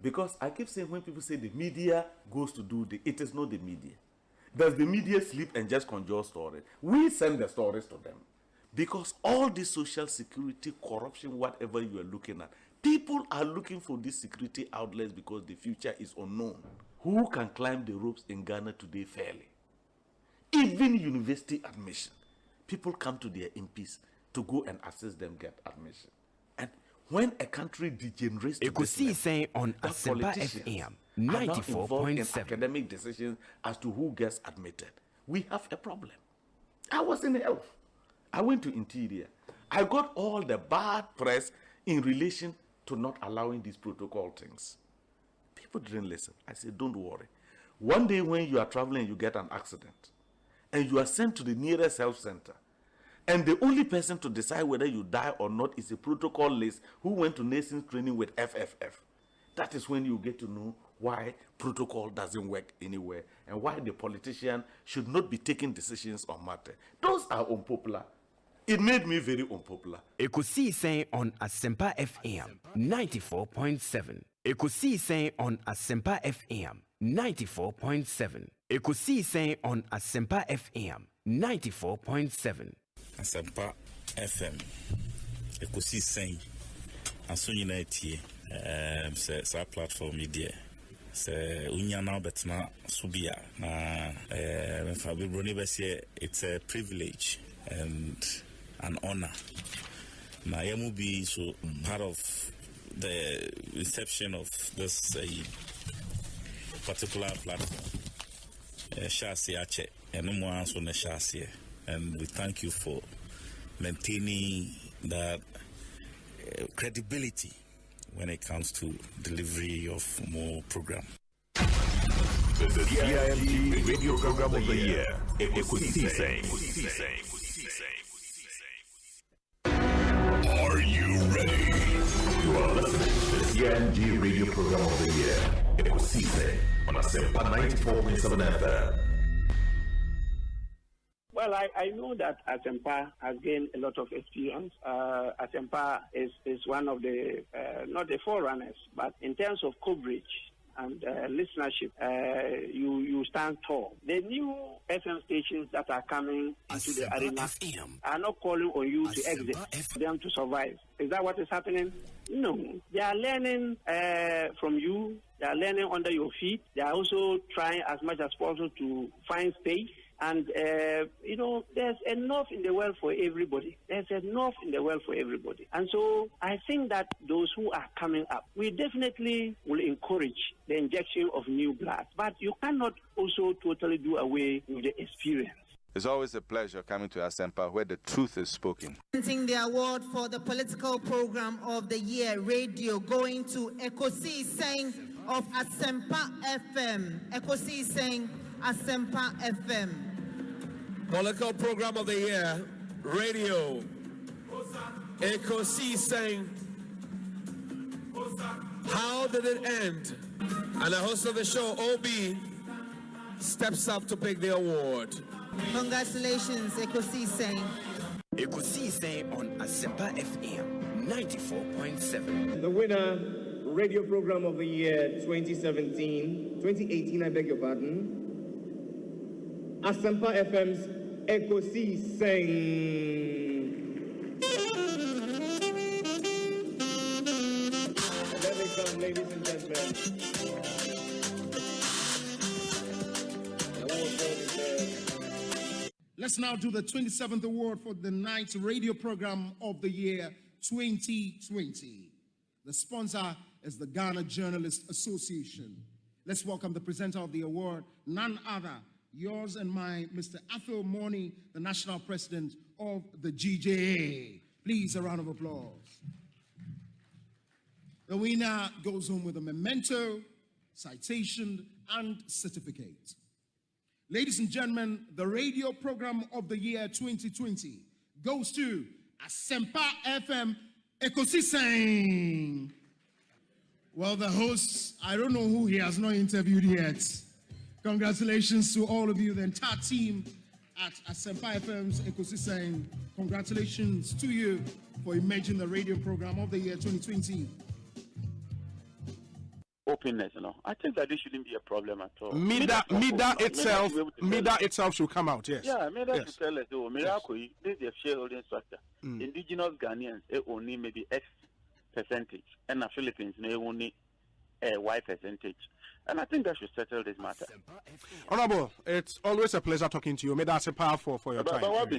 Because I keep saying when people say the media goes to do it is not the media. Does the media sleep and just conjure stories? We send the stories to them. Because all the social security, corruption, whatever you are looking at, people are looking for these security outlets because the future is unknown. Who can climb the ropes in Ghana today fairly? Even university admission. People come to their MPs to go and assist them get admission. And when a country degenerates to Ekosiisen On Asempa FM 94.7 academic decisions as to who gets admitted, we have a problem. I was in health. I went to interior. I got all the bad press in relation to not allowing these protocol things. People didn't listen. I said, don't worry. One day when you are traveling, you get an accident, and you are sent to the nearest health center. And the only person to decide whether you die or not is a protocol list who went to nations training with FFF. That is when you get to know why protocol doesn't work anywhere and why the politician should not be taking decisions on matter. Those are unpopular. It made me very unpopular. Ekosiisen On Asempa FM 94.7. Ekosiisen On Asempa FM 94.7. Ekosiisen On Asempa FM 94.7. Asempa FM Ekosiisen aso nyina etie sa platform media se unya na betna subia na fa be broni be say it's a privilege and an honor na yamu be so part of the inception of this particular platform shasi ache eno so na shasi. And we thank you for maintaining that credibility when it comes to delivery of more program. The CIMT Radio Program of the Year, Ekosiisen. Are you ready? You are listening to the CIMT Radio Program of the Year, Ekosiisen on Asempa 94.7 FM. Well, I know that Asempa has gained a lot of experience. Asempa is one of the, not the forerunners, but in terms of coverage and listenership, you stand tall. The new FM stations that are coming into the arena are not calling on you to exit, them to survive. Is that what is happening? No. They are learning from you. They are learning under your feet. They are also trying as much as possible to find space. And, there's enough in the world for everybody. There's enough in the world for everybody. And so I think that those who are coming up, we definitely will encourage the injection of new blood. But you cannot also totally do away with the experience. It's always a pleasure coming to Asempa where the truth is spoken. The award for the political program of the year, radio, going to Ekosiisen of Asempa FM. Ekosiisen Asempa FM. Political program of the year, radio, Ekosiisen. How did it end? And the host of the show, OB, steps up to pick the award. Congratulations, Ekosiisen. Ekosiisen on Asempa FM 94.7. The winner, radio program of the year 2018, I beg your pardon. Asempa FM's Ekosiisen. Let me come, ladies and gentlemen. Let's now do the 27th award for the night's radio program of the year 2020. The sponsor is the Ghana Journalists Association. Let's welcome the presenter of the award, none other, yours and mine, Mr. Athol Morni, the national president of the GJA. Please, a round of applause. The winner goes home with a memento, citation, and certificate. Ladies and gentlemen, the radio program of the year 2020 goes to Asempa FM Ekosiisen. Well, the host, I don't know who he has not interviewed yet. Congratulations to all of you, the entire team at Asempa FM's Ekosiisen. Congratulations to you for emerging the radio program of the year 2020. openness, I think that this shouldn't be a problem at all. MIDA itself should come out, yes. Yeah, MIDA should tell us, Miracle, this is a shareholding structure. Indigenous Ghanaians only maybe X percentage, and the Philippines may only Y percentage. And I think that should settle this matter. Honorable, it's always a pleasure talking to you. May that's a powerful for your time. What be,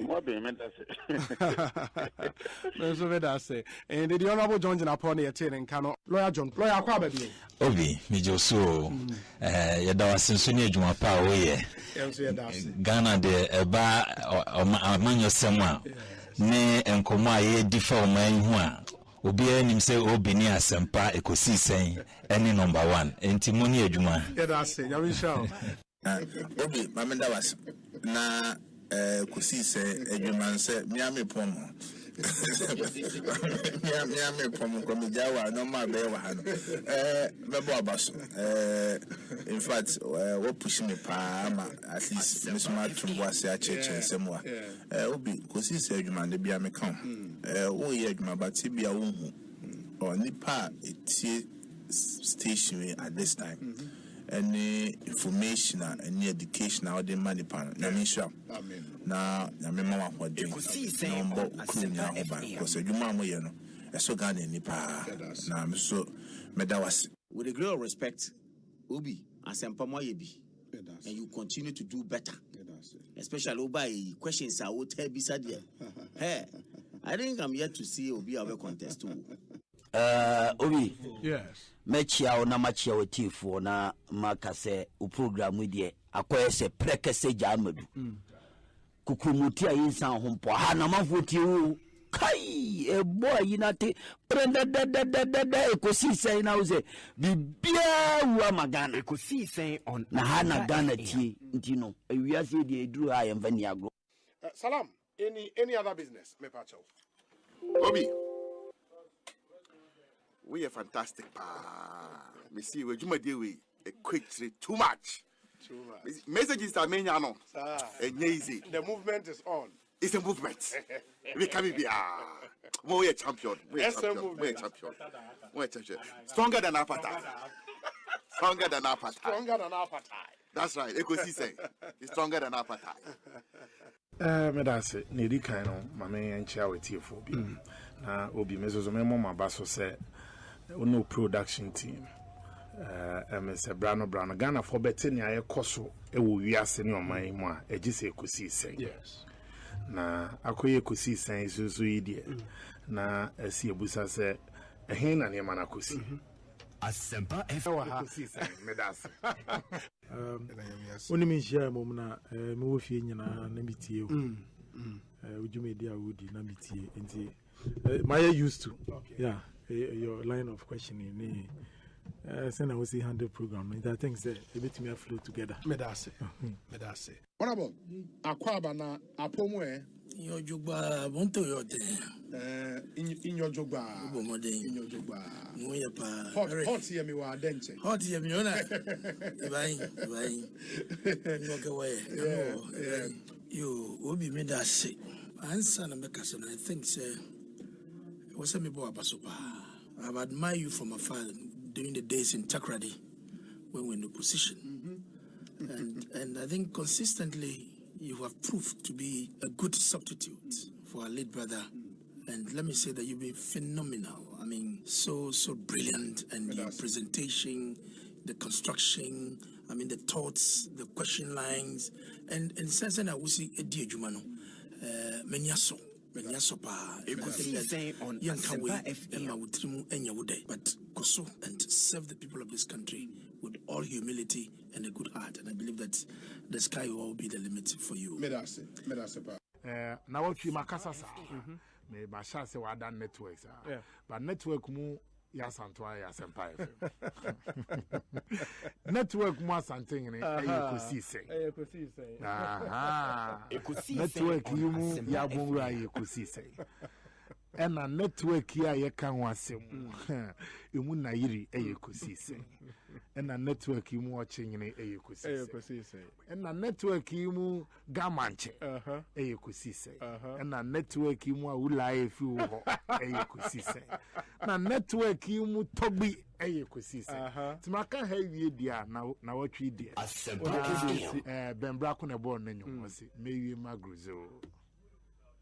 and the Honorable John upon the attending cannot. Lawyer John, Lawyer Quababy. Obi, Mijoso, Yadawasin Jumapa, Ghana de Eba or Manyo Sama, Ne and Koma ye differ man. Obi enim say obi ni Asempa Ekosiisen any number 1 entimoni adwuma that's it you show obi mamenda was na Ekosiisen adwuma say miame pom miame pom ko mi jawa no ma be wa ha no mebo abaso in fact we push me pa ma at least me smart to was a church semwa obi Ekosiisen adwuma de bia me kan wo ye adwuma but bia wo hu or nipa etie station at this time any information and education out the money pan na me sure amen na me mama kwa dey number kunya oba because adwuma mo ye no eso Ghana nipa na me so me da was with a great respect obi Asempa mo ye bi and you continue to do better especially over questions I would tell beside here. Hey, I think I'm here to see Obi have a contest too. Obi. Yes. Mechia na machia wetifo na makase u program with ye akoye se prekese jamadu. Kukumutia yinsa hompo ha na mafoti u kai e boy yinate prenda Ekosiisen na uze bibia wa magana Ekosiisen on na hana Ghana tie ntino ewiase de eduru ha yemfa ni agro. Salam, any other business me pacho. Obi, we are fantastic. We see we juma dey we a quick too much. Messages are many no. Easy. The movement is on. It's a movement. We can be we a champion. We a champion. We a champion. Stronger than apartheid. Stronger than apartheid. That's right. Ekosiisen is stronger than apartheid. Me that's it. Nedi kind of mame enchia with for bi. Na obi mezozo me mo mabaso say no production team. Mr. Brano Ghana for better ni ayekoso e wo wiase ni oman mu a egise Ekosiisen. Yes. Na akoye Ekosiisen isusu idie. Na esi ebusa se ehin na niam na kosi. Asempa Ekosiisen me that's. Oni mi share mom na me wo fie nyina na mitie o. Ujumedi awudi na mitie enti my used to. Okay. Yeah, your line of questioning send I will see 100 program. I think say a bit me flow together. Me da say. Honorable, akwaba na apomwe your jogba bonto yote. In your jogba. In your jogba. Hot here me wa denche. Hot here me ona. Vai. Ngoke way. You obi me da say. Answer na make us I think say was me bo abasopa. I've admired you from afar during the days in Takrady when we were in opposition. And I think consistently you have proved to be a good substitute for our late brother. And let me say that you've been phenomenal. I mean, so brilliant. And your presentation, the construction, I mean, the thoughts, the question lines. And since then I will see Eddie Jumano, Menyaso. Ekosiisen on Asempa FM. But Koso and serve the people of this country with all humility and a good heart. And I believe that the sky will all be the limit for you. Medase. Now what you makasa sa. Me ba sha se wa dan networks. But network mu ya santwa ya Asempa FM. Network mu asanting ni Ekosiisen. Aha. Network you mu ya bonra Ekosiisen. and a network here you can was him. You mun na yiri Ekosiise. And a network you watching in Ekosiise. And a network you gamanche Ekosiise. And a network you ula if you Ekosiise. Na network you mu tobi Ekosiise. Timaka heavy dia na what we did. Ben Braco na born name was maybe magruzo.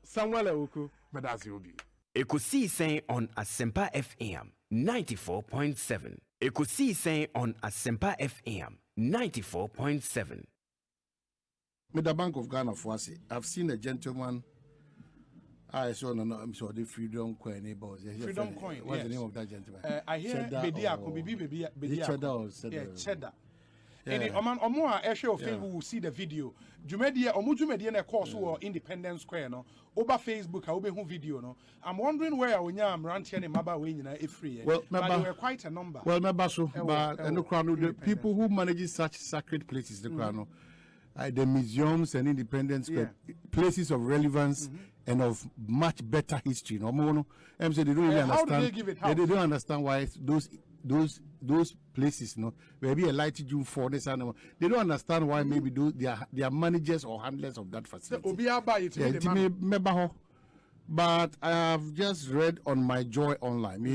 Samuel Ewuku, Madasi Obi. Ekosiise on Asempa FM 94.7. Ekosiise on Asempa FM 94.7. With the Bank of Ghana for us, I've seen a gentleman. I saw I'm sorry, the Freedom Coin. Freedom Coin. What's the name of that gentleman? I hear Bediako. Cheddar. And Omo Eshe of who will see the video. Jumedia Omujumedia na course or Independence Square no over Facebook I will video no. I'm wondering where we am ranting in Maba way na free. Well, but there were quite a number. Well, but and the crown the people who manage such sacred places, the crown, the museums and Independence Square, places of relevance and of much better history. No, I'm saying they don't really understand. How do they give it? They don't understand why those places, no, maybe a light June for this animal. They don't understand why maybe they are managers or handlers of that facility. But I have just read on my Joy Online.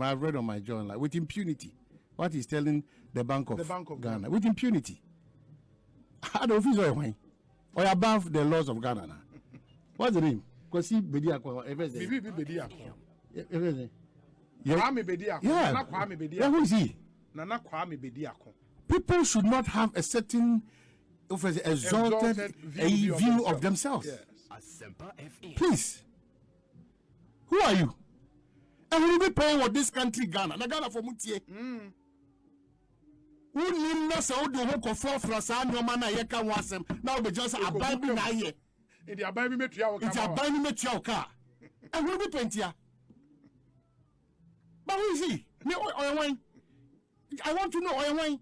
I've read on my Joy Online with impunity. What he's telling the Bank of Ghana with impunity. How do you feel or above the laws of Ghana? What's the name? Because he Bediako. Yeah, who is he? People should not have a certain exalted view of themselves. Yes. Please. Who are you? And we will be paying what this country Ghana. Na Ghana for Mutie. Who need not say do who for frasa nyoma na yeka wasem. Now be just abai bi na ye. It abai bi metua wo ka. It abai bi metua wo ka. And we will be paying here. But who is he? I want to know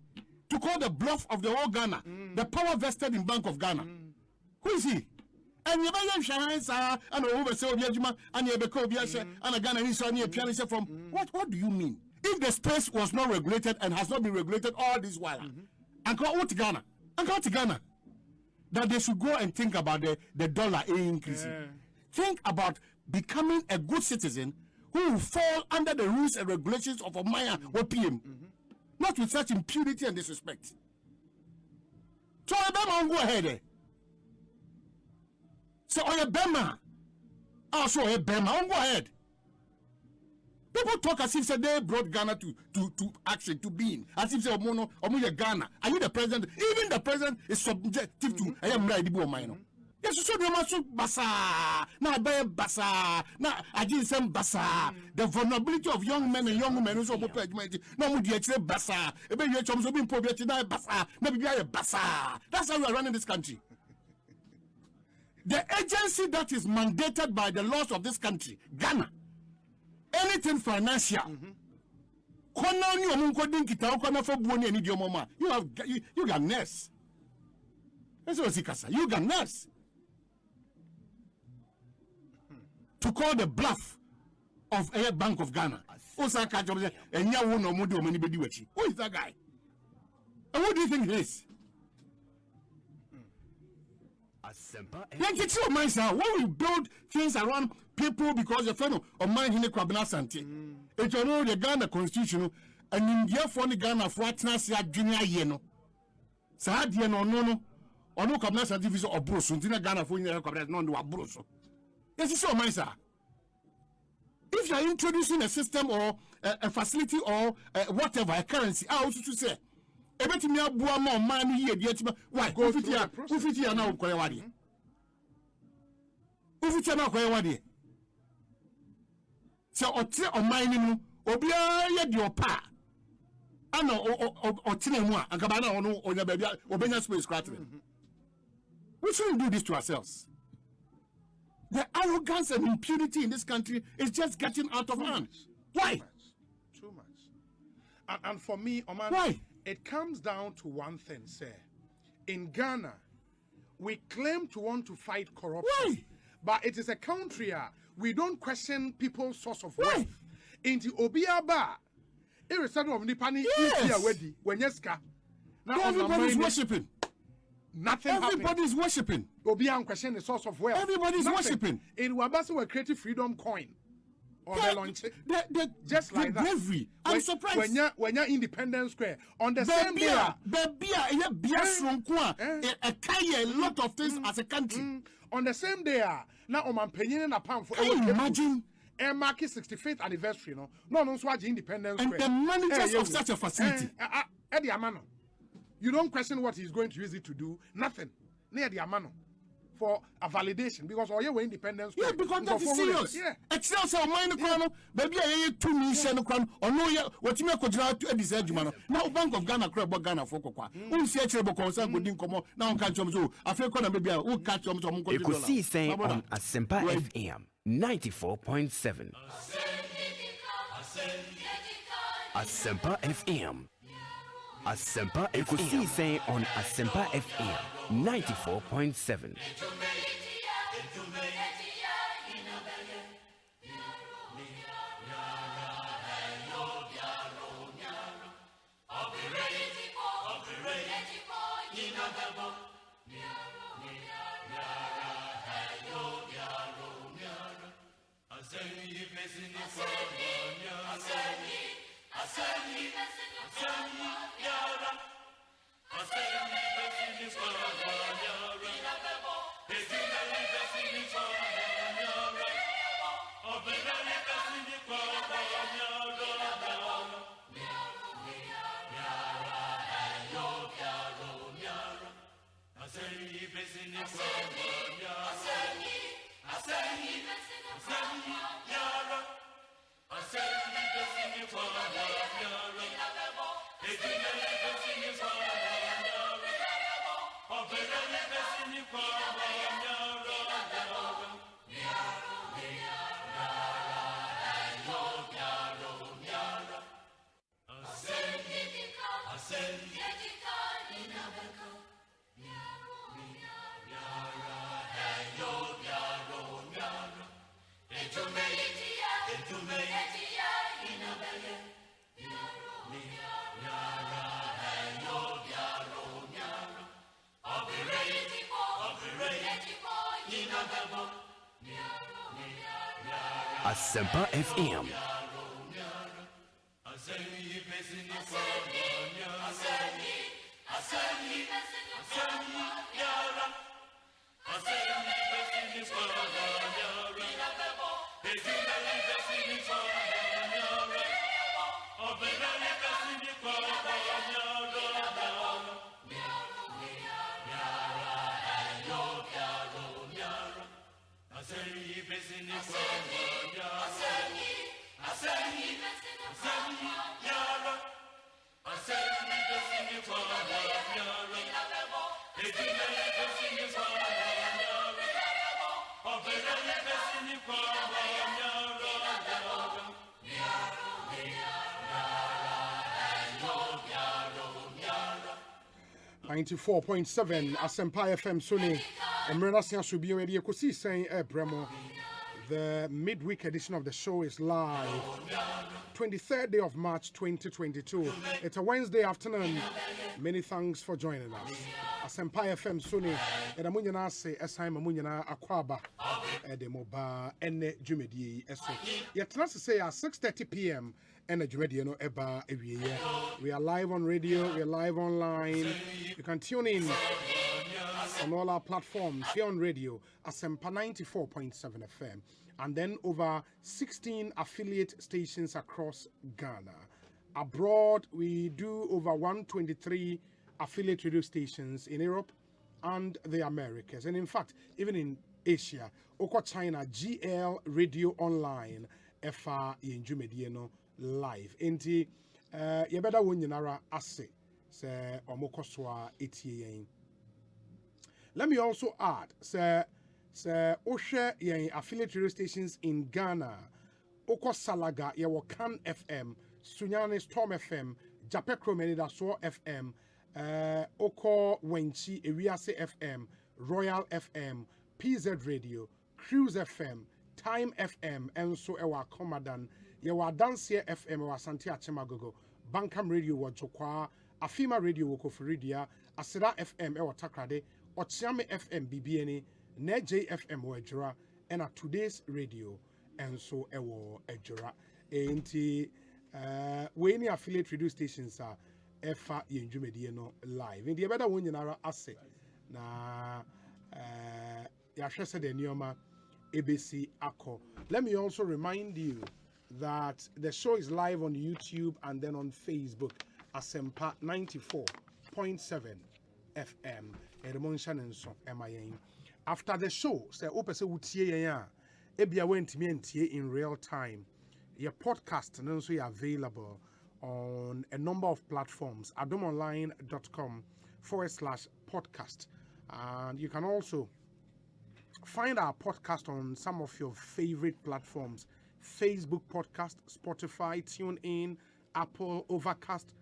to call the bluff of the whole Ghana, the power vested in Bank of Ghana. Who is he? And you buy Shana and over so Yajima and Yabeko Biasha and a Ghana and pianist from what do you mean? If the space was not regulated and has not been regulated all this while, and go to Ghana, that they should go and think about the dollar increasing. Think about becoming a good citizen who will fall under the rules and regulations of a Maya or PM, not with such impunity and disrespect. So Obama go ahead. So Obama, also Obama, go ahead. People talk as if they brought Ghana to action, to being, as if they Omo Ghana. Are you the president? Even the president is subjective to I am right. Yes, so the masu basa, na be basa, na ajinsem basa. The vulnerability of young men and young women who so poor educated. No mu die basa. Ebe you chom so be poverty na basa. Na be basa. That's how we are running this country. The agency that is mandated by the laws of this country, Ghana, anything financial. You got nurse. You got nurse. To call the bluff of a Bank of Ghana. Who is that guy? And what do you think he is? When we build things around people because the fellow of mine in the Kwabena Santi, it's the Ghana Constitution, and in the for the Ghana for Atnasia Junior Yeno. Sadia no, or no Kwabena Santi or Bonsu, Tina Ghana for Kwabena non do Bonsu. Yes, it's so, my sir. If you are introducing a system or a facility or whatever, a currency, I also to say, everything me abua more money here, why? Go fit here now, Koyawadi. Ufiti now, Koyawadi. So, or mining, Obia, your pa. I know, or Tinemua, and Cabana, or your baby, or Benya Space Crattering. We shouldn't do this to ourselves. The arrogance and impunity in this country is just getting out of hand. Why? Too much. And for me, Oman, why? It comes down to one thing, sir. In Ghana, we claim to want to fight corruption. Why? But it is a country we don't question people's source of wealth. Into Obiaba, irrespective of Nipani, when yeska. Now everybody's worshipping. Nothing Everybody's worshipping. Obian question the source of wealth. Everybody's worshipping. In Wabasa, we creative freedom coin. Or they launch it. Just the like bravery. that. I'm surprised. When you're Independence Square, on the same day. A lot of things as a country. On the same day, now I'm paying in a pound for. Can you imagine? And marking 65th anniversary, no, so Independence and Square. the managers of such a facility. Eddie Amano. You don't question what he's going to use it to do. Nothing. Near the Amano. For a validation. Because all your Independence Square. Yeah, because that is serious. Yeah. Excel say mind the crown. Baby, I 2 million crown. Or no, what you make to decide, man. Now, Bank of Ghana, crab Ghana for Coca. Who see a terrible concern with Dinkomo. Now, catch them so. I feel going to be who catch them to Ekosiisen On Asempa FM 94.7. Asempa FM. Asempa Ekosiisen On Asempa FM 94.7. Asempa FM. .7 Asempa FM Sony and Mernasia should be already Ekosiisen Bremo. The midweek edition of the show is live 23rd day of March 2022. It's a Wednesday afternoon. Many thanks for joining us. Asempa FM Sony and Amunyana say Esaima Munyana Akwaba Edemoba Ene Jumedi Eso. Yet not to say at 6:30 p.m. and Eba. We are live on radio, we are live online. You can tune in on all our platforms here on radio, Asempa 94.7 FM, and then over 16 affiliate stations across Ghana. Abroad, we do over 123 affiliate radio stations in Europe and the Americas. And in fact, even in Asia, Oko China, GL Radio Online, FR in Jumedieno live. Enti, yebeda wonyinara ase se omokoswa etie. Let me also add, se Oshe yen affiliate radio stations in Ghana, Oko Salaga, yewo Can FM, Sunyane Storm FM, Japekro Menida So FM, Oko Wenchi Ewiase FM, Royal FM, PZ Radio, Cruise FM, Time FM and so ewa Comadan, Yawa Dansia FM or Santi Achemagogo, Bankam Radio Wajokwa, Afima Radio Wokofuridia, Asira FM ewa Takrade, Ochiame FM BBNE, Neje FM Wajura, and a Today's Radio, and so ewa Ejura. Enti, we any affiliate radio stations are Efa Yenjumediano live. In the better one Yanara Ase, na Yasha said the Nioma. ABC Ako. Let me also remind you that the show is live on YouTube and then on Facebook. Asempa 94.7 FM. Edmonshan and so MIA. After the show, say Opese Utie ya. Ebia went me in real time. Your podcast and also available on a number of platforms. adomonline.com/podcast. And you can also find our podcast on some of your favorite platforms: Facebook podcast, Spotify, TuneIn, Apple, Overcast,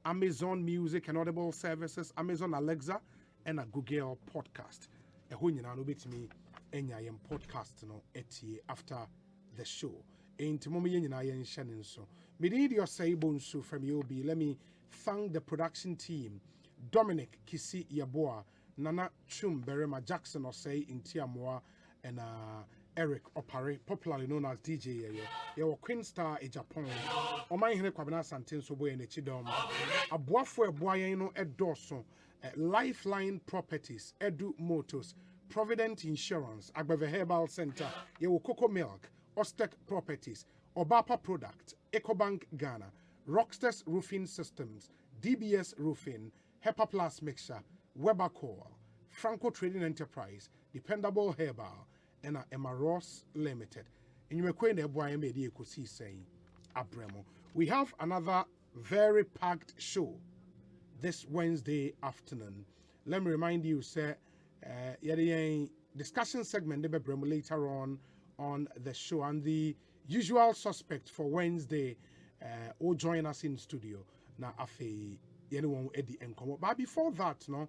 Amazon Music and Audible Services, Amazon Alexa, and a Google Podcast. Me podcast no after the show. So, Bonsu from UB. Let me thank the production team: Dominic Kisi Yaboa, Nana Chum Berema Jackson Osei in Tiamoa, and Eric Opare, popularly known as DJ. Your Queen Star in Japan. Omai Hene Kwabena Santin Sobo and Chidom. Abuafo Boyano Edorso, Lifeline Properties, Edu Motors, Provident Insurance, Agbeve Herbal Center, Yewo Coco Milk, Ostek Properties, Obapa Product, EcoBank Ghana, Rockstars Roofing Systems, DBS Roofing, Hepa Plus Mixture, Weber Coal, Franco Trading Enterprise, Dependable Herbal, and Emma Ross Limited. And you may saying Abremo. We have another very packed show this Wednesday afternoon. Let me remind you, sir, discussion segment later on the show, and the usual suspect for Wednesday will join us in studio. Now, anyone Eddie and come up. But before that, no,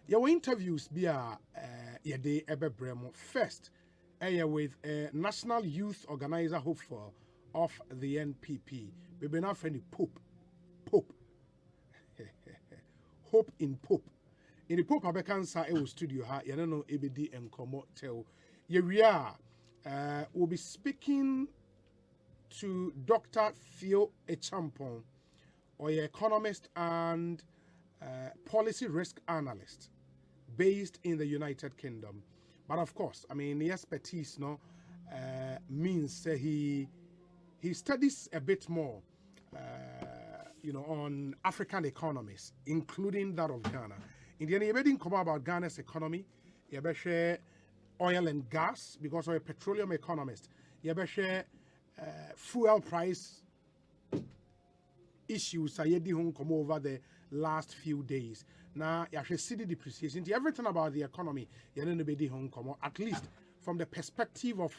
your interviews be day Bremo first with National Youth Organizer hopeful of the NPP. We be now friendly Pope. Hope in Pope. In the Pope Abekansa studio ha you know ABD and Komo tell we are we'll be speaking to Dr. Theo Echampon, or economist and policy risk analyst based in the United Kingdom. But of course, I mean, the expertise means he studies a bit more on African economies, including that of Ghana. In the end, he didn't come about Ghana's economy. He share oil and gas because of a petroleum economist. He share fuel price issues come over the last few days. Now, you actually see the depreciation. Everything about the economy, at least from the perspective of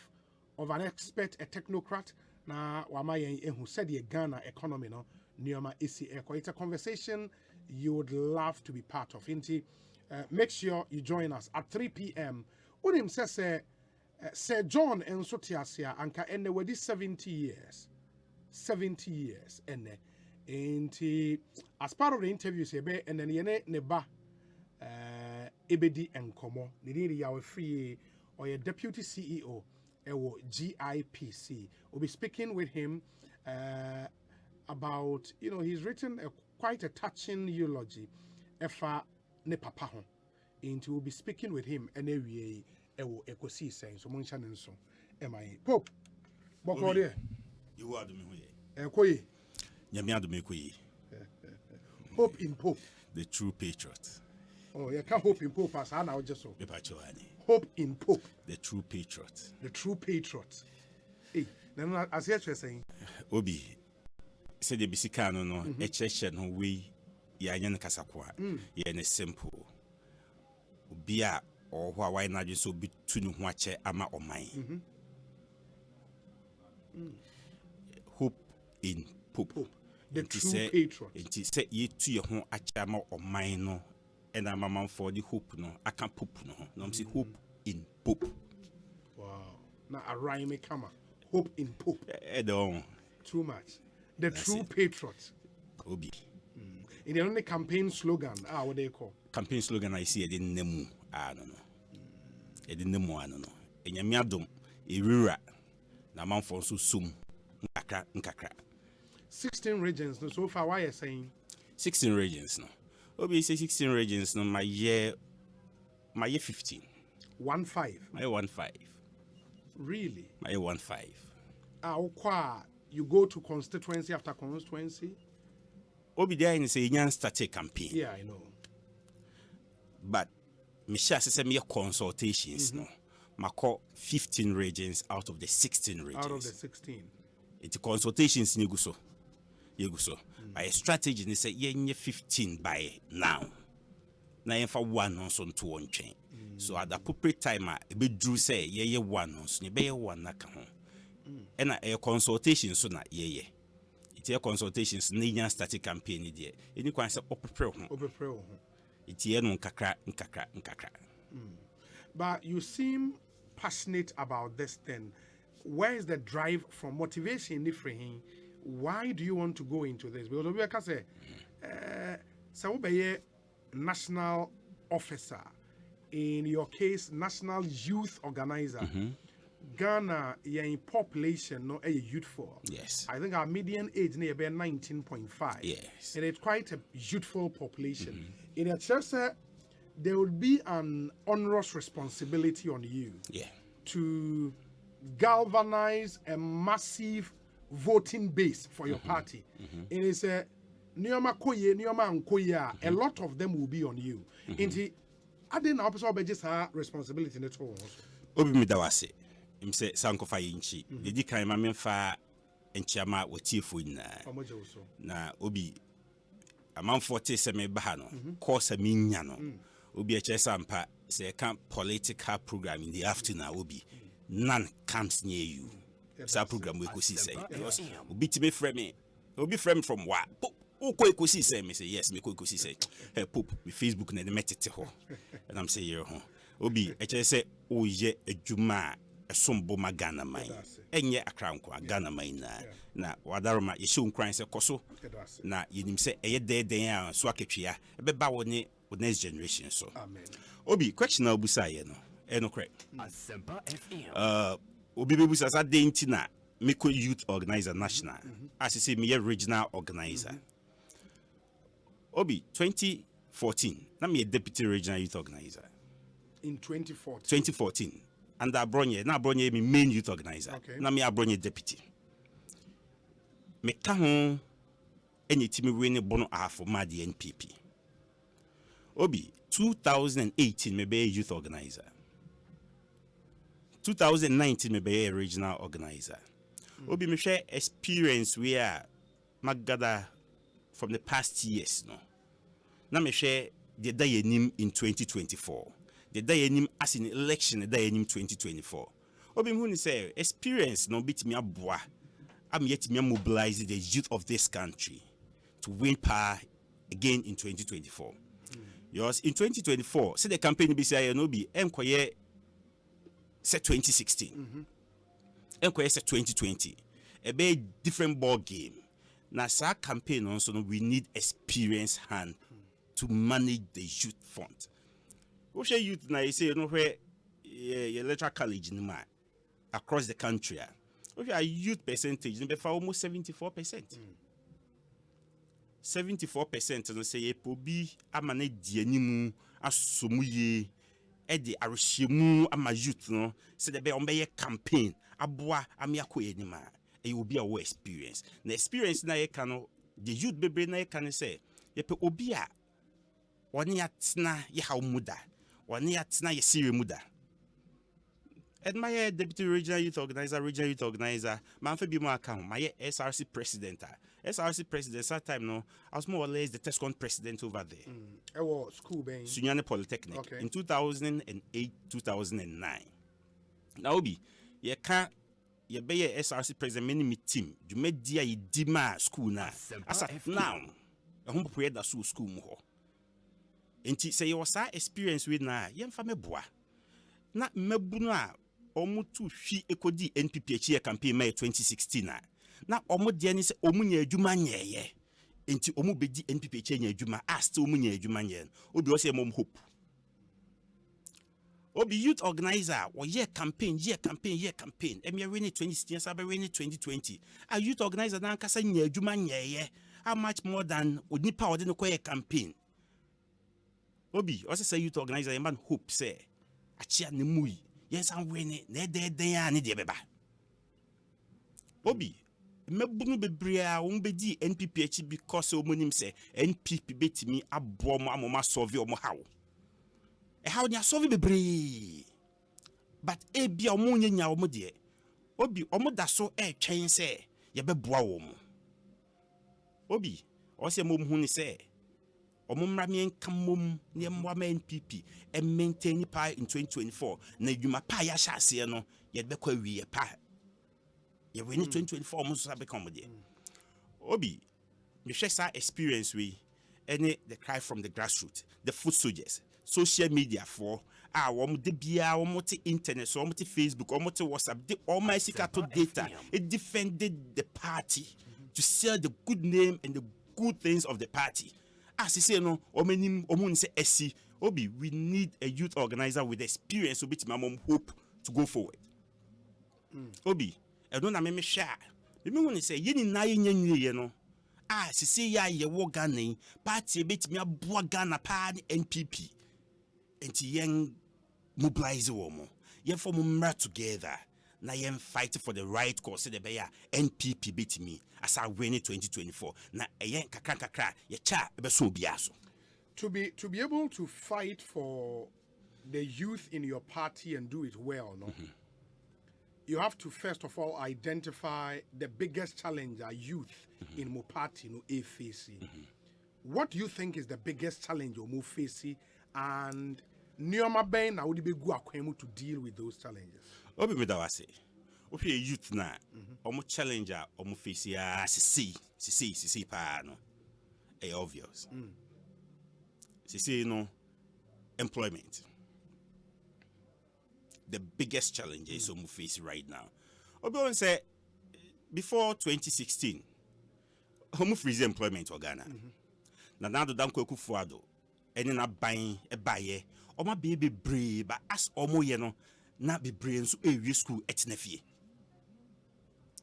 an expert, a technocrat. Now, who said the Ghana economy, no, it's a conversation you would love to be part of. Make sure you join us at 3 p.m. When him says, Sir John and Sotiasia, Anka, and they were 70 years. 70 years. And as part of the interview, and then Yene Neba Ebedi and Komo, Nidiri Yawe Free, or a deputy CEO, GIPC. We'll be speaking with him about, he's written quite a touching eulogy. Efa ne papa hon. We'll be speaking with him and we Ekosiisen so Monshan and so. Am I Pope? Bokode. You are the me. Koyi. Nyame adome koyi. Hope in Pope. The true patriot. Oh, you can't hope in Pope as I now just so. Hope in Pope. The true patriot. The true patriot. Hey, then as you're saying. Obi. Said the bisikano no echeshe no we ya nya nkasakwa ye ne simple obi a ohwa why na just so bi tunu ho ache ama oman hope in Pope the true patriot enti say ye tu ye ho ache ama oman no and amam for the hope no aka Pope no no say hope in Pope. Wow. na arime kama. Hope in Pope. Too much. The That's true it. patriot. Obi. In the only campaign slogan, what they call? Campaign slogan I see, I didn't know. I don't know. I didn't know. I don't know. In your miadum, irura, na man for so sum, nkakra. 16 regions. So far, why are you saying? 16 regions, no. Obi say 16 regions, no. My year 15. 1-5. My year 1-5. Really? My year 1-5. You go to constituency after constituency? Obi there in say you start a campaign. Yeah, I know. But Michelle says me consultations, no. Mako 15 regions out of the 16 regions. Out of the 16. It's consultations in Yeguso. By a strategy, they say, yeah, 15 by now. Now, for one on some two on chain. So at the appropriate time, a bit drew say, yeah, one on so you one na come home. And a consultation so na yeah. It's a consultations, Nigerian static campaign. Any kind of opera. It's here no nkakra. But you seem passionate about this thing. Where is the drive from motivation different? Why do you want to go into this? Because we can say, so be a national officer, in your case, national youth organizer. Ghana, in population, no a youthful. Yes. I think our median age near about 19.5. Yes. And it's quite a youthful population. In a church, there would be an onerous responsibility on you. To galvanize a massive voting base for your party. It is a a lot of them will be on you. I didn't know just her responsibility in the all. Obi mi dawase. Im say sankofa yinchi. Dedi kan ma memfa enchiama wotiefo na obi amanfo te se me ba no course me nya no obi a sampa say can political program in the afternoon obi none comes near you. Sa program we go see say obi ti me frame me obi frame from what Uko Ekosiisen say me say yes me ko Ekosiisen say hey Pope me Facebook na de metete ho and I'm say here ho obi e say oye adwuma esombo magana man enye akranko agana man na wadaroma ye show nkran say koso na yenim say eye deden a so aketwea e be ba wo ne next generation so amen obi question na obusa ye no e no correct Asempa FM obi bebusa sa de ntina me ko youth organizer national as say me regional organizer Obi 2014 na me deputy regional youth organizer in 2014 and abronye me main youth organizer na me abronye deputy me ka ho eni timi we ne bono afo ma the NPP Obi 2018 me be youth organizer 2019 me be regional organizer Obi me share experience we are magada from the past years no na me share the dayenim in 2024 the dayenim as in election the dayenim 2024 obi hu ni say experience no bit me aboa am yet me mobilize the youth of this country to win power again in 2024 yours in 2024 say the campaign be say no be enkoye say 2016 enkoye say 2020 a be different ball game. Now, our campaign also, we need experienced hand to manage the youth fund. What say youth now? You say, you know, where electoral college in across the country. What are youth percentage? For almost 74%. 74%. And say, "Pobi amane dianimu asumuye edi arishimu ama youth no." Say the be ombe campaign abwa amiako enima. It will be our experience. The experience na ye can the youth bebre na ye can say ye pe obi a woni atena ye ha muda woni atena ye sire muda. And my deputy regional youth organizer man fe bi mo account my SRC president that time no I was more or less the Tescon president over there. I was school ben Sunyane Polytechnic in 2008 2009. Now obi ye can ye be SRC president many team you made dia ye dima school na as now e hom popo da school mu ho enti say you was experience with na ye mfa meboa na mabu no a omu tu hwi ekodi NPP echi campaign May 2016 na omu de ni se omu nya adwuma nyeye enti omu bedi NPP echi nya adwuma still omu nya adwuma nye obi o se mom hope obi youth organizer or year campaign emi win 2016 sabe win 2020 a youth organizer na kasa nya adwuma nyeye how much more than onipa ode no koye campaign obi o say youth organizer man hope say achia ne mui yes am win na den ya ne de beba obi mebunu bebre a wo bedi NPP echi because omonim say NPP betimi abo mo amoma solve omo hawo how nya solve bebre but bia omo nya omo de obi omo da so twen say ye beboa wo mo obi o se mom hu ni say omo mra me nkamom ne mwa NPP e maintain pa in 2024 na adwuma pa ya hyase no ye be kwa wi pa ye win 2024 omo so be come de obi me hwe sa experience we any the cry from the grassroots the foot soldiers social media for wom de bia wom te internet so wom te Facebook wom te WhatsApp de all my sikato data it defended the party to sell the good name and the good things of the party as you say no omenim omun say esi obi we need a youth organizer with experience obi my mom hope to go forward obi e no na me hwa me hu ni say yeni na yenye no sisi ya ye wo Ghana party betimi aboa Ghana pa NPP enti yen mobilize wo mo yen form mra together na yen fight for the right cause the beya NPP betimi as I win 2024 na yen kakra ye cha be so bia so to be able to fight for the youth in your party and do it well, no? You have to first of all identify the biggest challenge our youth in my party no facing. What do you think is the biggest challenge you move facing, and Nioma Ben na would be go akwemu to deal with those challenges? Obi me da wase. Ofi youth na omo challenger omo face ya sisi pa no. E obvious. Sisi no employment. The biggest challenge is omo face right now. Obi won say before 2016 omo freeze employment or Ghana. Na do dan kwaku fuado eni na ban e baye omo be brave but as omo ye no na be brave so ewie school etinafie.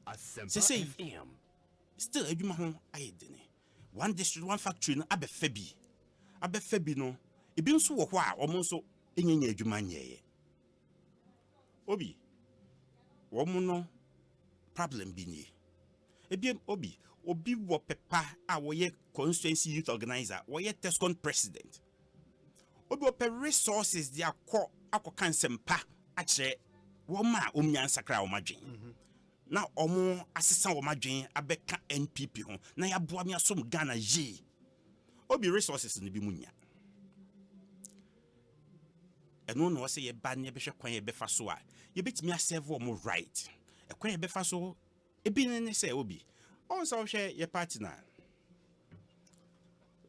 Asempa FM. Still adwuma ho ayedene. One district one factory no abefa bi no ebi nso wo ho a omo nso enyenya adwuma nyeye. Obi womo no problem bi ni. Ebi obi wo pepa a wo ye constituency youth organizer, wo ye Tescon president. Obi wo pe resources dia akọ Asempa akire wo ma omnya nsakra wo madwen. Na omo asesa wo madwen abeka NPP ho na ya boa me asom Ghana ye. Obi resources ni bi munya. Eno no se ye ba ne be hwe kwan ye be fa so a ye betimi aserve wo right. E kwan ye be fa so ebi ne se obi on so hwe ye party na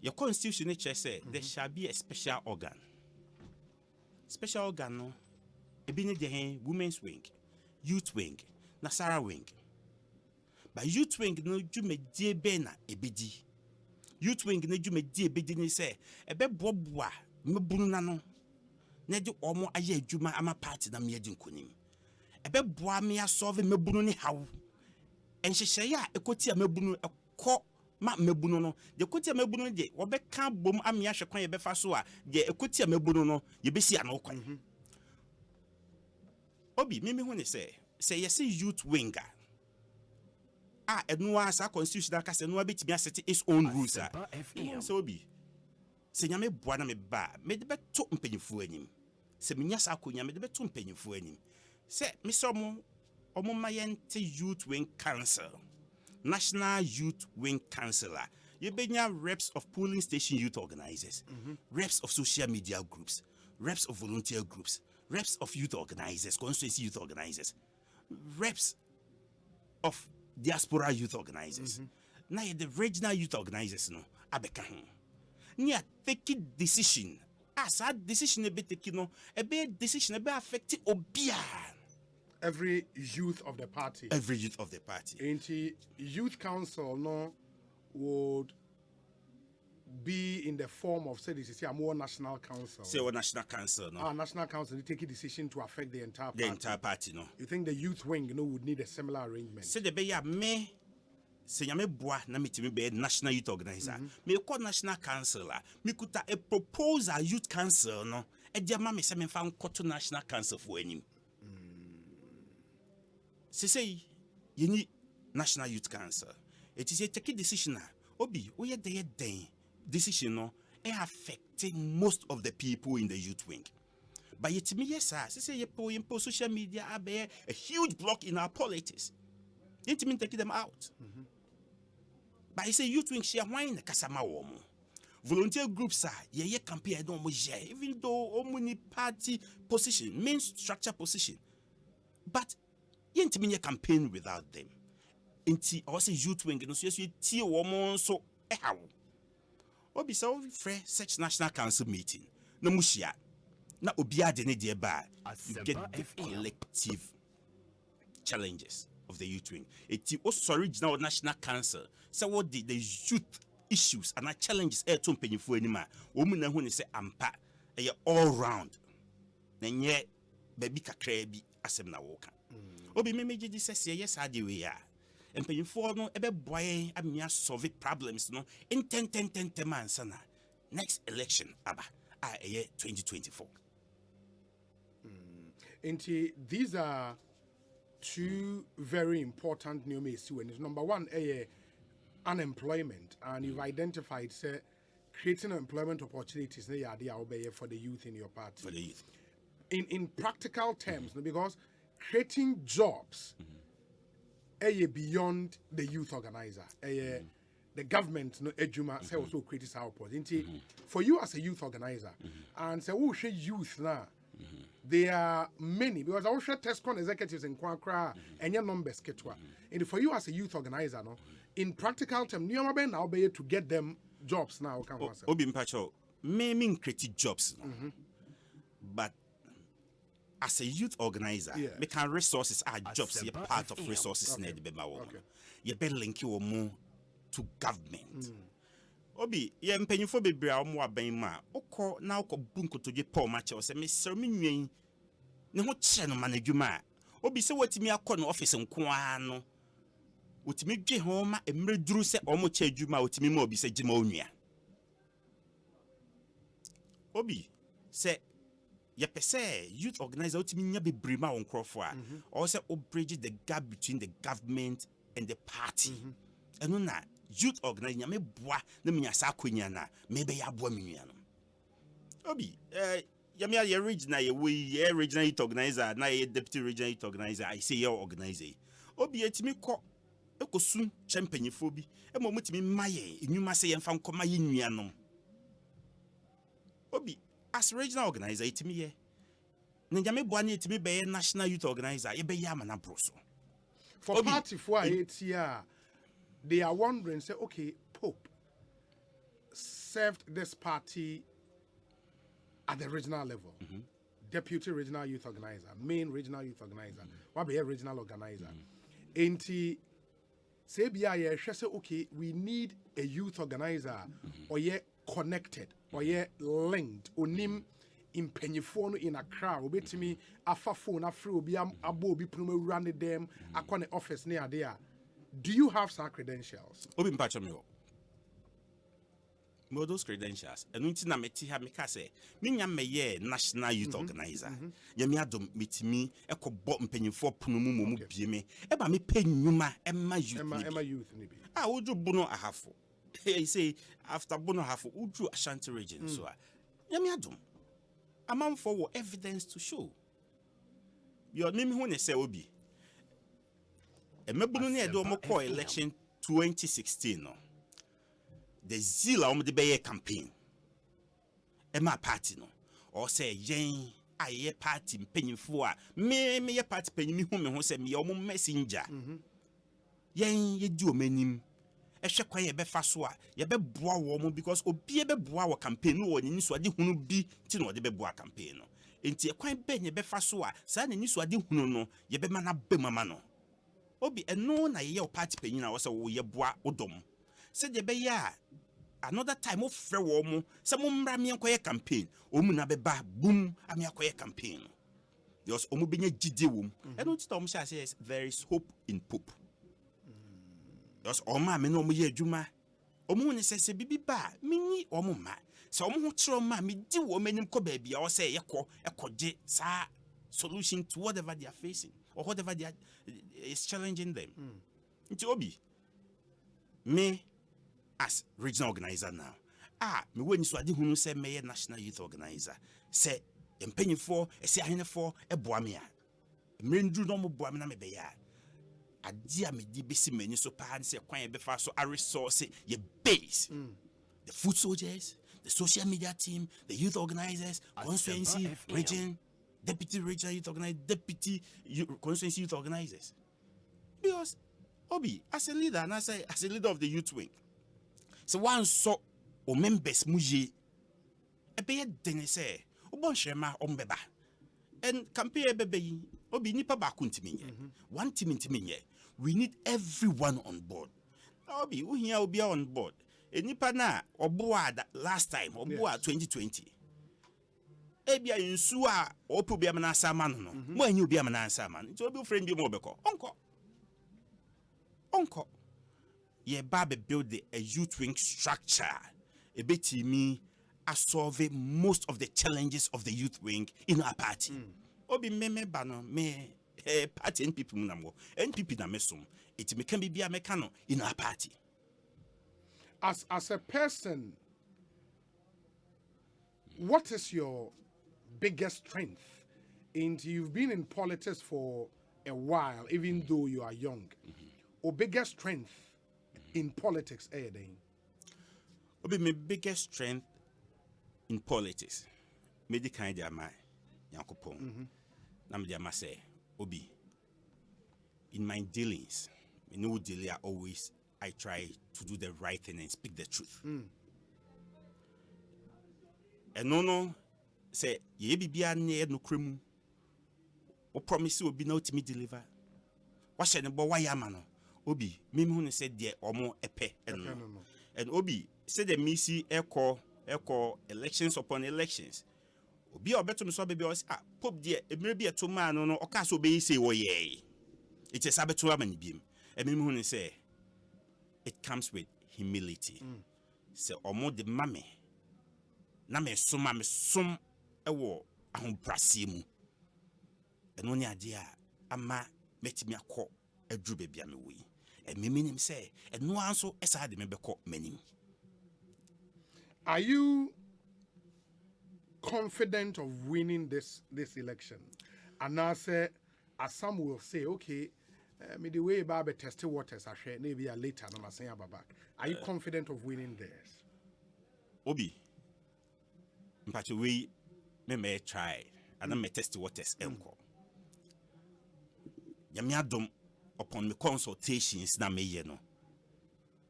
your constitution say there shall be a special organ no ebi ne de women's wing, youth wing, Nasara wing. But youth wing no dwumedie be na ebedi. Youth wing no dwumedie ebedi ni say ebe boboa mebunu na no na de omo aye adwuma ama party na me adi nkonim. Ebe boa me asolve mebunu ni hawo. Enhyehyeye a ekoti a mebunu ekọ ma mebunu no de ekoti a mebunu de wo be ka bom amia hwekwan ye be fa so a de ekoti a mebunu no ye be si ana kwan. Obi mimi hu ni say yes youth winger. Enu asa constitutional case no abetimi asset its own rules. So obi se nyame boa na me ba me de beto mpanyimfo anim. Se menya sa akonya me de beto mpanyimfo anim. Se me so omo mayente youth wing council, national youth wing councilor. You benya reps of polling station youth organizers, reps of social media groups, reps of volunteer groups, reps of youth organizers, constituency youth organizers, reps of diaspora youth organizers. Now the regional youth organizers no abeka ho. Nia take decision. As that decision e be take no, e be decision e be affect obia. every youth of the party. Every youth of the party. And youth council no would be in the form of, say, this is a more national council. Say what national council, no? National council, they take a decision to affect the entire party. The entire party, no? You think the youth wing, would need a similar arrangement? Say the be me. Say yame boa na mitimi be national youth organizer. Me call national council me kuta a proposal youth council no. E dia ma me se me fa nkoto national council for enim. Say you need national youth council. It is a take decision obi we dey den decision no e affecting most of the people in the youth wing. But yet me yes say you po social media abe a huge block in our politics. Yet me take them out. But I say youth wing share wine the kasama womo. Volunteer groups are ye campaign don't even though omuni party position, main structure position. But yent me campaign without them. Inti also youth wing no so you tie womo so how. Obi so free such national council meeting. No mushia. Na obia de ne de ba. You get the collective challenges of the youth wing. It's also original national council. So what the youth issues and challenges to penny for any man. Woman who say ampa all round. Then yet baby kakrebi asem na woka. Obi me meji this say yes I we are. And penny for no ebe boy amia solve problems no in 10 months na. Next election aba 2024. These are two very important new issues. Number one, unemployment, and you've identified creating employment opportunities for the youth in your party. For the youth. In practical terms, because creating jobs beyond the youth organizer, the government say also creates our opportunity. For you as a youth organizer, and say who should youth now. There are many, because I also Tescon executives in Kwankra and your numbers ketwa. And for you as a youth organizer, no, in practical terms, you are now be to get them jobs now. Obi mpacho, may create jobs, but as a youth organizer, we can resources are jobs. You're part of resources. You better link you more to government. Obi ye mpanyifo bebre a omo aban ma okọ na okọ bunko to je Paul match o se me ser me nwen ne ho kye no manadwuma obi se watimi akọ no office nko ano otimi dwe ho ma emre duru se omo kye adwuma otimi ma obi se gima onua obi se ye pese youth organizer otimi nya bebre ma onkrofo a o se o bridge the gap between the government and the party eno na youth organizer me boa na me asa akonya na me be ya boa me nua no obi ya me ya regional ya regional youth organizer na ya deputy regional youth organizer I say your organizer obi etimi kọ ekosu champanyefo bi e mo mutimi maye enuma se ye mfa nkoma ye nua no obi as regional organizer etimi ye na ya me boa na etimi be national youth organizer ye be ya mana broso for party for here. They are wondering, say, okay, Pope served this party at the regional level, deputy regional youth organizer, main regional youth organizer, what be a regional organizer. And he say, okay, we need a youth organizer, or ye connected, or ye linked, or nim in Pennyphone in a crowd, or bet me a phone, a free, be a boy, be run them, a corner office near there. Do you have some credentials? Obi mpacho me. Me those credentials. Enu nti na meti ha me ka say, me nya me ye national youth organizer. Ya me adom metimi ekobọ mpanyimfo pono mu mu bie me. E ba me pe nnwuma emma youth ni. Emma youth ni bi. Ah, wodu bono ahafo. He say after bono ahafo, wodu Ashanti region so. Ya me adom. Amount for evidence to show. Your name who ne say obi. Emebunu ne edo mo call election 2016 no. The zeal of the Bayer campaign. Emma party no. Or say yen aye party penny for me ye party penny me who say me omo messenger. Yen ye do menim. E hwe kwa ye be fa so a ye be boa wo mo because obi e be boa wo campaign no woni so ade hunu bi ti no de be boa campaign no. enti ekwan be nye befa so a saa na ni so ade hunu no ye be mana be mama no obi eno na ye party panyin na wo se wo ye boa odom se de be ya another time of frɛ wo mo se mo mmra me enkoye campaign o mu na be ba boom ami akoye campaign because o mu benya gide wo mu eno ti tom sha say there is hope in poop because o ma me no mo ye adwuma o mu ne se bibi ba menyi o mo ma se o mo ho kiro ma me di wo manim ko ba bia o say ekoje sa solution to whatever they are facing or whatever they are is challenging them. Nti obi me as regional organizer now me when so ade hunu say me national youth organizer say empanyifo say ahenefo eboa me a mrendu no mo boa me na me be ya ade a me di besi mani so pa say kwan e be fa so a resource ye base the food soldiers, the social media team, the youth organizers, constituency region deputy regional youth organizers, deputy constituency youth organizers. Because Obi, as a leader, and as a leader of the youth wing, so one so o members muje e be den say o bon shema o mbeba and campaign bebe Obi nipa ba kuntimi nye one team ntimi nye we need everyone on board. Obi who here will be on board e nipa na oboa last time oboa 2020 ebia nsu a opo bia na asama no mo anyi obi am na asama nti obi friend bi mo beko onko ye ba be build a youth wing structure a bit me solve most of the challenges of the youth wing in our party obi me bano me party NPP munamwo NPP na mesum it me can be a mekano in our party as a person. What is your biggest strength? And you've been in politics for a while, even though you are young. Or biggest strength in politics, Obi, my biggest strength in politics, me di kind of my yankopon. Na me di say, Obi, in my dealings, me know daily I try to do the right thing and speak the truth. And no say ye bibia na no kremu o promise obi na otimi deliver wa hye ne bo wa yama no obi mimi hu ne say de omo epe and obi say the misi eko elections upon elections obi obeto so baby o say pop de emire bi eto ma no o ka so be say wo ye it is abeto amani biem and mimi hu ne say it comes with humility say omo de mame na me som ewo ahomprase mu eno ne ade a ama metimi akọ adru bebia me wi eminim say eno anso esa de me bekọ manim. Are you confident of winning this election? And now say, as some will say, okay, me the way about test waters ahwe na be later no ma say ababa. Are you confident of winning this? Obi mpache we me try and me test waters enko yami adom upon me consultations na me ye no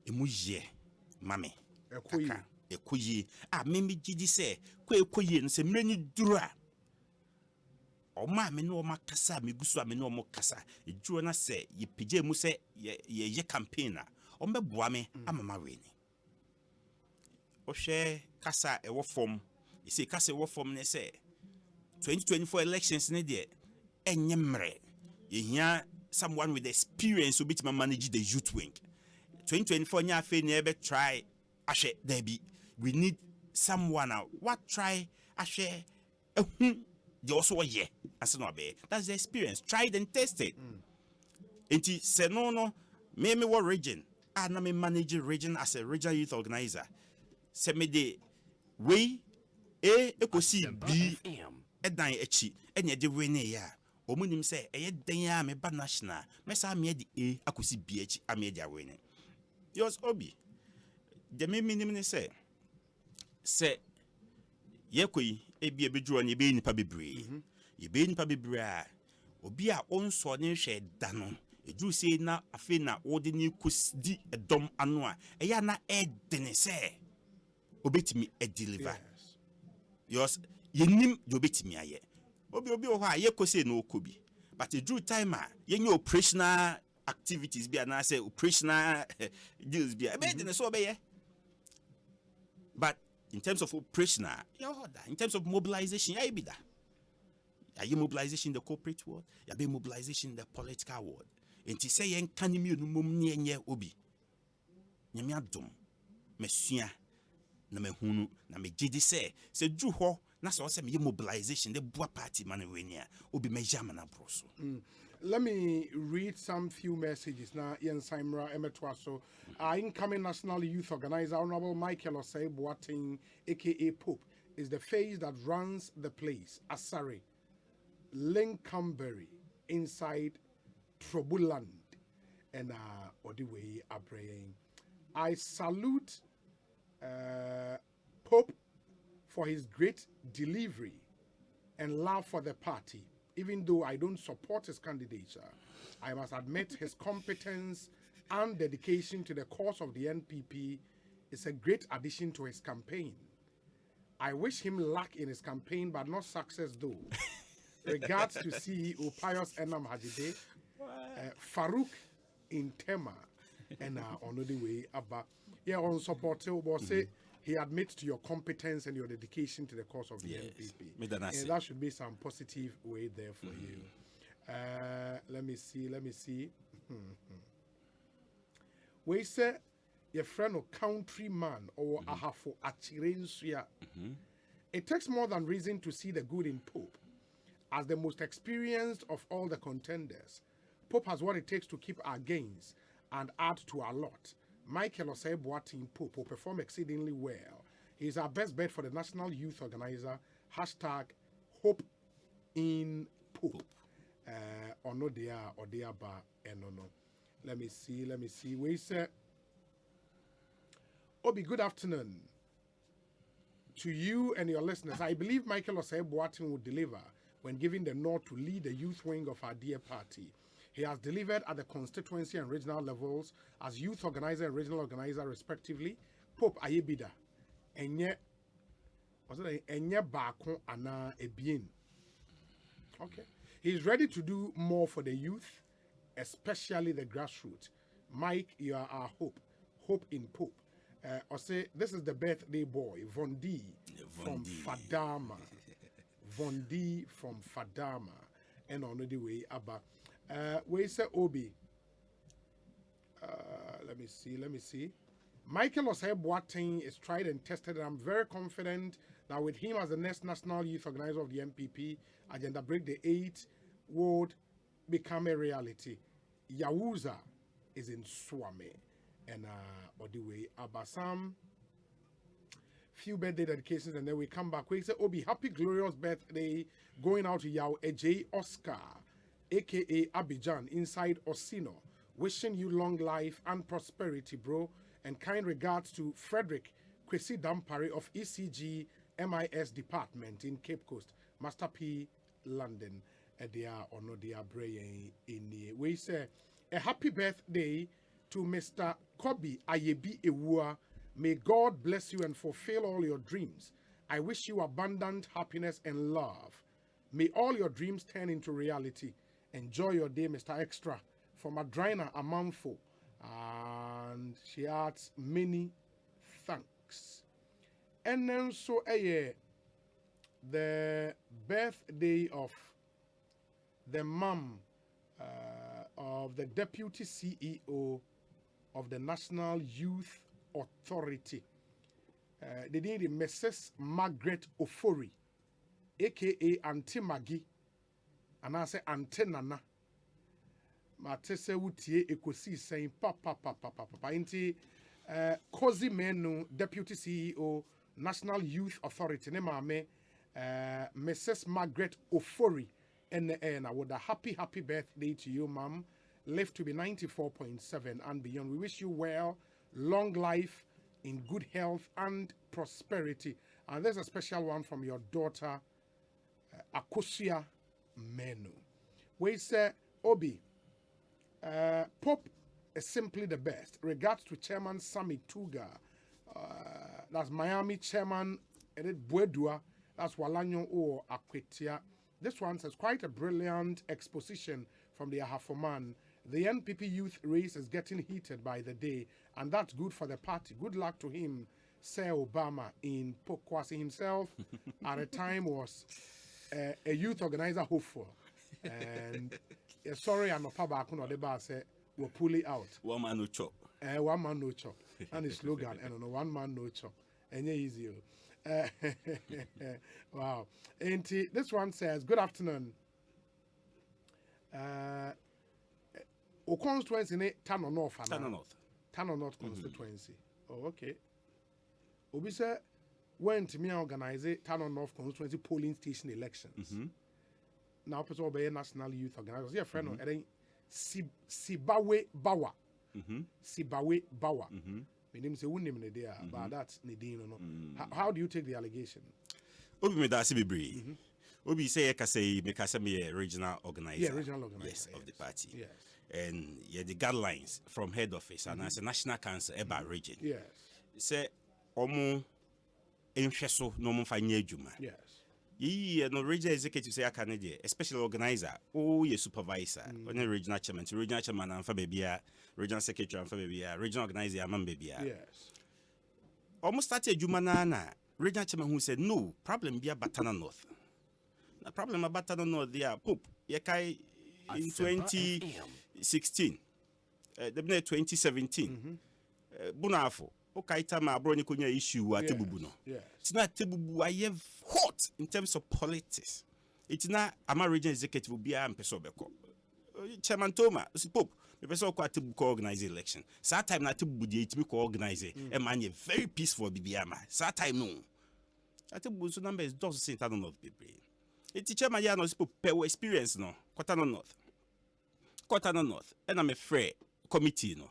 emu ye mame ekoyi me gidi se ekoyi no se mreni dura o ma me no ma kasa me gusu me no mo kasa eduro na se ye pije mu se ye campaign a o mbeboa me amama we ni o hwe kasa e wo form you see kasa wo form ne say 2024 elections ne de enyemre ye hia someone with experience obit manage the youth wing 2024 nya afa ne be try ahwe there be we need someone out what try ahwe ehun de also ye ase no be that's the experience tried and tested enti se no me what region na me manage region as a regional youth organizer se me de we Ekosiise B edan echi enye de we ne ya omunim say eye den ya me ba national me sa me de Ekosiise B echi ame de awe ne yours obi de me minim ne say yekoyi ebi ebeduro ne be nipa bebre ye be nipa bebre a obi a onso ne hwe da no eju sei na afi na wode ne kosdi edom ano a eya na edene say obetimi deliver yours yenim obetimi aye Obi oha ye kose no kobi. But it drew time yenye operational activities be and say operational deals be. But in terms of operational, in terms of mobilization, are you mobilization in the corporate world? You be mobilization in the political world. And to say yen kanimi no mum nye obi. Nyame adom. Mesua na mehunu na megidi say drew ho na so say me mobilization the boa party man wenia obi mejama na broso. Let me read some few messages now. Ian Simra Emetwaso, our incoming National Youth Organizer, Honorable Michael Osei Boating, aka Pope, is the face that runs the place. Asari, Lincolnbury, inside Trobuland, and Odiway are praying. I salute Pope for his great delivery and love for the party. Even though I don't support his candidature, I must admit his competence and dedication to the cause of the NPP is a great addition to his campaign. I wish him luck in his campaign, but not success though. Regards to CEO Pius Enam Hajide, Farouk in Tema, and on the way Abba. Yeah, on support say he admits to your competence and your dedication to the cause of the NPP. And that should be some positive way there for you. Let me see. We say your friend or countryman or ahafo achirensuya. It takes more than reason to see the good in Pope. As the most experienced of all the contenders, Pope has what it takes to keep our gains and add to our lot. Michael Osei Boating Pope will perform exceedingly well. He is our best bet for the National Youth Organizer. #Hope in Pope. Onodia Odiaba Enono. Let me see. We say, Obi, good afternoon to you and your listeners. I believe Michael Osei Boating will deliver when given the nod to lead the youth wing of our dear party. He has delivered at the constituency and regional levels as youth organizer and regional organizer respectively. Pope Ayebida. Enye Bako Ana Ebien. Okay. He is ready to do more for the youth, especially the grassroots. Mike, you are our hope. Hope in Pope. Osei, this is the birthday boy, Vondi from Fadama. Vondi from Fadama. And on the way, Abba. We say Obi. Let me see. Michael Osei Boating is tried and tested, and I'm very confident that with him as the next national youth organizer of the NPP, Agenda Break the 8 would become a reality. Yawuza is in Swame. And Odiwe Abasam. Few birthday dedications, and then we come back. We say Obi, happy glorious birthday going out to Yao Ej Oscar, aka Abidjan, inside Osino. Wishing you long life and prosperity, bro. And kind regards to Frederick Kwesi Dampare of ECG MIS Department in Cape Coast, Master P, London. They are or no, they are praying in the we say a happy birthday to Mr. Kobi Ayebi Ewua. May God bless you and fulfill all your dreams. I wish you abundant happiness and love. May all your dreams turn into reality. Enjoy your day, Mr. Extra. From Adrina Amanfo. And she adds many thanks. And then so the birthday of the mom of the deputy CEO of the National Youth Authority. They need Mrs. Margaret Ofori, aka Auntie Maggie, and I say Auntie Nana. Matese wutie Ekosiisen papa. Inti Kozi Menu, Deputy CEO, National Youth Authority. Ne mame Mrs. Margaret Ofori, and with a happy birthday to you, ma'am. Live to be 94.7 and beyond. We wish you well, long life, in good health and prosperity. And there's a special one from your daughter, Akosia Menu. We say, Obi, Pope is simply the best. Regards to Chairman Sammy Tuga, that's Miami Chairman Edith Buedua, that's Walanyo or Akwetia, This one says, quite a brilliant exposition from the Ahafoman. The NPP youth race is getting heated by the day, and that's good for the party. Good luck to him, Sir Obama, in Pokwasi himself at a time was a youth organizer hopeful. And sorry, I'm a Pabakun Deba said, we'll pull it out. One man no chop. One man no chop. And his slogan, and no one man no chop. And easy. Wow. And this one says, good afternoon. O constituency in Tano North. Tano North. Tano North constituency. Oh, okay. Obi said, went me organize Tano North constituency polling station elections. Now, person obey national youth organizers. Yeah, friend, and then Sibawe Bawa. Sibawe Bawa. My name is a name in there, but that's Nadine or not. How do you take the allegation? Obi me da Sibibri. Obi say me regional organizer. Yeah, regional organizer. Yes, of the party. Yes. And yeah, the guidelines from head office and as a national council about region. Yes. Say omo enhweso no mo fa nya adwuma. Yes. Ye no regional executive say Canada, especially organizer, ye supervisor, on regional chairman and fa bebia, regional secretary and fa bebia, regional organizer and bebia. Yes. Almost started adwuma na regional chairman who said no problem be Batana North. The problem about Batana North there Pope ye kai in 2016. The 2017. Bunafo Okaita ma bro ni kunya issue at Tebubu no. It's not Tebubu I have hot in terms of politics. It's not ama regional executive will be a person beko. Chairman Toma, Pope, the person ko Tebubu organize election. Sa time na Tebubu dey it me ko organize e man very peaceful bibiama. Sa time no. Tebubu so number is just say that not be. It's chairman ya no Pope experience no. Kotano North. And I'm afraid committee no.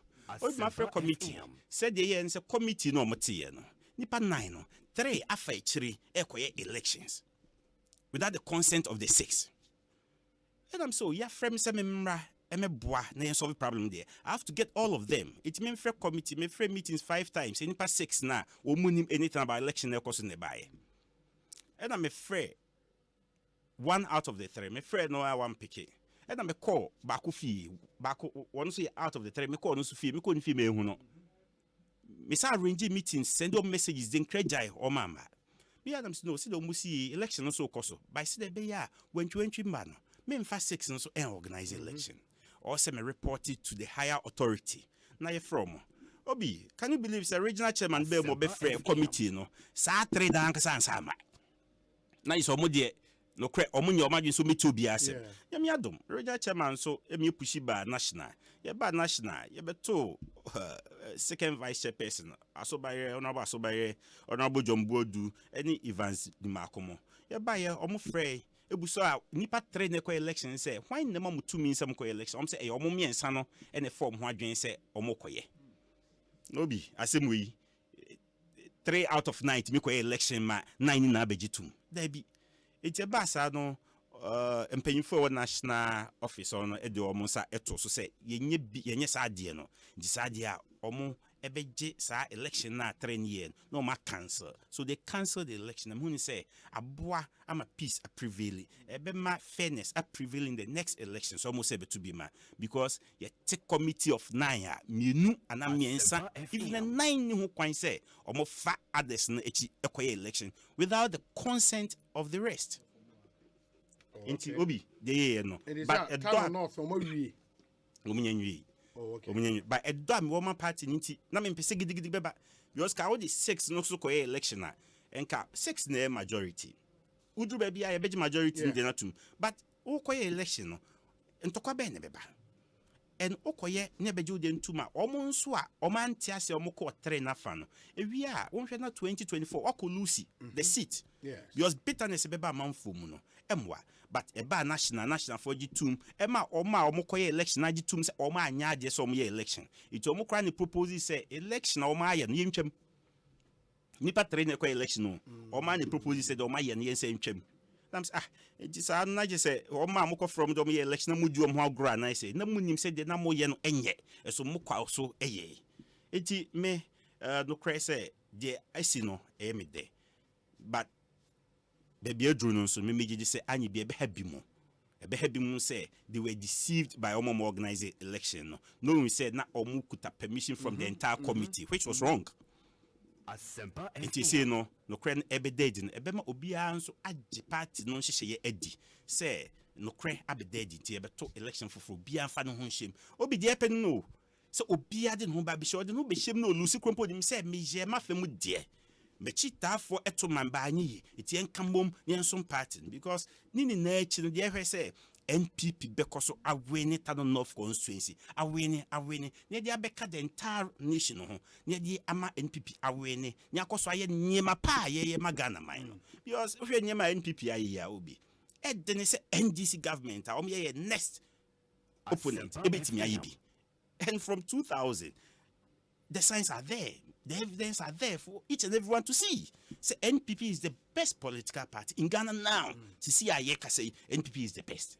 My friend committee said the year and say committee no motie no. Nipa 9 no. 3 afa echiri ekoye elections without the consent of the 6. And I'm so yeah friend say memra emeboa na solve problem there. I have to get all of them. It mean friend committee, me friend meetings 5 times. Nipa 6 na o munim anything about election ekoso ne bae. And I'm afraid 1 out of the 3. Me friend no I one pick. And I'm a call back fee back one say out of the 3 me call no fee me couldn't fee me hu no me say arrange meetings send up messages then crejai or mama me Adams no see the musi election no so koso by see the be ya when 20 man me mfa 6 no so organize election or say me report it to the higher authority na you from Obi can you believe the regional chairman be mo be free committee no sa 3 dan ka san sama na iso mo de no cre omunye omadwin so metu bi asem ya me adom regional chairman so emi pushi ba national ye ba national ye beto second vice chairperson asobaye honorable Jombodu any events di makomo ye ba ye omo frey ebuso a nipa 3 ne ko election say why ne ma mutu mi nsam ko election om say e omo miensa no ene form ho adwen say omo koye no bi asem wi 3 out of 9 mi ko election ma 9 na abegitum da bi it's a basa no empanyfo national office on e de omo sa eto so say yenye sa ade no di sa ade a omo ebeje sa election na 3 year no ma cancel so they cancel the election am huni say aboa ama peace a prevail ebe ma fairness a prevail in the next election so almost ebe to be ma because ye take committee of 9 a mienu ana miensa even 9 ni ho kwan say omo fa others no echi ekoye election without the consent of the rest. Inti Obi de no but a Tano North omo wi omunyanwi. Oh, okay. But a damn woman party ninti na me pese gidigidi beba because ka all the 6 no so koye election na enka 6 na majority udru ba bia ye beji majority ndi na tum but wo koye election no ntokwa be ne beba en okoye ne beji ude ntuma omo nso a omo anti ase omo ko 3 na fa no ewi a won hwe na 2024 oko lucy the seat because bitterness beba manfo mu no emwa but eba national for gitum ema omo koye election na gitum se omo anya ade so omo ye election it omo kra ne propose say election omo aye no yentwem nipa 3 ne koye election no omo ne propose say omo aye no yense ntwem nams it is na je say omo amoko from the omo ye election na mudu omo agro na say na munim say de na mo ye no enye so mo kwa so eye enti me no kra say de asi no me de but baby adru so me meji say anyi be happy mo say they were deceived by omo organized election no we said na omo kuta permission from the entire committee which was wrong. Asempa Enti say no kren ebe dead no ebe ma obia nso agi party no hyehyeye edi say no kren abe dead nti ebe to election foforo bia fa no ho hyem obi de epe no so obia de no ba bi shode no be hyem no lusi krompo dim say me je ma fam de me chita for eto man ba anyi eti enkambom yenso party because nini na echi no de ehwe say NPP because awene tano north constituency awene ne dia beka the entire nation ho ne dia ama NPP awene nya koso aye nyema pa ye magana man no because hwe nyema NPP aye ya obi edene say NDC government am ye next opponent ebetimi aye bi and from 2000 the signs are there, the evidence are there for each and everyone to see. Say NPP is the best political party in Ghana now. See Ayeka say NPP is the best.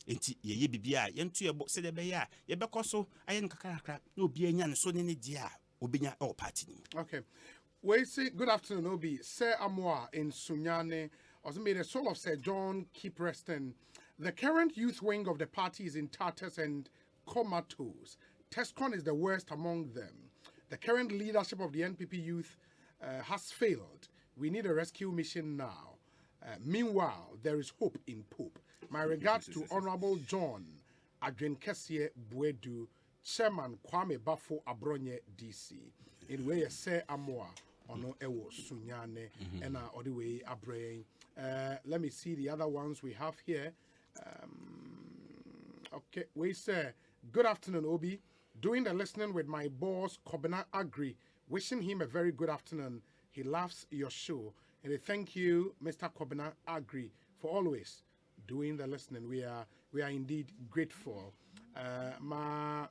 Enti ye bibia yentu ye se de be ya ye bekoso ayen kakrakra na obi anya so ne dia obenya all party ni. Okay. We say good afternoon Obi. Sir Amoa in Sunyane also made a soul of Sir John keep resting. The current youth wing of the party is in tatters and comatose. Tescon is the worst among them. The current leadership of the NPP youth has failed. We need a rescue mission now. Meanwhile, there is hope in Pope. My regards to Honorable John Adwenkesie Buedu, Chairman Kwame Bafo Abronye DC. In way say Amoa ono ewo Sunyane and all the way Abrain. Let me see the other ones we have here. Okay, we say good afternoon, Obi. Doing the listening with my boss, Kobina Agri, wishing him a very good afternoon. He loves your show. And I thank you, Mr. Kobina Agri, for always doing the listening. We are indeed grateful. Ma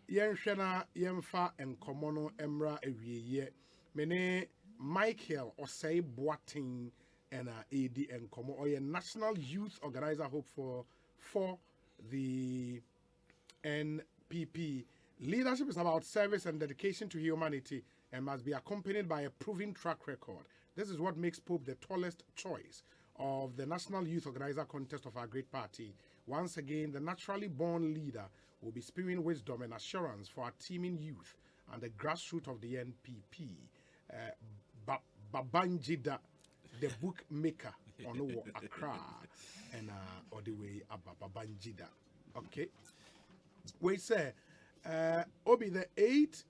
yenshena yemfa and komono emra ewiye. Mene Michael Osei Boating and AD and Komo or a national youth organizer hope for the NPP. Leadership is about service and dedication to humanity and must be accompanied by a proven track record. This is what makes Pope the tallest choice of the National Youth Organizer contest of our great party. Once again, the naturally born leader will be spewing wisdom and assurance for our teeming youth and the grassroots of the NPP. Babanjida, the bookmaker on Accra and all the way Babanjida. Okay. We say Obi, the 8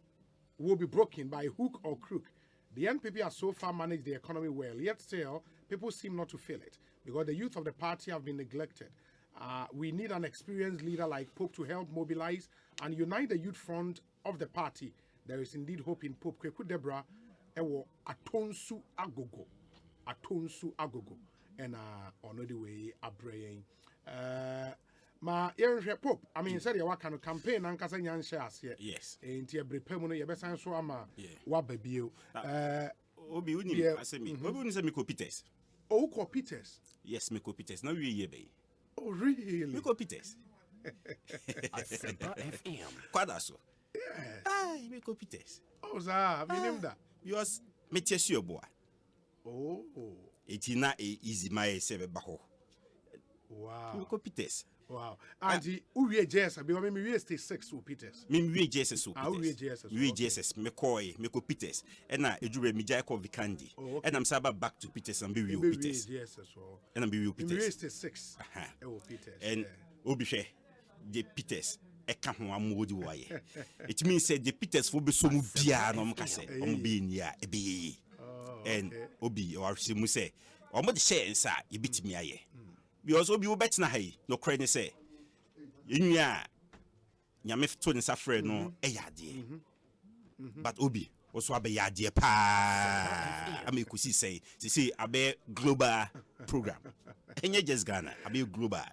will be broken by hook or crook. The NPP has so far managed the economy well, yet still, people seem not to feel it because the youth of the party have been neglected. We need an experienced leader like Pope to help mobilize and unite the youth front of the party. There is indeed hope in Pope. Kweku Debra, ewo atonsu agogo, and on the way abraying. Ma yenhwe Pope, I mean said ya kind of campaign ankasa nyanhye ase. Yes. Enti ebrepem no ye besan so ama wa babio. Obi uni asemi. Obi uni say me ko Peters. Oh, ko Peters. Yes, me ko Peters. Now we here be. Oh really? Me ko Peters. Asempa FM. Kwada so. Yes. Ai, me ko Peters. Oh za, me name that. Because me tiesu your boy. Oh. Etina easy my sebe bako. Wow. Me ko Peters. Wow. And uwe JS because me we stay 6 with Peters. Me JS so Peters. Uwe JS. We JS me koi me ko Peters. And na ejure me jai ko Vikandi. And I'm saba back to Peters and be with Peters. Yes as well. And I'm be with Peters. We stay 6. Peters. And obi hwe the Peters eka ho amodi waye. It means say the Peters for be so mu bia no mkase. Omo be nia e be. And obi or mu say omo de share nsa e bitimi aye. Because obi wo betina hai no kra ni say enua nyame to ni safre no eyade but obi also abe yade pa am ekusi say abe global program enye just Ghana abe global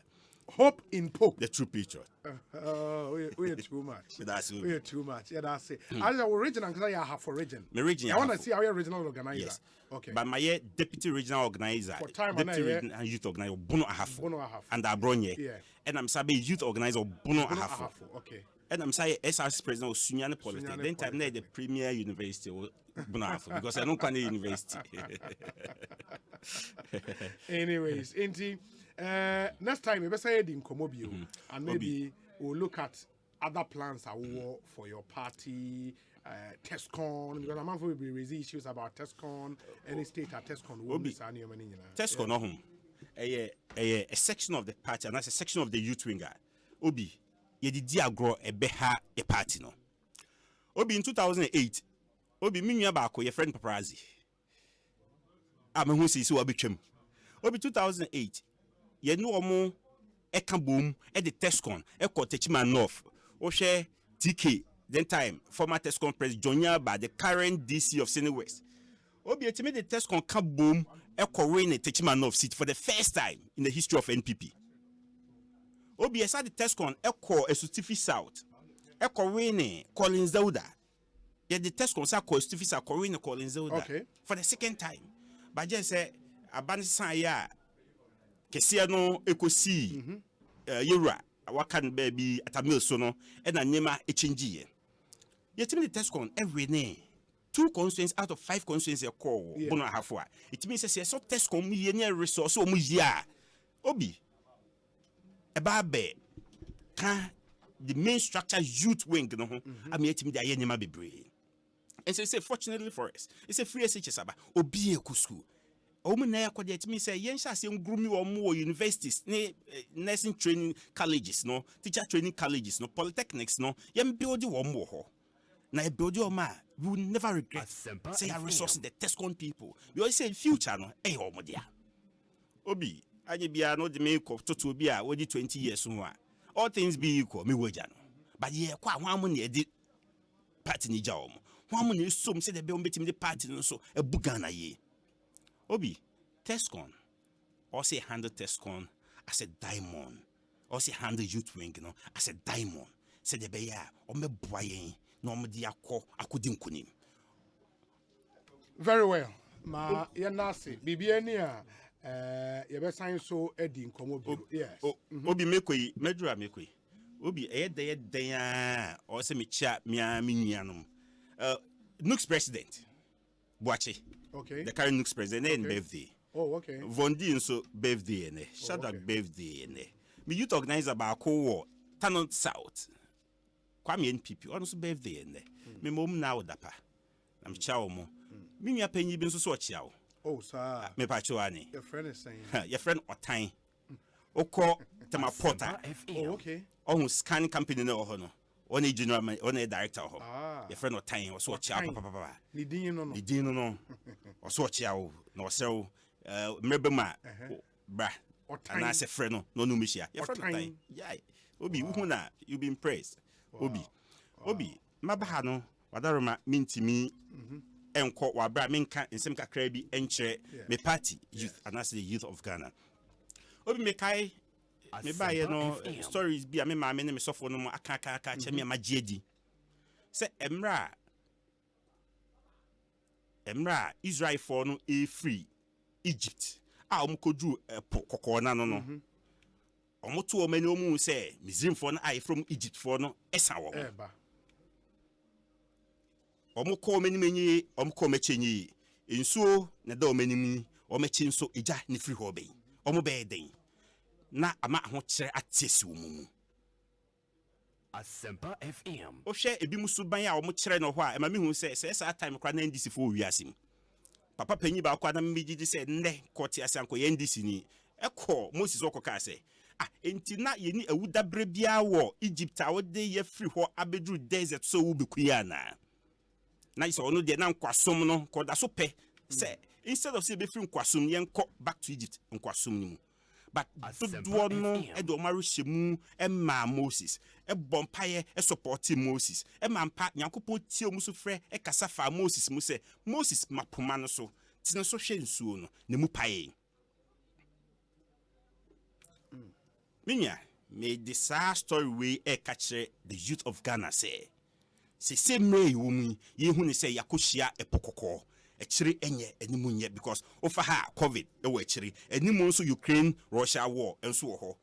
hope in Pope the true picture. We are too much. That's we are too much. Yeah, that's it. As our original, because I have for region. My region. I want to see our original organizer. Yes. Okay. But my deputy regional organizer, for time deputy regional youth organizer, Bono Ahafo. And Abronye. Yeah. And I'm Sabe youth organizer, Bono Ahafo. Okay. And I'm saying SRC president of Sunyane Polytechnic. Then time there the premier university Bono Ahafo because I don't know university. Anyways, next time we say in Komobio, and maybe we'll look at other plans for your party. Tescon, because I'm going to be raising issues about Tescon, any state at Tescon. Tescon, a section of the party, and that's a section of the youth winger. Obi, ye did grow a beha a party no. Obi in 2008, Obi minya bako your friend paparazzi. I'm who says so abichem. Obi 2008, ye no more eka boom at the Tescon, eko techman north, Osei TK. Then time, former Tescon president Jonya by the current DC of Sydney West. Obi the Tescon come boom, a Korean Techman of seat for the first time in the history of NPP. Obi the Tescon echo a Sustifi South, a Korean Colin Zauda. Yet the Tescon sa called Sustifi Korean Colin Zauda for the second time. But just say a Bansaya Kesiano Ekosiise Yura, Wakan baby at a mill sono, and a Nema Echingie. Yet the Tescon every name 2 constituents out of 5 constituents a call Bona Hafwa. It means a so Tescon millionaire resource or Mujia Obi a babe can the main structure youth wing no I mean the Ayenima be brain. And so say fortunately for us, it's a free SHS aba Obi a kusku. Omuna kwa it means say yen sha say grumi or more universities nursing training colleges no teacher training colleges no polytechnics no yen build one more. Now, build your man, you will never regret. Say, I resource the Tescon people. You always say, future, no, eh, Omodia. Obi, I be no the make of to be a 20 years soon. All things be equal, me wajano. But yeah, quite one money did party ni jam. One money some say the bill meeting the party no so a bugana ye. Obi, Tescon, or say handle Tescon as a diamond, or say handle youth wing, no, as a diamond. Say the beya or me boyen. Very well. Ma yanasi bibiania yebe sign so edi nkomo. Yes. Obi mekoi medra mekoi. Obi de o se me cha mia minyanum. Nux president Boache. Okay. The current Nux president and birthday. Oh, okay. Vondi nso birthday ne. Shadrack birthday ne. Me youth organizer ba ko war Tanon South. Kwame NPP also birthday in there. Me mom now dapa. I'm chow mo. Me nya penyi bi nso so chiao. Oh sir. Me pa choani. Your friend is saying. Your friend Otan. Oko tema porter. Oh okay. On scan company no ho no. On a general on a director ho. Your friend Otan was so chiao papa. Ni din no. Ni din no. O so chiao no so mrebema bra. And I say friend no no mishia. Your friend Otan. Yeah. Obi who na you been praised. Obi mabaha no wadaroma mintimi enko wabra menka ensem kakra bi enkyere me party youth and that's the youth of Ghana. Obi me kai me baye no stories bi me maame ne me sofo no aka che me magiedi se emra Israel for no e free Egypt a omkodu kokko na no omoto o many omu say Muslim for no I from Egypt for no esa wo omko many omko mechenyi ensuo na da o many mi o mechi nso eja ne free ho ben omo be den na ama ho kire atesi wo mu Asempa FM o hwe ebi musu ban a omo kire no ho a ema me hu say sa time kra na NDC for wiasim papa panyi ba kwa na mmegigi say nne court asanko ye NDC ni ekọ Moses okoka say enti na yeni awuda bre bia wo Egypt a wode ye free ho abedru desert so wo bekuya na iso no de na nkwasom no koda so pe say instead of say be free nkwasom ye nko back to Egypt nkwasom ni mu but do no e do maru shemu e ma Moses e bompaye e support Moses e ma mpa nyankopon tie omuso frɛ e kasa fa Moses mu say Moses mapoma no so tine so hwe nsuo no ne mu paye Minya made the sad story way e catch the youth of Ghana say same way woman ye hu ni say yakohia epokoko echiri enye animunye because over ha COVID e wo echiri animu nso Ukraine Russia war enso wo ho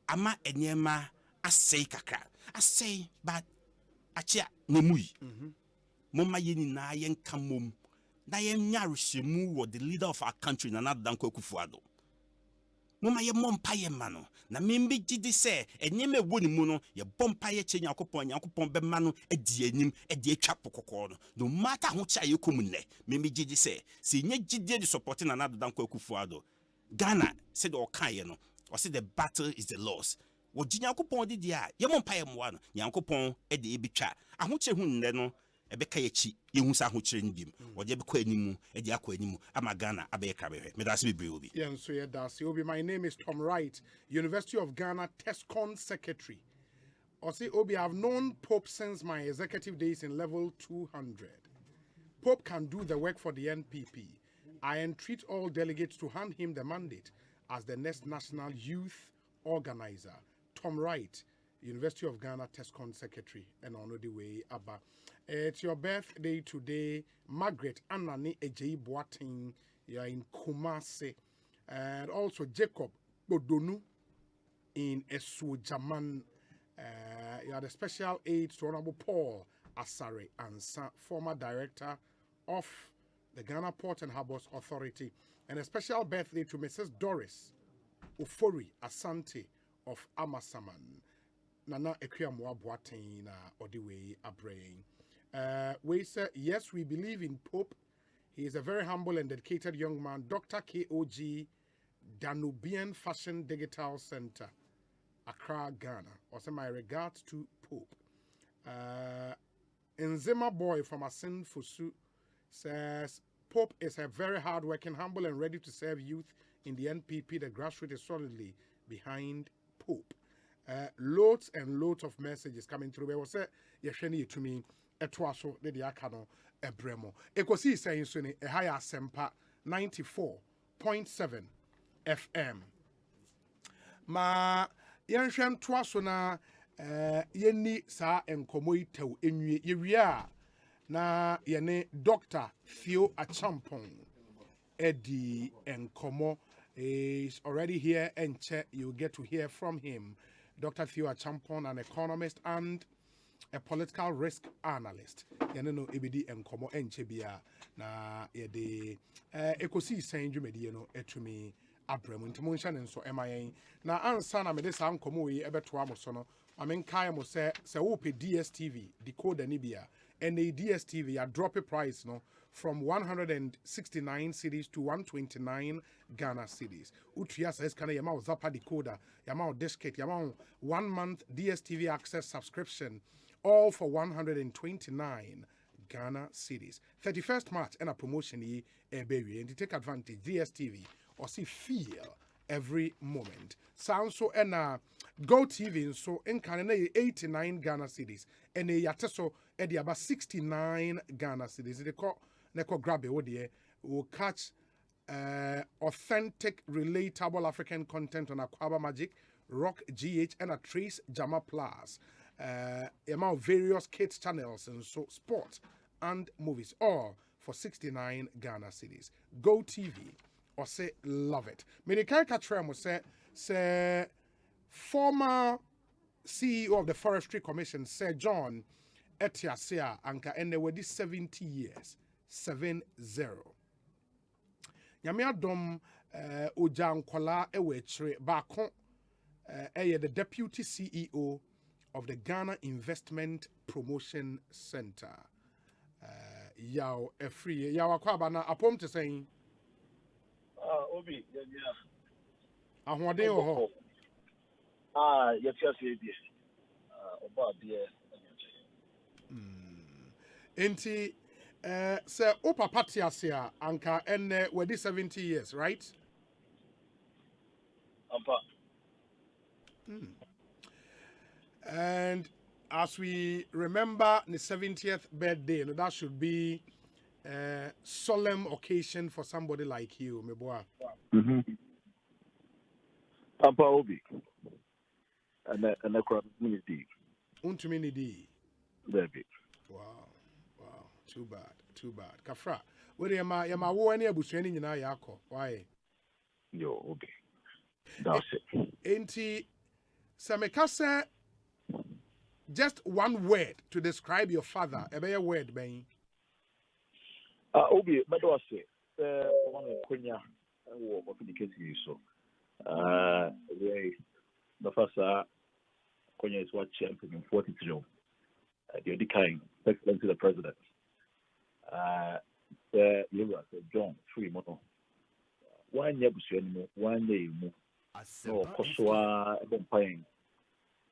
ama enema asei kakra asei but achia nemui momma ye ni na ye nka mom na yenya reshemu wo the leader of our country na Danko Akufo-Addo. Mama ye mompa ye mano na membe gidi se enyeme woni mu no ye bompa ye che Nyankopon be mano edi anim edi atwa pokoko no matter ho cha ye komunne membe gidi se nye gidi de support na Danko Akufo-Addo Ghana said o kan ye no o say the battle is the loss wo gi Nyankopon di dia ye mompa ye moa no Nyankopon edi ebitwa ahoche hu nne no ebeka ye chi ye hu sa ahoche nbim wo je be kwa animu edi akwa animu ama Ghana abeka be me das be obi yeah so yeah das obi. My name is Tom Wright, University of Ghana Tescon secretary. Osei Obi, I've known Pope since my executive days in level 200. Pope can do the work for the NPP. I entreat all delegates to hand him the mandate as the next national youth organizer. Tom Wright, University of Ghana Tescon secretary, and on the way Abba. It's your birthday today, Margaret Anani Ejei Boating. You are in Kumasi, and also Jacob Bodonu in Esujaman. You are the special aide to Honorable Paul Asare Ansa, former director of the Ghana Port and Harbours Authority, and a special birthday to Mrs. Doris Ofori Asante of Amasaman. Nana Ekwamwa Boating Odiwe Abraying. We say, yes, we believe in Pope. He is a very humble and dedicated young man. Dr. KOG, Danubian Fashion Digital Center, Accra, Ghana. Also, my regards to Pope. Nzema Boy from Asin Fusu says, Pope is a very hardworking, humble, and ready to serve youth in the NPP. The grassroots is solidly behind Pope. Loads and loads of messages coming through. We will say, Yesheni to me, Etwaso, the Diakano, Ebremo. Ekosiise saying, a higher Asempa 94.7 FM. Ma Yanshan Twasona, Yeni Sa and Komoito in Yeria. Na Yene Dr. Theo Achampong, Eddie and Komo is already here, and you'll get to hear from him. Dr. Theo Achampong, an economist and a political risk analyst. Yaneno EBD and Komo Enchebia na yede Ekosiise Jumediano etumi Abrem Intimunction and so MIA. Na ansa na mede sa nkomo yi ebeto amoso I mean kai mo se wope DSTV decoder nibia and a DSTV a drop a price no from 169 cedis to 129 Ghana cedis. Utia says kana yama Zappa decoder, yama diskette, yama 1 month DSTV access subscription, all for 129 Ghana cedis. 31st March and a promotion ye and to take advantage DSTV or see feel every moment. Sound so and Go TV so in Canada 89 Ghana cedis and a yateso at about 69 Ghana cedis. They call Neko grab it will catch authentic, relatable African content on Aquaba Magic, Rock GH, and a Trace Jama Plus. Among various kids channels and so sport and movies, all for 69 Ghana cedis. Go TV or say love it. Medical Catremo say former CEO of the Forestry Commission, Sir John Etiasia, Anka, and they were this 70 years. 70. Nyame adom Ojankola Ewechre Bakon the Deputy CEO of the Ghana Investment Promotion Center. Yaw free yaw akwaba na apom te saying Obi yeah. Ahwode ho. Yes bi. Oba bia. Enti Sir Opa Patiasia Anka and we're 70 years, right? And as we remember the 70th birthday, that should be a solemn occasion for somebody like you, my boy. Papa Obi. And the crowd community. Untumini. Baby. Wow. Too bad. Kafra. Where am I? Am I any abusuani nyina yako? Why? Yo, Obi. That's it. Enti Samekase. Just one word to describe your father. A better word, man. Obi, Medo say, one of Quenya, what the case is so. The first Quenya is what champion in 43. The decline, excellent to the president. The Lura, John, 3 months. 1 year, 1 day, no, Koswa, Bompine.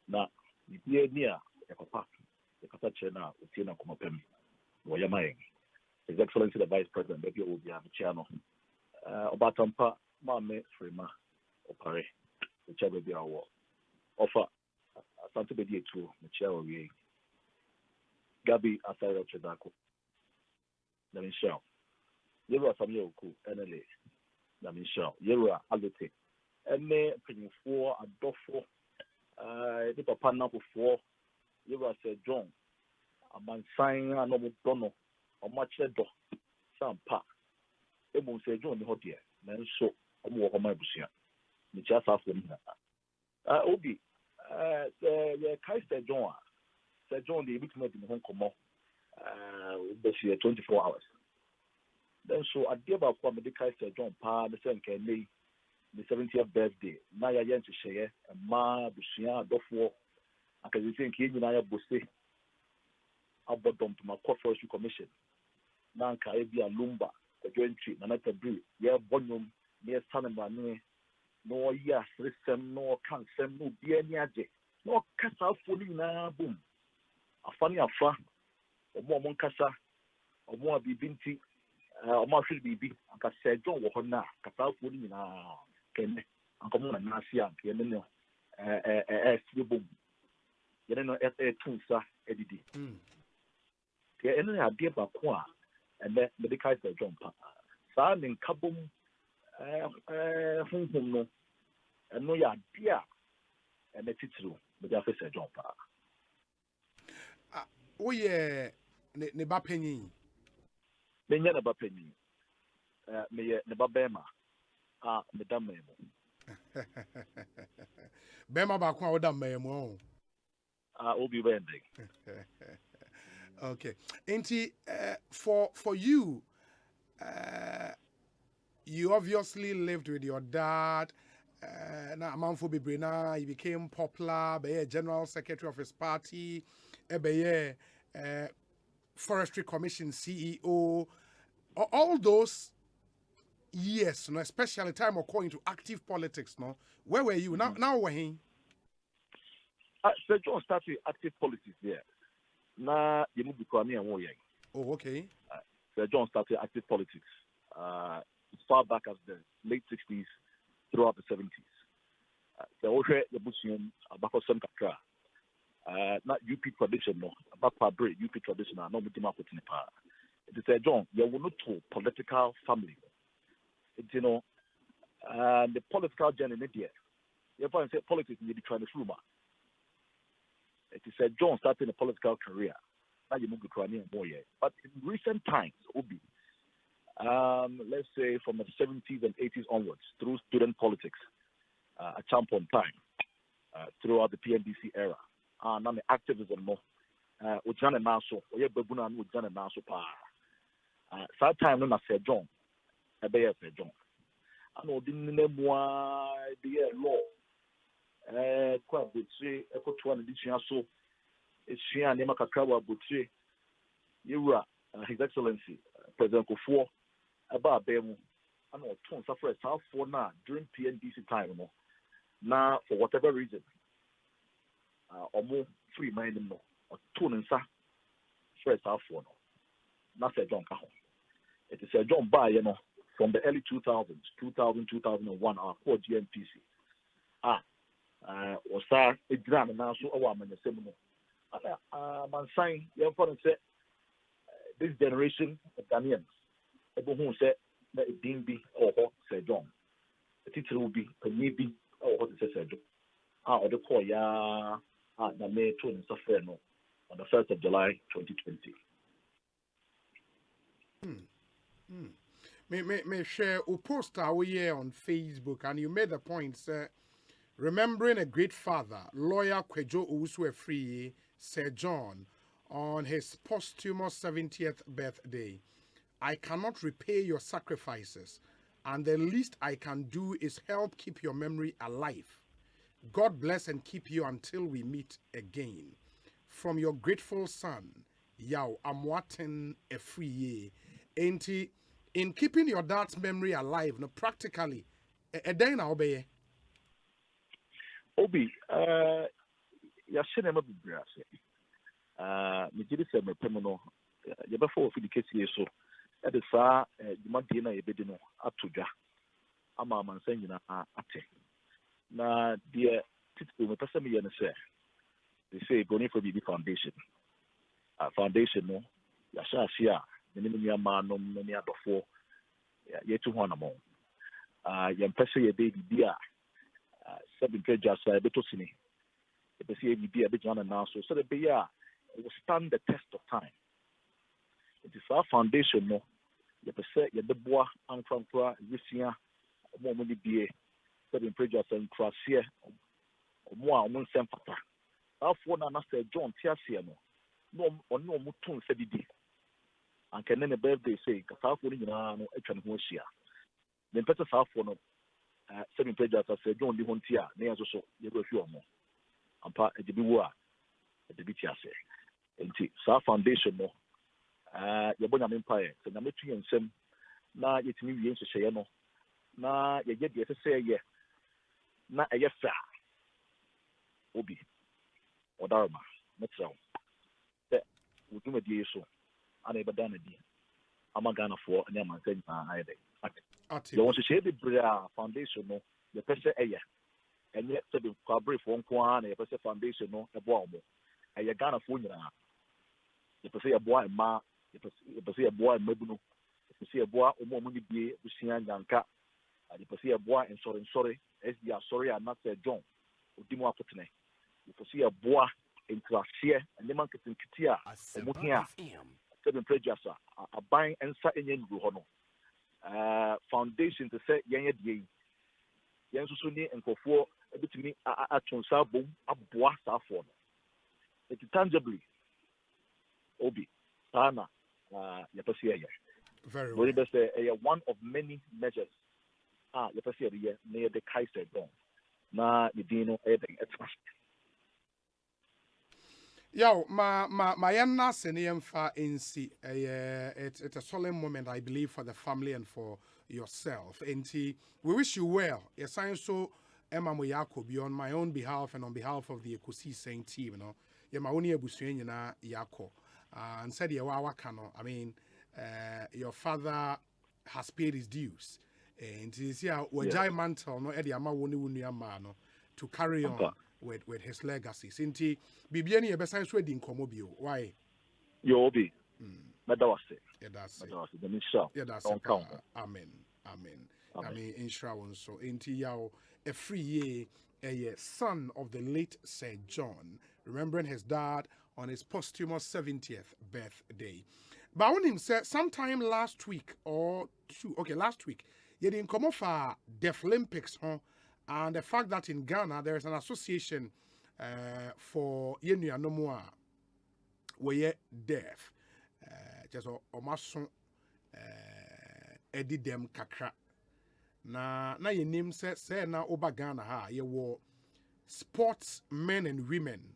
Now, the near a papa, the Katachena, Tina Kumapem, Wayamay. His Excellency the Vice President, maybe will be a channel. Obatampa, Mame, Frima, Opare, whichever be our offer. Something to be true, the chair will be Gabi Asara Chedako. The Michelle. Yera Samuelku, NLA. The Michelle. Yera Alote. And me, Penny 4, a Dofo. The Papa number 4. Yera said John. A man sign a noble dono. Or much do some park. It won't say John the hot year. Then so, I'm walking my bush. The just after me. Obi, the Kaiser John. Sir John, the big met in Hong Kong. This year 24 hours. Then so I gave up from the Kaiser John Pa, the same can be the 70th birthday. Naya Yen to share, and Ma Bushia, Dofo. I can think you Naya Busse. About them to my Corporation Commission. Nanka Ebia Lumba, the joint tree, Nanaka Brew, yeah, Bonum, near Sanama, no, yes, listen, no, can't send no, dear Niaje, no, Casa Fulina, boom. A funny affair, or more Moncasa, or more Bibinti, or more should be, and I said, John Wahona, Casa Fulina, Ken, and come on, Nasia, Piano, boom. You know, at a tunsa, Eddie. The enemy had given a qua and then the Kaiser jump. Sam in Kabum, no, and no, ya dear, and the title, the officer jump. Oh, yeah, Neba Penny. Menya Neba Penny. Me Neba Bema. Madame Memo. Bema Bakwa, Madame Memo. Will be bending. Okay. Auntie, for you, you obviously lived with your dad. Now, Manfo Bibrina, he became popular, be a general secretary of his party, be a Forestry Commission CEO. All those years, no, especially time of going to active politics, no. Where were you? Now where he? Sir John started active politics there. Na you move to me and oh, okay. Sir John started active politics as far back as the late 60s throughout the 70s. The Osei the Busium Abako Sem Kakra. Not UP tradition, no. Abako Break UP tradition, no Mutima Kutinipa. It is Sir John, you will not to political family. It's the political journey in India. You find politics in the transformer. It is said John started a political career. Now you move to Krania and Boye. But in recent times, Obi, let's say from the 70s and 80s onwards, through student politics, at some point in time, throughout the PNDC era, now the activism, Ujana Naso, Oye Babuna, Ujana Naso Pa. That time, when I said John, I bear said John. I know the name the law. Kwa butse ekotwa na ditua so ehia ne makakawa butse yewura His Excellency President Kofo aba abemu ana oton safra south na during PNDC time no na for whatever reason omo free mind no oton nsa fresh south no na Sir John ka ho it is Sir John ba ye no from the early 2001 our core GNPC Osa Edran and also our Manasemo. Man sign, young father said, this generation of Ghanaians, everyone said that it didn't be or what said John. The teacher will be, maybe, or what it said John. Or the call ya, the May 2 Safreno on the 1st of July 2020. May share a post our year on Facebook, and you made the point, sir. Remembering a great father, lawyer Kwejo Owusu-Efriye, Sir John, on his posthumous 70th birthday. I cannot repay your sacrifices, and the least I can do is help keep your memory alive. God bless and keep you until we meet again. From your grateful son, Yao Amwaten Efriye. Enti, in keeping your dad's memory alive, no, practically, a day now, Obey. Obi, Yashinema Bibrase. Mijidi se mepemono, Yabafo for the case so. At the Sa, Madina Ebedino, Atuja. Ama Mansangina Ate. Na dear Tito Metasami and say, they say going for the foundation. Foundation no, Yasha Sia, the Nimia Manum, many other four, yet to one among. Yampesa baby dear, 7 pages, Betosini. The CAB a bit on now, so the Bia will stand the test of time. It is our foundation no, the bois and Frankra, Russia, Mommy BA. 7 pages and Croatia, or more on Sempata. Our phone and Master John Tiasiano, no Mutun Sedidi. And can then a birthday say, Catafoni, no, Echanhosia. Then better South phone of 7 pages as John Dihontia, near so, you go few more. And part at the Biwa at the Bitiase. And South Foundation, no, Yabonam Empire, so Nametri and Sem, na yet me, yes, Shayano. Na ye get the say, yeah. Na ɛyɛ fɛ a obi ɔdaroma mɛtrɛ wo sɛ wo dwumadie so ana ɛbɛda no di ama ghanafoɔ ne amansa nyinaa ayɛ dɛ yɛwɔ nhyehyɛeɛ bebree a foundation no yɛpɛ sɛ ɛyɛ ɛnyɛ sɛde kwaberefoɔ nko ara na yɛpɛ sɛ foundation no ɛboa wo mo ɛyɛ ghanafoɔ nyinaa yɛpɛ sɛ yɛboa mmaa yɛpɛ sɛ yɛboa mmabunu yɛpɛ sɛ yɛboa ɔmo a ɔmo ne bie busua nyanka yɛpɛ sɛ yɛboa nsɔrensɔre SB sorry, I'm not John. Udimo Apotene. You see a boa in Clasia and the market in Kitia, Mukia, 7 pages are buying and setting Hono. Foundation to say Yang Ye Yansusuni and Kofo, a bit to me at Chonsabum, a boa saffron. It's tangibly Obi, Sana, Yapasia. Very well. One of many measures. You can see the near the Kaiser Dome. Na Medino Edding. Yo, my yana senior fa NC. It's a solemn moment, I believe, for the family and for yourself. And we wish you well. Yes, I so Emma Moyako be on my own behalf and on behalf of the Ekosiisen team. You know, yeah, my only Abusuenya na Yako. And said Yawakano. I mean, your father has paid his dues. And this year, we giant mantle no Eddie Amawoni Wuniamano to carry on with his legacy. Sinti Bibiani a best wedding comobio. Why? You'll be. But that was it. Yeah, that's it. Yeah, that's it. Amen. I mean, insurance. So, inti yao a free year, a son of the late Sir John, remembering his dad on his posthumous 70th birthday. But when him said sometime last week or two, last week. You didn't come off Deaf Olympics, and the fact that in Ghana there is an association for Yenu no more where deaf, just Omason Eddie Dem Kakra. Na your name says na Oba Ghana ha you were sportsmen and women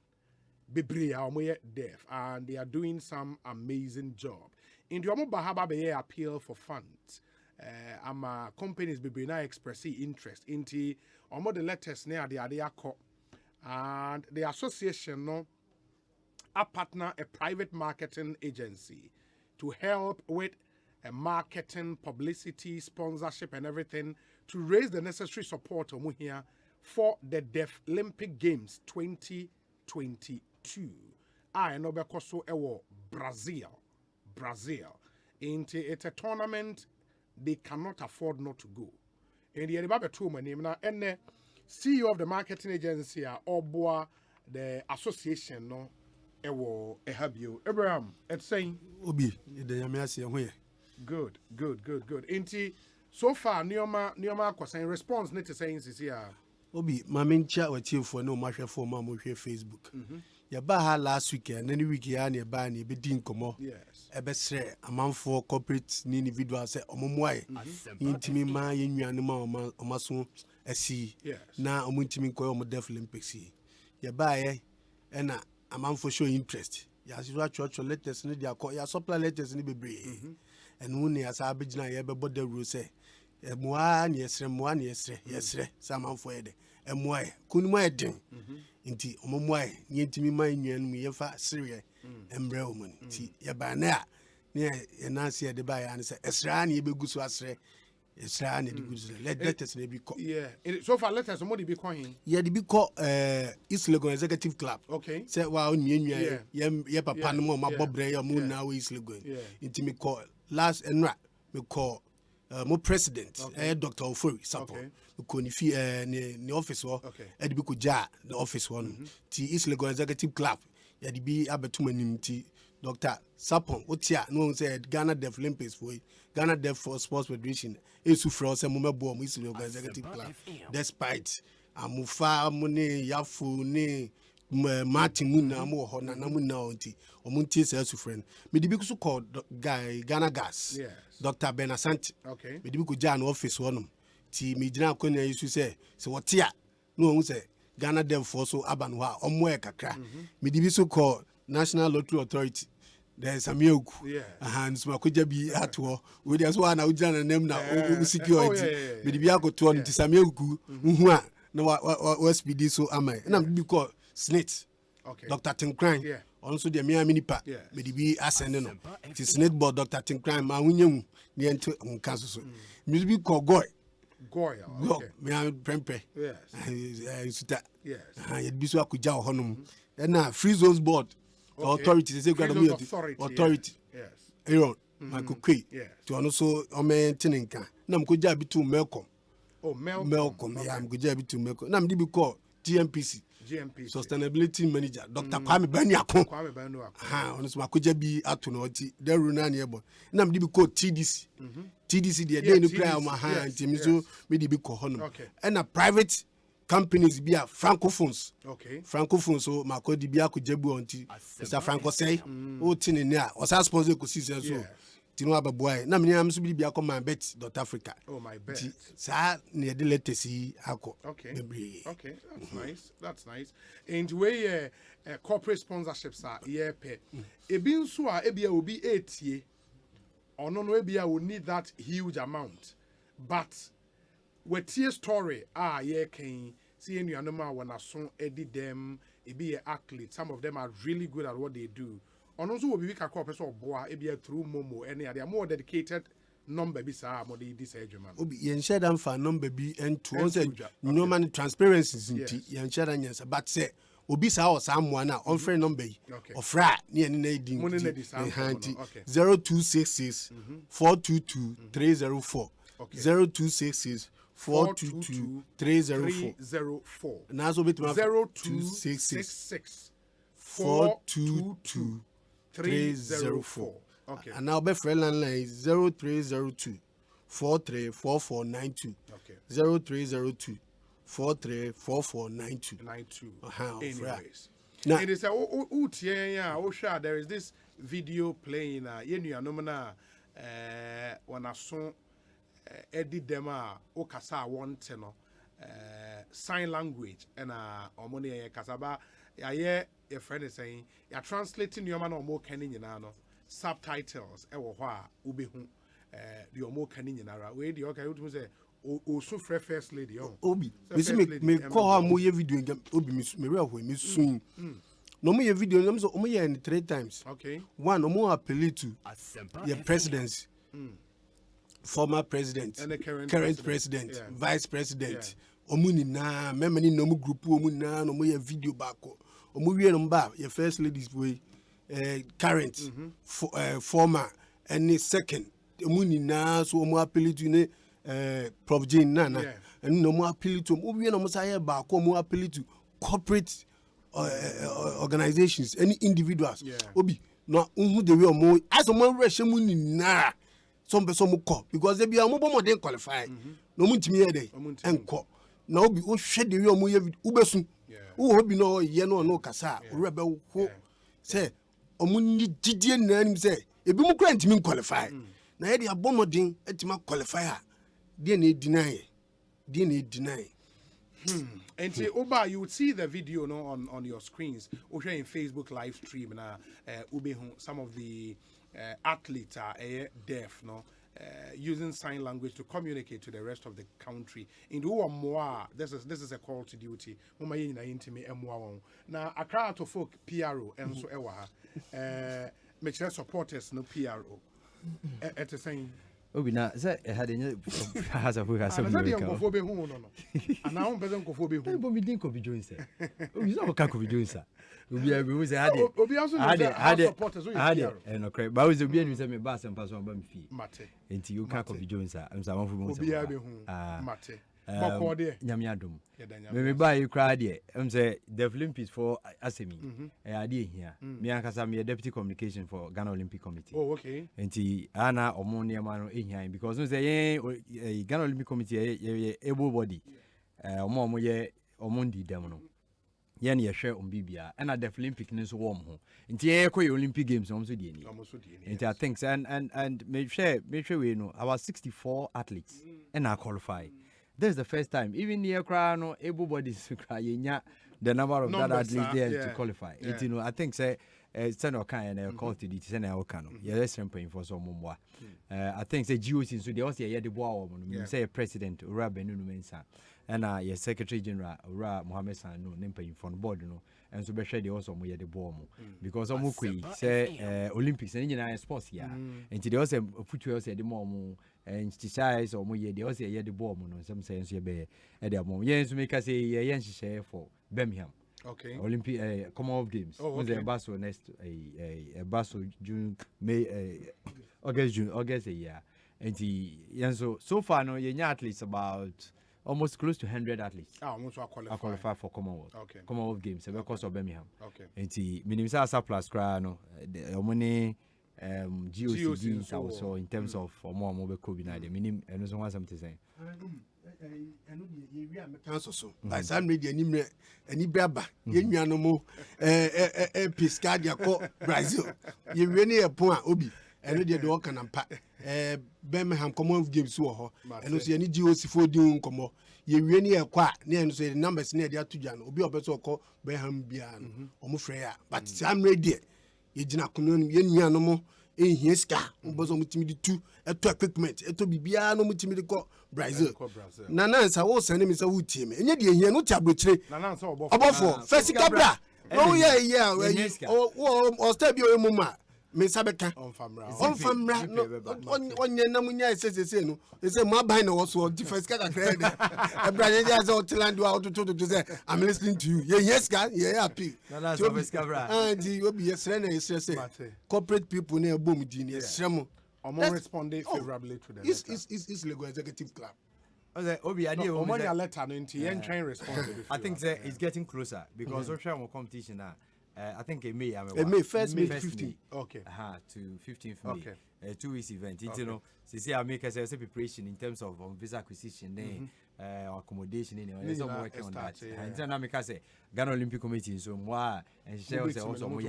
bebre are deaf, and they are doing some amazing job. In the Omo Bahaba be appeal for funds. Companies be now expressing interest into the letters near the Adiako, and the association no a partner a private marketing agency to help with marketing, publicity, sponsorship, and everything to raise the necessary support here for the Deaf Olympic Games 2022. I know because Brazil. It's a tournament they cannot afford not to go. And the Alibaba two my name now and the CEO of the marketing agency or the association no Ehabio Abraham it's saying Obi the Yamiasi good. Inti so far Nioma saying response need to saying this here. Obi my main chat with you for no matter for my Facebook. yɛba ha last week and any week ya na yɛba na yɛbɛdi nkɔmmɔ ɛbɛsrɛ amanfoɔ corporate ne individual sɛ ɔmommoae yɛntimi ma yɛnnuanom a ɔmaso asi na ɔmo ntimi nkɔyɛ ɔmo Deaf Olympics yi yɛbaeɛ ɛna amanfoɔ show interest yɛasesɔ atwerɛtwerɛ letters no de akɔ yɛasɔpla letters no bebree ɛno ne yɛasa abɛgyina yɛbɛbɔ dawuro sɛ mmoa ne yɛsrɛ sɛ amanfoɔ yɛ dɛ ɛmmoae kunim ayɛ den nti ɔmommoae yɛntimi ma nnuanom yɛmfa sereɛ mmerɛ wɔ mu no nti yɛbaane a ne yɛnanse yɛde baeɛ ne sɛ ɛsraa ne yɛbɛgu so asrɛ ɛsraa ne yɛde gu so letters no bi kɔ so far letters mo de bi kɔ he yɛde bi kɔ East Legon Executive Club sɛ wa onnua yɛ papa no mu ɔmabɔ brɛ yɛ ɔmo nyinaa wɔ East Legon nti mekɔ last ɛnora mekɔ mo president Dr. Ofori Sapo mekɔ ne fie ne office hɔ ɛde bi kɔgyaa the office hɔ no nti East Legon Executive Club yɛde bi abɛtom anim nti Dr. Sapon wotia no one said Ghana Deaf Olympics for Ghana Deaf for Sports Federation esu frɛ sɛ mo mɛbɔ mo East Legon Executive Club despite amufa mo ne yafo ne Martin Muna mo ho na mo na onti omo ntie sɛ esu frɛ me de bi so called guy Ghana Gas Dr. Ben Asante me de bi ko ja no office wonom ti me gyina akɔnya yisu sɛ wotia no one sɛ Ghana Deaf for so aban ho a omo e kakra me de bi so called National Lottery Authority there's a milk hands makoja bi atwo we dey so na ujana nem na security me bia ko to no tisamieku hu a na SPD so amai na me bi call snit Dr. Tinkran also the me nipa me bi asende no ti snit board Dr. Tinkran ma hunyemu ne ento nka so me bi call goy me prempe suta ye bi so akuja ho no na free zones board authority they say authority Aaron Michael Kwe to also omentinka na mkoja bi to Melcom ya mkoja bi to Melcom na mdi bi call GMPC sustainability manager Dr. Kwame Baniako ono so makoja bi ato no ti daru na ne ebo na mdi bi call TDC dey no cry am ha ntimi so mdi bi call hono na private companies be francophones francophones so makodi bi akojabu onti Mr. Franco say o tini ne a o sa sponsor Ekosiisen so tinu ababoy na me am so bi akoma bet .Africa my bet sa ne de latest akọ that's nice and we corporate sponsorships are pe ebi nso a ebia obi etie ono no ebia we need that huge amount but wetie story can see any animal when I son edit them it be an athlete some of them are really good at what they do on also will be a corporate boy through Momo any they are more dedicated number be sa more this age man obi yen share them for number be and to also no man transparency nti yen share them but say obi sa o someone na on friend number of fra ne ene na di 0266 422 304 0266 422-304. Now so bit 0266 422-304. Okay. And now be friend line 0302 434492. Okay. 0302 434492. Anyways. Now it is there is this video playing yenu anomana when I saw edit them okasa want no sign language and omoni kasaba ya friend is saying ya translating your man omo kan nyina no subtitles e wo ho a ubehu the omo kan nyina we the okay you say o so first lady obi me call am ye video obi me re ho me sun no mo ye video no so omo ye 3 times okay one omo appeal to your presidency former president and the current president vice president omuni na memani no mu group omuni na no mo ye video back omu wie no mba your first ladies way current former and second omuni na so omu appeal to ne Prof Jane Nana and no more appeal to omu no mo say back omu appeal to corporate organizations any individuals obi no who the way omu as omu rehye mu ni na some person call because they be a mobile modern qualify no muntimi here dey enko na obi o hwe de we omo ye ubesu wo hobi no ye no kasa owura be ho say omuni gidie nanim say ebi mu kura ntimi qualify na ye de abomodin etima qualify a de na deny And Oba, you would see the video on your screens. Osei in Facebook live stream na some of the athletes are deaf, using sign language to communicate to the rest of the country. In more, this is a call to duty. Now, Accra to folk PRO and so make sure supporters no PRO. At the same. Obi na say had any has a food has some no and now person ko be hu bo mi din ko bi join say obi so ka ko bi join say obi e we say had obi also had supporters so you no credit but we obi enu say me ba Asempa so ba me fi mate enti you ka ko bi join say am say am fu mo say obi a be hu mate bako de nyame adom me ba you cry de am say the Olympics for Asemi e ade hia me ankasa me deputy communication for Ghana Olympic Committee. Oh, okay. Enti ana omo niam no ehia because no say Ghana Olympic Committee ye able body omo ye omo ndi dem no ye na ye hwe ombibia and the Olympic nso wo mo enti ye ko Olympic games no so die ni enti I think and me share we know about 64 athletes and are qualified. This is the first time even near crano able bodies cry the number of that athletes there to qualify. It, you know, I think say send or kind call to the send our canon. Yes, paying for some more. I think say GOC so they also hear the boy say president Ura Benunu Mensa and your secretary general Ura Mohammed Sanu name paying for the board, you know, and so be sure they also hear the boy because Omukui say Olympics and Indian sports here. And they also put you also the more and size or more they also hear the ball no some sense you be at the moment. Yes, make us say yes share for Birmingham. Okay. Olympic Commonwealth Games. Oh, okay. The Basso next a Basso June May August a year. And so far no you athletes about almost close to 100 athletes. Almost qualify for Commonwealth. Okay. Commonwealth Games because of Birmingham. Okay. And minimum surplus cry no money GOCDs also in terms of more mobile COVID-19 minimum and so on something saying. So by some media any braba yenya no mo Piscadia ko Brazil ye weni e pon a obi eno de do kan ampa Birmingham Commonwealth Games wo ho eno so ye ni GOC for din nkomo ye weni e kwa na eno so the numbers na de atudwa no obi obeso ko Birmingham bia no omo frɛ ya but some media ye gina kono ye nua no mo ehia ska mbozo mutimi di tu eto equipment eto bibia no mutimi di ko Brazil na nansa wo sane mi sa wutie me enye de ehia no tiabrochire na nansa obofo first cabra no yeah o stay bi o mu ma me sabeka on famra no onye na munya sesese no ese mo aban na wo so di first kakra de Brazil just outland do out to say I'm listening to you yes guy yeah happy na nansa first cabra and you be yesre na yesre corporate people na ebom di na yesre mo responded favorably to the letter. It's Lagos Executive Club. Obi ade o money letter no nti yen train responded. I think it's getting closer because we share more competition now. I think it May first May 15. Okay. To 15th May. Okay. 2 weeks event. You know, see I make a preparation in terms of visa acquisition accommodation so I'm working on that. And then I make say Ghana Olympic Committee so moi and share also more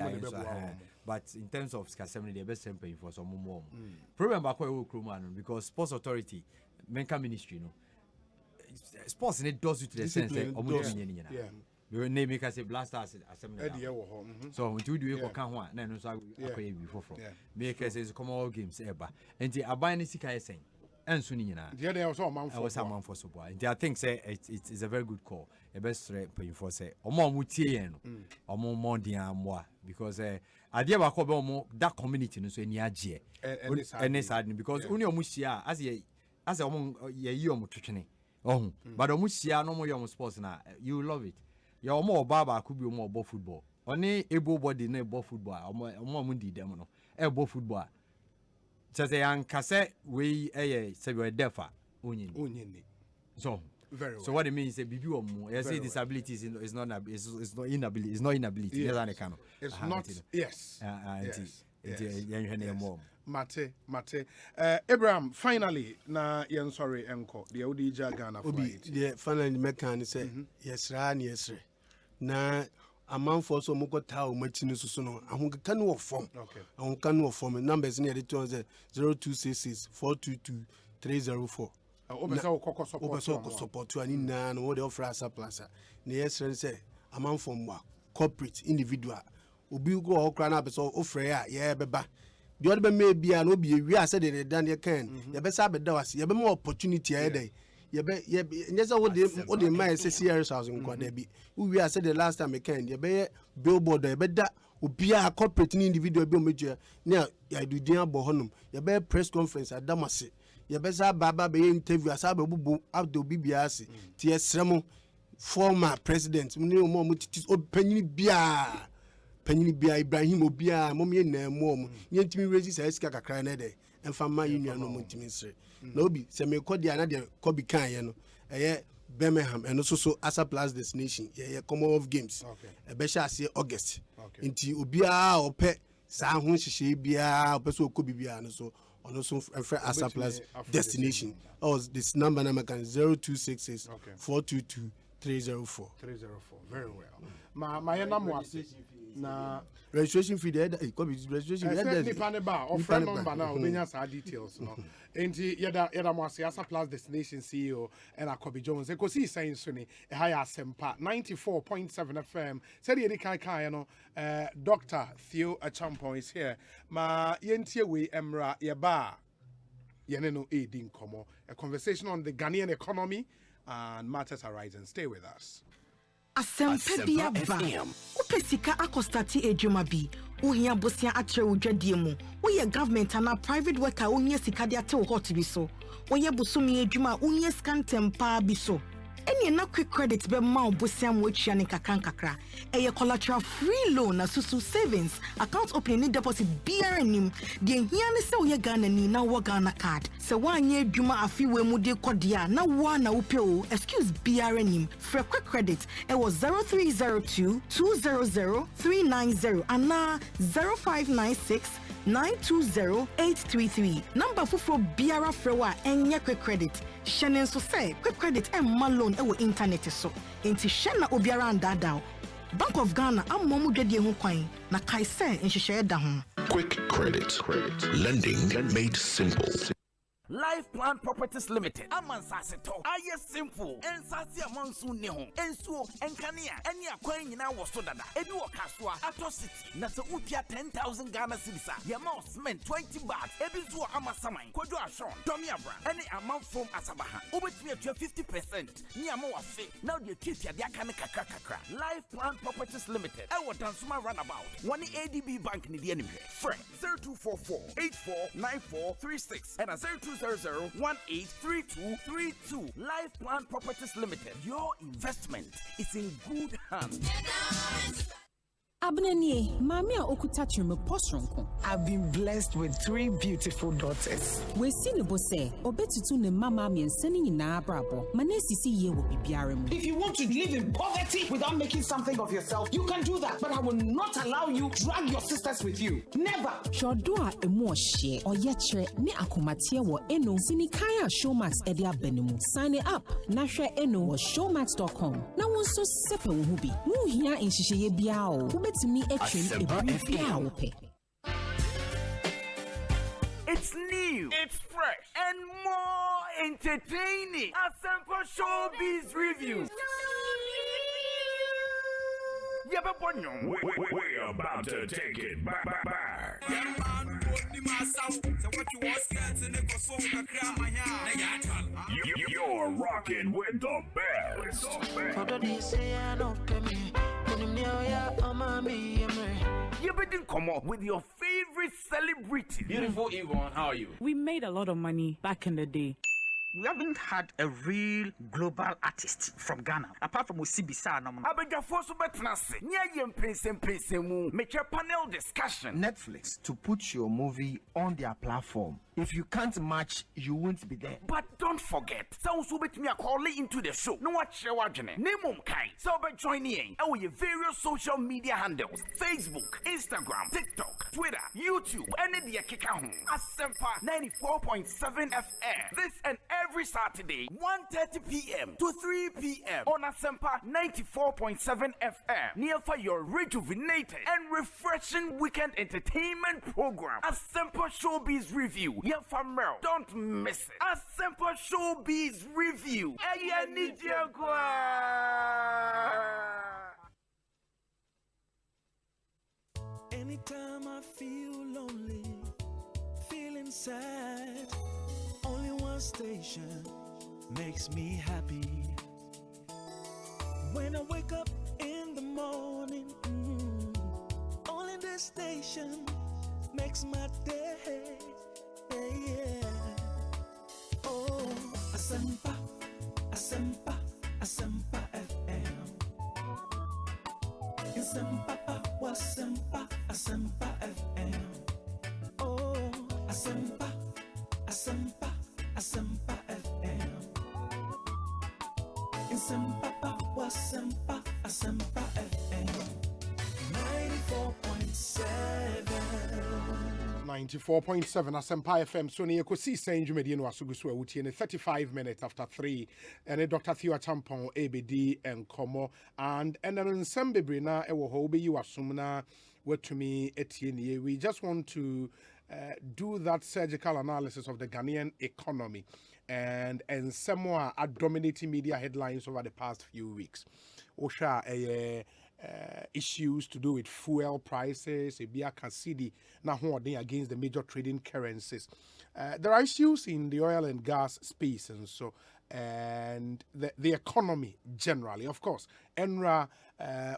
but in terms of scarcity the best paying for some more. Problem back because Sports Authority Menka Ministry sports need does to the sense we name make us a blasters assembly. So we do it can one no so before from make us is Commonwealth Games ever and the abani sika saying and soon there also a man for support and I think say it's a very good call a best paying for say or more mutie or more diamwa because idea about that community no so any agye and side because only omushia as ye omo twetwene but omushia no mo yom sports na you love it your more baba could be more about football only able body na about football omo mundi dem no able football say an kase we say we defa onyin so very well. So what it means is bibi omo you say disability is not inability yes I can it's not yes Mate Abraham finally na yen sorry enko the odija Ghana flight the finally mekan say yes ra na yes na amanfoɔ so ɔmokɔ taa ɔmati no so no ahonkeka no wɔ fam ahonkeka no wɔ fam numbers no yɛde to sɛ 0266 422 304 wopɛ support a ne nyinaa no wode ɔfrɛ asa plus a na yɛsrɛ no sɛ amanfoɔ mmoa corporate individual obi go ɔkora no apɛ sɛ wofrɛ a yɛbɛba deɛ ɔde bɛma bia na obi ɛwie a sɛdeɛ ne da ne yɛkan yɛbɛsa bɛda wase yɛbɛma opportunity a yɛdɛ nyɛ sɛ wode ma yɛ sɛ CRS house nkwa da bi wowie a sɛdeɛ last time mekan yɛbɛyɛ billboard a yɛbɛda obiaa corporate ne individual bi ɔmɛdua ne a yɛadudin abɔ hɔnom yɛbɛyɛ press conference adamase yɛbɛsa baaba bɛyɛ interview asa bɛbobɔ abda obi biara ase nti yɛsrɛ mo former president ne ɔma ɔmo titi panyini biara Ibrahim obiara mɔmyɛ nnaa mu ɔmo yɛntumi resi saa sika kakra no dɛ ɛmfa ma yɛ nnuano mu ntumi nsere na obi sɛ mekɔ deɛ ana deɛ kɔbi kaeɛ no ɛyɛ Birmingham ɛno so Asa Plus Destination yɛyɛ Commonwealth Games ɛbɛhyɛ aseɛ August nti obiara ɔpɛ saa ho hyehyɛ biara ɔpɛ sɛ ɔkɔ bibiara no so ɔno so ɛfrɛ Asa Plus Destination this number na mɛka 0266 422 304 very well ma yɛ nam wase na registration fee there registration there nipa ne ba offer number na obenya sa details no enti yɛda mo ase Asa Plus Destination CEO and Akobi Jones Ekosiisen saying so ni ɛha yɛ Asempa 94.7 FM sɛde yɛdi kan no Dr. Theo Achampon is here ma yɛntie we emra yɛba yɛne no edi nkɔmmɔ a conversation on the Ghanaian economy and matters arising. Stay with us. Asempa FM. Upesika akostati ejuma bi. Uhia bosia atre udwadie mu. Uye government ana private worker unye sika de ate hot bi so. Uye busumi ejuma unye scan tempa bi so. Any na quick credit be ma obosia mu etua ne kakra. Eye collateral free loan na susu savings account opening deposit BRNim. De hia ne se uye Ghana ni na wo Ghana card. Se wanye adwuma afi we mu de kodia na wo na wo pe o excuse BRNim. For quick credit it was 0302 200 390 and na 0596 920-833. Number for Biara Frewa and quick credit. Shannon so say quick credit and malone ewo internet so. Enti Shanna Obiara and Dadao. Bank of Ghana am momu dedi ho kwan na kai say en hihye da ho. Quick credit. Lending made simple. Life Plan Properties Limited. Amansaseto. Aye simple. Ensasi amansu neho. Ensuo enkania. Eni akwan nyina wo so dada. Ebi wo kaswa Ato City. Na se utia 10,000 Ghana cedis. Yama cement 20 baht. Ebi so amasaman. Kojo ashon. Tommy Abra. Eni amount from Asabaha. Obetimi atua 50%. Ni ama wa fe. Now the treat ya aka ne kakra. Life Plan Properties Limited. Ewo Dansuma runabout. One ADB Bank ni the enemy. Friend 0244-849436 and a 0200-183232. Life Plan Properties Limited. Your investment is in good hands. Abnenie, Mamia Okuta Chume Postronko. I've been blessed with 3 beautiful daughters. We see the bose, Obetutu ne Mama and sending in Abrabo. Manesi see ye will be biarim. If you want to live in poverty without making something of yourself, you can do that. But I will not allow you to drag your sisters with you. Never. Shodua emo share or yetre ne akumatia wo eno sinikaya Showmax edia benimu. Sign it up. Nasha eno was showmax.com. Now one so sepe wubi. Mu here in Shishaye Biao. To me Asempa FM. It's new, it's fresh, and more entertaining. Asempa Showbiz Review. We're about to take it back. You're rocking with the best. You better come up with your favorite celebrity. Beautiful Yvonne, how are you? We made a lot of money back in the day. We haven't had a real global artist from Ghana, apart from Osibisa. Panel discussion. Netflix to put your movie on their platform If you can't match, you won't be there. But don't forget, sounds will bet me a call into the show. No watch your watching. Name Kai. So by joining in our various social media handles: Facebook, Instagram, TikTok, Twitter, YouTube, and the Kikahun. Asempa 94.7 FM. This and every Saturday, 1:30 p.m. to 3 p.m. on Asempa 94.7 FM. Near for your rejuvenated and refreshing weekend entertainment program. Asempa Showbiz Review. Yeah, from Merle. Don't miss it. Asempa Showbiz Review. Anytime I feel lonely, feeling sad, only one station makes me happy. When I wake up in the morning, only this station makes my day. Yeah. Oh, Asempa, Asempa, Asempa FM. Asempa, Asempa, Asempa FM. Oh, Asempa, Asempa, Asempa FM. Asempa, Asempa, Asempa FM. 94.7 Asempa FM. So near Ekosiisen Jumedian was Sugusu Uti in 35 minutes after 3. And Dr. Theo Champon, ABD and Como. And then Nsembe Brina, Ewo Hobe, you assume what to me, Etienne. We just want to do that surgical analysis of the Ghanaian economy. And some more are dominating media headlines over the past few weeks. Osha, issues to do with fuel prices, Ebia Kasidi, Nahuadin against the major trading currencies. There are issues in the oil and gas space, and so the economy generally. Of course, Enra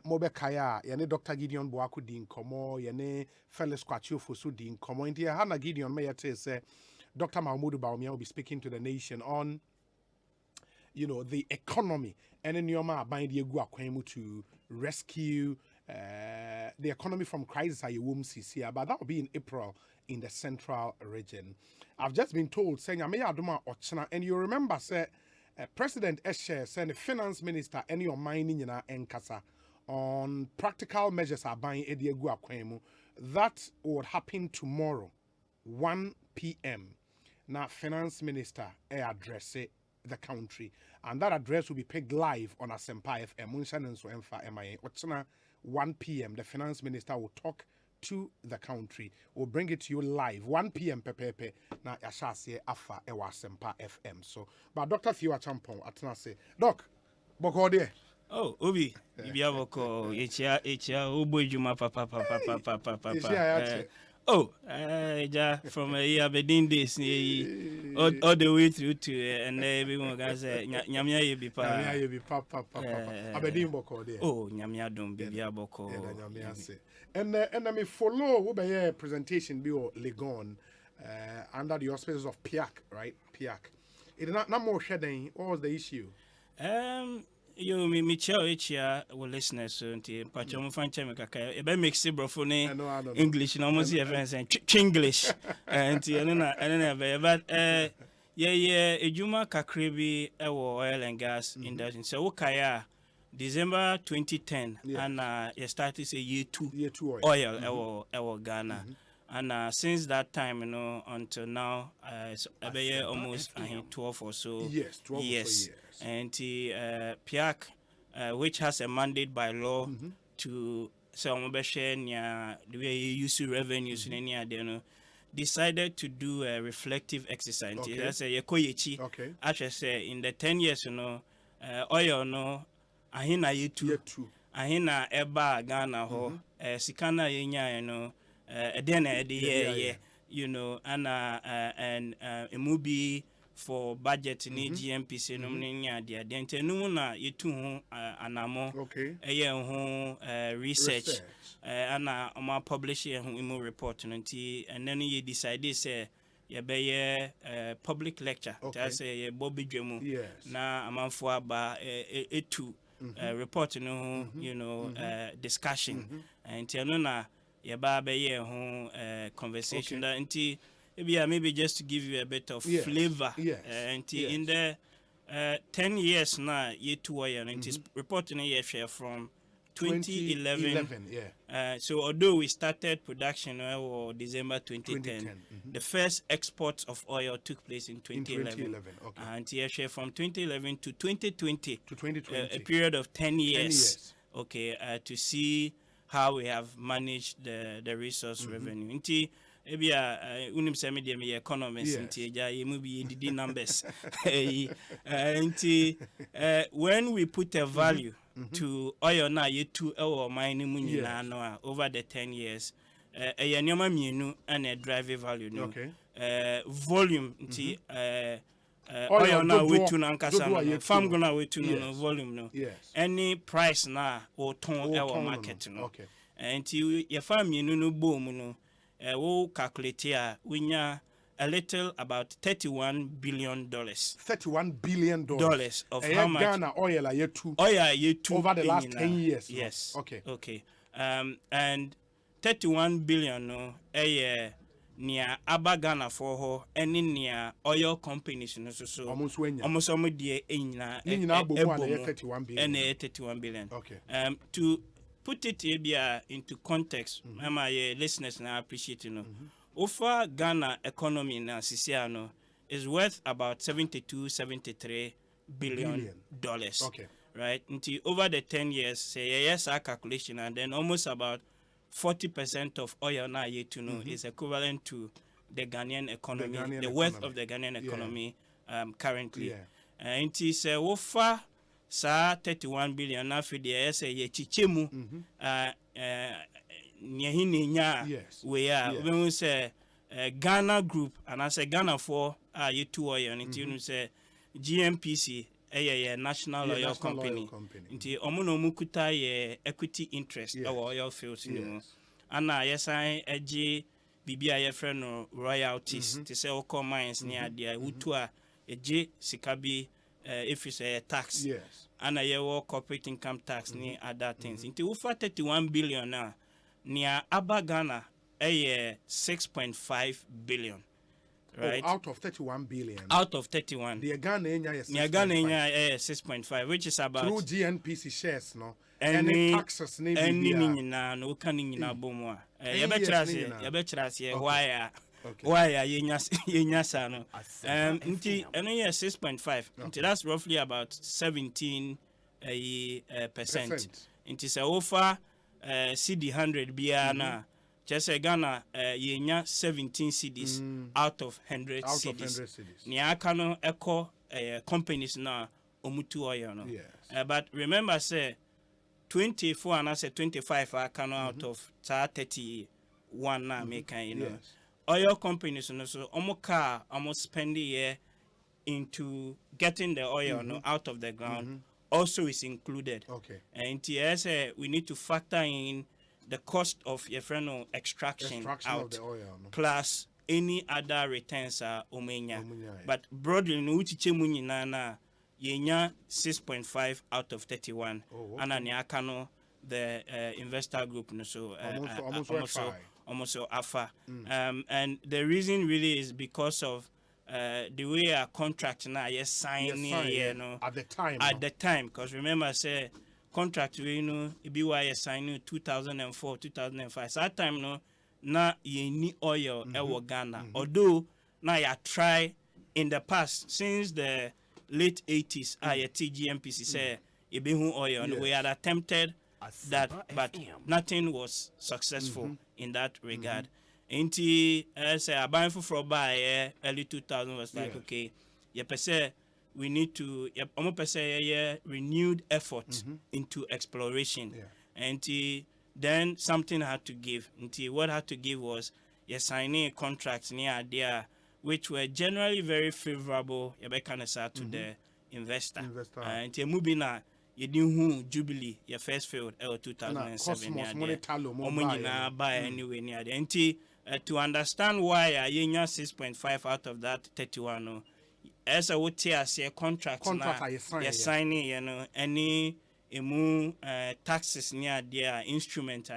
Mobekaya, Yane Dr. Gideon Boaku Din Komo, Yane Felis Kwachu Fosu Din Komo, and Hannah Gideon Mayate say Dr. Mahmoud Baumia will be speaking to the nation on, you know, the economy and in Yoma bind the Guakwemu to rescue the economy from crisis. But that will be in April in the central region. I've just been told saying and you remember say President Eshe said the finance minister and your mining in Enkasa on practical measures are buying Ediegu Akwemu. That would happen tomorrow, 1 p.m. Now finance minister address the country, and that address will be pegged live on Asempa FM. 1 p.m. The finance minister will talk to the country. We'll bring it to you live 1 p.m. Pepepe na yashase afa ewa Asempa FM. So, but Dr. Theo Champon atna say, Doc, boko de. Oh, Obi, ibia boko echia obo ejuma papa. Oh, from Aberdeen days, all the way through to and everyone guys say Nyamia ye be papa. Aberdeen boko there. Oh, Nyamia don't be boko. And I may follow what by a presentation be Legon under the auspices of PIAC, right? PIAC. It is not more shedding. What was the issue? You me chow each year with listeners so until Pachom Fancham Kaka. It makes it brofone English no almost even saying Chinglish and but Ejuma Kakribi oil and gas industry. So Kaya December 2010 and you started say year two oil our Ghana. And since that time, you know, until now, it's almost 12 or so years. And PIAC, which has a mandate by law to the way you use revenues in any other, decided to do a reflective exercise. That's a Yekoyechi. Actually, say in the 10 years, you know, oil, no, ahina yetu, ahina eba Ghana ho, sikana yenya, you know. You know, and a movie for budget in GMPC nominee the Dentenuna you anamo research and my publisher who report and then you decide this be public lecture that's a Bobby Jemu na amanfo ba etu report no you know discussion and na yeba be conversation that nti maybe just to give you a bit of flavor. And in the 10 years now, year 2 year, and it is reporting a year share from 2011. So although we started production or December 2010, the first exports of oil took place in 2011. And year share from 2011 to 2020, a period of 10 years. To see how we have managed the resource revenue. Maybe unim say media me economists nti ja ye mu bi didi numbers. When we put a value to oil na ye tu or mining mu nyina no over the 10 years, e nyoma mienu and a drive value no. Volume nti oil na we tu na nkasa no, farm go na we tu no volume no. Any price na or ton our market no. Nti ye farm mienu no boom no. We'll calculate here, we know a little about $31 billion. $31 billion of how much Ghana oil are yet to over the last 10 years. Yes. Okay. And 31 billion no near Aba Ghana for her any near oil companies no so almost die in 31 billion. Okay. To put it into context, my listeners now appreciate Offer Ghana economy now Sisiano is worth about $73 billion. Okay. Right? Until over the 10 years, say yes, our calculation, and then almost about 40% of oil now yet to know is equivalent to the Ghanaian economy, the worth of the Ghanaian economy currently. And it is offer sa 31 billion na fi de say ye chichemu nyehininya we are we say Ghana group and I say Ghana for ye two oil nti say GMPC national oil company nti omuno mukuta ye equity interest our oil fields ni ana yesan eje bibia ye friend no royalties to say all mines near there utu a eje sikabi if you say tax and a corporate income tax ni other things into ufa 31 billion now near Aba Ghana 6.5 billion, right? Out of 31 billion. Out of 31. The Ghana is 6.5, which is about through GNPC shares, no. Any taxes ni no canning na bomwa. Why yenya sano. Nti eno 6.5. Nti that's roughly about 17%. Nti se offer CD 100 biana just Ghana yenya 17 CDs out of 100 CDs. Ni aka no eco companies na omutu oyo no. But remember say 24 and I say 25 aka no out of 31 na make you know. Oil companies so almost spend a year into getting the oil no, out of the ground also is included. And TS we need to factor in the cost of your friend extraction out of the oil, no? Plus any other returns are omenya. But broadly no uchiche na yenya 6.5 out of 31 and anyakano the investor group no so almost ABFA. And the reason really is because of the way our contract now signing you know at the time because remember say contract we it be why signing 2004 2005 so that time no na ye ni oil Ghana although now you try in the past since the late 80s TGMPC say it be oil we had attempted that but nothing was successful in that regard. Inti say abang for by early 2000 was like okay you say we need to renewed effort into exploration and then something had to give. What had to give was signing contracts near there which were generally very favorable to the investor. And moving you knew Jubilee, your first field, 2007. Buy anyway near the to understand why I 6.5 out of that 31. As I would say, contract you're signing, you know, any taxes near their instrument,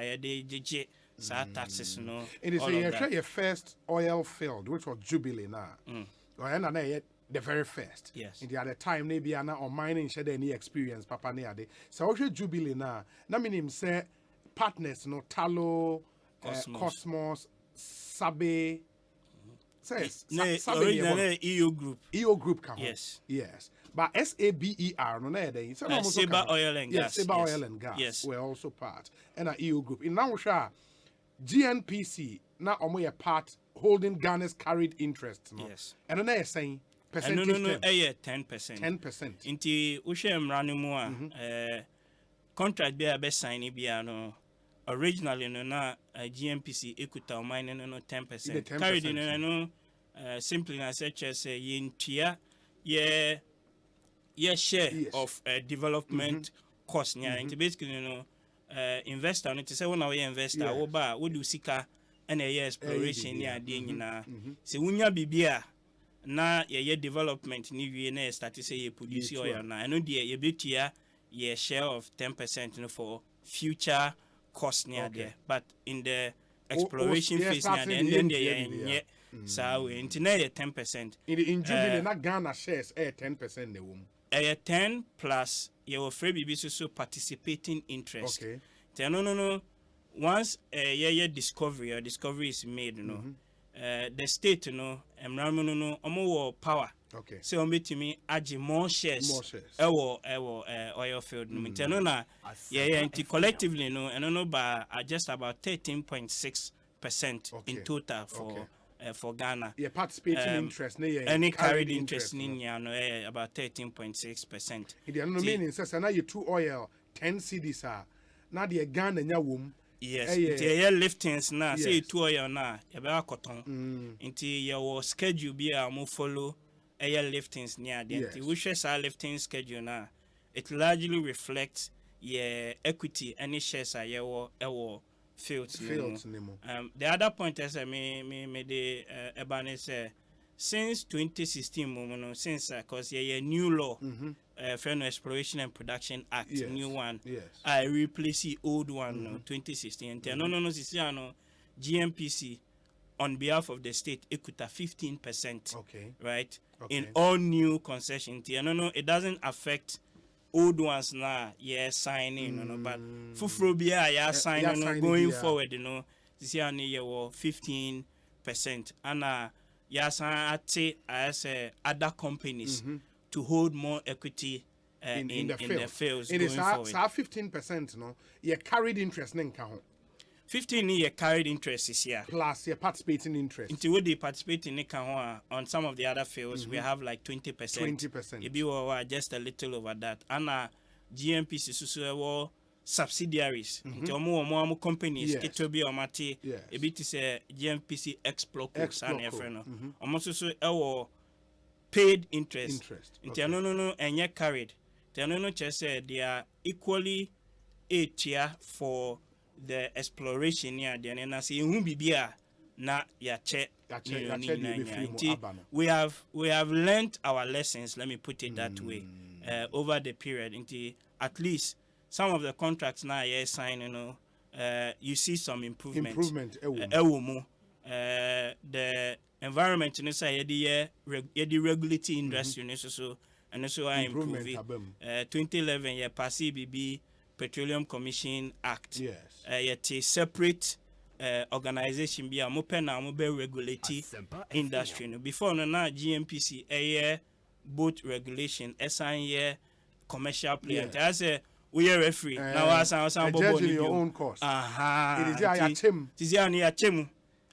taxes no. It is your first oil field, which was Jubilee now. And the very first. Yes. In the other time, maybe I'm not on mining share any experience, Papa Neade. So also Jubilee now. Now meaning say partners, no Talo, Cosmos, Sabe. Says originally EU group. EU group come. Yes. Yes. But SABER, no, they Seba Oil and Gas. Seba Oil and Gas. Yes. We're also part. And an EU group. In now, GNPC, now a part holding Ghana's carried interest. No? Yes. And then they're saying percentage. No, 10%. 10%. Inti Ushem Ranumua, contract be a best signing be no. Originally, no, na GNPC equita mining no 10%. Carried in no simply as such as yin tia, share of development cost. Inti basically, you know, investor, no, to say when we investor, oba, we do sika and a exploration near Dina. So, when you be na ye development ni we na start to say you produce oil na. I know the yebetia ye share of 10% for future cost near there, but in the exploration phase near then they so in 10%. In Jubilee, not Ghana shares 10% the womb. 10 plus your free BB so participating interest. Okay. No. Once a discovery is made, you know, the state, you know, no more power. Okay. So on to me add more shares. Oil field. No na collectively no and no by just about 13.6% in total for Ghana. Yeah, participating interest. Any carried interest in about 13.6%. It no meaning says now you 2 oil 10 cedis are now the Ghana nya wom. Yes, the liftings now say 2 oil now about cotton. Into your schedule be a more follow air liftings near the which is our lifting schedule now. It largely reflects your equity any shares are your fields. The other point is me the Ebane say since 2016 since because a new law Federal Exploration and Production Act new one I replace the old one 2016 no GNPC on behalf of the state equity 15%. Right? In all new concessions. It doesn't affect old ones now, signing, but Fufrobia, signing going forward, this year 15%. And as other companies to hold more equity in the fields. It going is forward. 15%, no? You carried interest in 15 year carried interest is here. Plus your participating interest. Until we participate in on some of the other fields, we have like 20%. 20%. If you were just a little over that. And GMPC so subsidiaries. More companies. It will be a mati. A bit is a GMPC Exploco and FNO. Almost so paid interest. No, and yet carried. No, just said they are equally a tier for the exploration near the and say bibia na ya che we have learned our lessons, let me put it that way, over the period into at least some of the contracts now sign you see some improvement the environment in inside the regulatory industry so and so I improve 2011 yeah pass BB Petroleum Commission Act. Yet a separate organization be a regulatory industry. Before now GNPC a both regulation, SIN commercial player. As a we are referee. Now as your own cost. It is a chemu.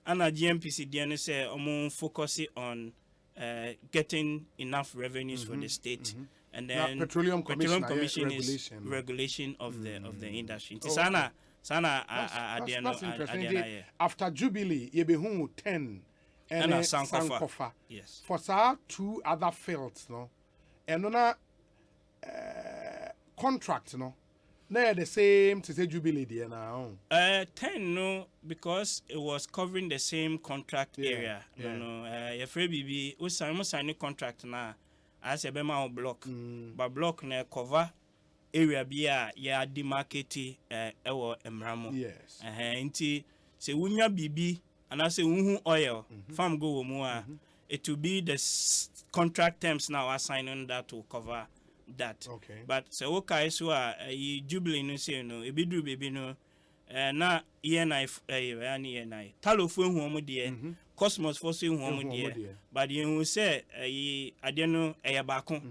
And a GNPC DNA say focusing on getting enough revenues for the state. And then Petroleum Commission is regulation of the industry. That's interesting. After Jubilee, you be 10 and Sankofa. Yes. For 2 other fields, no, and on contract, no, they're the same to say Jubilee there now. 10 no, because it was covering the same contract area. Your free BB we sign a contract now. As a bema block, but block na cover area be ya demarcate ewo emramo. Yes. Inti say unya bibi and I say unhu oil farm go wo it will be the contract terms now assigning that to cover that. Okay. But so okay so Jubilee no say no ebidu baby no na ENI talo fu hu omo de Cosmos for say hu omo de but you say ade no baako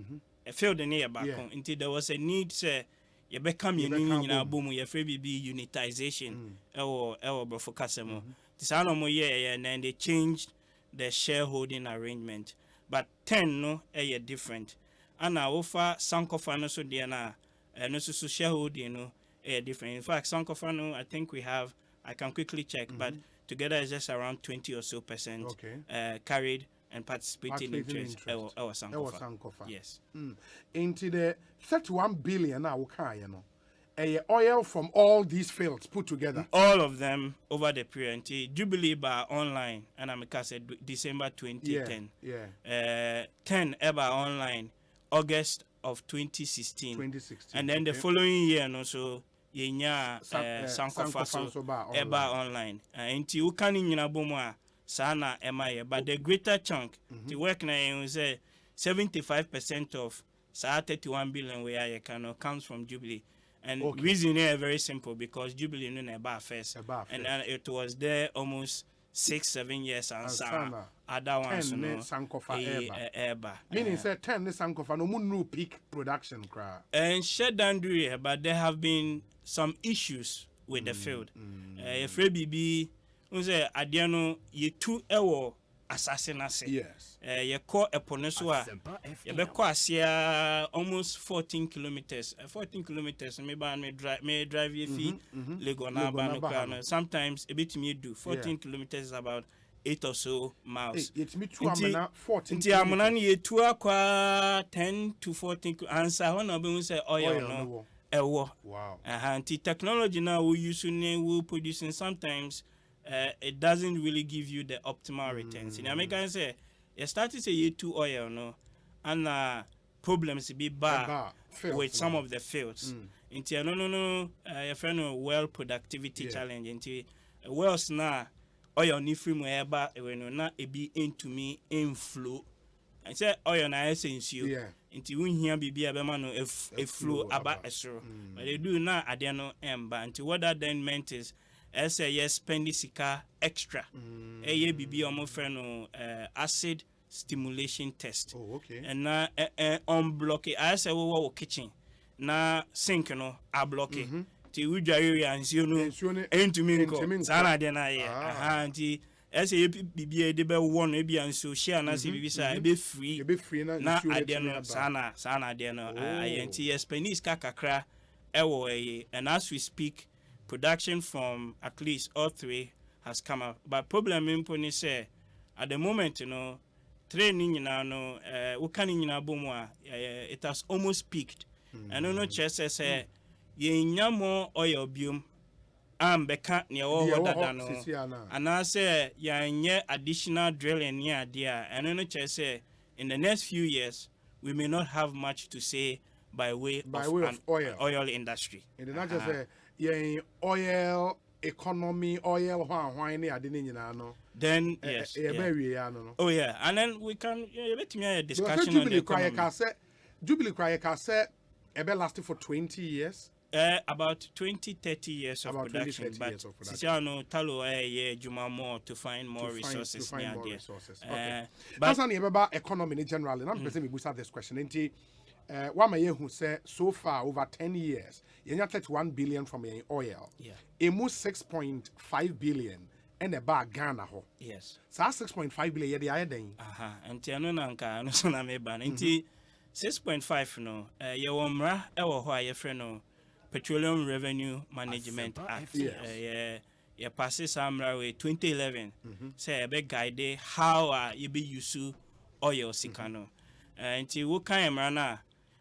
a field ne baako until there was a need say you become you nyina boom you free be unitization ewo brofo kasemo tisano mo and then they changed the shareholding arrangement but 10 no different and now offer sankofa no so there na no so shareholding no different. In fact, Sankofano, I think I can quickly check, but together it's just around 20 or so % carried and participating interest. Our Sankofa. Yes. Into the 31 billion now, oil from all these fields put together. All of them over the period. Jubilee Bar online, and I'm said December 2010. 10 ever online, August of 2016. And then the following year, and also yenya Sankofa Eba online. Inti ukani nyina bomo sana emaye, but the greater chunk the work na you say 75% of 31 billion where comes from Jubilee. And reason is very simple because Jubilee no eba first. And it was there almost 6-7 years and Sana. Other ones no Sankofa Eba. Meaning say 10 Sankofa no mun peak production cra. And shut down but there have been some issues with the field. If BB unse adiano ye 2 ewo assassination. Yes. You call a poneswa. You be asia almost 14 kilometers. 14 kilometers. May drive your feet. Lego sometimes a bit me do. 14 kilometers is about 8 or so miles. It's me 2 amana 14. Inti amana ye 2 akwa 10 to 14 answer hono be say oil no. Wow. Anti technology now we using producing sometimes it doesn't really give you the optimal returns. In America, say you start to say you 2 oil no, and problems be bad with some of the fields. Into no, your friend well productivity challenge. Into wells na oil ni free mo eba when na e be into me inflow. I say oil na essence you. Into when here be abema no a flow about esro. But they do na adeno emba. Into what that then meant is say yes spend sika extra. BB omo friend acid stimulation test. And na unblock it. I say wo kitchen. Na sink no a block it. Ti uja area and you know into me ko. Sana de na ye. Anti say BB de be one e bi so share na say BB say be free na adeno sana de no anti spend sika kakra ewo and as we speak production from at least all 3 has come up. But problem in say at the moment, training no it has almost peaked. And no chest say ye nyamo oil bium am beka near dano. And I say ye additional drilling near there. And no chest say in the next few years we may not have much to say by way of oil industry. And not just say oil economy, oil then yes. Oh yeah, and then we can let me a discussion on the economy. Jubilee Cry say lasted for 20 years. About 20-30 years of production, but Siciano Talo Juma more to find more resources near there. But about economy in general, and I'm presuming we start this question. One may who say so far over 10 years, you have 31 billion from oil. Yeah. Almost 6.5 billion and a bag Ghana. Yes. So 6.5 billion the other day. And Tianonanka, no son of me ban. 6.5 no, your Omra, our friend, Petroleum Revenue Management Act. Yeah, passes Amra with 2011. Say a big guide how you be used to oil Sikano. Until what kind of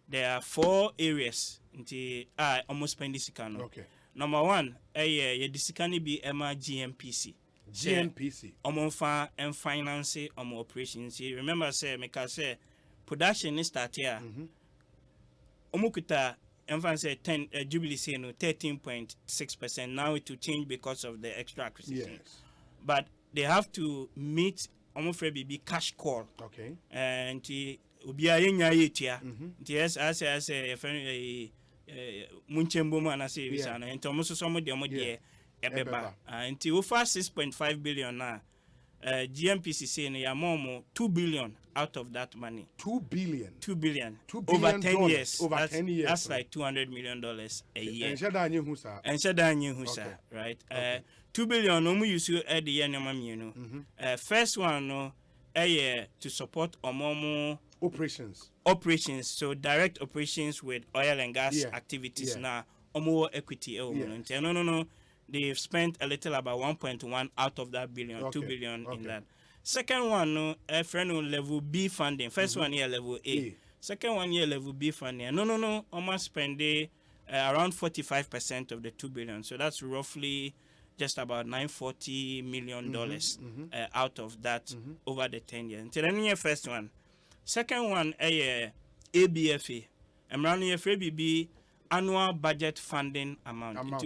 there are 4 areas until I almost spend this Sikano. Okay. Number 1, the Sikani be Emma GMPC. GMPC. And finance operations. Remember, say, make say production is start here. Omukuta say 10 Jubilee say no 13.6%. Now it will change because of the extra acquisition. Yes. But they have to meet almost be cash call. Okay. And ubi ayenya yetia. Yes, as a friend munchembo man say visana. And almost some of them ebeba. And over 6.5 billion now. GMPC saying ya more 2 billion out of that money. 2 billion. 2 billion. 2 billion over 10 years. Over 10 years. That's like $200 million a year. And Shadanya Husa. And Shadanya Husa, right? 2 billion no use you at the end first one no to support omomo operations. So direct operations with oil and gas activities now omo equity no. They've spent a little about 1.1 out of that billion, 2 billion in that. Second one, no, level B funding. First one here, level A. Second one here, level B funding. No. Almost spend around 45% of the 2 billion. So that's roughly just about $940 million out of that over the 10 years. Until then, your first one. Second one, ABFA. I'm running a free annual budget funding amount.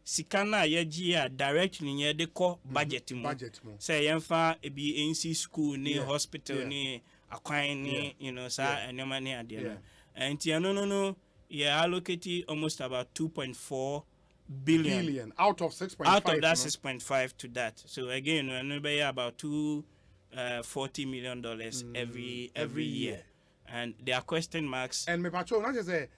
Sikana yegia direct ni de ko budget mu say yemfa e bi NC school ni hospital ni akwan ni sa enema ni ade no and no allocate almost about 2.4 billion out of 6.5 out of that 6.5 to that. So again be about $240 million every year. And there are question marks. And me patrol not just say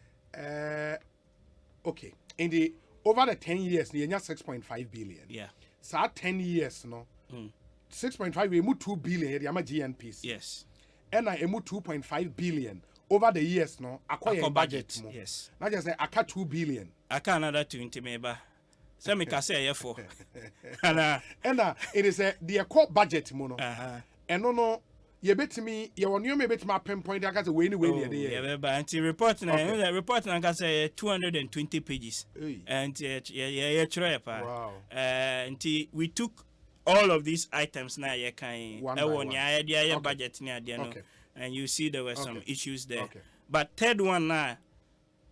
okay in the over the 10 years, you have 6.5 billion. Yeah. So 10 years, no. 6.5, we move 2 billion, you have GNPs. Yes. And I move 2.5 billion over the years, no. Acquire budget. Yes. Not just say, I cut 2 billion. I can another 20 maybe. So me can say, for. And it is the core budget, mono. And no. You bet me, you want you maybe my pinpoint. I got a way yeah, but until reporting, reporting, I can say 220 pages. And wow. Until we took all of these items now, you can one budget near the end, and you see there were some issues there. But third one now,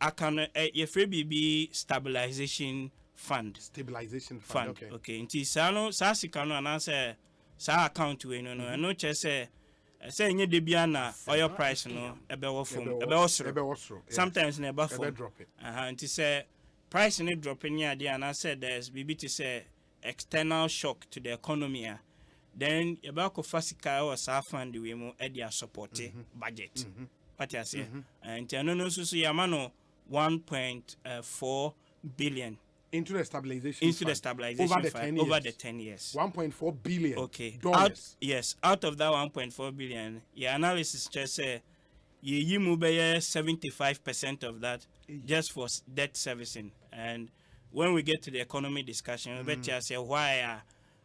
I can be stabilization fund. Stabilization fund. Okay. Until Sano Sasikano and answer sa account we no no say. Say nye debiana oil price no ebe wo sometimes na ebe from drop it and say price ne drop in here and I said there's bb to say external shock to the economy then ebe ko fasika or sa fund we mo e dia support budget what you say and no so yamano 1.4 billion into the stabilization fund over the 10 years. 1.4 billion. Okay. Dollars. Out of that 1.4 billion, your analysis just say you move 75% of that just for debt servicing. And when we get to the economy discussion, we better say why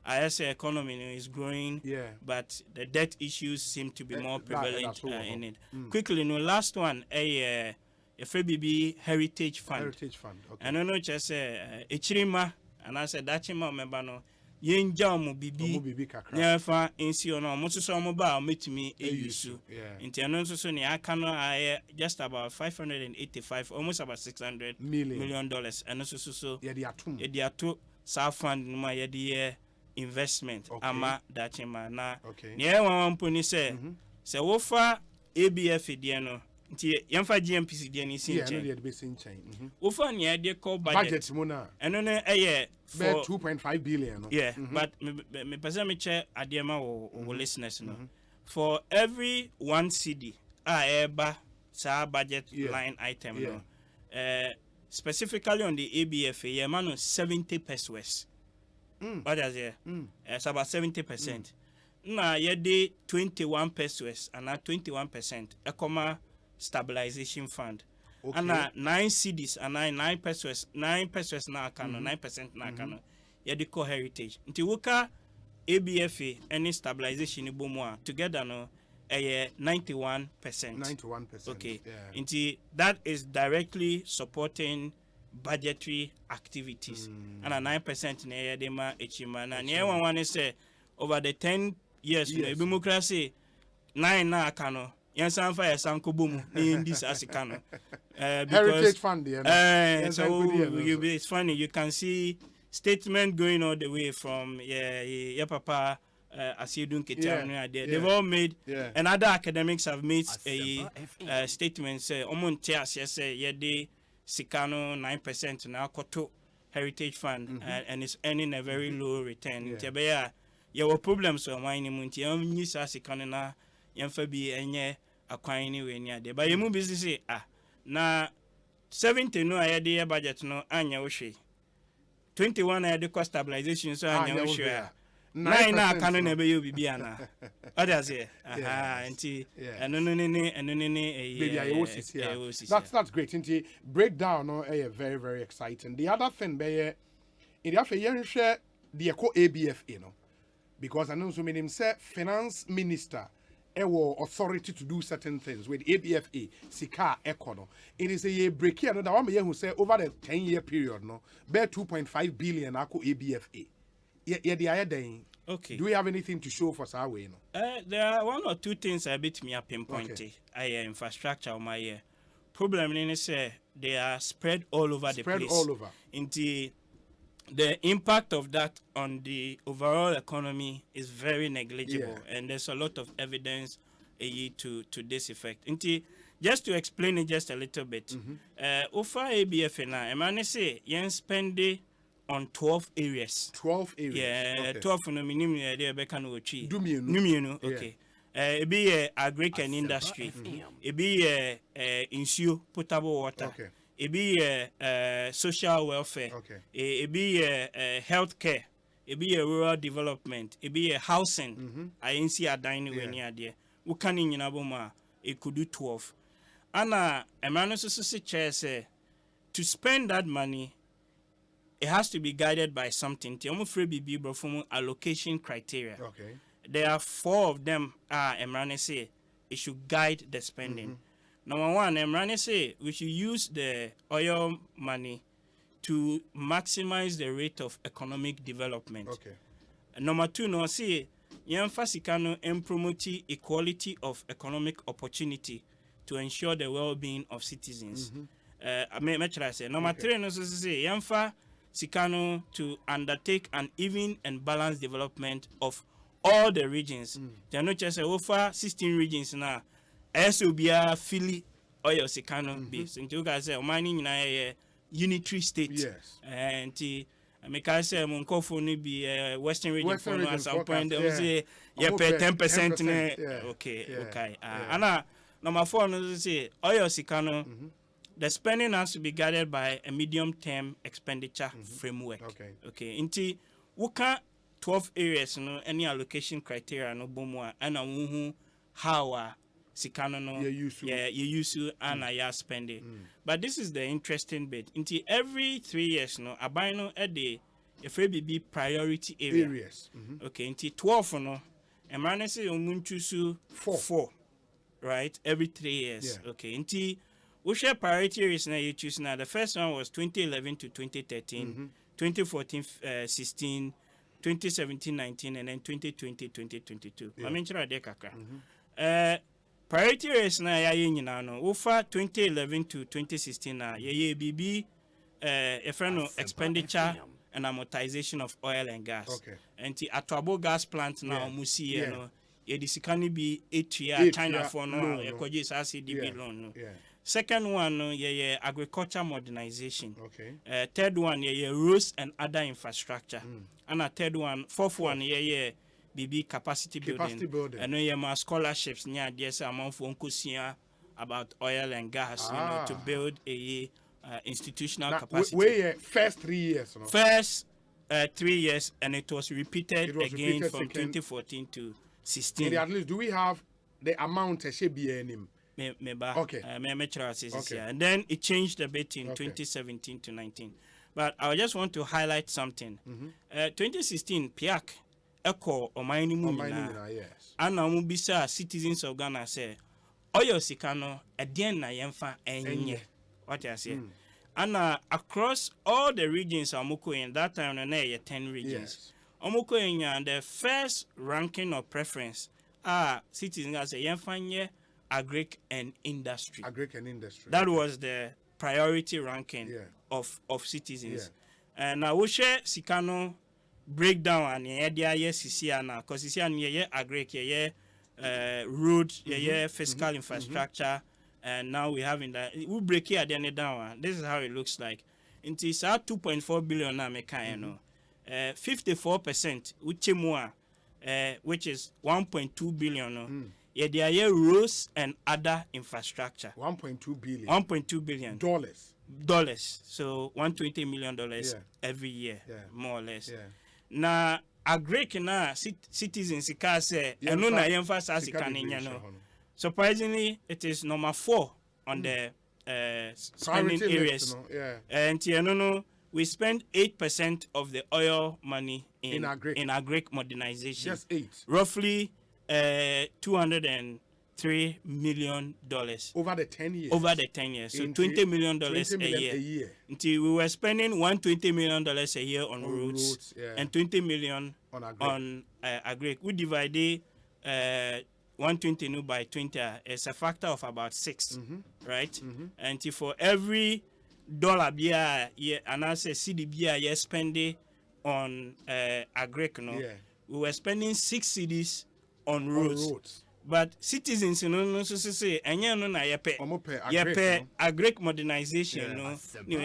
our economy is growing, but the debt issues seem to be more prevalent in it. Quickly, last one, a FBB Heritage Fund. Okay. And I know just Echirima, and I said that chima member no yenja bibi nyafa insi ono muso so mo ba metimi eyusu nti eno so ne aka no just about 585 almost about $600 million and so ye di ato sa fund no ma ye di investment ama that chima na ne wan poni se wo fa ABFA die no nti yemfa GMPC die ni sinchen wo fa ne de call budget mo na eno ne for 2.5 billion but me person me check adema wo listeners no for every 1 cedi eba sa budget line item no specifically on the ABFA ye man 70 pesos what is it it's about 70% na ye de 21 pesos and 21% ekoma stabilization fund and 9 cedis and 9 pesos na akano 9% na akano ye de core heritage nti woka ABFA any stabilization bomo together no 91%. Okay. Nti that is directly supporting budgetary activities and 9% na ye de ma echima na ne one say over the 10 years democracy 9 na akano yansan fa yasan ko bomu in this asikano Heritage Fund, yeah. It's funny. You can see statement going all the way from Papa Asiedun Ketia. They've all made, and other academics have made a statement say, Yede Sikano 9% now Koto Heritage Fund, and it's earning a very low return. There were problems with mining munti. You say Sikano na yamfabi enye acquiring we near there. But you move business na 70 no idea budget no anya oshi. 21 I had cost stabilization so anya oshi. 9 na kanu na be you bibiana. Others here. That's great. Inti breakdown no very very exciting. The other thing be in the affair share the ABFA no. Because I know so many say finance minister authority to do certain things with ABFA, Sika Econo. It is a year break here. Another one who say over the 10-year period, no, bear 2.5 billion ako ABFA. Okay. Do we have anything to show for Sawe? No? There are one or two things I bit me up pinpointed. Infrastructure on my problem is they are spread all over the place. All over. Into the impact of that on the overall economy is very negligible, and there's a lot of evidence to this effect. Just to explain it just a little bit, Ofa ABFA now, I say, yen spend on 12 areas. 12 areas. Yeah, 12 no minimum there bekano chi. Numienu. Okay. It be agric and industry. It be insu potable water. Okay. It be social welfare. Okay. It be healthcare. It be rural development. It be housing. I ain't see a dining when near there. We can in Aboma. It could do 12. And a man also say to spend that money, it has to be guided by something. From allocation criteria. Okay. There are 4 of them. Emrane say it should guide the spending. Number 1, Emrane say we should use the oil money to maximize the rate of economic development. Okay. Number 2, no say Yamfasikano and promote equality of economic opportunity to ensure the well-being of citizens. Number 3, no say Yamfa Sikano to undertake an even and balanced development of all the regions. There are not just over 16 regions now. Esobia, Philly, oil Sikano base. And you guys say, mining in a unitary state. Yes. And I say, Monkofo be Western region for at some point. They will say, yeah, pay 10%. Okay. And number 4, no say, oil Sikano. The spending has to be guided by a medium-term expenditure framework. Okay. Inti, wuka 12 areas, no any allocation criteria no bomwa, and how sikano no you use to and ya spending. But this is the interesting bit. Inti every 3 years, no abino a day, if we be priority areas. Okay. Inti 12 no, and man say umunchusu 4, right? Every 3 years. Okay. Inti which priority areas now you choose now? The first one was 2011 to 2013, 2014, 16, 2017, 19, and then 2020, 2022. I mean, priority areas now ya no. Over 2011 to 2016 now, BB, expenditure and amortization of oil and gas. Okay. And the Atuabo gas plant now, Musi, you know, this can be 8 year China for no, CDB loan. Second one, agriculture modernization. Okay. Third one, roads and other infrastructure. And a fourth one, BB capacity building. And my scholarships near this amount for Unkusia about oil and gas, to build a institutional capacity. Where first 3 years? No? First 3 years, and it was repeated again from 2014 to 16. At least, do we have the amount that should be in him? Okay. And then it changed a bit in 2017 to 19. But I just want to highlight something. 2016, PIAC, Echo, or mining, yes. And now Mubisa, citizens of Ghana say, Oyo Sikano, Adien na Yemfa, Enye. What I say. And across all the regions, Amuko in that time, 10 regions. Amuko in the first ranking of preference, citizens say, Yemfa, agric and industry. Agric and industry. That was the priority ranking of citizens. And now we share Sikano breakdown and yes Sisiana, because Sisiana agric, road, fiscal infrastructure, and now we have in that we break it at down. This is how it looks like. It is at 2.4 billion na mekano. 54% which is 1.2 billion. There are roads and other infrastructure. 1.2 billion. 1.2 billion dollars. So $120 million every year, more or less. Now, agric na citizens ka say eno na yemfa sa sika no. Surprisingly, it is number 4 on the spending areas. And we spend 8% of the oil money in agric modernization. Just 8. Roughly $203 million over the 10 years. Over the 10 years, so $20 million a year. Until we were spending $120 million a year on roads and $20 million on agric. We divided 120 by 20. It's a factor of about 6, right? And for every dollar beer, and I say CD beer, spending on agric, we were spending 6 CDs on roads. But citizens, so say, and na agric modernization,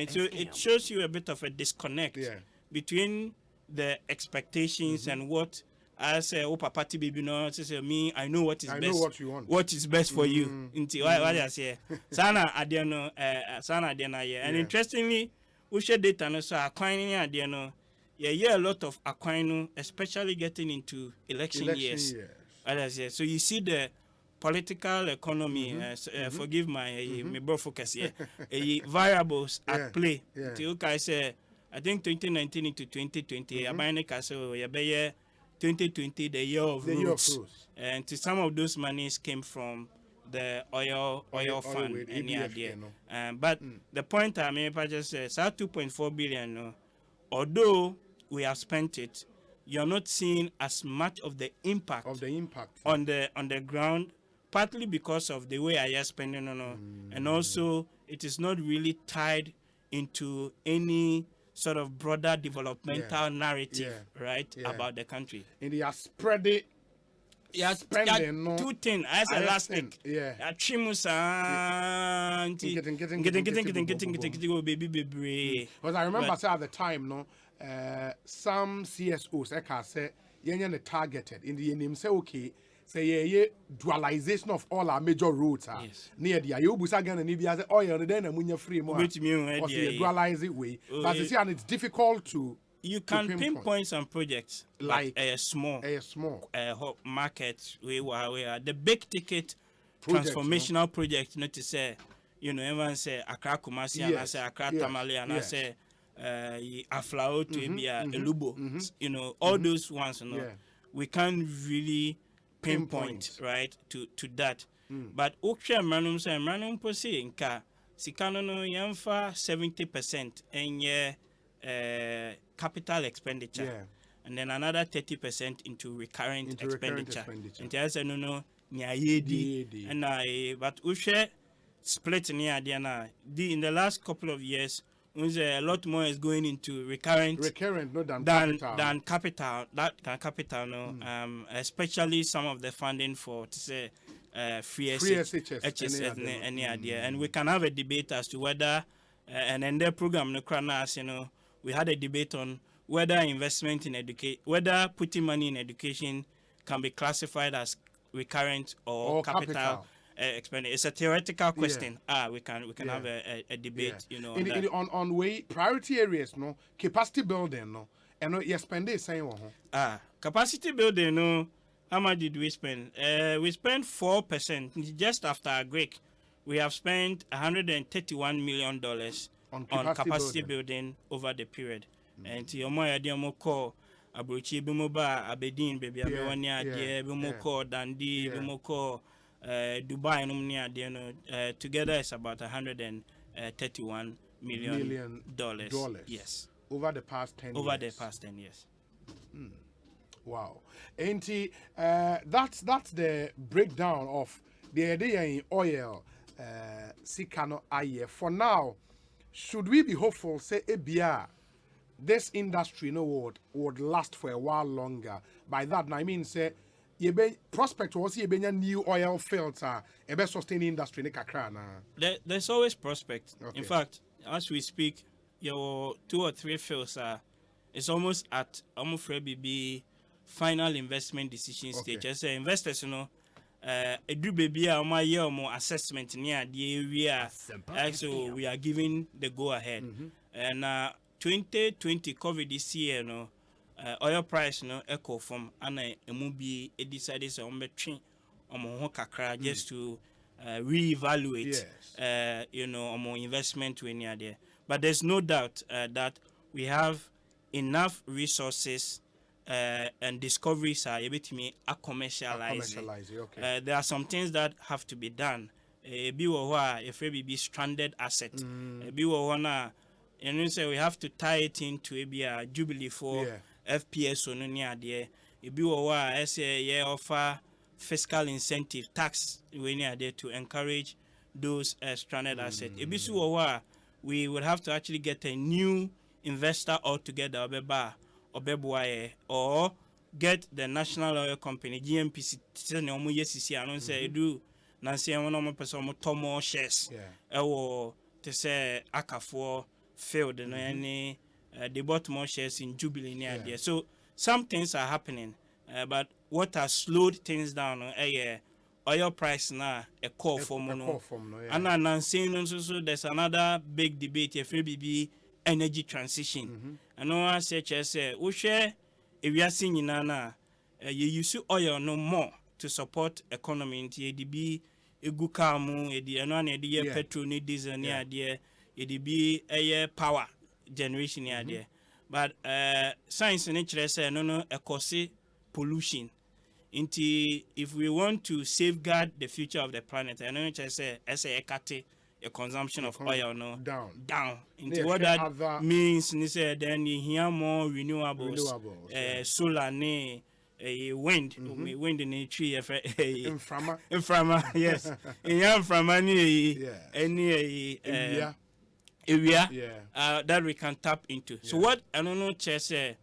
so it shows you a bit of a disconnect between the expectations and what I say, oh, Papa baby, no, say me, I know what is best. I know what you want. What is best for you? What I say, Sana Adiano, Sana Adiana, and interestingly, we share data, no, so acquiring Adiano, a lot of acquiring, especially getting into election years. So you see the political economy, forgive my broad focus here, variables at play. I say, I think 2019 into 2020, I 2020 the year of roots, and to some of those monies came from the oil fund and idea. But the point I made, I just said, 2.4 billion. Although we have spent it, you're not seeing as much of the impact on the ground, partly because of the way I am spending and also it is not really tied into any sort of broader developmental narrative, right, about the country. And they are spread it. Spending two things as elastic. Chimusa baby. Because I remember at the time, some CSOs say the targeted in the name say okay, say dualization of all our major roads near the Ayobusa again and Ibia say oil then and free more. Dualize it way. But you see, and it's difficult to pinpoint some projects like a small market where the big ticket transformational project, not to say, everyone say Accra Kumasi and I say Accra Tamale and I say Aflao to Ebia Elubo, all those ones, we can't really pinpoint right to that. But Oksha Manum say Manum Posi Inka Sikano Yamfa 70% and capital expenditure, and then another 30% into recurrent expenditure. And I said no, and but Ushe split near Diana. In the last couple of years, a lot more is going into recurrent than capital. Especially some of the funding for say free HS any idea, and we can have a debate as to whether and then their program no we had a debate on whether investment in education, whether putting money in education can be classified as recurrent or capital expenditure. It's a theoretical question. We can have a debate. On way priority areas, capacity building, and you spend it saying capacity building. How much did we spend? We spent 4% just after our break. We have spent $131 million on capacity building over the period. And your more call Abruchi Bimoba, Abedin, baby, Bimoko, Dundee, Bimoko, Dubai, together it's about $131 million. Yes. Over the past 10 years. Over the past 10 years. Wow. And that's the breakdown of the idea in oil sikano aye for now. Should we be hopeful say ebia this industry would last for a while longer? By that I mean say prospect was new oil fields ebe sustain industry ne kakra na. There's always prospect. Okay. In fact, as we speak, your 2 or 3 fields it's almost at almost BB final investment decision stage. As investors, do baby my year more assessment near the area. So we are giving the go ahead. And 2020 COVID this year, oil price echo from and a movie decided to kakra just to reevaluate more investment when you're there. But there's no doubt that we have enough resources and discoveries are able to me commercialize. Okay. There are some things that have to be done. If we be stranded asset, and say we have to tie it into a Jubilee for FPS or near there. Offer fiscal incentive tax when you are there to encourage those stranded assets. We would have to actually get a new investor altogether, or get the national oil company GMPC shares to say Akafor failed and any they bought more shares in Jubilee near there. So some things are happening, but what has slowed things down oil price now a call for mono. And I'm saying so there's another big debate if BB energy transition. And no one such as we share if we are seeing in you use oil no more to support economy in TDB Egukamu, the petrol need diesel near there, EDB air power generation near there. But science and nature say no Ekosiisen pollution. If we want to safeguard the future of the planet, I know say as a consumption of oil down. Into what that means, then you hear more renewables. Solar, wind in the tree. Inframa, yes. Any area that we can tap into. So what I don't know, say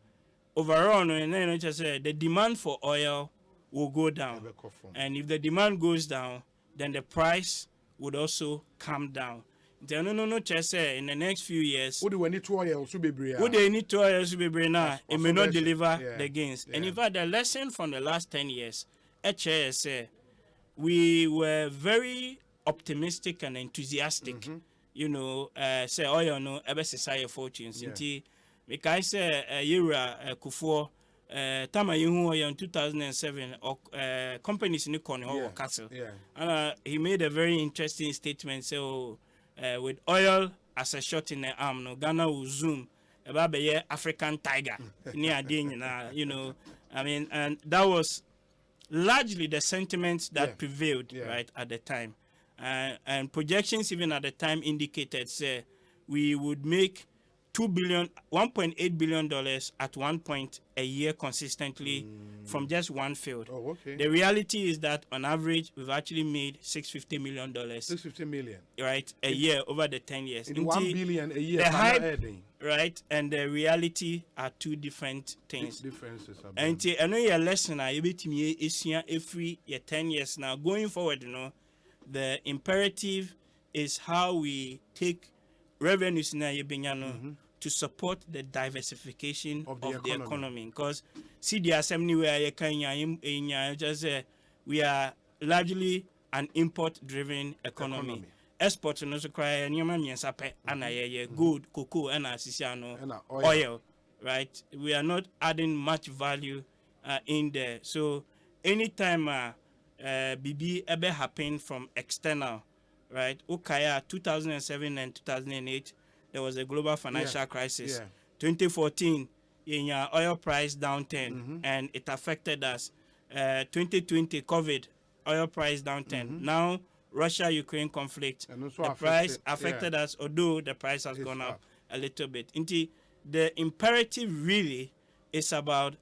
overall, the demand for oil will go down, and if the demand goes down, then the price would also come down. In the next few years, would they need to oil to be now? It may not deliver the gains. And in fact, the lesson from the last 10 years, we were very optimistic and enthusiastic. Say oil no ever society fortunes. Because Yura Kufuor. Tama in 2007 companies in the castle. He made a very interesting statement. So with oil as a shot in the arm, Ghana will zoom about the African tiger near I mean, and that was largely the sentiment that prevailed right at the time. And projections even at the time indicated say we would make $1.8 billion at one point a year consistently from just one field. The reality is that on average we've actually made $650 million. $650 million, right, a year over the 10 years. In 1 billion a year. The hype, right, and the reality are two different things. Differences. And I know your lesson. I bet me every 10 years now. Going forward, the imperative is how we take revenues to support the diversification of the economy. Because see the assembly where we are largely an import-driven economy. Export no require gold, cocoa, and oil. Right? We are not adding much value in there. So anytime BB ever happened from external, right? 2007 and 2008, there was a global financial crisis. 2014, oil price downturn, and it affected us. 2020, COVID, oil price downturn. Now, Russia-Ukraine conflict, the price affected us, although the price has gone up a little bit. The imperative really is about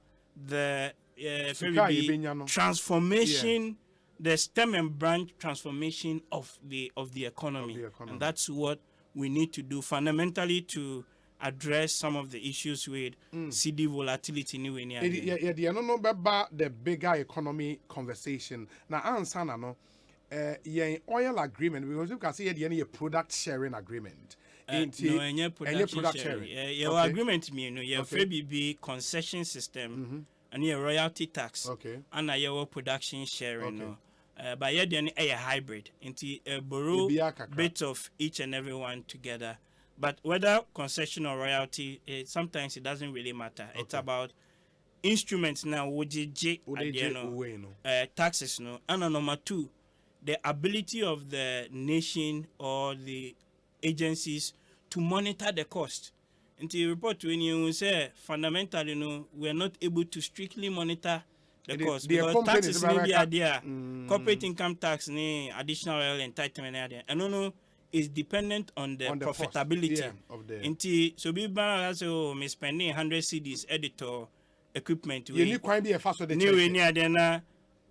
the transformation the stem and branch transformation of the economy. And that's what we need to do fundamentally to address some of the issues with CD volatility. Yeah, no about the bigger economy conversation. Now, answer no, oil agreement, because you can see any product sharing agreement. No, production sharing. Your agreement mean your free concession system and your royalty tax. And your production sharing. But yeah, then a hybrid into borrow bit of each and every one together. But whether concession or royalty, sometimes it doesn't really matter. It's about instruments now, taxes, no. And number two, the ability of the nation or the agencies to monitor the cost. Until you report when you say fundamentally, we are not able to strictly monitor the cost because taxes may be there, corporate income tax, additional oil entitlement there, and is dependent on the profitability of the. Until so be has me spending 100 CDs editor equipment. You need quite be a faster than new near the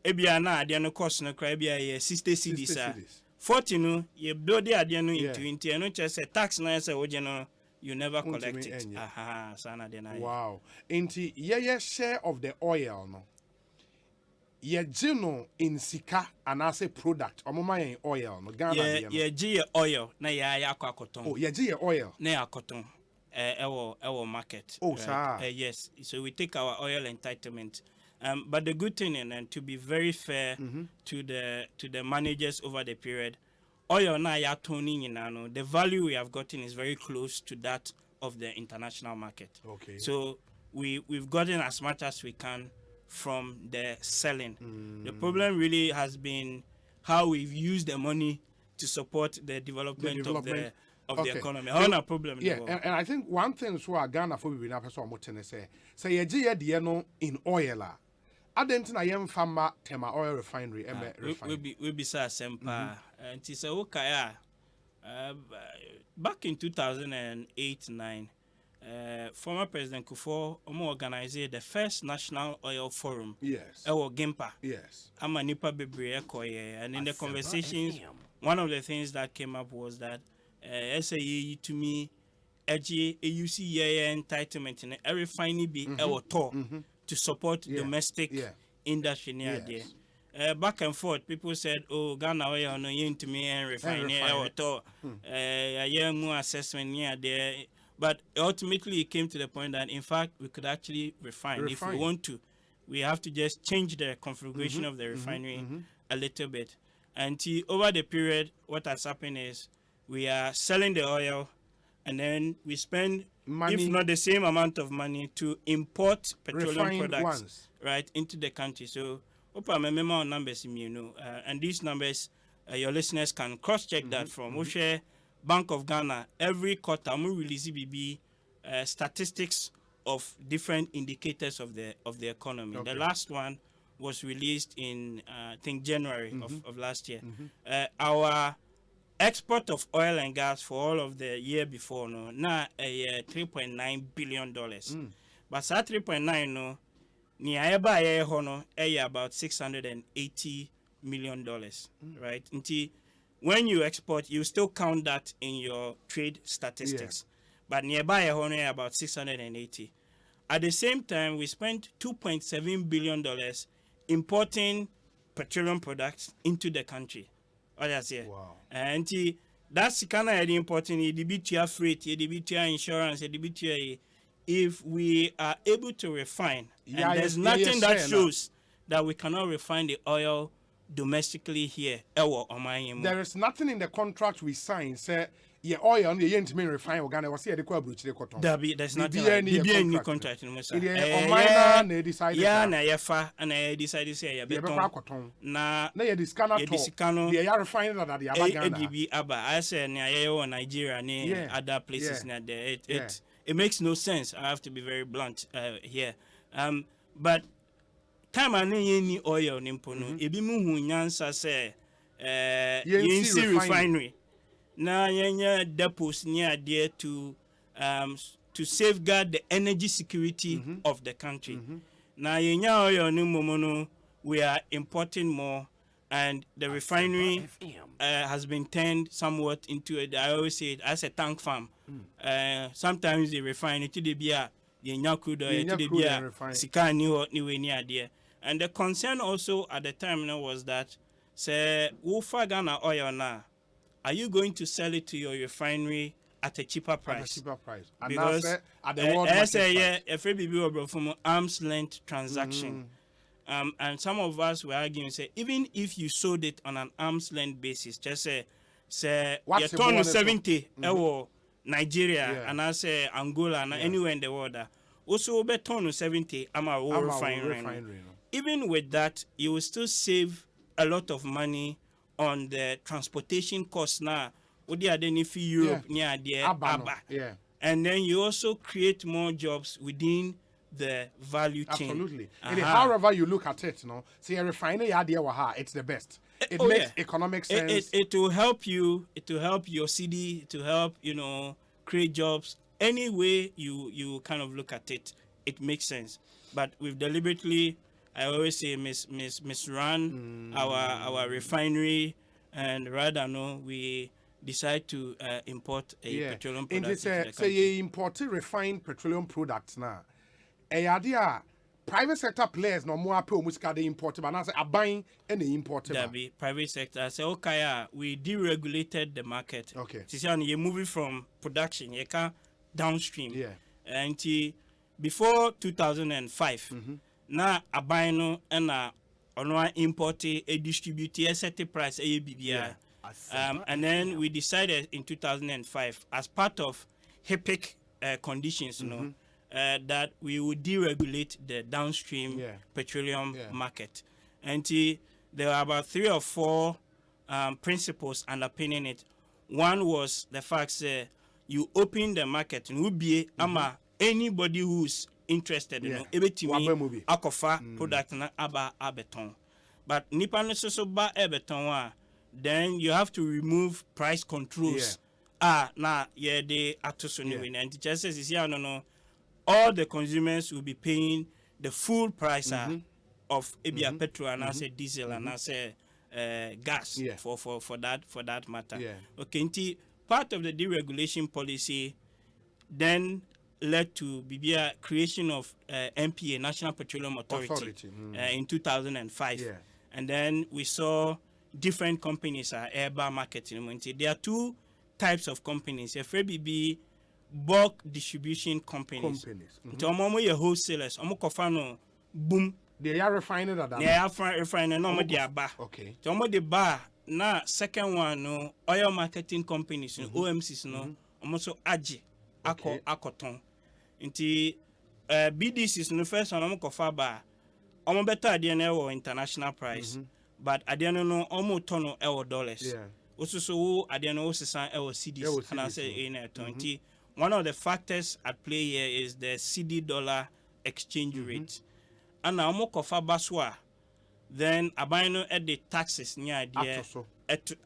Ebiana, the no cost no cry be 60 CDs. 40 you build the adiano into and just a tax na say you never collect it. Aha, sana dena. Wow. Into share of the oil no. Ye gino in sika and as a product omoma oil no Ghana ye oil na ya akoton. Oh, ye oil na akoton our market. Oh, sir. Yes, so we take our oil entitlement. But the good thing, and to be very fair to the managers over the period, oil na ya toning the value we have gotten is very close to that of the international market. Okay. So we've gotten as much as we can from the selling. The problem really has been how we've used the money to support the development. Of the economy. How no problem? Yeah, and I think one thing so Ghana for we na person mo say ye no in oil I didn't know farmer tema oil refinery. We be sa Asempa. And it's a okay. Back in 2008-9, former President Kufuor organized the first National Oil Forum. Yes. Gimpa. Yes. I'm a nipa bebre ekoye. And in the conversations, one of the things that came up was that SAE to me, AUC entitlement in every refinery be to support domestic industry near there. Back and forth, people said, "Oh, Ghana oil no yin to me and refinery more assessment near there." But ultimately, it came to the point that, in fact, we could actually refine. If we want to. We have to just change the configuration of the refinery a little bit. And over the period, what has happened is we are selling the oil, and then we spend money, if not the same amount of money, to import petroleum products right into the country. So, open my memo numbers, and these numbers, your listeners can cross-check that from Osei, Bank of Ghana. Every quarter, we release BB statistics of different indicators of the economy. Okay. The last one was released in I think January of last year. Our export of oil and gas for all of the year before now $3.9 billion. But that 3.9 about $680 million, right? Until when you export, you still count that in your trade statistics. But nearby about 680. At the same time, we spent $2.7 billion importing petroleum products into the country. Wow. And that's kind of important. The freight, the insurance, if we are able to refine, and there's nothing that shows that we cannot refine the oil domestically here. There is nothing in the contract we signed say oil on the end to refine Ghana was here the there's nothing like contract in Musa. They decided and I decided say na discount they are refining that Ghana. I said Nigeria other places there. It makes no sense. I have to be very blunt here. But time any oil nimpono ebi mu hu nyansa say yensi refinery na yenya depots near there to safeguard the energy security of the country. Na yenya oil ni momono we are importing more, and the refinery has been turned somewhat into I always say it as a tank farm. Sometimes they refine it to the beer, the crude oil, to the beer, sika new idea. And the concern also at the time was that, say, Ufa Ghana oil now, are you going to sell it to your refinery at a cheaper price? At a cheaper price. And because at the world market price. If we from arm's length transaction. And some of us were arguing, say, even if you sold it on an arm's length basis, just say you turn 70, Nigeria, and I say Angola, and anywhere in the world, also be turn 70, I'm a refinery. Even with that, you will still save a lot of money on the transportation costs now. What the identify Europe near the Abba. And then you also create more jobs within the value chain. Absolutely. However you look at it, see a refinery idea, it's the best. It makes economic sense. It will help you. It will help your city. To help create jobs. Any way you kind of look at it, it makes sense. But we've deliberately, I always say, misrun our refinery, and rather we decide to import a petroleum product. And say you import refined petroleum products now. Private sector players no more pay almost they import, but now say buying and they import. That be private sector. Say okay, we deregulated the market. Okay. So you're moving from production, you can downstream. Yeah. And before 2005, now a buying no and on import a distribute a set price a BBI. And then we decided in 2005 as part of HIPIC conditions, that we would deregulate the downstream petroleum market. And there were about 3 or 4 principles underpinning it. One was the fact that you open the market and will be anybody who's interested in akofa product na aba abeton. But nipa no so ba abeton then you have to remove price controls. Na de atoso ni we and just says no all the consumers will be paying the full price of petrol and I say diesel and I say gas for that matter. Okay, part of the deregulation policy then led to creation of NPA, National Petroleum Authority. In 2005. And then we saw different companies are airbar marketing. There are 2 types of companies. If be bulk distribution companies. So wholesalers. Boom. They are refining that. They are refining no they are bar. Okay. So the bar na second one no oil marketing companies OMCs no almost aji akoton. Inti BDCs no first one kofa bar. Better at the end international price. But at the end no tono dollars. Also at the end CDs and I say in 20. One of the factors at play here is the CD dollar exchange rate. And now kofa baswa then abino at the taxes near the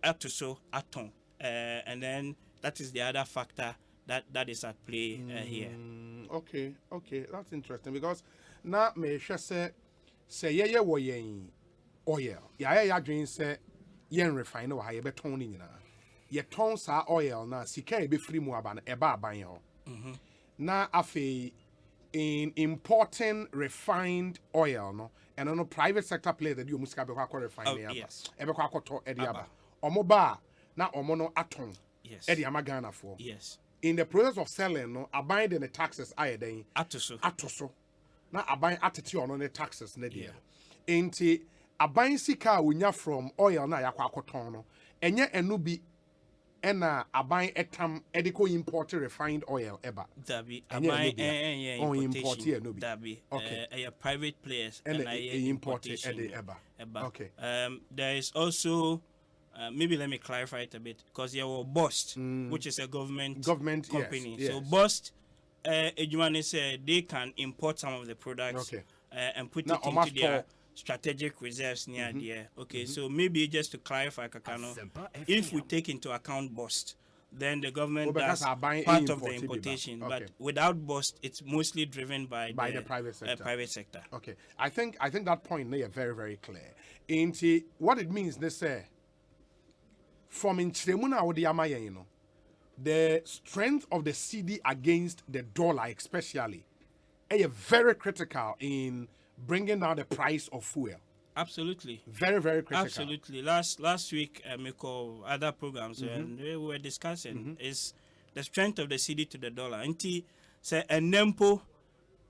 atoso aton. And then that is the other factor that is at play here. Okay, that's interesting because now me say ye wo yen oil. Ya dream say yen refine or ha ye beton ni na. Ye ton sa oil na sika e be free mu aba na eba aban ho. Na afi in importing refined oil no and no private sector player that you musika be kwa refine ya aba. E be kwa akoto e di aba. Omo ba na omo no aton. E di ama Ghana for. Yes. In the process of selling no aban the taxes aye den atoso. Na aban atete on the taxes na dia. Enti aban sika wonya from oil na yakwa akoton no enye enu bi ena aban etam ediko import refined oil eba dabi aban import dabi okay private players and import eba okay there is also maybe let me clarify it a bit because you were BOST which is a government company. Yes. So BOST Ejumane said they can import some of the products and put it into their strategic reserves near there. Okay, so maybe just to clarify, Kakano, if we take into account BOST, then the government because does are buying part of the import, importation. okay. But without BOST, it's mostly driven by the private sector. Private sector. Okay, I think that point they are very, very clear. Into what it means, they say from in Chiremuna or the Amaya, you know, the strength of the CD against the dollar, especially, is very critical in bringing down the price of fuel. Absolutely. Very, very critical. Absolutely. Last week, Miko, other programs, and we were discussing is the strength of the CD to the dollar. Until say a NEMPO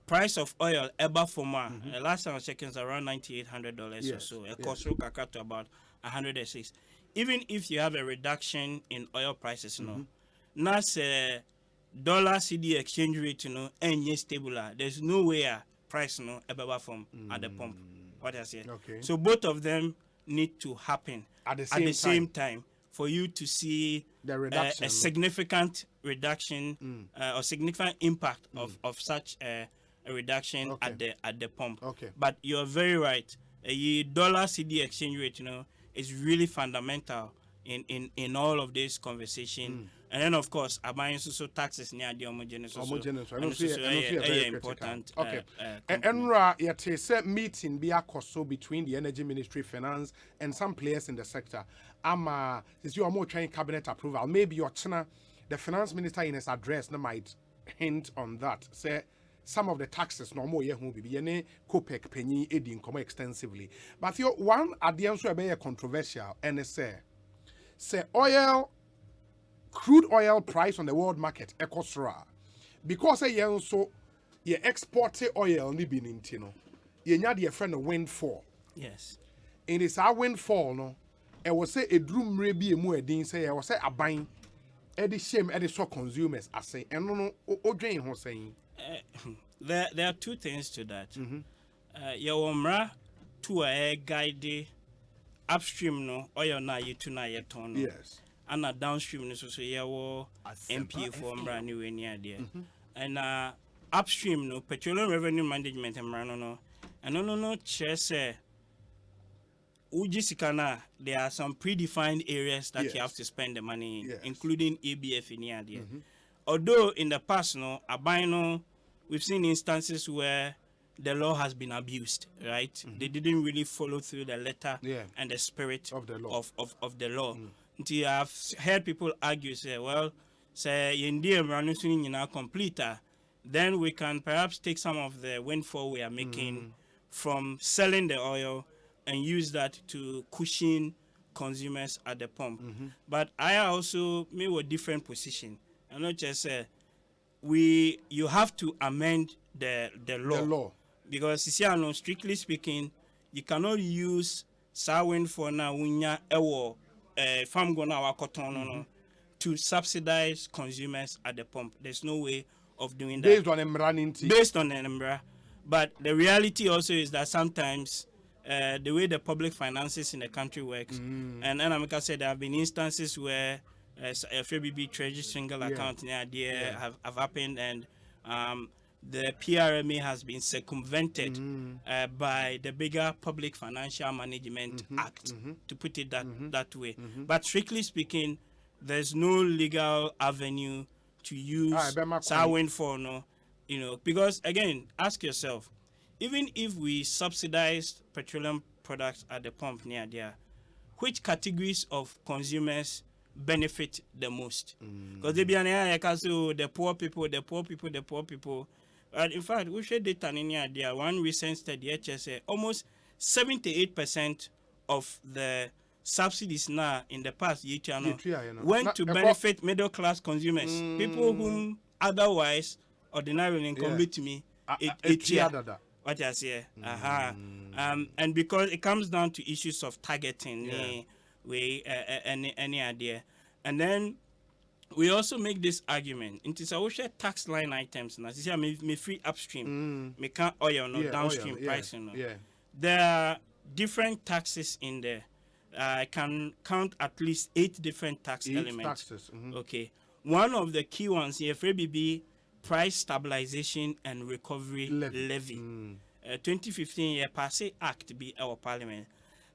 price of oil ever for last time I was checking is around $9,800 or so. A cost to about 106. Even if you have a reduction in oil prices, now say dollar CD exchange rate, and stable. There's no way price ever from at the pump. What I say. Okay. So both of them need to happen at the same time for you to see the reduction, a significant reduction or significant impact of such a reduction at the pump. Okay. But you're very right. A dollar CD exchange rate, is really fundamental in all of this conversation. And then, of course, buying social taxes near the homogeneous. Important. Okay. And yet, a meeting be so between the Energy Ministry, Finance, and some players in the sector. Since you are more trying cabinet approval, maybe your China, the Finance Minister in his address, might hint on that. Say some of the taxes no more will be any COPEC penny aiding come extensively. But your one at the end so be controversial and say oil. Crude oil price on the world market ekosra because so you export oil ni binintino you nya the friend windfall. Yes, and it's our windfall no e was say a drum re bi emu edin say e was say aban e de shame e de so consumers asay eno no odwen ho saying. There are two things to that. Your umra to a guide upstream no oil na yitu na yeton. Yes. And a downstream so yawo MPA for brand new near there. And upstream no petroleum revenue management no and no chess Ujisikana, there are some predefined areas that you have to spend the money in, including ABFA near there. Although in the past we've seen instances where the law has been abused, right? They didn't really follow through the letter and the spirit of the law. Of the law. Until I've heard people argue, say, well, say then we can perhaps take some of the windfall we are making from selling the oil and use that to cushion consumers at the pump. But I also made a different position. I'm not just say you have to amend the law. Because strictly speaking, you cannot use Sawin for now farm to subsidize consumers at the pump. There's no way of doing that. Based on an umbrella. But the reality also is that sometimes the way the public finances in the country works, and Amika said there have been instances where a FBB treasury single account have happened, and the PRMA has been circumvented by the bigger Public Financial Management Act, to put it that way. But strictly speaking, there's no legal avenue to use Sawin for because again, ask yourself, even if we subsidize petroleum products at the pump near there, which categories of consumers benefit the most? Because they be the poor people. In fact, we share data in here. One recent study, HSA, almost 78% of the subsidies now in the past year went to benefit middle class consumers, people whom otherwise ordinarily income to me. What I say, and because it comes down to issues of targeting, any idea, and then we also make this argument. It is our tax line items. Now, see, me free upstream, me can't oil no downstream pricing. There are different taxes in there. I can count at least 8 different tax elements. Okay, one of the key ones here, FBB, price stabilization and recovery levy. 2015 year passé act be our parliament.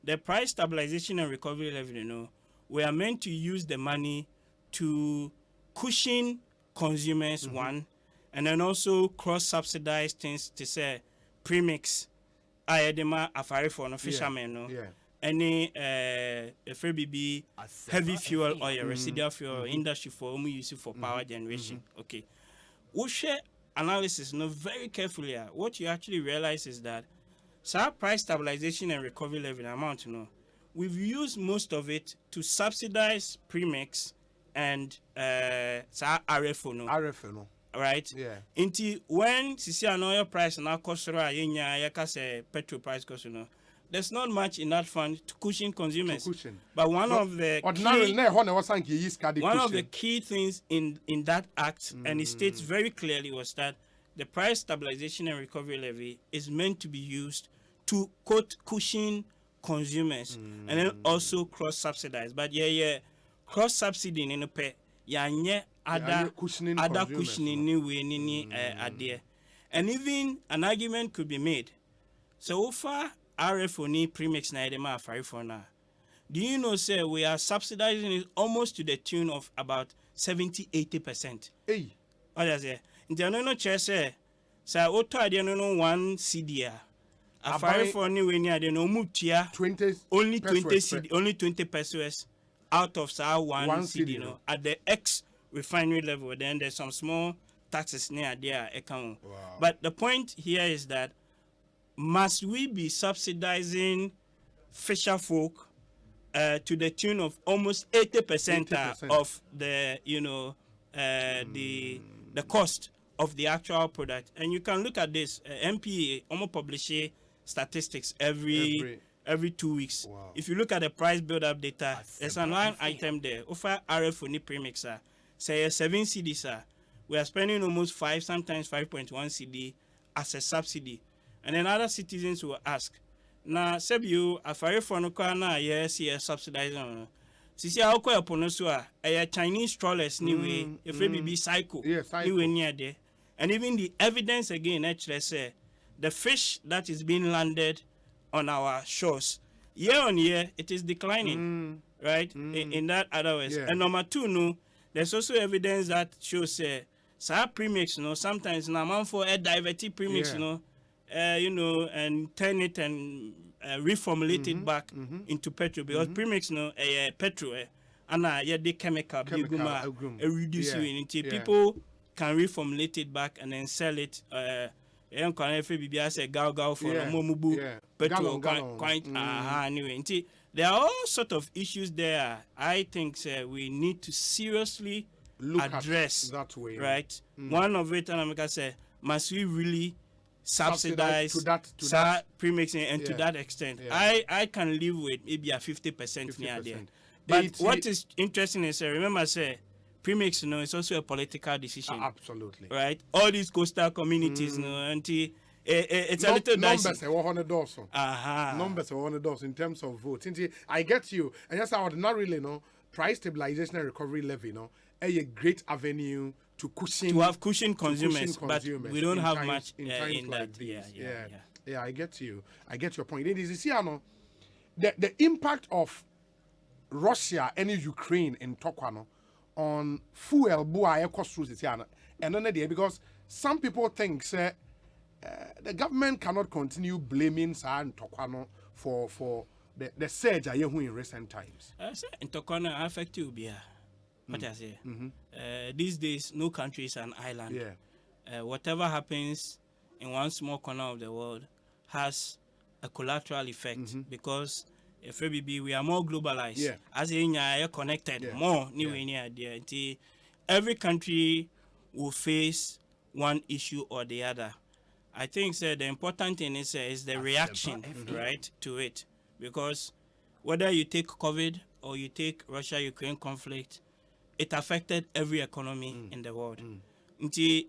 The price stabilization and recovery levy, we are meant to use the money to cushion consumers, one, and then also cross-subsidize things to say premix, ayedema afari for no fishermen, no. Any FBB heavy fuel oil, residual fuel industry for whom use it for power generation. Okay. We share analysis very carefully. What you actually realize is that price stabilization and recovery level amount, we've used most of it to subsidize premix and RFO. Right? Yeah. Until when an oil price now cost petrol price cost, there's not much in that fund to cushion consumers. But one of the key things in that act, and it states very clearly, was that the price stabilization and recovery levy is meant to be used to quote cushion consumers and then also cross-subsidize. But cross-subsidy in a pay, other cushioning idea. And even an argument could be made. So far, RFO premix na edema for now. Do you know, sir, we are subsidizing it almost to the tune of about 70-80%. Hey. What does it? No chair, sir. So auto I don't 1 CDR. A for new when you no mutia 20 only 20 CD, only 20 pesos out of 1 CD, at the X refinery level. Then there's some small taxes near there account. Wow. But the point here is that must we be subsidizing fisher folk to the tune of almost 80% of the the cost of the actual product? And you can look at this MPA almost publish statistics every 2 weeks. Wow. If you look at the price build-up data, there's a line item there. Offer RF premix say 7 CD, we are spending almost 5, sometimes 5.1 CD as a subsidy. And then other citizens will ask, now, Sebu, a fire for no car, yes, subsidizing. Sisi how ko eponosua a Chinese trawlers anyway, if it be cycle, anyway near there. And even the evidence again, actually say the fish that is being landed on our shores, year on year, it is declining, right? In that other ways. Yeah. And number two, there's also evidence that shows premix, sometimes na man for a diverted premix, and turn it and reformulate it back into petrol, because premix petrol and the chemical reduce unity. People can reformulate it back and then sell it petrol anyway. There are all sort of issues there. I think we need to seriously address that way, right? One of it, and I'm say, must we really subsidize to that premixing, and to that extent, I can live with maybe a 50% near there. But what is interesting is, remember, premix, it's also a political decision. Absolutely. Right? All these coastal communities, and it's a little dicey. Numbers are $100 in terms of votes. I get you. And yes, I would not really know price stabilization and recovery levy, a great avenue to cushion consumers, but we don't have much in like that. Yeah, I get you. I get your point. It is the impact of Russia and Ukraine in Tokwano on fuel and then because some people think the government cannot continue blaming Tokwano for the surge in recent times. In Tokwano affect you what I say. These days, no country is an island. Yeah. Whatever happens in one small corner of the world has a collateral effect because if we are more globalized, as in connected, more new there. Every country will face one issue or the other. I think the important thing is the reaction, right, to it, because whether you take COVID or you take Russia-Ukraine conflict, it affected every economy in the world.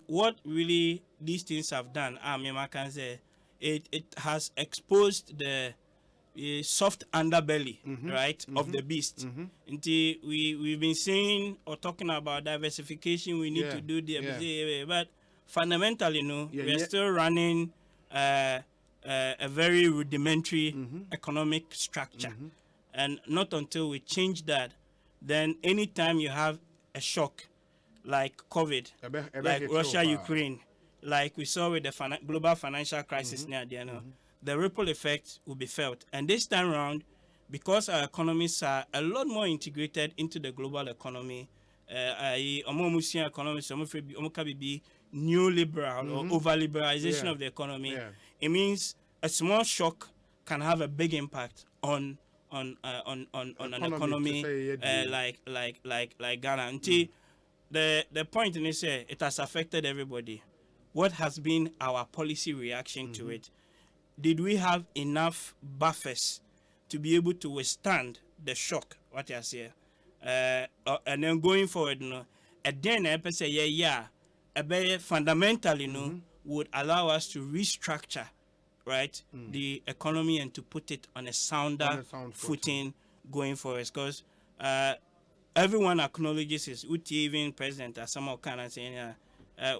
What really these things have done, I can say, it has exposed the soft underbelly, right, of the beast. We've been saying or talking about diversification, we need to do the but fundamentally, we are still running a very rudimentary economic structure. And not until we change that, then anytime you have a shock, like COVID, like Russia, Ukraine, like we saw with the global financial crisis near the end, the ripple effect will be felt. And this time around, because our economies are a lot more integrated into the global economy, economies, neoliberal or over-liberalization of the economy, it means a small shock can have a big impact on an economy like Ghana. Until the point is it has affected everybody. What has been our policy reaction to it? Did we have enough buffers to be able to withstand the shock? What I say, and then going forward, then fundamentally, would allow us to restructure, right, the economy and to put it on a sounder footing going forward. Because everyone acknowledges it. Even President Asempa kind of saying,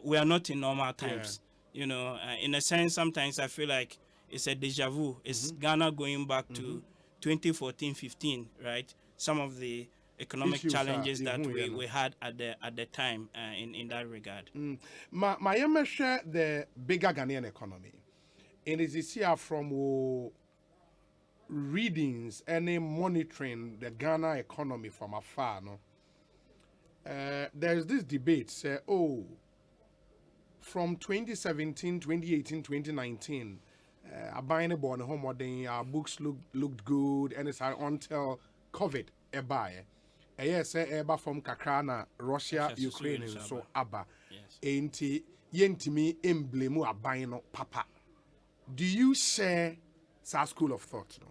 we are not in normal times. You know, in a sense, sometimes I feel like it's a deja vu. It's Ghana going back to 2014-15, right? Some of the economic challenges that we had at the time in that regard. My share the bigger Ghanaian economy. And it is here from readings and monitoring the Ghana economy from afar. No, there is this debate. Say, from 2017, 2018, 2019, buying a born home, our books looked good, and it's until COVID. Yes, from Kakrana, Russia, Ukraine, and so Abba. Ain't yentimi emblem abino papa. Do you share that school of thought? No?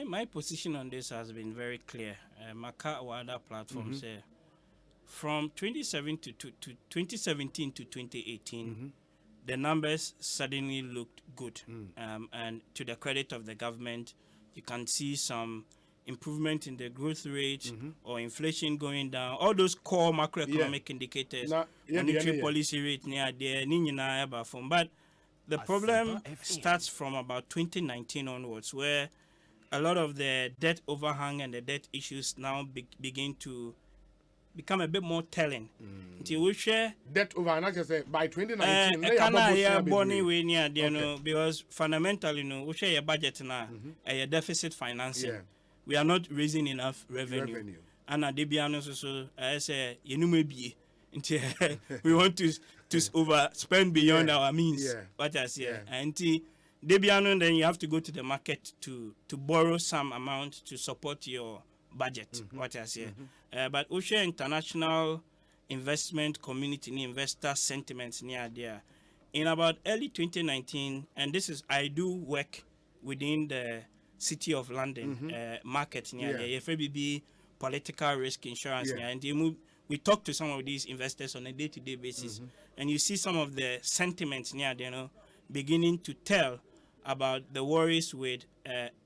My position on this has been very clear. Maka or other platforms say from 2017 to 2018, the numbers suddenly looked good. And to the credit of the government, you can see some improvement in the growth rate or inflation going down. All those core macroeconomic indicators, monetary policy rate near there, but the problem starts from about 2019 onwards, where a lot of the debt overhang and the debt issues now begin to become a bit more telling. Until we share debt over, by 2019, because fundamentally, we share a budget now, a deficit financing. We are not raising enough revenue. And at Debiano, so I say, we want to overspend beyond our means. What I say, and Debiano, then you have to go to the market to borrow some amount to support your budget. What I say, but we share international investment community, investor sentiments near there. In about early 2019, and this is I do work within the City of London market near the FABB political risk insurance and we talk to some of these investors on a day-to-day basis, and you see some of the sentiments near there, beginning to tell about the worries with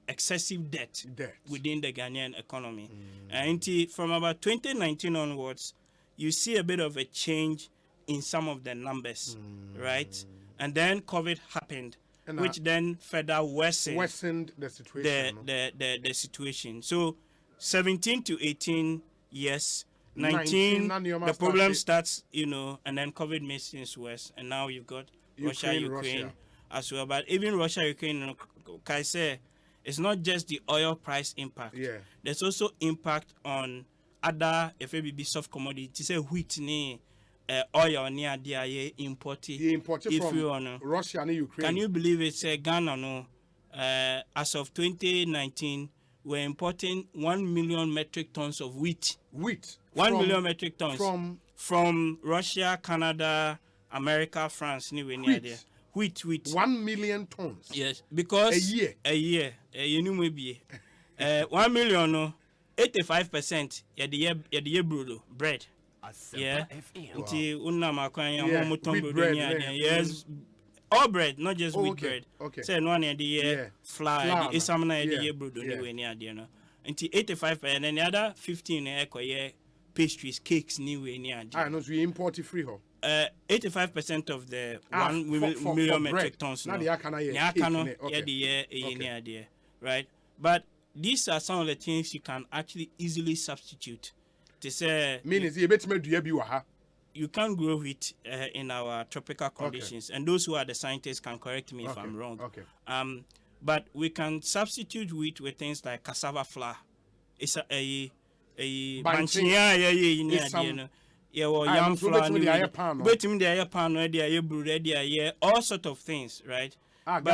excessive debt within the Ghanaian economy. And from about 2019 onwards, you see a bit of a change in some of the numbers, right? And then COVID happened, which then further worsened the situation. The situation. So 17 to 18, yes. 19 the problem starts, and then COVID makes things worse. And now you've got Russia as well. But even Russia, Ukraine, I say, it's not just the oil price impact. There's also impact on other FABB soft commodities. Say wheat, oil near the imported from Russia and Ukraine. Can you believe it? Ghana, as of 2019, we're importing 1 million metric tons of wheat. 1 million metric tons from Russia, Canada, America, France, anywhere near there. Wheat. 1 million tons. Yes, because a year. You know maybe 1 million. 85% bread. Yeah. Yes. All bread, not just wheat bread. Say no one the year flour, it's some the year bread anyway near there. Until 85%, and then the other 15 pastries, cakes anyway near there. I know we import it free. 85% of the 1 million metric tons. Now the right? But these are some of the things you can actually easily substitute. To say means you bet me do you you can't grow wheat in our tropical conditions, and those who are the scientists can correct me if I'm wrong. But we can substitute wheat with things like cassava flour. It's a yam flour, all sort of things, right? It's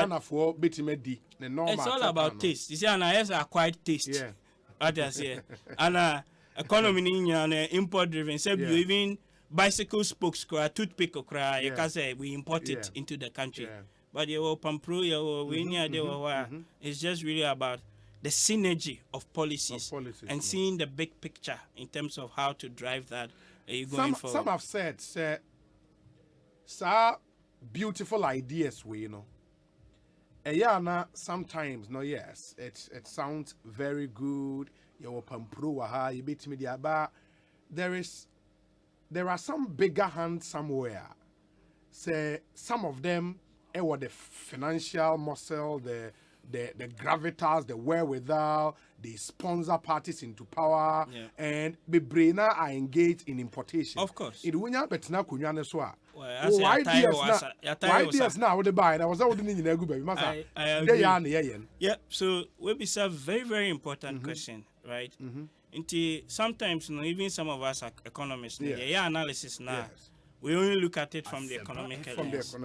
all about taste. You see, and I acquired taste. Yeah. What I say, and economy import driven. So you even bicycle spokes, toothpick, you can say we import it into the country. Yeah. But it's just really about the synergy of policies and seeing the big picture in terms of how to drive that. Going forward. Some have said, sir, beautiful ideas, sometimes, no, yes, it sounds very good. You beat me but there are some bigger hands somewhere. Say some of them were the financial muscle, the gravitas, the wherewithal, they sponsor parties into power, and Bebrena are engaged in importation. Of course. It wouldn't be now ideas now the buy. I was out in the yeah, so we be a very, very important question, right? Sometimes, even some of us are economists, analysis now. Yes. We only look at it from the economic lens.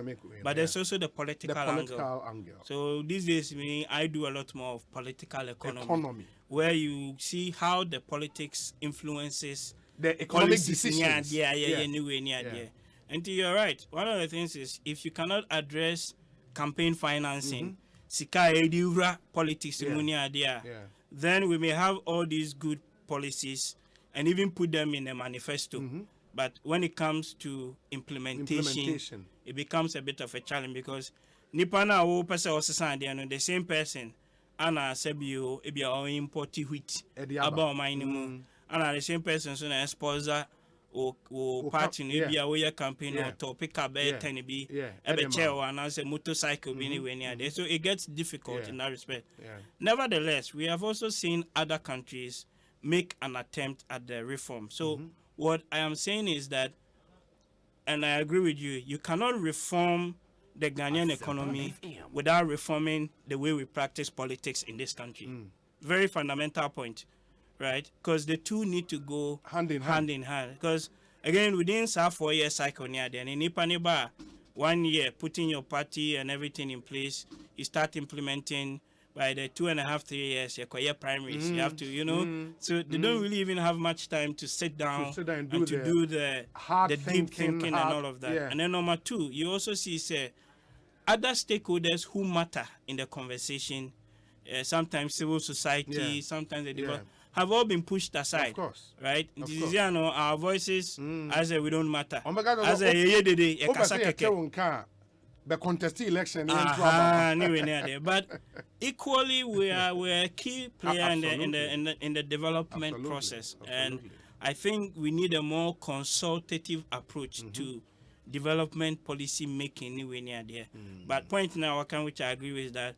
But there's also the political angle. So these days, I do a lot more of political economy. Where you see how the politics influences the economic decisions. And you're right. One of the things is if you cannot address campaign financing, politics, then we may have all these good policies and even put them in a manifesto. But when it comes to implementation, it becomes a bit of a challenge because Nipana wo person the same person ana sebio ebia import wheat about minimum ana the same person so na sponsor o party no ebia we campaign or to pick up be 10 be ebe chair and as a motorcycle be anywhere near there, so it gets difficult in that respect. Nevertheless, we have also seen other countries make an attempt at the reform. So what I am saying is that, and I agree with you, you cannot reform the Ghanaian economy without reforming the way we practice politics in this country. Very fundamental point, right? Because the two need to go hand in hand. Because again, within a 4-year cycle near then in Ipaneba, 1 year putting your party and everything in place, you start implementing. By the 2.5-3 years, you're primaries. You have to, so they don't really even have much time to sit down and do the deep thinking and all of that. And then number two, you also see other stakeholders who matter in the conversation. Sometimes civil society, sometimes the have all been pushed aside. Of course, right? Our voices, as we don't matter. As the contested election but equally we are a key player in the development process. And I think we need a more consultative approach to development policy making anywhere near there. But point now which I agree with that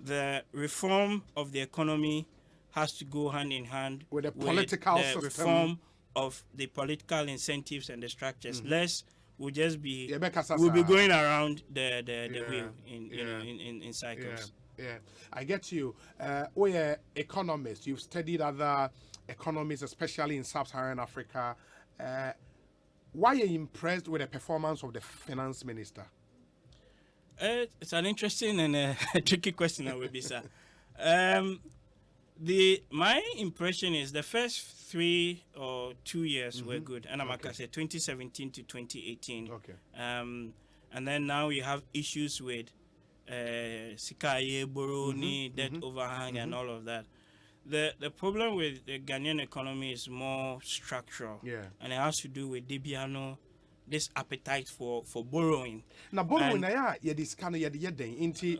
the reform of the economy has to go hand in hand with the political system, reform of the political incentives and the structures. Less we'll just be we'll be going around the wheel in cycles. I get you. We're economists. You've studied other economies, especially in sub-Saharan Africa. Why are you impressed with the performance of the finance minister? It's an interesting and a tricky question, I would be, sir. My impression is the first 3 or 2 years were good, and I'm like I said, 2017 to 2018. And then now you have issues with Sikaye, Boroni, debt overhang, and all of that. The problem with the Ghanaian economy is more structural, and it has to do with Debiano, this appetite for borrowing. Now borrowing, yeah, this kind of into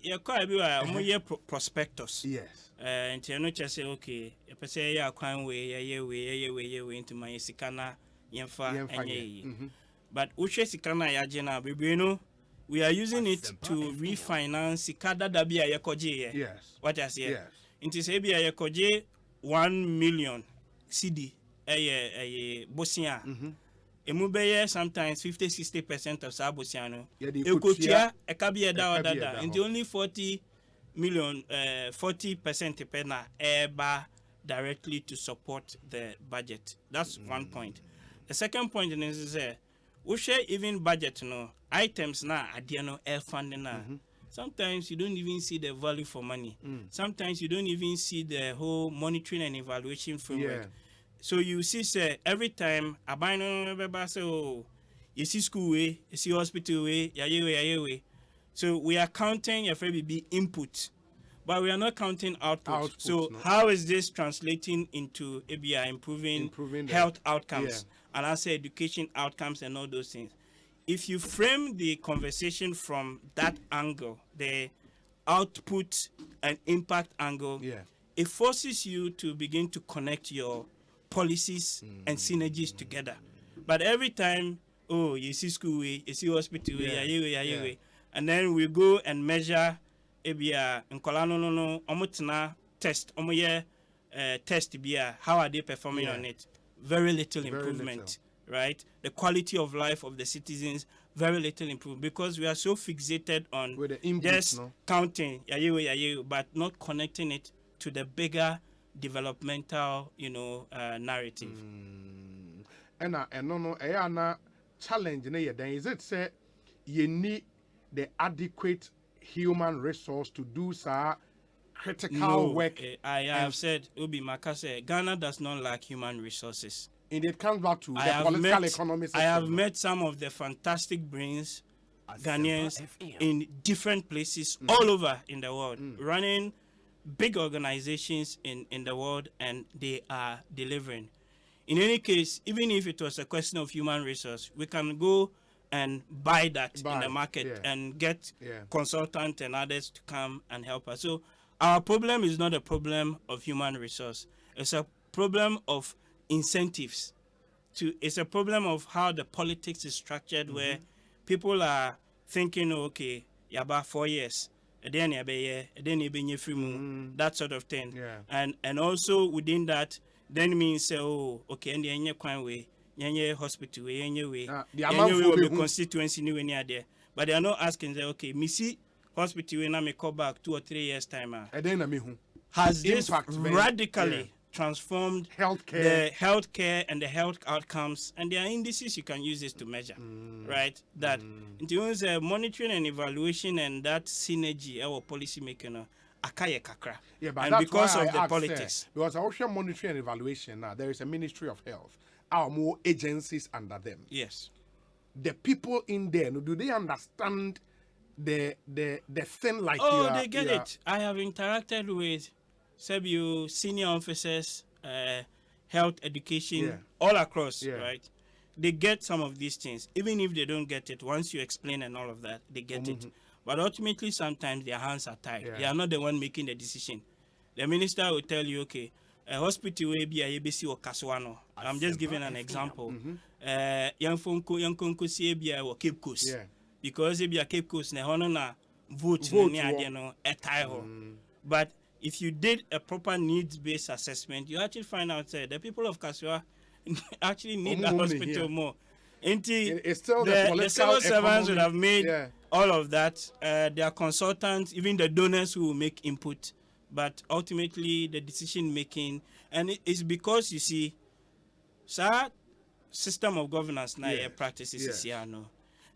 you're quite a prospectus. Yes. And you know, just say okay, if I say yeah, quite way into my sikana yemfa but uche sikana yajena bibino, we are using it to refinance sikada dabia yakoje. Yes. What I say? Yes. Into say bia yakoje 1 million CD bosia. Emubeye sometimes 50-60% of Sabosiano. Ekotia ekabi da and the only 40% pena eba directly to support the budget. That's one point. The second point is we share even budget no items na adiano air funding na. Sometimes you don't even see the value for money. Sometimes you don't even see the whole monitoring and evaluation framework. So you see, say every time I buy no say, oh, you see school way, you see hospital way, way. So we are counting your FBB input, but we are not counting output. So how is this translating into ABI improving health outcomes and I say education outcomes and all those things? If you frame the conversation from that angle, the output and impact angle, it forces you to begin to connect your policies and synergies together. But every time, oh, you see school way, you see hospital way, and then we go and measure ABI and Kolano test, test how are they performing on it? Very little improvement, right? The quality of life of the citizens, very little improvement, because we are so fixated on just counting, but not connecting it to the bigger developmental, narrative. And no, challenge is it say you need the adequate human resource to do critical work? I have said, Obi Makase, Ghana does not lack human resources. And it comes back to the political economy system. I have met some of the fantastic brains, Ghanaians, in different places all over in the world, running big organizations in the world, and they are delivering. In any case, even if it was a question of human resource, we can go and buy that in the market and get consultants and others to come and help us. So our problem is not a problem of human resource. It's a problem of incentives. It's a problem of how the politics is structured, where people are thinking, okay, about 4 years, that sort of thing. And also within that, then means okay, and the hospital way, constituency there. But they are not asking, okay, me see hospital when I may call back 2 or 3 years time. Has this radically transformed the healthcare and the health outcomes, and there are indices you can use this to measure, right? That in terms of monitoring and evaluation and that synergy, our policy making, kakra. But and because of the politics. Because our monitoring and evaluation now, there is a Ministry of Health, our more agencies under them. Yes. The people in there, do they understand the thing like? They get it. I have interacted with several senior officers, health education, all across, right? They get some of these things. Even if they don't get it, once you explain and all of that, they get it. But ultimately, sometimes their hands are tied. They are not the one making the decision. The minister will tell you, okay, a hospital will be a ABC or Kaswano. I'm just giving an example. Yankonko see or Cape Coast. Because if you are Cape Coast, na vote but if you did a proper needs-based assessment, you actually find out that the people of Kaswa actually need that hospital more. It's still the civil servants would have made all of that. Their consultants, even the donors who will make input, but ultimately the decision making, and it's because you see, system of governance now practices is here now.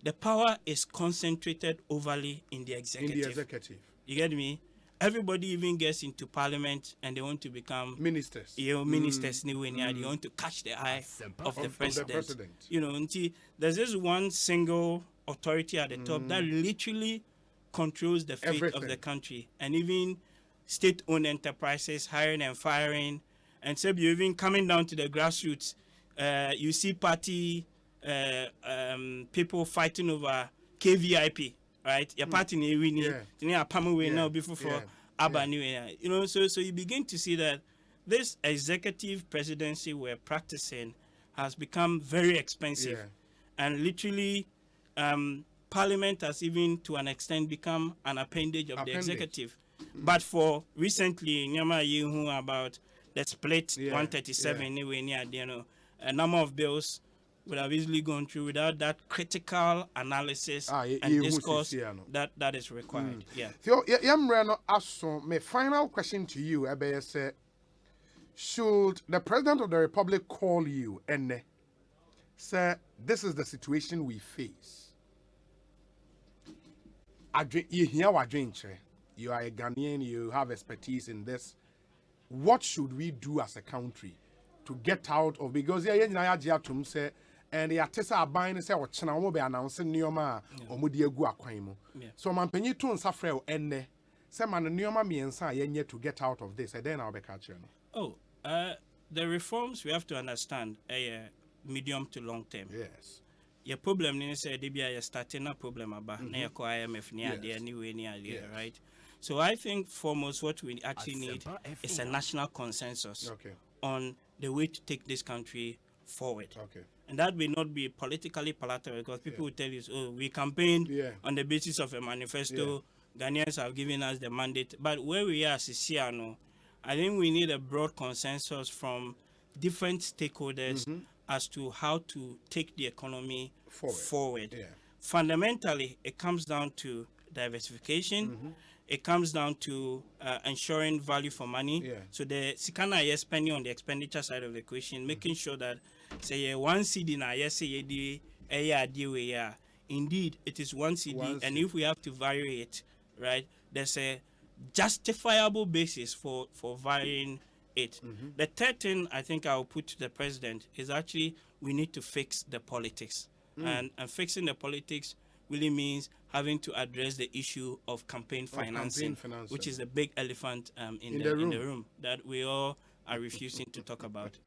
The power is concentrated overly in the executive. You get me? Everybody even gets into parliament and they want to become ministers. Ministers they want to catch the eye of the president. There's this one single authority at the top that literally controls the fate of the country, and even state-owned enterprises hiring and firing, and so you even coming down to the grassroots. You see party people fighting over KVIP. Right, your party now before so you begin to see that this executive presidency we're practicing has become very expensive, and literally, Parliament has even to an extent become an appendage of the executive. But for recently, about the split 137 a number of bills would have easily gone through without that critical analysis and discourse that is required. Yeah. So, my final question to you, Ebe, say, should the President of the Republic call you and say, this is the situation we face? You are a Ghanaian, you have expertise in this. What should we do as a country to get out of, because say, and the artists are buying say or channel will be announcing Nioma or Mudiagu Aquaimo. So man penny tun suffer and some man Nioma me and say to get out of this, and then I'll be catching. Oh, the reforms we have to understand medium to long term. Yes. Your problem is DBI starting a problem about IMF near there anyway near there, right? So I think foremost what we actually need is a national consensus on the way to take this country forward. And that may not be politically palatable because people will tell you, oh, we campaigned on the basis of a manifesto. Ghanaians have given us the mandate. But where we are, Siciano, I think we need a broad consensus from different stakeholders as to how to take the economy forward. Fundamentally, it comes down to diversification. It comes down to ensuring value for money. So the Sikana is spending on the expenditure side of the equation, making sure that say one CD na yes indeed it is one CD, and if we have to vary it, right, there's a justifiable basis for varying it. The third thing I think I'll put to the president is actually we need to fix the politics. And fixing the politics really means having to address the issue of campaign financing, which is a big elephant in the room that we all are refusing to talk about.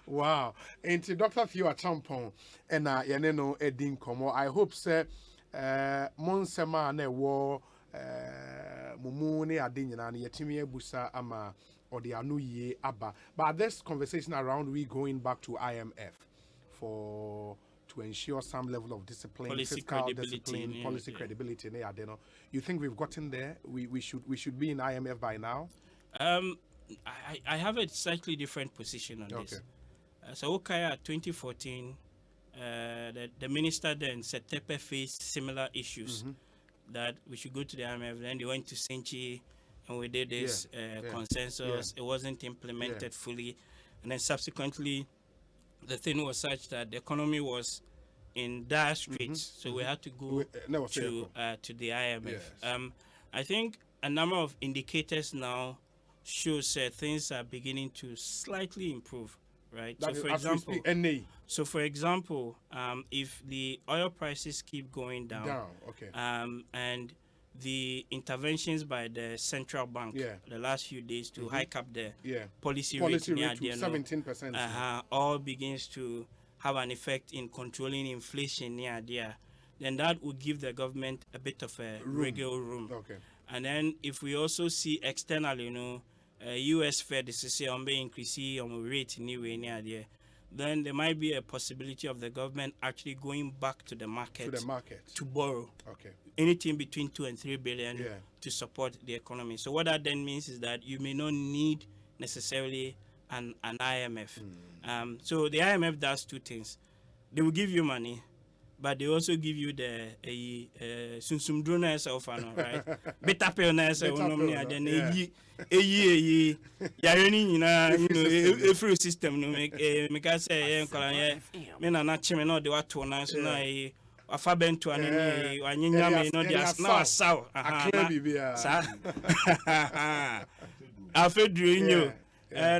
Wow. And to Dr. Fiwa Champon and Yaneno Edin Komo, I hope say Monsema ne wo Mumuni Adinyan Yetimi Busa Ama or the Anuye Abba. But this conversation around we going back to IMF to ensure some level of discipline, fiscal discipline, policy credibility. You think we've gotten there? We should be in IMF by now? I have a slightly different position on this. So Okaya 2014, the minister then Setepe faced similar issues that we should go to the IMF. Then they went to Senchi and we did this consensus. It wasn't implemented fully. And then subsequently, the thing was such that the economy was in dire straits, so we had to go to the IMF. I think a number of indicators now shows things are beginning to slightly improve, right? So for example, if the oil prices keep going down, and the interventions by the central bank the last few days to hike up the policy rate to 17%, all begins to have an effect in controlling inflation near there, then that would give the government a bit of a wiggle room. And then if we also see externally, US Fed is increasing on rate anyway near there, then there might be a possibility of the government actually going back to the market to borrow anything between 2 and 3 billion to support the economy. So what that then means is that you may not need necessarily an IMF. So the IMF does two things. They will give you money, but they also give you the sunsum drone yourself, right? Beta pill yourself, then every system no make I say me na chime no de wato na so na afa bento anani anyinya me no dia na asaw sa afedru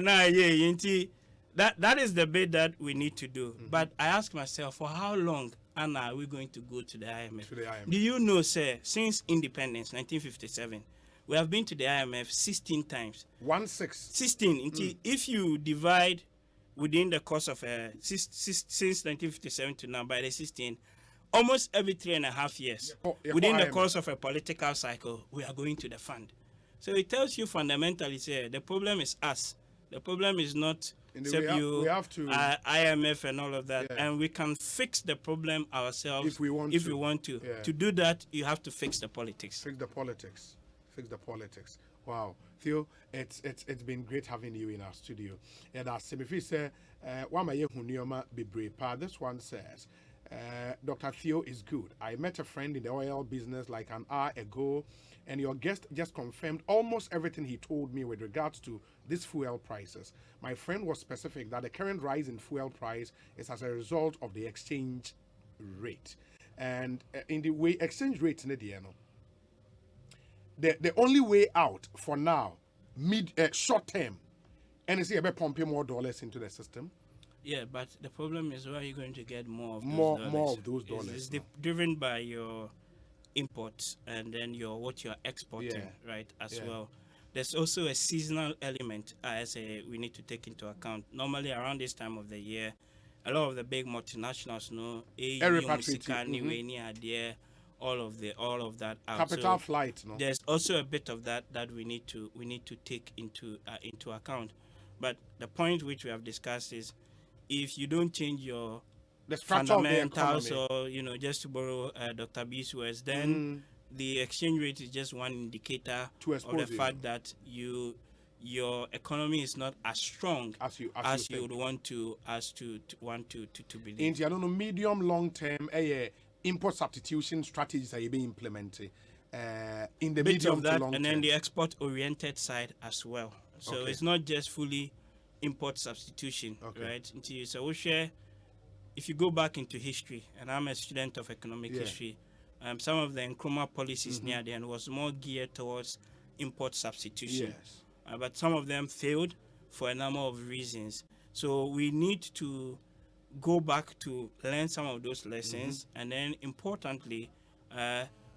na ye that is the bit that we need to do. But I ask myself, for how long are we going to go to the IMF? Do you know, sir, since independence 1957 we have been to the IMF 16 times. 16. If you divide within the course of since 1957 to now by the 16, almost every 3.5 years, within the course of a political cycle, we are going to the fund. So it tells you fundamentally, sir, the problem is us. The problem is not we have to IMF and all of that, and we can fix the problem ourselves if we want to. To do that, you have to fix the politics. Fix the politics. Wow, Theo, it's been great having you in our studio. And as Semifi said, this one says, Dr. Theo is good. I met a friend in the oil business like an hour ago, and your guest just confirmed almost everything he told me with regards to these fuel prices. My friend was specific that the current rise in fuel price is as a result of the exchange rate. And in the way exchange rate in the only way out for now, short term, and it's about pumping more dollars into the system. Yeah, but the problem is, where are you going to get more of those dollars? It's driven by your imports and then what you're exporting, right, as well. There's also a seasonal element we need to take into account. Normally around this time of the year, a lot of the big multinationals all of that out. Capital flight, no? There's also a bit of that we need to take into account. But the point which we have discussed is, if you don't change the fundamentals, or just to borrow Dr. B's words, then the exchange rate is just one indicator of the fact that your economy is not as strong as you would want to believe. In the medium long term, import substitution strategies are being implemented in the medium of that, to long and term. then the export oriented side as well. So it's not just fully import substitution, right? So if you go back into history, and I'm a student of economic history, some of the Nkrumah policies near the end was more geared towards import substitution. But some of them failed for a number of reasons. So we need to go back to learn some of those lessons, and then importantly,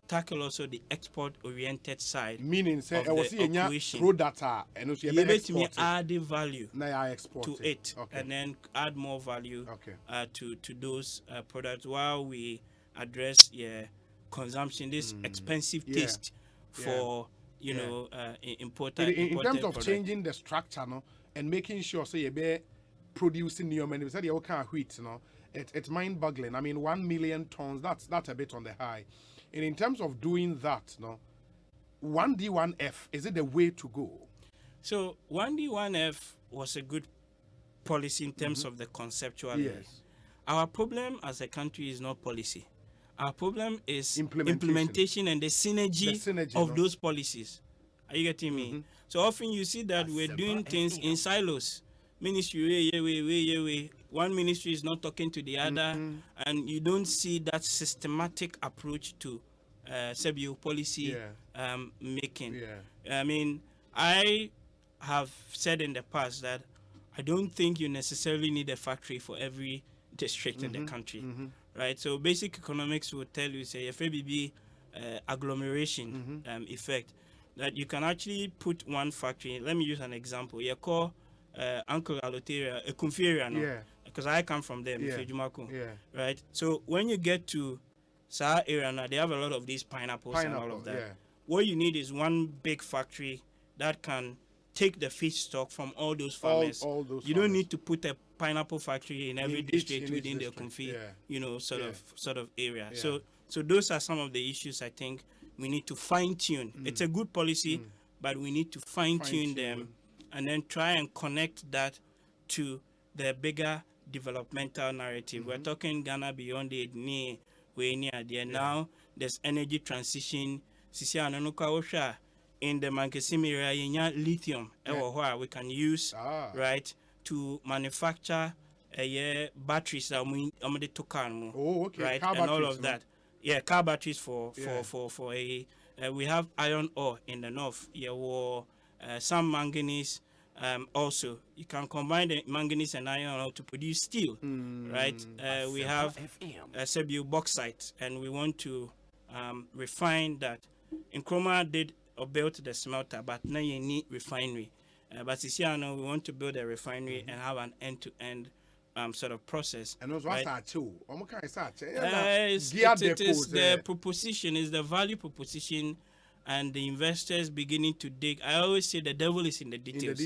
tackle also the export-oriented side. Meaning, say, of the operation. Product You add value to it, and then add more value to those products while we address consumption, this expensive taste for important. In terms of product. changing the structure, and making sure so you be producing new money. We said you can't wheat, it's mind-boggling. I mean, 1 million tons. That's a bit on the high. And in terms of doing that, 1D1F, is it the way to go? So 1D1F was a good policy in terms of the conceptual. Our problem as a country is not policy. Our problem is implementation and the synergy of those policies. Are you getting me? So often you see that we're doing things in silos. Ministry, one ministry is not talking to the other, and you don't see that systematic approach to policy making. I mean, I have said in the past that I don't think you necessarily need a factory for every district in the country, right? So basic economics will tell you, say, FABB agglomeration effect, that you can actually put one factory. Let me use an example. You call Uncle Aloteria a Kumfieria, because I come from them, right? So when you get to Sahara area now, they have a lot of these pineapples and all of that. What you need is one big factory that can take the feedstock from all those farmers. You don't need to put a pineapple factory in every district within the Kumfi, sort of area. So those are some of the issues I think we need to fine tune. It's a good policy, but we need to fine tune them, and then try and connect that to the bigger developmental narrative. We're talking Ghana beyond the near there. Now there's energy transition. In the Mankesimi area, lithium we can use right to manufacture batteries that we right, car and all of that. Car batteries for we have iron ore in the north. Some manganese. Also, you can combine the manganese and iron ore to produce steel, right? We have bauxite, and we want to refine that. Nkrumah did or built the smelter, but now you need refinery. But we want to build a refinery and have an end-to-end sort of process. And those right? It is the proposition, is the value proposition, and the investors beginning to dig. I always say the devil is in the details.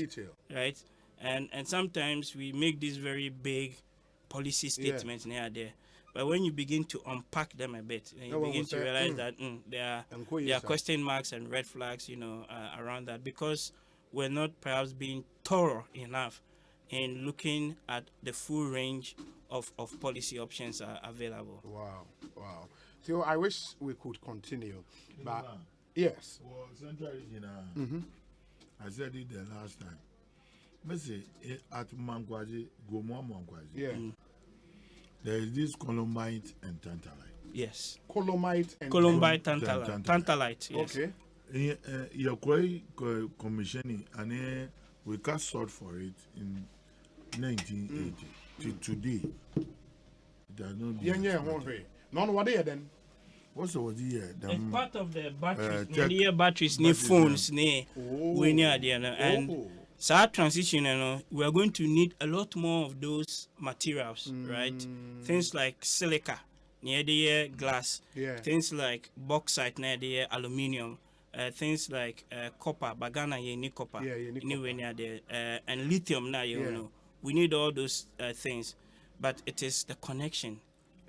Right? And sometimes we make these very big policy statements near there. But when you begin to unpack them a bit, then you begin to realize that there are question marks and red flags, around that, because we're not perhaps being thorough enough in looking at the full range of policy options available. Wow. So I wish we could continue, but yes. Well, Central I said it the last time. Messi at Mangwazi, Gomo Mangwazi. Yeah. There is this Colomite and Tantalite. Yes. Colomite and Tantalite. Yes. Okay. Your query commissioning and we got sought for it in 1980 to today. It has not been. None what they then. What's the word here? It's part of the batteries. Batteries, new phones, we near there, and so our transition, we are going to need a lot more of those materials, right? Things like silica, near the glass. Things like bauxite, near the aluminium. Things like copper, bagana, you need copper. Anywhere near there, and lithium. Now you know, we need all those things, but it is the connection,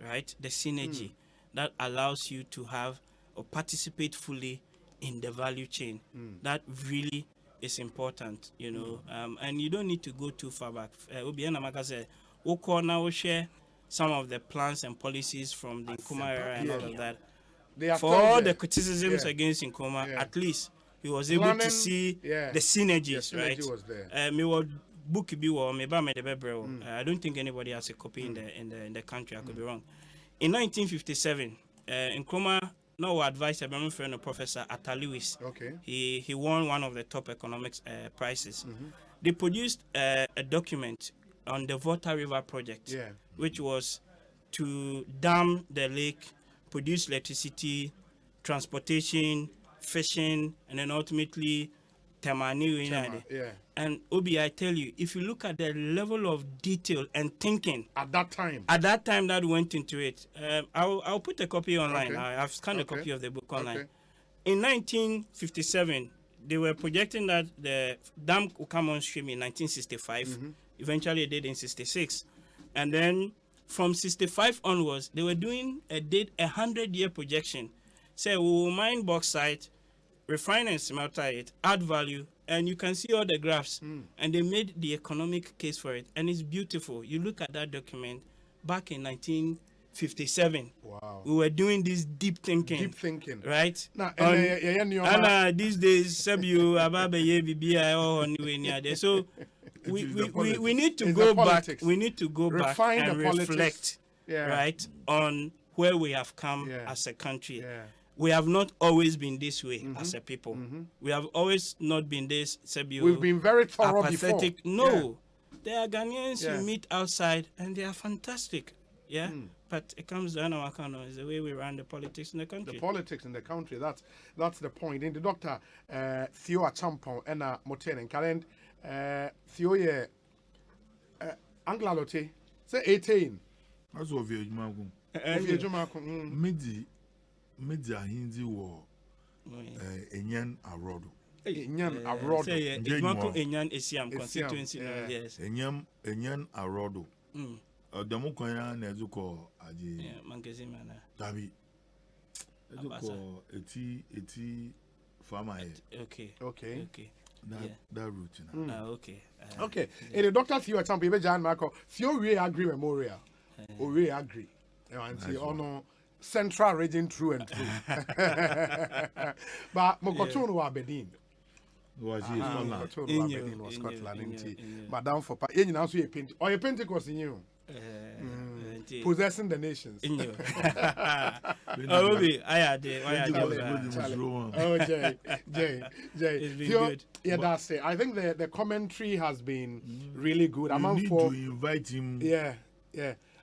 right? The synergy that allows you to have or participate fully in the value chain. That really is important, and you don't need to go too far back. Obiana Maka said, now share some of the plans and policies from the Nkrumah era and all of that. For all the criticisms against Nkrumah, at least he was able to see the synergies, right? Was there. I don't think anybody has a copy in the country. I could be wrong. In 1957, Nkrumah advised a friend, Professor Atta Lewis. Okay. He won one of the top economics prizes. They produced a document on the Volta River project, which was to dam the lake, produce electricity, transportation, fishing, and then ultimately Temani. And Obi, I tell you, if you look at the level of detail and thinking at that time that went into it, I'll put a copy online. I've scanned a copy of the book online. In 1957, they were projecting that the dam would come on stream in 1965. Eventually, it did in 66, and then from 65 onwards, they were doing a 100-year projection. Say we will mine bauxite, refine and smelter it, add value, and you can see all the graphs. And they made the economic case for it, and it's beautiful. You look at that document back in 1957. Wow. We were doing this deep thinking. Right? And these days, so we need to go back. We need to go back and reflect, right, on where we have come as a country. We have not always been this way as a people. We have always not been this. We've been very thorough apathetic. No, there are Ghanaians you meet outside and they are fantastic. But it comes down to it's the way we run the politics in the country. The politics in the country. That's the point. In the Dr. Theo Asempa and Moten and Kalend Theo Anglalote say 18. That's what we Media Hindi war Enyan Arodo. Enyan Arodo. Enyan Esiam constituency. Yes. Enyan Arodo. Demokoya Nezuko Aji. Mankazimana. Tabi. Ezuko eti farmer. Okay. That route. Okay. Okay. In the Dr. Theo Asempa, be John Marco. Theo we agree memorial. We agree. And see ono Central region through and through. But Mokotono wa Aberdeen. Was he Aberdeen was Scotland. Madam for you now so you paint or you Pentecost in you. Possessing the nations. Jay. Yeah, that's it. I think the commentary has been really good. You need to invite him. Yeah.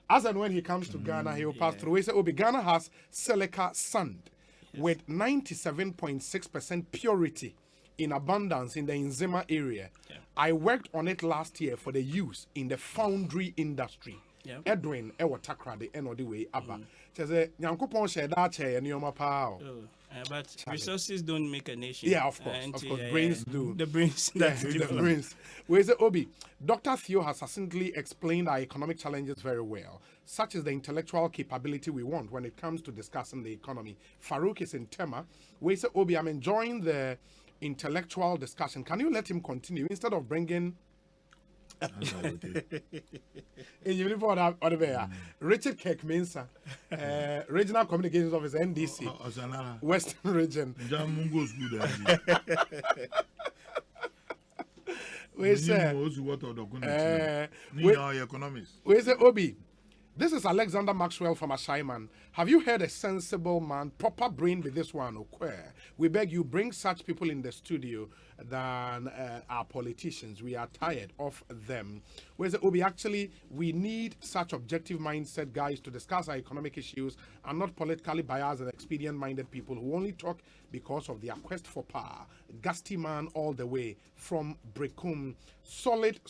As and when he comes to Ghana, he will pass through. We say, Ghana has silica sand with 97.6% purity in abundance in the Nzema area. I worked on it last year for the use in the foundry industry. Edwin, Ewa Takra, the end of the way, Abba. Says, Yankupon said that chair and your pao. But resources don't make a nation. Yeah, of course. Brains do. The brains. That's the brains. Where's the Obi? Dr. Theo has succinctly explained our economic challenges very well. Such is the intellectual capability we want when it comes to discussing the economy. Farouk is in Tema. Where's the Obi? I'm enjoying the intellectual discussion. Can you let him continue instead of bringing Richard Kekmensa, Regional Communications Officer, NDC, Western Region. Where's the Obi? This is Alexander Maxwell from Ashaiman. Have you heard a sensible man, proper brain with this one, Okwe? We beg you, bring such people in the studio than our politicians. We are tired of them. Where's the Obi? Actually, we need such objective mindset guys to discuss our economic issues and not politically biased and expedient-minded people who only talk because of their quest for power. Gusty man all the way from Brekum. Solid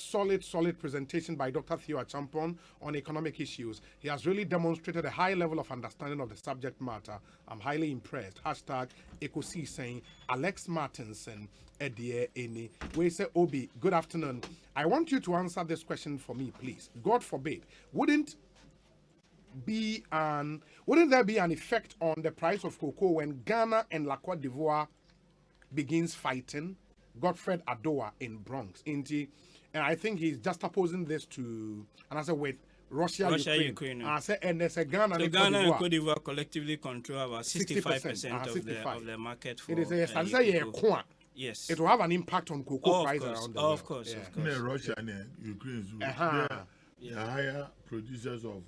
presentation by Dr. Theo Achampon on economic issues. He has really demonstrated a high level of understanding of the subject matter. I'm highly impressed. Hashtag Ekosiisen Alex Martinson. Edie Eni. We say Obi, good afternoon. I want you to answer this question for me, please. God forbid, wouldn't there be an effect on the price of cocoa when Ghana and La Côte d'Ivoire begins fighting? Godfred Adoa in Bronx, and I think he's just opposing this to, and I said, wait, Russia Ukraine. I said, and there's a Ghana. So Ghana and Côte d'Ivoire collectively control about 65% of the market for. It is a yes. It will have an impact on cocoa price around the world. Of course. Russia and Ukraine, they are higher producers of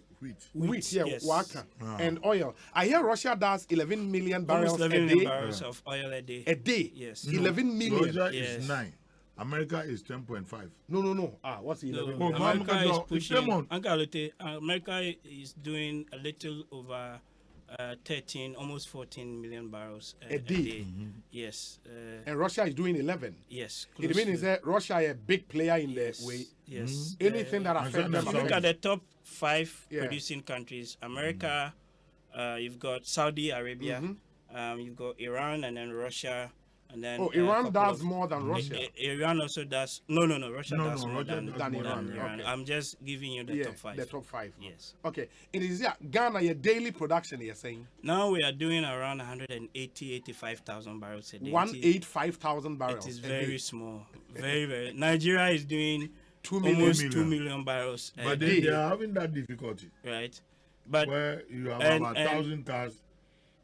wheat, yes. And oil. I hear Russia does 11 million barrels almost 11 million barrels of oil a day. A day? Yes. 11 million. Russia is 9. America is 10.5. No. What's 11? America is pushing. America is doing a little over 13, almost 14 million barrels a day. Yes. And Russia is doing 11. Yes. It means that Russia is a big player in the way. Yes. Anything that affects them. Look at the top 5 producing countries. America, you've got Saudi Arabia, you've got Iran, and then Russia. And then, Iran does more than Russia. Iran also does. No. Russia does more than Iran. Okay. I'm just giving you the top 5. The top 5. Yes. Okay. It is Ghana, your daily production, you're saying? Now we are doing around 85,000 barrels a day. 185,000 barrels. It is very small. Very. Nigeria is doing 2 million barrels a but day. They are having that difficulty. Right. But where you have about 1,000 cars.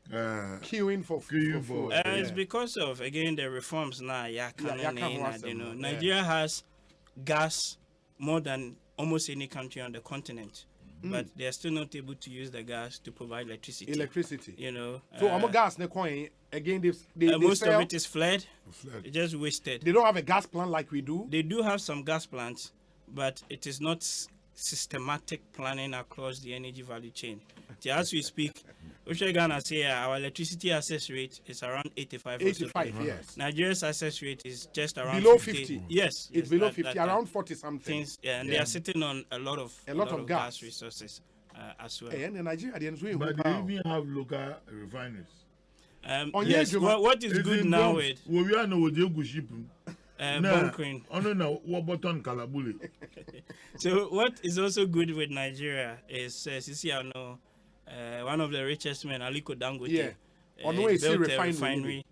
Queuing for it's because of again the reforms now. Nigeria has gas more than almost any country on the continent, but they are still not able to use the gas to provide electricity. So I'm gas again. Most of it is fled. It's just wasted. They don't have a gas plant like we do. They do have some gas plants, but it is not systematic planning across the energy value chain. As we speak, Ghana say our electricity access rate is around 85. 85, yes. Nigeria's access rate is just around below 50. Yes, it's below 50, around 40 something. And they are sitting on a lot of gas resources as well. And in Nigeria, but they even have local refineries. Yes. What is good now with we are no ship. bunkering. So what is also good with Nigeria is one of the richest men, Aliko Dangote, built a refinery,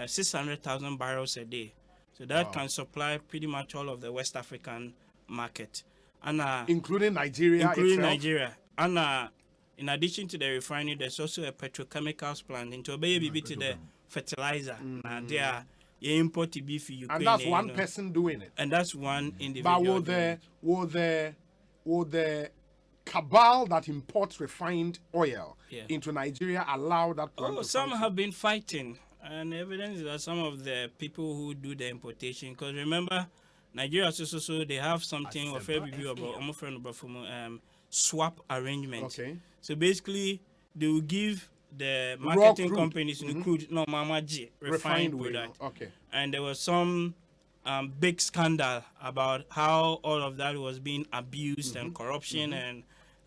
600,000 barrels a day. So that can supply pretty much all of the West African market, and including Nigeria. And in addition to the refinery, there's also a petrochemicals plant into Obeyebibi to the fertilizer. And they are import beef Ukraine. And that's one person doing it. And that's one individual. But would the cabal that imports refined oil into Nigeria allow that? Some have been fighting, and evidence is that some of the people who do the importation, because remember, Nigeria so they have something of about swap arrangement. Okay. So basically, they will give the marketing companies crude, refined product. Okay. And there was some big scandal about how all of that was being abused and corruption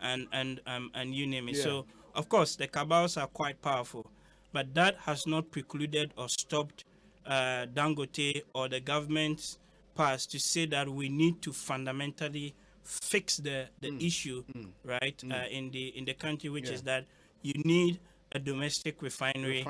and you name it. So of course the cabals are quite powerful, but that has not precluded or stopped Dangote or the government's path to say that we need to fundamentally fix the issue, right, in the country, which is that you need a domestic refinery.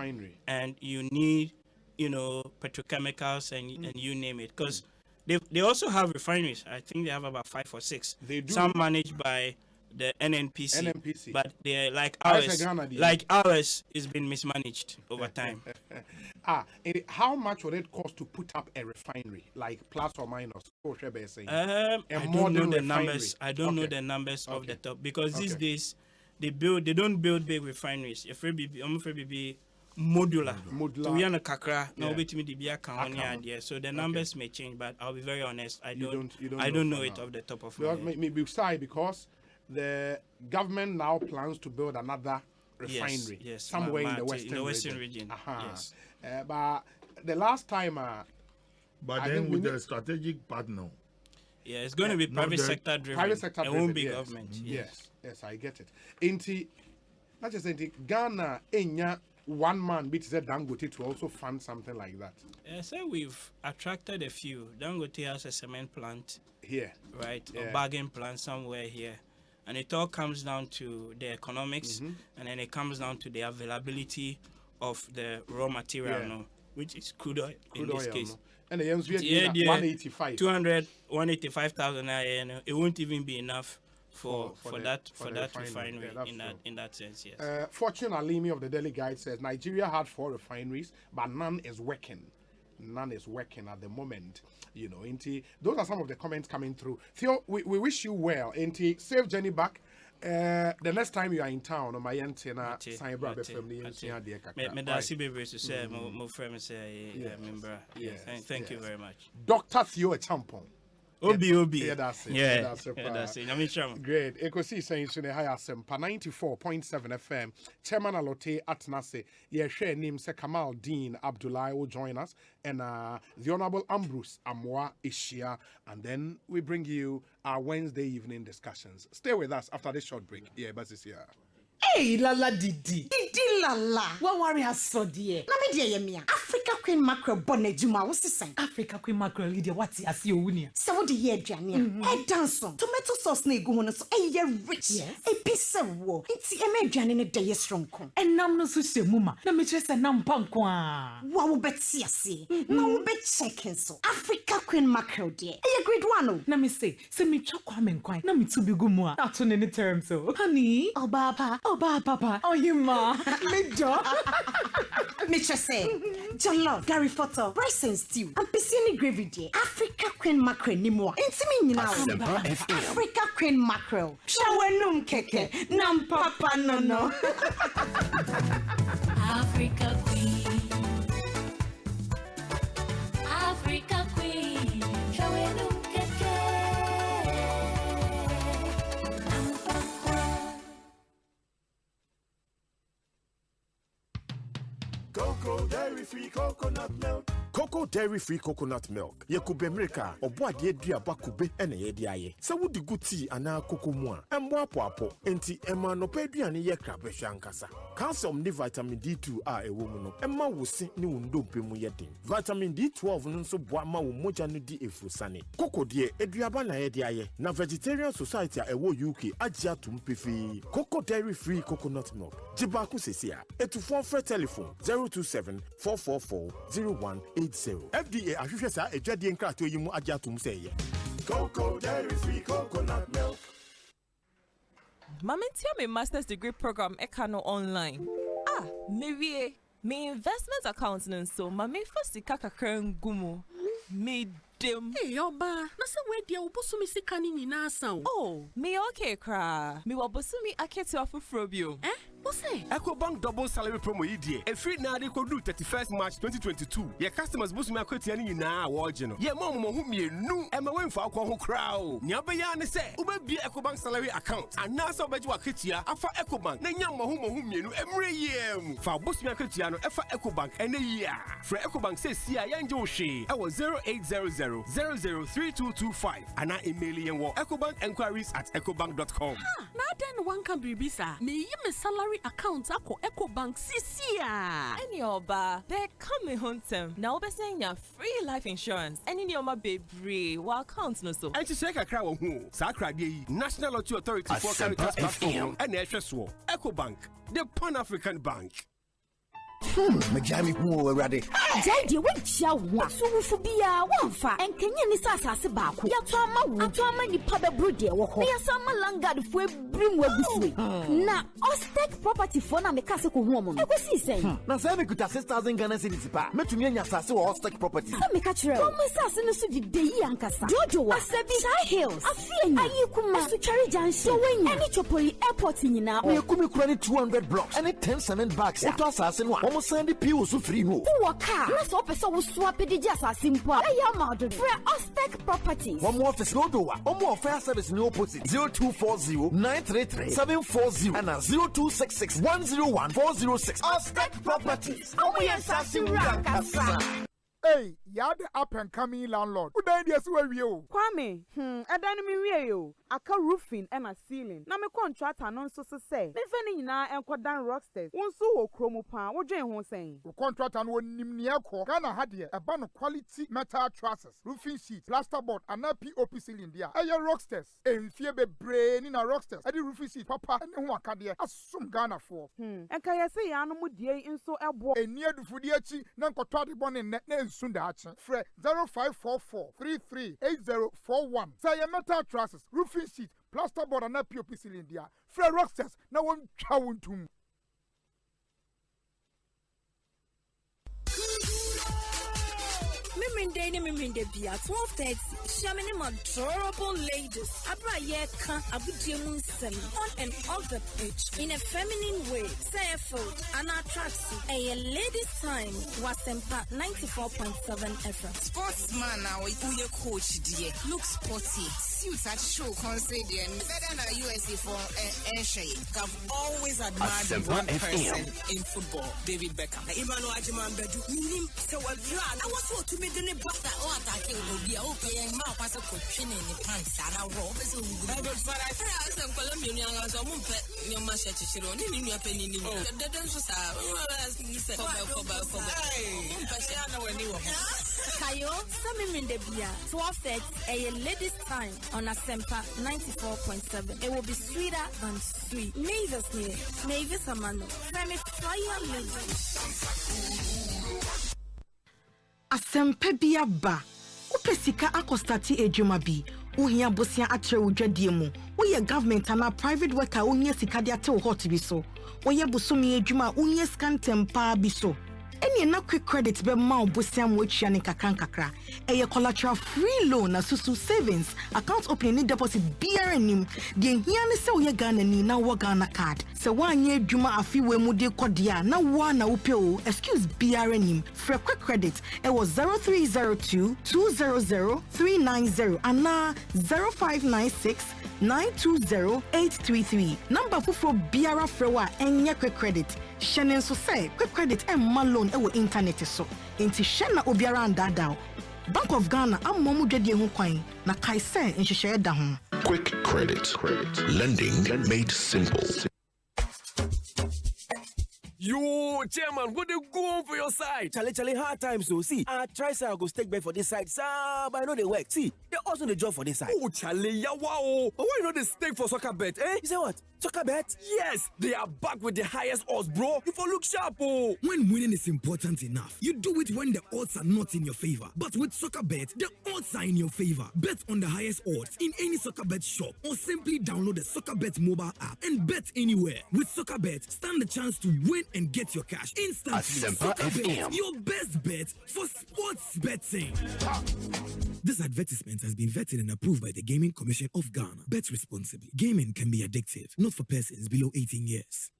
And you need, petrochemicals and you name it, because they also have refineries. I think they have about 5 or 6. They do. Some managed by the NNPC, but they're like ours is been mismanaged over time. How much would it cost to put up a refinery, like plus or minus? I don't know the numbers. I don't know the numbers off the top, because these days they don't build big refineries. If it be modular. To yana kakra na obetimi de bia kan on here. So the numbers may change, but I'll be very honest, I don't know it off the top of my head. Maybe because the government now plans to build another refinery somewhere in the western region. Yes. But the last time but then with the strategic partner. Yeah, it's going to be private sector driven. Private sector driven. It won't be government. Yes, I get it. Not just in Ghana, one man beats Dangote to also fund something like that. So we've attracted a few. Dangote has a cement plant here, right? A bagging plant somewhere here. And it all comes down to the economics, and then it comes down to the availability of the raw material, which is crude oil in this case. No? And the 185. 185,000, it won't even be enough for that refinery in that sense. Yes. Fortune Alimi of the Daily Guide says Nigeria had 4 refineries, but none is working. None is working at the moment. Those are some of the comments coming through. Theo, we wish you well. Safe journey back. The next time you are in town, my antenna, thank you very much. Dr. Theo Champon. Obi. Yeah, that's it. That's it. Great. Ekosiisen On Asempa 94.7 FM. Chairman Alote Atnase. Share name se Kamal Dean Abdullah will join us. And the Honorable Ambrose Amwa Ishia. And then we bring you our Wednesday evening discussions. Stay with us after this short break. Yeah, but it's here. Hey, Lala Didi Lala. What worry has so dear? Na me dear yemia. Africa Queen Mackerel bonnet juma what's the sign? Africa Queen Mackerel Lydia what's as you win. So the year Jania. Hey danson. Tomato sauce ne go on so a rich. Yes. A piece of war. It's a median in a day strong con. And nam no such mumma. Na me just a nam pankwa. Wow bet see. No bet checking so. Africa Queen Mackerel dear. A great one. Na me say me chokwam kwai. Na me to be gumwa. Not on any term so. Honey. Oh baba. Papa, oh you ma, me jo. Me just say, jollof, Gary photo, rice and stew, and piscine gravy day. Africa Queen Mackerel ni mo. Inti now. Africa Queen Mackerel. Shawenum keke, nam papa no. Africa Queen. Africa Queen. Shawenum keke. Cocoa dairy-free coconut milk. Cocoa dairy-free coconut milk. Yekube America, obo ade aduaba kube ene ye de aye. Se wodi guti ana cocoa mu a, embo apo enti ema no pa aduane ye kra behwa nkasa. Calcium ni vitamin D2 a ewo mu no, emma wosi ni wondompe mu ye den. Vitamin D12 no nso boa ma wo moja no di efusane. Cocoa de aduaba na ye de aye. Na Vegetarian Society a ewo UK agya tumpefi. Cocoa dairy-free coconut milk. Jibaku sesia. Etufo free telephone 027-444-0180. FDA ahwehwe sa edwade nkrato yi mu agya tum sey. Cocoa dairy-free coconut milk. Mamentia me master's degree program Ekano online. Maybe me investment account so mame first kakakra ngumu. Me dem. Hey oba, na se we dia obosumi sika ni nyina asan. Oh, me okay kra. Me wobosumi aketi afufro bio. Osei. EcoBank double salary promo idie. Every na dey ko do 31st March 2022. Your customers bosumi akweti ani nyina wo no. Ye momo hu mienu. E ma wenfa akọ ho kra o. Nya obeya ne se, ubebie EcoBank salary account. Anasa obeji waketia afa EcoBank. Na nya mo hu mienu emre yem. Fa bosumi aketia no efa EcoBank ene yia. Fra EcoBank se sia ya nje wo hwe. E wo 0800-003225. Ana email yen wo ecobankenquiries@ecobank.com. Na den one can be bisa. Me yi me salary account ako Ecobank CCA. Any oba, they come me home them. Now be saying ya free life insurance. Any ni oma baby, wa account no so. And to check a crowd who Sakra National Lottery Authority for Caritas Platform and HSO Ecobank, the Pan-African Bank. Majami who already. Daddy, wait, shall one. So, for be a one fa and can you miss us as a back? Yatama, ni Paba Brudia, walk. They are some langa if we bring what we say. Now, Ostek property for na Mekasa woman. Ekosiisen. Now, 7 could assist 1,000 Ghana cities. Met to me and Yasasu or Ostek property. Some Mekatra. Come, my sass in the city, the Yankasa. Jojo, Asebi Hills. I feel Ayukuma to Cherry Junction. Any Chopoli airport in now. We could credit 200 blocks and 10 cement bags. It was assassin one. Almost 70 pills so free no. Waka. Let's open so swap it just Asempa. Ayamado. For Ostek properties. One more office no door. One more fair service no opposite. 0240-933-740 and 0266-101-406. Ostek properties. We are Sassy. Hey, you're the up and coming landlord. Who died yes where you? Kwame, I don't mean you. I can roofing and a ceiling. Now my contract and so say. Me feni na and quadan rocksters. One so chromo pan. What Jane was saying? Contract and one nimniako. Ghana had here a ban of quality metal trusses, roofing sheets, plasterboard, and a POP ceiling there. Aye, rocksters. And fear be brain in a rocksters. I did roofing sheet, papa, and one can there. As some Ghana for. And can you say animal dear in so a boy? And near the Fudiachi, Nankotati born in net Sundachi. Fre 0544-338041. Say a metal trusses, roofing sheet, plasterboard, and a POP ceiling there. Fre rocksters, no one chowing to me. Miminde bia 12:30. Shamini adorable ladies. Abra yeka abudiemu nsem on and off the pitch in a feminine way. Say food and attraction. A ladies time was Asempa 94.7 FM. Sportsman now we your coach dear. Look sporty. Suits at show consider better than USA for Osei. I've always admired one person in football, David Beckham. Imano Ajiman Bedu. So I was to me the brother or attacking will be okay and mouth as a cushion in the pants and a robe is a good for I some Colombian as a mumpet, your master to Chiron in your penny. The dancers are Kayo, some in the beer, 12:30 a ladies' time on Asempa 94.7. It will be sweeter than sweet. Mavis near Mavis Amano, Femi Fire Lady. Asempa biaba. Upesika akostati ejuma bi. Uhia bosia atre udwadie mu. Uye government ana private worker unye sikade ate wo hot bi so. Uye busumi ejuma unye scan tempa bi so. Any na quick credit be ma bosia mu atwa ne kakra. Eye collateral free loan na susu savings account opening ni deposit BRNim. De hia ne se uye Ghana ni na wo Ghana card. Se wanye ejuma afi we mu de kodia na wa na upeo excuse BRNim. For quick credit it was 0302-200-390 and na 0596-920-833. Number for Biara Frewa enye quick credit. Shenen so say quick credit and malone ewo internet so. Inti shena obiara andada. Bank of Ghana amomu dwede ho kwan na kaise nhihye da ho. Quick credit. Lending made simple. Yo, chairman, what they go on for your side? Charlie, hard times so see. I try say I go stake back for this side, sir, but I know they work. See, they also the job for this side. Oh, Charlie, yeah, wow. But why you know they stake for soccer bet, eh? You say what? Soccer bet? Yes, they are back with the highest odds, bro. You for look sharp, oh. When winning is important enough, you do it when the odds are not in your favor. But with soccer bet, the odds are in your favor. Bet on the highest odds in any soccer bet shop or simply download the soccer bet mobile app and bet anywhere. With soccer bet, stand the chance to win and get your cash instantly. Asempa FM. Your best bet for sports betting. This advertisement has been vetted and approved by the Gaming Commission of Ghana. Bet responsibly. Gaming can be addictive, not for persons below 18 years.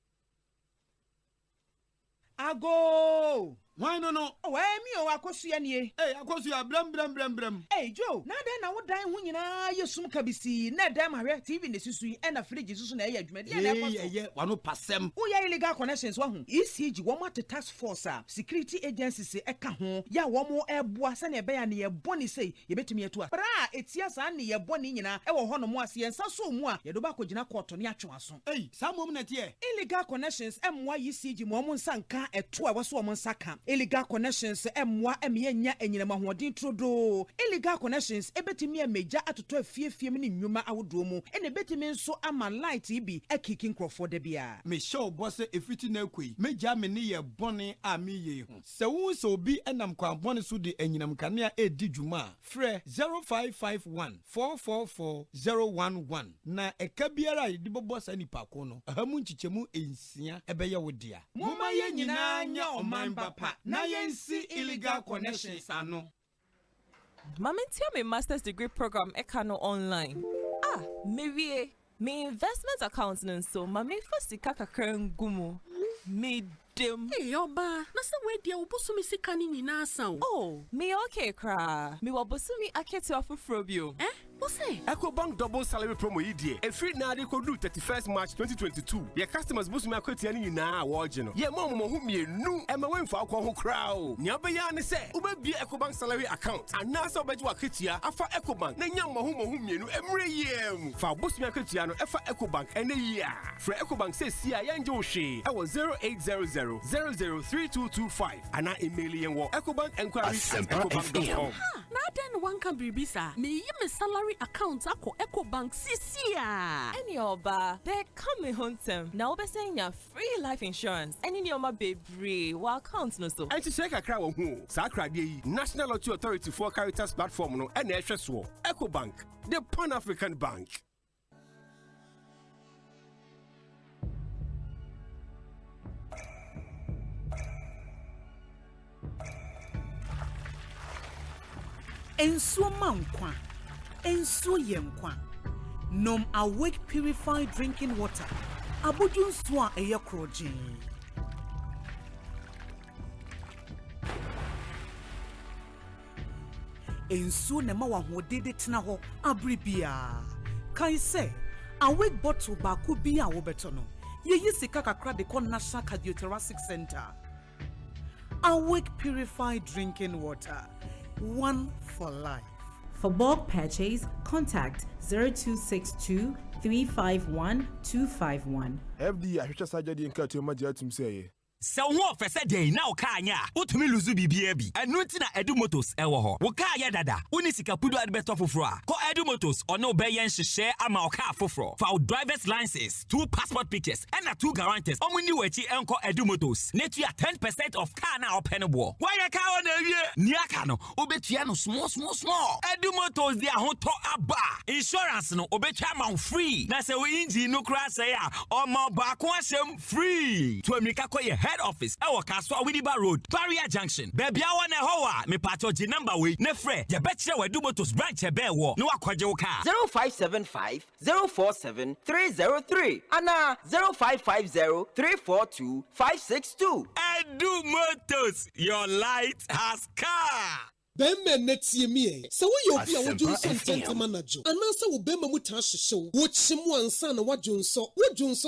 Ago! Why no? Oh, me o akosua nie. Hey, akosua bram. Hey Joe, na den na wo dan ho nyina yesum kabisi. Na dan ma hwe TV ne susu e na fridge susu na e adwuma. Yeah, wano pasem. Wo ya illegal connections wa hu. ECG wo ma task force security agencies eka ho. Ya wo mo eboa se na ebe ya ne ye boni sei ye betumi etu a. Bra etia sa na ye boni nyina e wo ho no mo ase ye nsa so mu a ye do ba kogina court ne atwe aso. Hey, sa mom na tie. Illegal connections emwa ECG mo mo nsa nka eto a wo so mo nsa ka. Illegal connections emwa enya enyinama hoodin trodo. Illegal connections ebetimi emeja atoto afie me ne nnwuma awodo mu ene betimi nso ama light bi ekikin crofo da bia. Me show boss efiti na kwei meja me ne ye bone a me ye ho. Se wo so bi enam kwa bone so de enyinam kanea edi dwuma frɛ 0551 444 011 na eka biara de bobo sa nipa ko no ahamu nchichemu ensia ebeye wo dia. Moma ye nyina nya oman bapa na yensi illegal connections ano. Mamintia me master's degree program Ekano online. Me investment account so mami first kaka gumu. Me dem. Hey oba, na se we dia obosu mi sika ni nyina asan. Oh, me okay kra. Me wabosu mi akete afufrobio. Osei. EcoBank double salary promo idie. Every na dey do 31st March 2022. Your customers bosu mi akwati ani nyina wo no. Ye mo hu mienu e ma wenfa akọ ho kra o. Nya be ya ne se, ubebie EcoBank salary account. Anasa obeji waketia afa EcoBank. Na nya mo hu mienu emre yem. Fa bosu mi akwatia no efa EcoBank ene yia. Fra EcoBank se sia ya nje wo hwe. E wo 0800 003225. Ana email yen wo ecobank@ecobank.com. Na den one can be bisa. Me yi me salary account ako EcoBank sisia. Any oba, they come home them. Now be saying your free life insurance. Any ni oma baby, wa account no so. Enti check akra wo hu. Sa akra de National Lottery Authority for Caritas platform no e na ehwe so. EcoBank, the Pan-African Bank. Ensuo mankwa, ensuo yenkwa. Nom Awake purified drinking water. Abudun swa eye kroje. Ensuo ne ma wahode tena ho abribia. Kai se Awake bottle ba ku bi a wo beto no. Ye sika kakra de kon National Cardiothoracic Center. Awake purified drinking water. One for life. For bulk purchase, contact 0262 351 251. FD ahwehwe sajade nka to ma jatum say. Se wo ofese dey na o ka anya utumi luzu bibia bi enu nti na Edu Motors ewo ho wo ka ya dada woni sika pudu adbeto foforo a ko Edu Motors ono obeyen hyehyɛ ama o ka foforo for driver's license 2 passport pictures and 2 guarantors omuni wachi enko Edu Motors netua 10% of car na opene bo why ka o na wie ni aka no obetua no small Edu Motors dia ho to aba insurance no obetua ma free na se wo engine no kra say a o ma ba ko asem free to amika ko ye head office ewo Kaswa Widiba Road Barrier Junction baby awa na howa me pato ji number we ne frɛ ye betire Edu Motors branch ebe wo no akwaje wo car 0575 047 303 ana 0550 342 562 Edu Motors, your light has car. Bema netie me se wo ye obi a wodwonso ntente manager anasa wo bema mu ta hyehyew wo kyemu ansa na wodwonso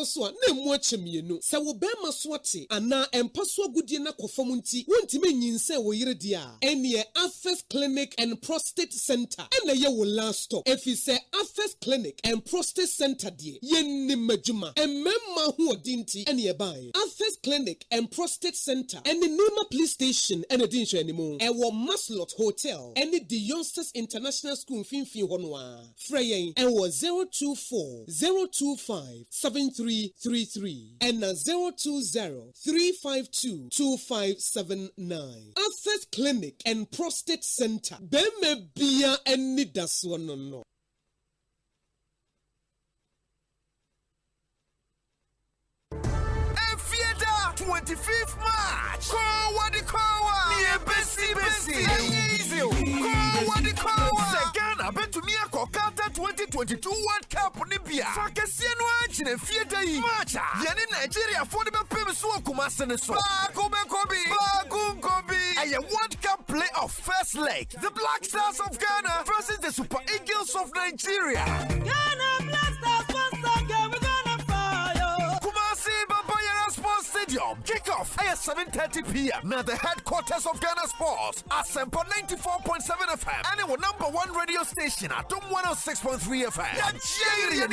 so a na mu akyemienu se wo bema so ate ana empaso agudie na kofam nti wontime nyinse wo yire dia ene Access Clinic and Prostate Center ene ye wo last stop if say Access Clinic and Prostate Center die ye ni madwuma ememma ho odinti ene ye ban Access Clinic and Prostate Center ene Nima Police Station ene din hwe animu e wo Maslot Hotel any the Youngsters International School Finfi Honwa Freyen and was 024 025 7333 and 020 352 2579 Access Clinic and Prostate Center Beme Bia and Nidas one no 25th March. Ghana Bentumia Kokata 2022 World Cup Nibia. Fakasiano Anchine Fieta Marcha. Yani Nigeria for the Pim Suakumasan. Bakum A World Cup playoff first leg. The Black Stars of Ghana versus the Super Eagles of Nigeria. Ghana Black Stars first game, we're gonna fire. Kumasi Babayara Sports Stadium. Kickoff at 7:30 p.m. Now the headquarters of Ghana Sports. Asempa 94.7 FM. And our #1 radio station at 106.3 FM. Nigeria,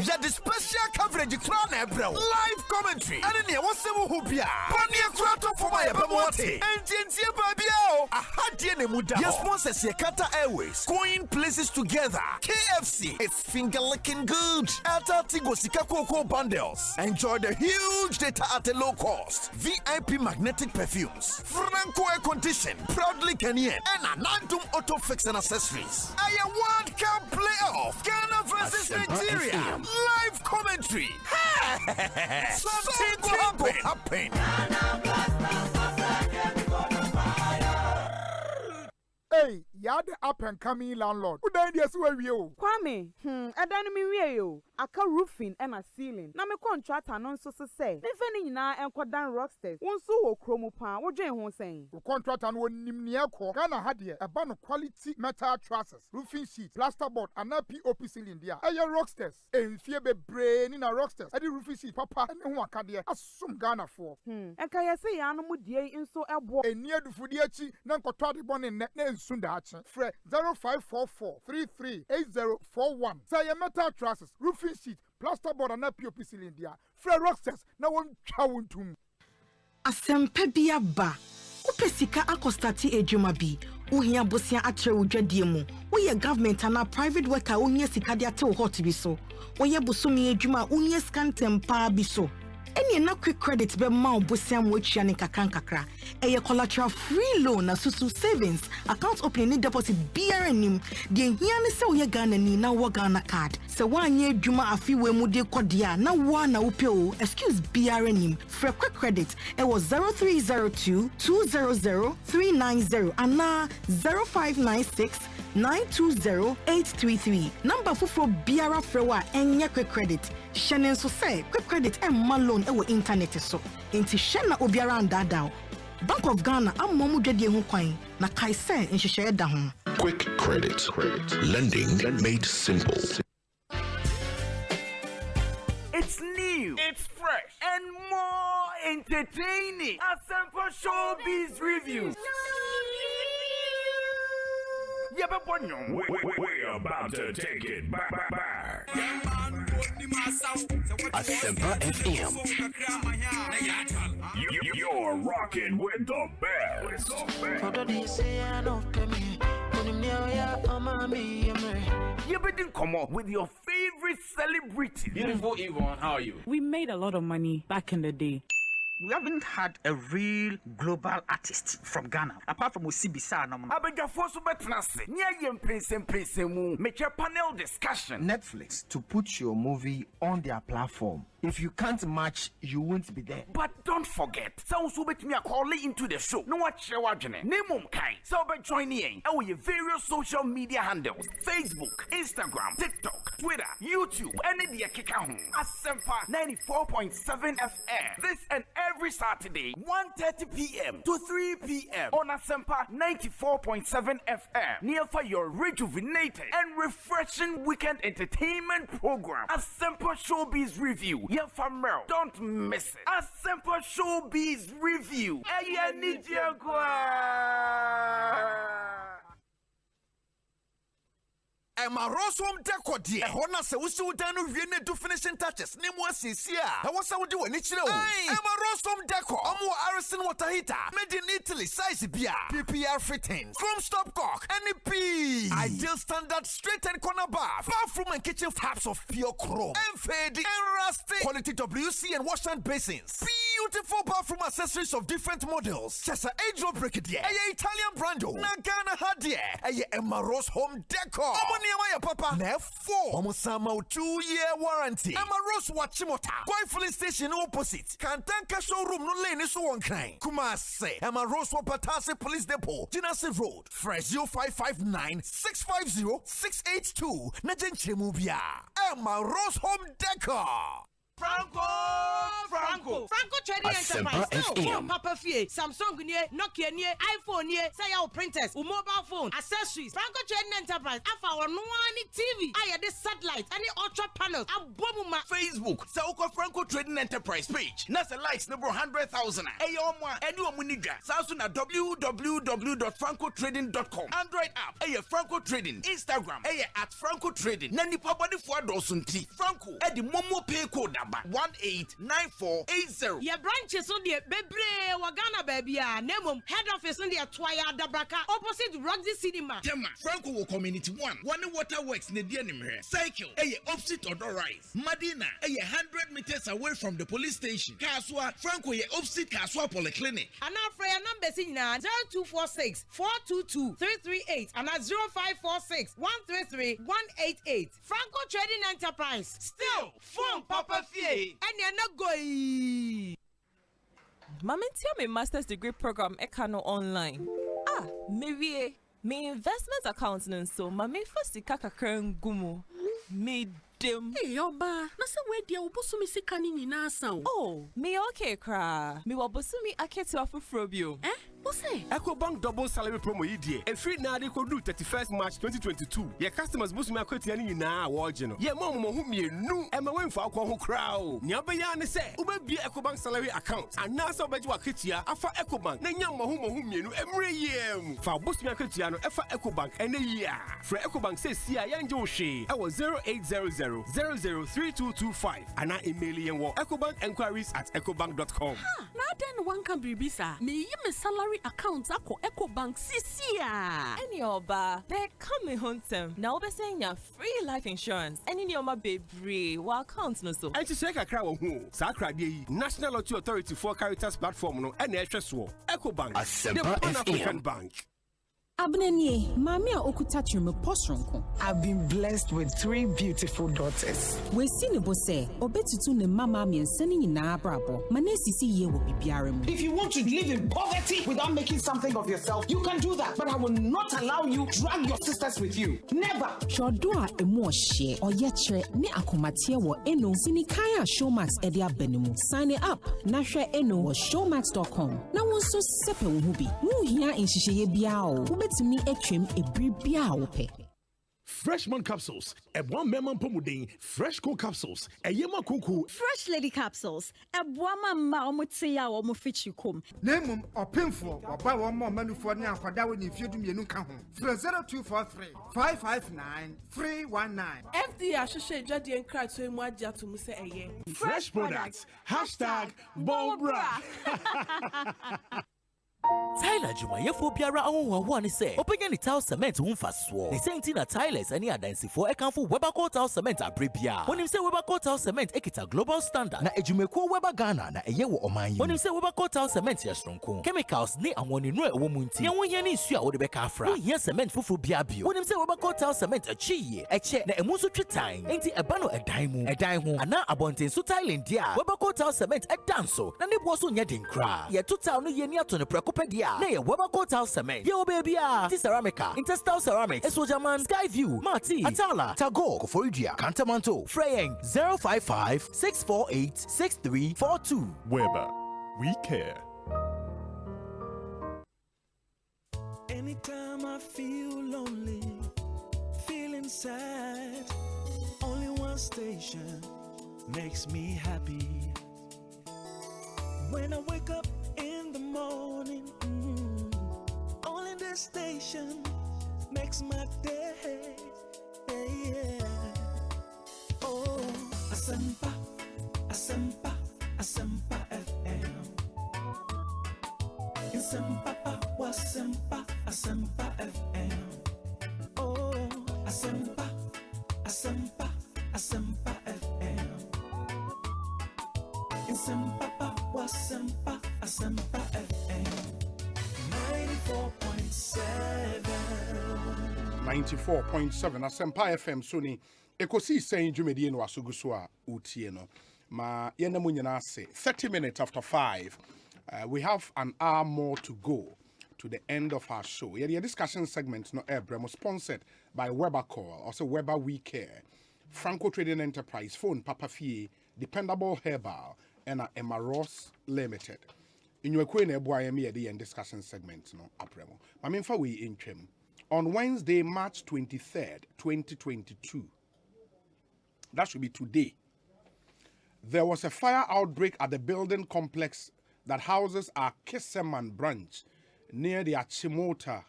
yeah, the special coverage live commentary. And in here, what's the Hubia? Pania Krato for my Bamote. And Jensia Babio. A Hadian Muda. Your sponsors, Yakata Airways. Going places together. KFC. It's finger licking good. Atatigo Sikako bundles. Enjoy the huge data at a low cost. VIP magnetic perfumes. Franco air condition. Proudly Kenyan. And Anandum Auto Fix and Accessories. A World Cup playoff. Ghana versus Nigeria. Live commentary. Something will happen. Hey, you're the up and coming landlord. Who died yes where you? Kwame, I don't mean you. Aka roofing and a ceiling. Na me contract announce so say. Me feni na enko dan rocksters. Won so wo kromo pan. Wo dwen ho sen. The contract and won nimnia ko. Ghana had here a ban of quality metal trusses, roofing sheets, plasterboard, and a POP ceiling there. Aye rocksters. En fie be brain in a rocksters. Adi roofing sheet papa and who akade asum Ghana for. Enka ye say ya no mu die nso ebo. Enia du fudi achi na nkotwa de bon ne nsunda achi. Fre 0544 338041. Say metal trusses, roofing sheet, plasterboard and a POP ceiling there. Fre rocksters na won twa wontum. Asempa bia ba. Upesika akostati ejuma bi. Uhia bosia atre udwadie mu. Uye government ana private worker unye sikade ate wo hot bi so. Uye busumi ejuma unye scan tempa bi so. Any na quick credit be ma bosia mu atwa ne kakra. Eye collateral free loan na susu savings account opening ni deposit BRNim. De hia ne se uye Ghana ni na wo Ghana card. Se wanye ejuma afi we mu de kodia na wa na upe excuse BRNim. For quick credit it was 0302 200 390 and na 0596 920-833. Number for Biara Frewa and quick credit. Shannon so say quick credit and malone ewo internet so. Inti Shanna Obiara and Dadao. Bank of Ghana am momu dwedie ho kwan na kaise nhyehyɛ da ho. Quick credit. Lending made simple. It's new, it's fresh, and more entertaining. Asempa Showbiz Review. We're about to take it back. Asempa FM. You're rocking with the best. You better come up with your favorite celebrity. Beautiful Yvonne, how are you? We made a lot of money back in the day. We haven't had a real global artist from Ghana, apart from Osibisa. Make a panel discussion. Netflix to put your movie on their platform. If you can't match, you won't be there. But don't forget, sounds will bet me a call into the show. No watch your watching. Name Kai. So by joining our various social media handles: Facebook, Instagram, TikTok, Twitter, YouTube, and the Kikahu. Asempa 94.7 FM. This and every Saturday, 1:30 p.m. to 3 p.m. on Asempa 94.7 FM. Near for your rejuvenated and refreshing weekend entertainment program. Asempa Showbiz Review. Yeah, from Merle. Don't miss it. Asempa Showbiz Review. Emma Rosom Decodi. Hona se usi udanu viene do finishing touches. Nemo Sisia. I was I would do any chill. Emma Rosom Deco. Amu Arison water heater. Made in Italy. Size beer. PPR fittings. Chrome stopcock. NEP. Ideal standard straight and corner bath. Bathroom and kitchen taps of pure chrome. And faded and rusty. Quality WC and wash hand basins. Beautiful bathroom accessories of different models. Chesa Angel Brigadier. A Italian brando. Nagana Hadie. A Emma Rose Home Decor. Papa. Therefore, almost some 2-year warranty. Emma Rose Wachimota. Quite filling station opposite. Kantanka showroom no lane is one kind. Kumase. Emma Rose Wapatase Police Depot. Jinasi Road. Fresh 0559 650 682. Najenche Mubia. Emma Rose Home Decor. Franco Trading Asempa Enterprise. FM. Papa Fie, Samsung nie, Nokia nie, iPhone nie, say your printers, mobile phone, accessories. Franco Trading Enterprise. Afa or no one TV. I this satellite, any ultra panels. Abomuma. Facebook. Sauko Franco Trading Enterprise page. Nasa likes number 100,000. Ayomwa. Anyone muniga. Samsung www.francotrading.com. Android app. Aye Franco Trading. Instagram. Aye at Franco Trading. Nani pabadi for dosunti. Franco. Edi momo pay code number 189480. Your branches on the Bebre Wagana baby. Nemum head office on the Twaya Dabraka opposite Roxy Cinema. Tema Franco will Community 1. One water works near the enemy. Cycle. Aye opposite Odor Rise. Madina. Aye 100 meters away from the police station. Kaswa. Franco ye opposite Kaswa Polyclinic. And now for your numbers in 0246 422 338 and 0546 133 188. Franco Trading Enterprise. Still phone Papa Fie. And you're not going. Mama, tell me master's degree program Ekano online. Maybe me investment accounting so mama first kakakra ngumu. Me dem. Hey, Oba, nasa where dia obosu mi sika ni nyina asan. Oh, me okay kra. Me wabosu mi aketu afufrobio. Osei. Ecobank double salary promo idie. Every na dey kodu 31st March 2022. Your customers bosu mi akwati ani nyina award no. Ye mom hu mienu. E ma wenfa akọ ho kra o. Nya obeya ne se, obebie Ecobank salary account. Anasa obeji waketia afa Ecobank. Na nya mo hu mienu emre yem. Fa bosu mi akwatia no efa Ecobank ene yia. Fra Ecobank se sia ya nje wo hwe. E wo 0800003225. Ana email yen wo ecobankenquiries@ecobank.com. Na den one can be bisa. Me yi me salary account ako Ecobank CCA. Any oba, they come home them. Now be saying ya free life insurance. Any ni oma baby, wa account no so. And to check a crowd who Sakra de National Lottery Authority for Caritas platform no and Ecobank. Asempa the Pan-African FM. Bank. Abnenie, Mami okuta chume posronko. I've been blessed with 3 beautiful daughters. We sini bose, obetutu ne mama mi enseni nyina abrabo. Manesi si ye wo bibiare mu. If you want to live in poverty without making something of yourself, you can do that. But I will not allow you to drag your sisters with you. Never. Shodoa emu ohye, oyechre ne akomatie wo eno sini kaya Showmax ede abanimu. Sign it up. Na hwe eno wo showmax.com. Na wonso sepe wo hu bi. Mu hia enhihye bia o. To me a trim a bribia ope. Freshman capsules, a one memon pomudin, fresh cool capsules, a yema cuckoo. Fresh lady capsules, a woman maumutia or mufichukum. Name or pinful or buy one more menu for now for that when you do me a new count. 0243 559 319. FD Ashoshe Jadi and Cry to him what to Musa a Fresh products, hashtag Bobra. Tyler Jumayefo biara awon ne say openye ni tile cement humfa so. The same thing na tilers any adansi can for Weber tile cement abribia. When him say Weber tile cement ekita global standard na ejumeko Weber Ghana na eye wo oman yi. When him say Weber tile cement ya stronko. Chemicals ni amoni no ewo munti. Ye won ye ni nsu a wo de beka afra. Won ye cement fufuru bia bio. When him say Weber tile cement achi eche na emu so twetan. Enti eba no edan mu. Edan ho ana abonten so tile ndia. Weber tile cement edan so. Na ne bo so nya den kra. Ye total no ye ni ato ne prekopedia. Na ye Weber tile cement. Ye baby ah. Ti ceramica, Interstyle ceramics, Esojaman, Skyview, Marti, Atala, Tagore, Koforidia, Cantamanto, Freyeng 055 648 6342. Weber, we care. Anytime I feel lonely, feeling sad, only one station makes me happy. When I wake up in the morning, only this station makes my day. Yeah. Oh, Asempa, Asempa, Asempa FM. Asempa, Asempa, Asempa FM. Oh, Asempa, Asempa, Asempa FM. Asempa, Asempa, Asempa FM. 94.7 Asempa FM Sony Ekosiisen Jumedi no asuguso a utie no ma yena mu nyina ase 30 minutes after 5 we have an hour more to go to the end of our show. The discussion segment no Abramo sponsored by Weber Call, also Weber We Care, Franco Trading Enterprise phone Papa Fie Dependable Herbal, and Emma Ross Limited. In your queen, a boy, and discussion segment, no, apremo. I mean, for we in trim. On Wednesday, March 23rd, 2022, that should be today, there was a fire outbreak at the building complex that houses our Keseman branch near the Achimota,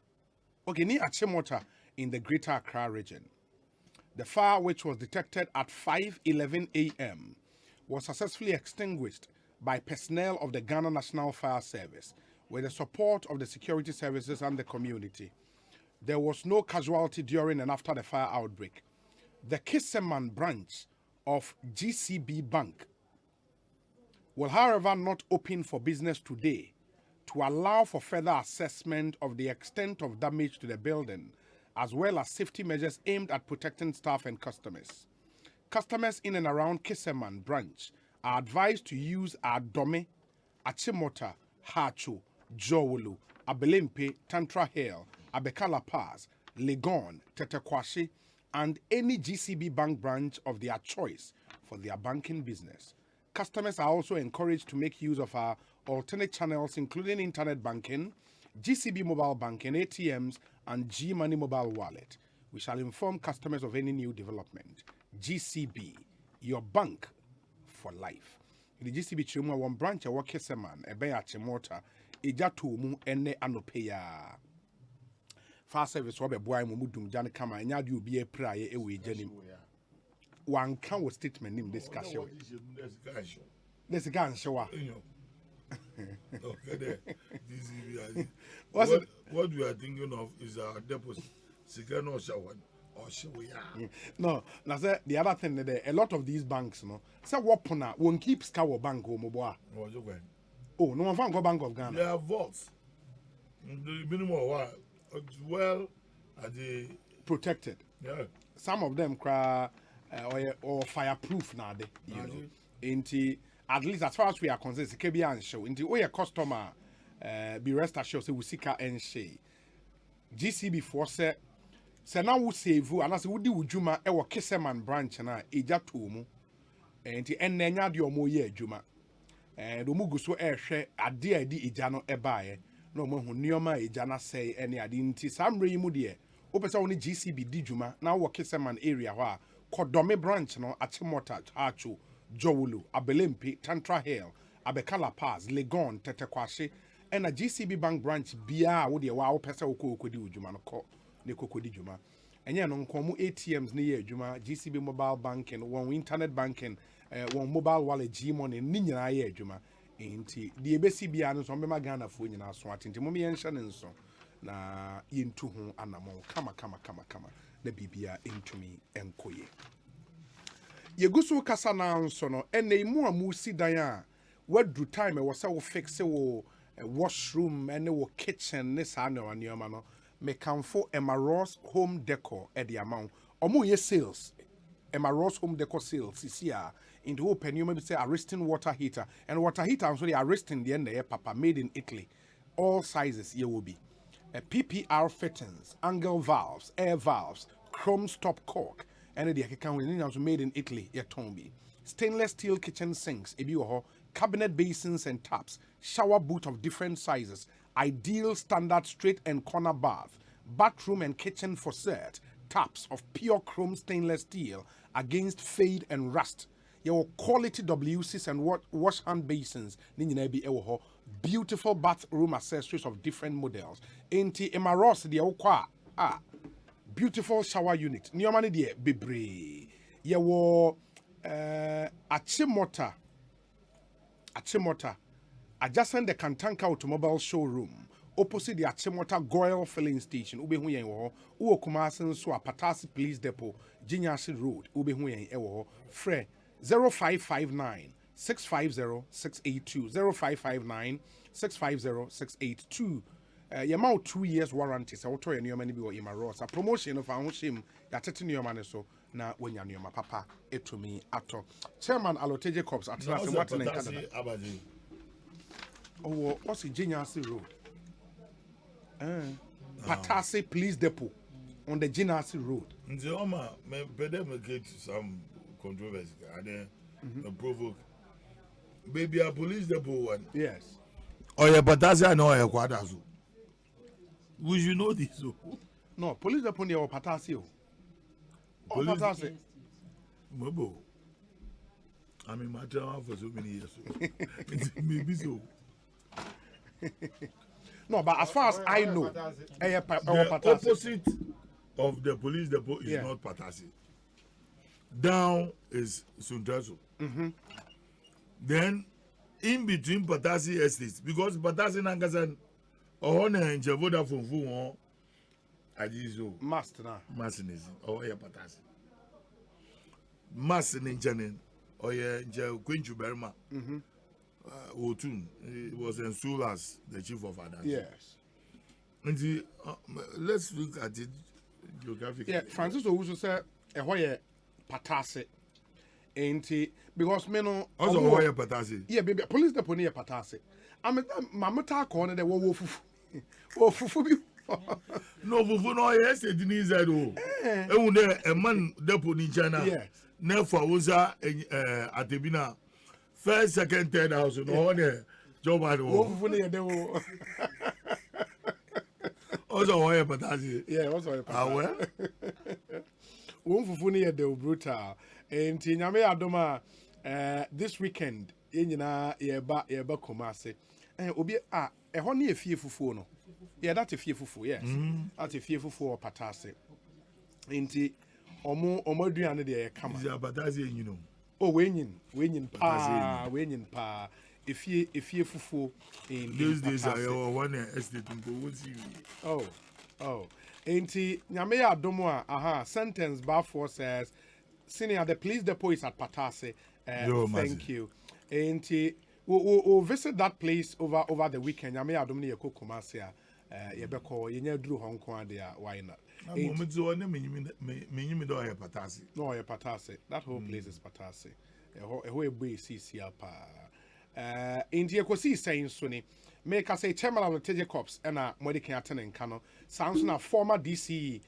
near Achimota in the Greater Accra region. The fire, which was detected at 5:11 a.m., was successfully extinguished by personnel of the Ghana National Fire Service with the support of the security services and the community. There was no casualty during and after the fire outbreak. The Keseman branch of GCB Bank will, however, not open for business today to allow for further assessment of the extent of damage to the building, as well as safety measures aimed at protecting staff and customers. Customers in and around Keseman branch are advised to use Adome, Achimota, Hacho, Jowulu, Abelempe, Tantra Hill, Abekala Pass, Legon, Tetekwashi, and any GCB Bank branch of their choice for their banking business. Customers are also encouraged to make use of our alternate channels, including internet banking, GCB mobile banking, ATMs, and G-Money mobile wallet. We shall inform customers of any new development. GCB, your bank for life. The GCB Chiruma one branch a Keseman, a Beya Chimota, Ejatumu, Ene Anopeya. Fast service, Robert Boy, Mumudum, Jan Kama, and Yadu be a prayer away, Jenny. One can with statement in discussion. There's a gun show up. What we are thinking of is our deposit. Sigano shower. No, now the other thing that a lot of these banks, no, say Wapona won't keep Scour Bank or Moboa. Oh, no one found go Bank of Ghana. They have vaults. The minimum well are they protected. Yeah. Some of them cry or fireproof now. You know, at least as far as we are concerned, it can be and show. Into a customer be rest assured, say we seek and say GCB for say now we save you and as we do Juma ewa Keseman branch na eja tomu enti ennenya de omo ye adwuma do mugu so ehwe ade adi eja no ebae na omo hu nioma eja na sei ene ade nti samre yi mu de opesa woni GCB di dwuma na wo Keseman area ho a Kodome branch no Achimota Acho Jowulu Abelempe Tantra Hill Abekala Pass Legon Tetekwashi and a GCB Bank branch bia wo de wa opesa wo ko di dwuma no ko ne kokodi dwuma enye no nkomo ATMs ne ye dwuma GCB mobile banking one internet banking one mobile wallet G-Money ni nyina ye dwuma enti de ebesi bia no so mbema Ghana fo nyina so atenti mo me yenhye ne nso na yentu ho anamo kama na bibia entumi enkoye yegusu kasa na nso no ene mu amusi dan a wadu time wo se wo fix wo washroom ene wo kitchen ne sa na wanioma no me kamfo Emma Ross home decor at the amount omo ye sales Emma Ross home decor sales is here in the open you maybe say arresting water heater and water heater so they arresting the end there papa made in Italy all sizes here will be a PPR fittings angle valves air valves chrome stop cork and the can also made in Italy here tombi stainless steel kitchen sinks ebi ho cabinet basins and taps shower boot of different sizes ideal standard straight and corner bath, bathroom and kitchen for set, taps of pure chrome stainless steel against fade and rust. Your quality WCs and wash hand basins, beautiful bathroom accessories of different models. Enti Emaros the okwa beautiful shower unit. Niomani die bebre. Yewo Achimota. Adjacent the Kantanka Automobile Showroom, opposite the Achimota Goyle Filling Station, Ubehuyen Ewo, Uokumasen Swa Patasi Police Depot, Jinyasi Road, Ubehuyen Ewo, Fre 0559 650 682 0559 650 682. Yamau 2 years warranty, so auto and your money be Emma Ross. A promotion of our own shame, Yatetin your money so na when your papa, it to me ato. Chairman Aloteje Corps at Martin and Canada. Oh, what's the Jinyasi Road? Patasi Police Depot on the Jinyasi Road. Nzeoma, me better make it some controversy. And provoke. Baby, a police depot one. Yes. Or your Patasia no your quadrazo. We should know this. No, police depot near Patasio. Police. Patasi. Mobo. I'm in my town for so many years. Maybe so. No, but as far as I know, the opposite of the police depot is not Patasi. Down is Suntraso. Then, in between Patasi estates, because Patasi Nangasan, Ohone and Javoda from Fuon, Adizo. Master. Massinis, or a Patasi. Massin in Janin, or a Quinchu Berma. Otun, he was in Sulas, the chief of Adas. Yes. And let's look at it geographically. Yeah, Francis also said, a Patasi. Ain't it? Because men know. Also, why Patasi? Yeah, baby, police depot near Patasi. I'm a mamma talk on the wolf. Oh, fufu. No, fufu, no, yes, it is that. Oh, a man depot in China. Yes. Never was at the Bina. First, second, third house, no one job at all. Also, why Patasi? Yeah, also a Patasi. Well, Fufu de brutal. And Tinyame Adoma this weekend, Yena Yeba Kumase. And Obi a honey a fearful fufu no. Yeah, that's a fearful fufu, yes. That's a fearful fufu or Patasi. Inti Omo Driana de Kama. Is a Patasi, you know. Oh, winning pa. If you fufu in these days, I one estate in Bonsu. Oh. Ain't Nyame Adomo, sentence bar for says, Senior, the police depot is at Patasi. Thank you. Ain't we'll visit that place over the weekend. Nyame Adomo Yeko Kumasia, Yebeko, you drew Hong Kong there, why not? No, I Patasi. That whole place is Patasi. A whole way CCR pa. In the Ekosiisen saying Sunny, make us a chairman of the Tescon and a Modican attendant Kano. Sounds na former DCE,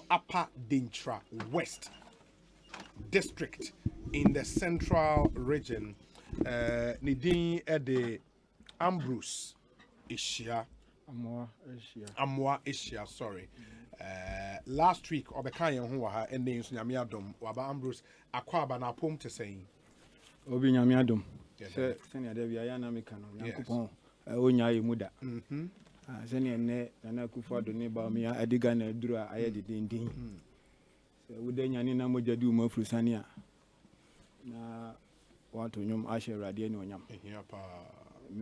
Upper Dintra West District in the Central Region. Nidin Ede Ambrose Ishia. Amwa Ishia, sorry. Last week, Obekaya who were and names Nyamiadum, Waba Ambrose, Aquaba na pom to saying. Obi Nyamiadum. Senior Deviana Mekano, Yakupon, Onya Muda. Senior Ne, Nanakufa, the neighbor me, Adigan, Dura, I had it in Ding. Would then Yanina Mojadu Mofrusania. Na what to Yum Asher Radiano Yam.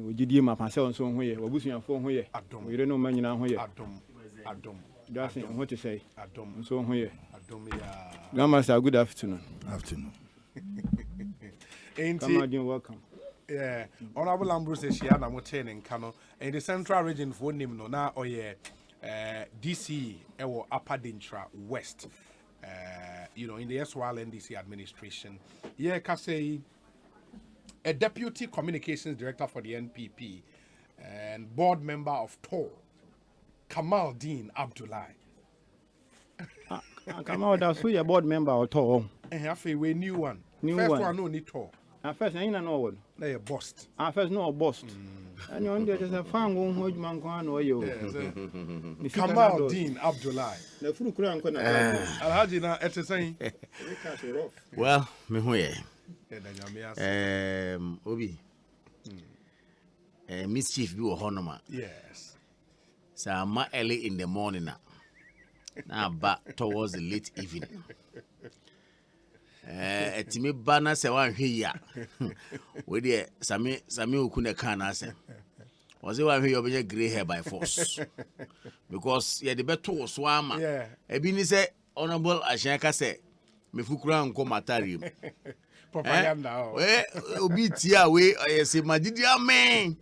We did him up myself so way, or Bussian your phone here. We don't know many now here. Adom. That's what to say. Adom. So here. Adomia. Grandmaster, good afternoon. Afternoon. Welcome. Yeah. Honorable Ambrose Shiana Moten and Kano. In the Central Region for Nim no na or DC or Upper Dintra West. In the SWAL NDC administration. Yeah, Kasei, a deputy communications director for the NPP and board member of TOR, Kamal Dean Abdullahi. Kamal, that's who your board member of TOR. And half a new one. First one, no need TOR. First, I know one. They are bossed. First, no bossed. And you're under a fan won't hold man or you. Kamal Dean Abdullahi. The full crown. Alhajina, it's a saying. Well, me Obi. Mischief be honoma. Yes. So I'm early in the morning now back towards the late evening. Etimi bana se wan hwe ya. We dey sami okune kan ase. Was it wan hwe you be gray hair by force. Because ye dey beto so ama. Ebi ni say honorable Ashanka say me fukura nko matari. Propaganda. Obi tia we say madidi amen.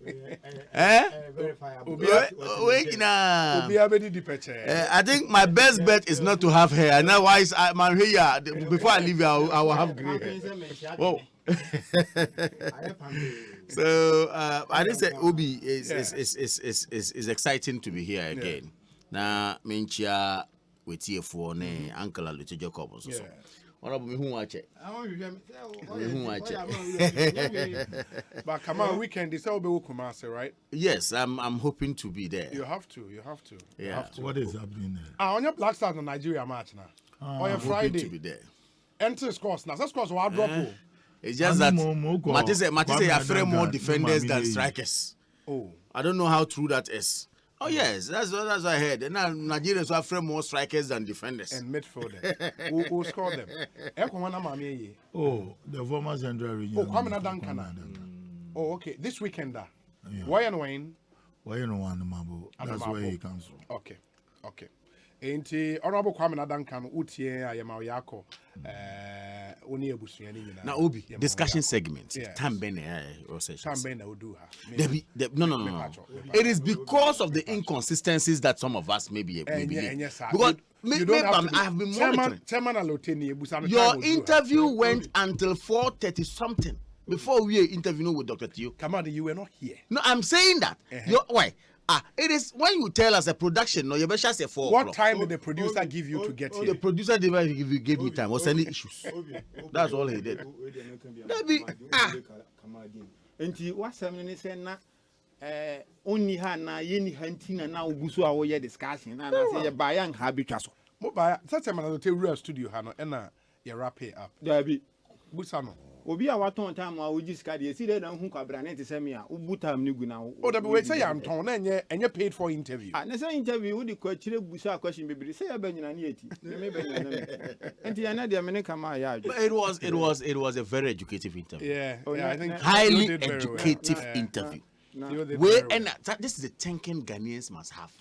I think my best bet is not to have hair. And otherwise, man here before I leave, I will have gray hair. Whoa. So I just say Obi is exciting to be here again. Now, Minchia with you for Uncle Aluto Jacob. Honorable who watch it. But come on, weekend is all be Kumasi, right? Yes, I'm hoping to be there. You have to. Yeah. What is happening there? On your Black Stars on Nigeria match now. On your Friday. To be there. Entry scores now. That scores will drop. It's just that Matisse are afraid more defenders than strikers. Oh. I don't know how true that is. Oh yes, that's what I heard. And now Nigerians are afraid more strikers than defenders. And midfielders. Who score them? Oh, the former Central Region. Oh, Kwame Duncan. Oh, okay. This weekend, Why and Wayne? Why and Wayne, Mabo. That's where he comes from. Okay. Ain't Honorable Kwame Duncan, Utie, I am Yako. Now, Obi, discussion segment. Tambene, will do her. No. It is because of the inconsistencies that some of us maybe because I have been monitoring. Your interview went until 4:30 something before we interviewed with Dr. Tio. Come on, you were not here. No, I'm saying that. Why? It is when you tell us a production, no, you better say 4 o'clock. What time did the producer give you to get here? The producer didn't give me time. Was any issues? That's all he did. Enti what's happening is na only ha na yeni hunting na ugusu a we discussion na say buy and habitwa so. Mo buy such a man to real studio ha no na you wrap it up. Dabi. Busa no. Obi a waton time a wogi ska de si de na hu kwabra na tese me a ubu time ni gu na. Oh dabi we say am ton na enye paid for interview. Na say interview wo di kwa chire busa question bebiri say ya banyina na eti. Me banyina na me. Enti ya na de me kama ya adwo. It was a very educative interview. Yeah, I think highly educative interview. This is the thinking Ghanaians must have.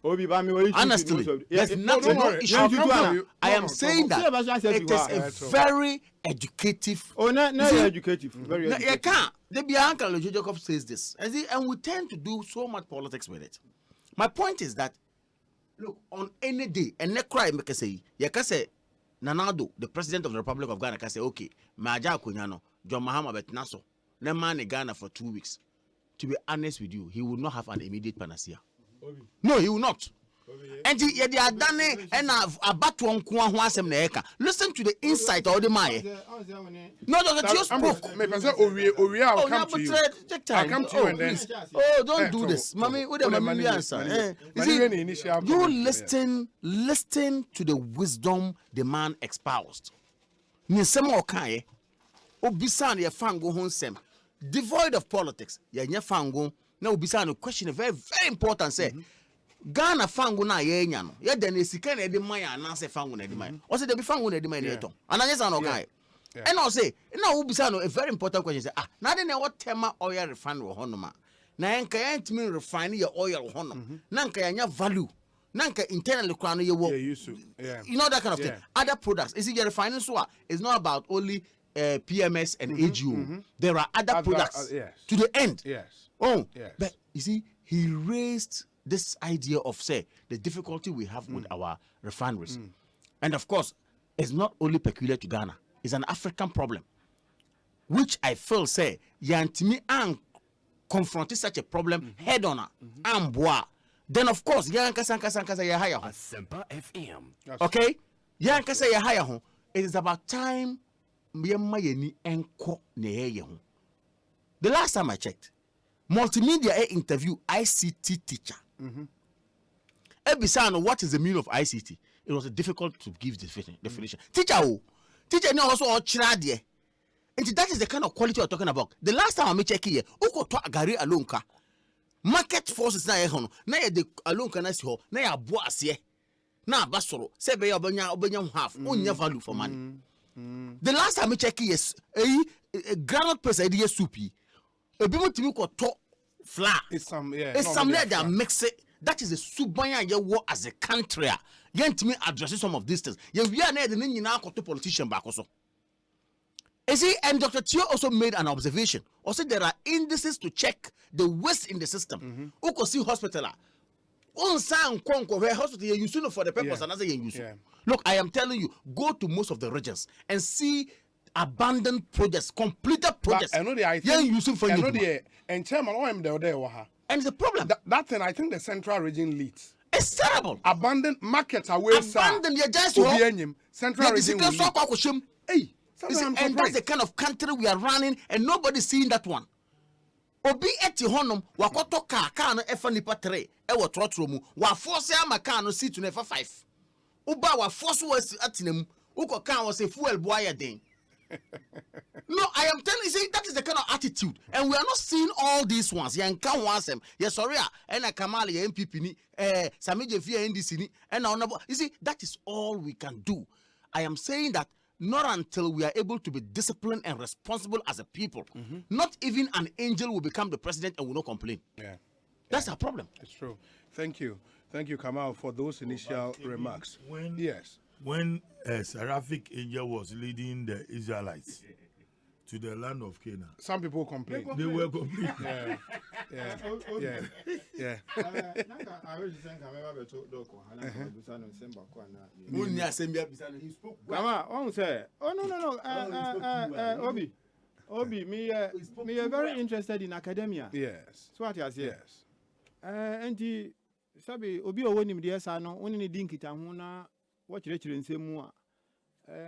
Honestly, there's nothing no issue. I am saying that it is a very educative. Educative. Very educative. You can't. The Bianca Jacob says this, and we tend to do so much politics with it. My point is that, look, on any day, and ne cry make say, you can say, Nanado, the president of the Republic of Ghana, can say, okay, Maja Kunyano, John Mahama Betnaso, ne man in Ghana for 2 weeks. To be honest with you, he will not have an immediate panacea. No, he will not. And they are done and about one eka. Listen to the insight of the man. No, just spoke. I'll come to you. I'll come to you and then. Oh, don't do this. Mommy, what am I answer? You listen to the wisdom the man espoused. Nisemo okaye. Obisan ye fango honsem. Devoid of politics, ya fango. Now Obisan no question very, very important. Say Ghana fango na ye nya no. Ye den esika na edi man ya na se fango na edi man. O say dey be fango na edi man na eton. Ananya san no guy. And I say, na Obisan no a very important question say na dey na what tema oil refine wo honoma. Na enka ya ntimi refine your oil honom. Na enka ya nya value. Na enka internally kwa no ye wo. You know that kind of thing. Other products, is it your refining so it's not about only PMS and AGO. There are other products to the end. But you see, he raised this idea of, say, the difficulty we have with our refineries. And of course, it's not only peculiar to Ghana. It's an African problem, which I feel, say, Yantimi and confronted such a problem head on. Then, of course, Asempa FM. Okay? It is about time. The last time I checked, multimedia interview ICT teacher. Ebisano, what is the meaning of ICT? It was difficult to give definition. Teacher no also all chradie. And that is the kind of quality we're talking about. The last time I check here, uko to agari alonka. Market forces na ehon. Na ye de alonka na si ho. Na ya bo ase. Na basoro. Sebe ya obenya half. Onya value for money. The last time I check yes, a granite press idea soupy. A bimbo to me called top flour. It's some that mix it. That is a subanya ye war as a country. Yen to me addresses some of these things. We are near the nini now to politician back also. And Dr. Tio also made an observation. Also, there are indices to check the waste in the system. Uko see hospital. Where hospital you use for the purpose another you use. Look, I am telling you, go to most of the regions and see abandoned projects, completed projects. I know and chairman, and the problem that thing I think the central region leads. It's terrible. Abandoned markets are where abandoned. You just central region. Hey, and that's the kind of country we are running, and nobody's seeing that one. Obi eti honum wakoto car no efa nipa 3 e wo trotro mu wa force ama car no seat no efa 5 uba wa force was atinam uko car was a fuel boy den. No, I am telling you, see, that is the kind of attitude, and we are not seeing all these ones. You can't want them. Yes, sorry, and a Kamali MPP ni, Samije Fia NDC ni, and you see, that is all we can do. I am saying that not until we are able to be disciplined and responsible as a people, not even an angel will become the president and will not complain. Yeah, that's our problem. It's true. Thank you, Kamal, for those initial remarks. When a seraphic angel was leading the Israelites to the land of Canaan, some people complained. They were complaining. Yeah. Obi, me are very interested in academia. Yes. So what you say? Yes. And the sabi obi o woni mde esa no woni ne dinkita ho na wo kire nsemu a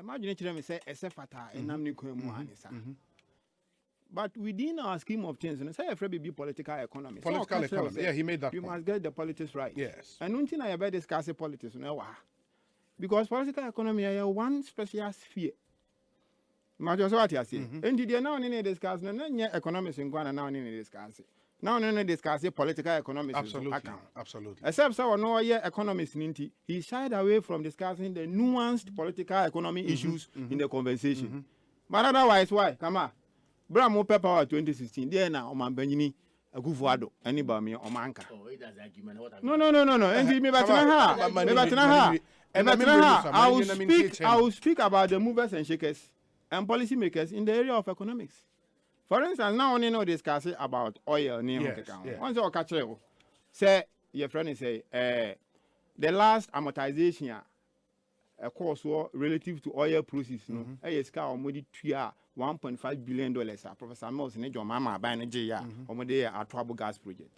imagine kire me say esefata enam ne kwan mu anisa. But within our scheme of things, say a be political economy. Political economy. Yeah, he made that you point. Must get the politics right. Yes. And one thing I about discuss politics, because political economy is one special sphere. Imagine what you say. And did you now only discuss no economics in Ghana now only discuss. Now only discuss political economics. Absolutely. Except so no economists he shied away from discussing the nuanced political economy issues in the conversation. But otherwise, why? Come on. Bramo Power 2016. There now, Oman Benini, a Gufuado, anybody or Manka. No. And me I will speak about the movers and shakers and policymakers in the area of economics. For instance, now only know discussing about oil. Once you catch it, say your friend say the last amortization a course relative to oil process. No, $1.5 billion. Professor Mills and your mama by Nigeria or a trouble gas project.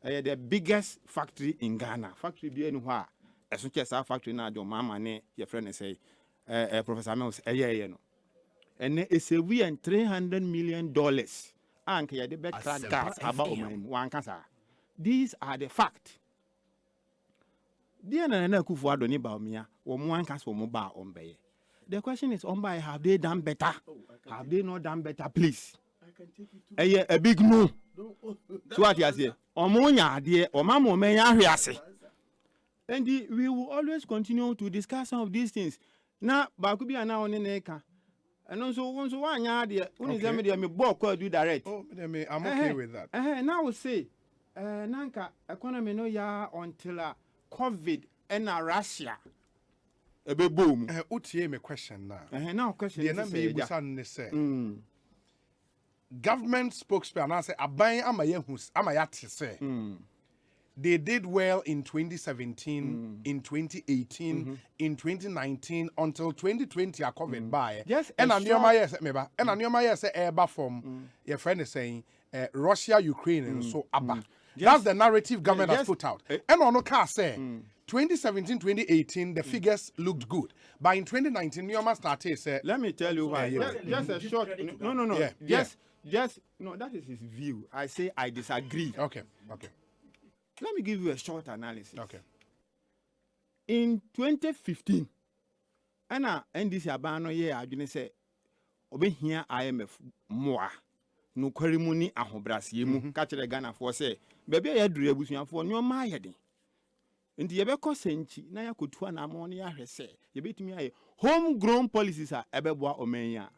The biggest factory in Ghana. Factory be anywhere. As much as our factory now, your mama and your friend say, Professor Mills, and it's a we and $300 million. And the back gas about one cancer. These are the facts. The question is, have they done better? Have they not done better, please? A big no. So what you say? And we will always continue to discuss some of these things. Now, Bakubi are now on the neck. And also, once one yard, me book do direct. Oh, I'm okay with that. Now we say, Nanka economy no ya until COVID and Russia. A bit boom. Utie me question now. Now question is government spokesperson I say aban amayate say they did well in 2017, in 2018, in 2019 until 2020 are covered by. Yes, and Anioma yes eba from your friend is saying Russia, Ukraine, and so Abba. That's the narrative government has put out. And on car say 2017, 2018, the figures looked good. But in 2019, Nioma started say. Let me tell you why. Just a short. No. Just no. That is his view. I say I disagree. Okay. Let me give you a short analysis. Okay. In 2015, Anna NDC abano ye adwene say obe hia IMF moa no kwarimuni ahobrase mu ka kire Ghana for say bebe ya duru abusuafo nyoma ayede. Nti yebekọ senchi na yakotu na amon ya hwese yebetumi aye homegrown policies a ebeboa omanya.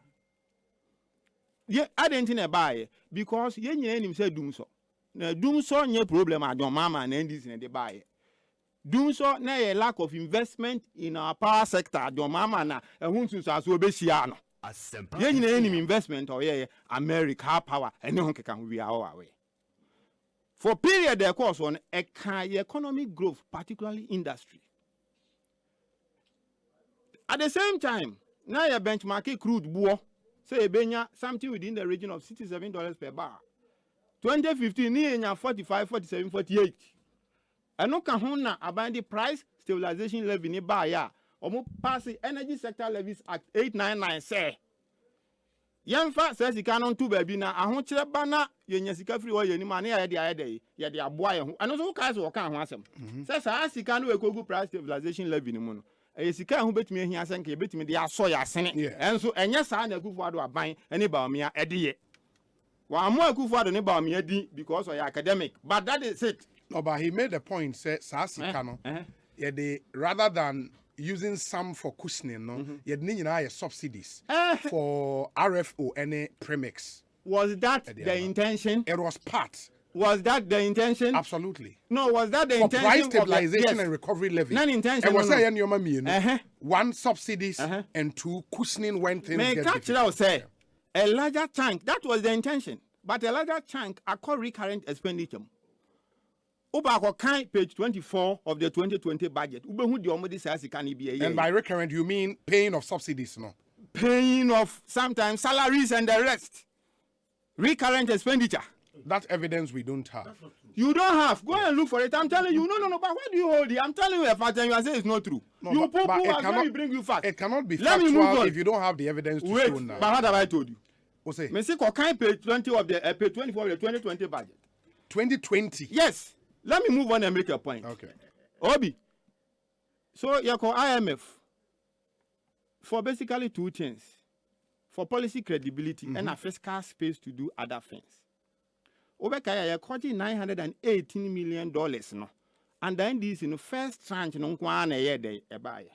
Ye adenti na baaye because ye nyina nim say dum so. Na dum so nye problem adon mama na ndis na de baaye. Dum so na ye lack of investment in our power sector adon mama na ehun so aso obehia no. Ye nyina nim investment or ye America power ene ho keka ho wi away. For period the course on economic growth, particularly industry. At the same time, now your benchmark crude buo say benya something within the region of $67 per bar. 2015 ni 45, 47, 48. And no can hona about the price stabilization level ni bar ya omo pass Energy Sector Levies Act 899 say yemfa say sika no nto ba bi na ahokyere ba na yenya sika free wo yeni ma na ya de aboa ye ho ano so ka so kan ho asem say sa sika no ekogu price stabilization levy ni mu no e sika ho betumi ahia senka e betumi de aso ya sene enso enye sa na Akufo Addo aban eni ba omia ede ye wa mo Akufo Addo ne ba omia di because of your academic, but that is it. No, but he made the point say sa sika no yeah, they rather than using some for cushioning, no, yet need subsidies for RFO and premix. Was that the intention? It was part. Was that the intention? Absolutely. No, was that the for intention? Price stabilization and recovery levy. Non-intention. It was saying your money, one subsidies and two cushioning when things get difficult. Say a larger chunk. That was the intention, but a larger chunk are called recurrent expenditure. Page 24 of the 2020 budget. And by recurrent, you mean paying of subsidies, no? Paying of sometimes salaries and the rest. Recurrent expenditure. That evidence we don't have. You don't have. Go and look for it. I'm telling you. No. But why do you hold it? I'm telling you a fact and you are saying it's not true. No, you but it cannot bring you facts. It cannot be factual if you don't have the evidence to show now. But what have I told you? Osei. Page 20 of the page 24 of the 2020 budget. 2020. Yes. Let me move on and make a point. Okay. Obi. So you call IMF for basically two things. For policy credibility and a fiscal space to do other things. Obekaya you called $918 million no. And then this in the first tranche no kwana ye de e buy.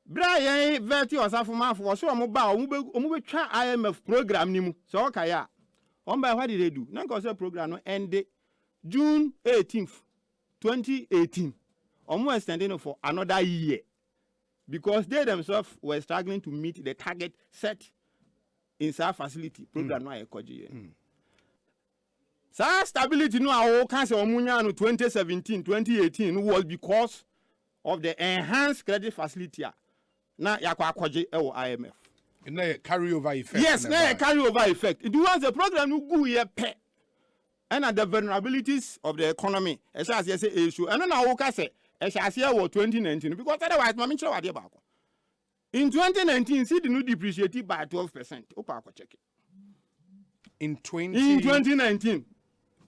Brian Verti was afuma for so omu twa IMF program ni mu. So okaya. By what did they do? Now because the program no ended June 18th, 2018. Almost extending for another year. Because they themselves were struggling to meet the target set in our facility. Program no ekoji. Sa stability no our cancer omunya no 2017, 2018 was because of the enhanced credit facility. Na yakwa akoji e wo IMF. Na carryover effect. Yes, na carryover effect. It was the program no go ye pe. And at the vulnerabilities of the economy, as I say issue. And now I say, as I say, 2019 because otherwise, my minister was about. In 2019, see the new depreciated by 12%. Opa check it. In 2019,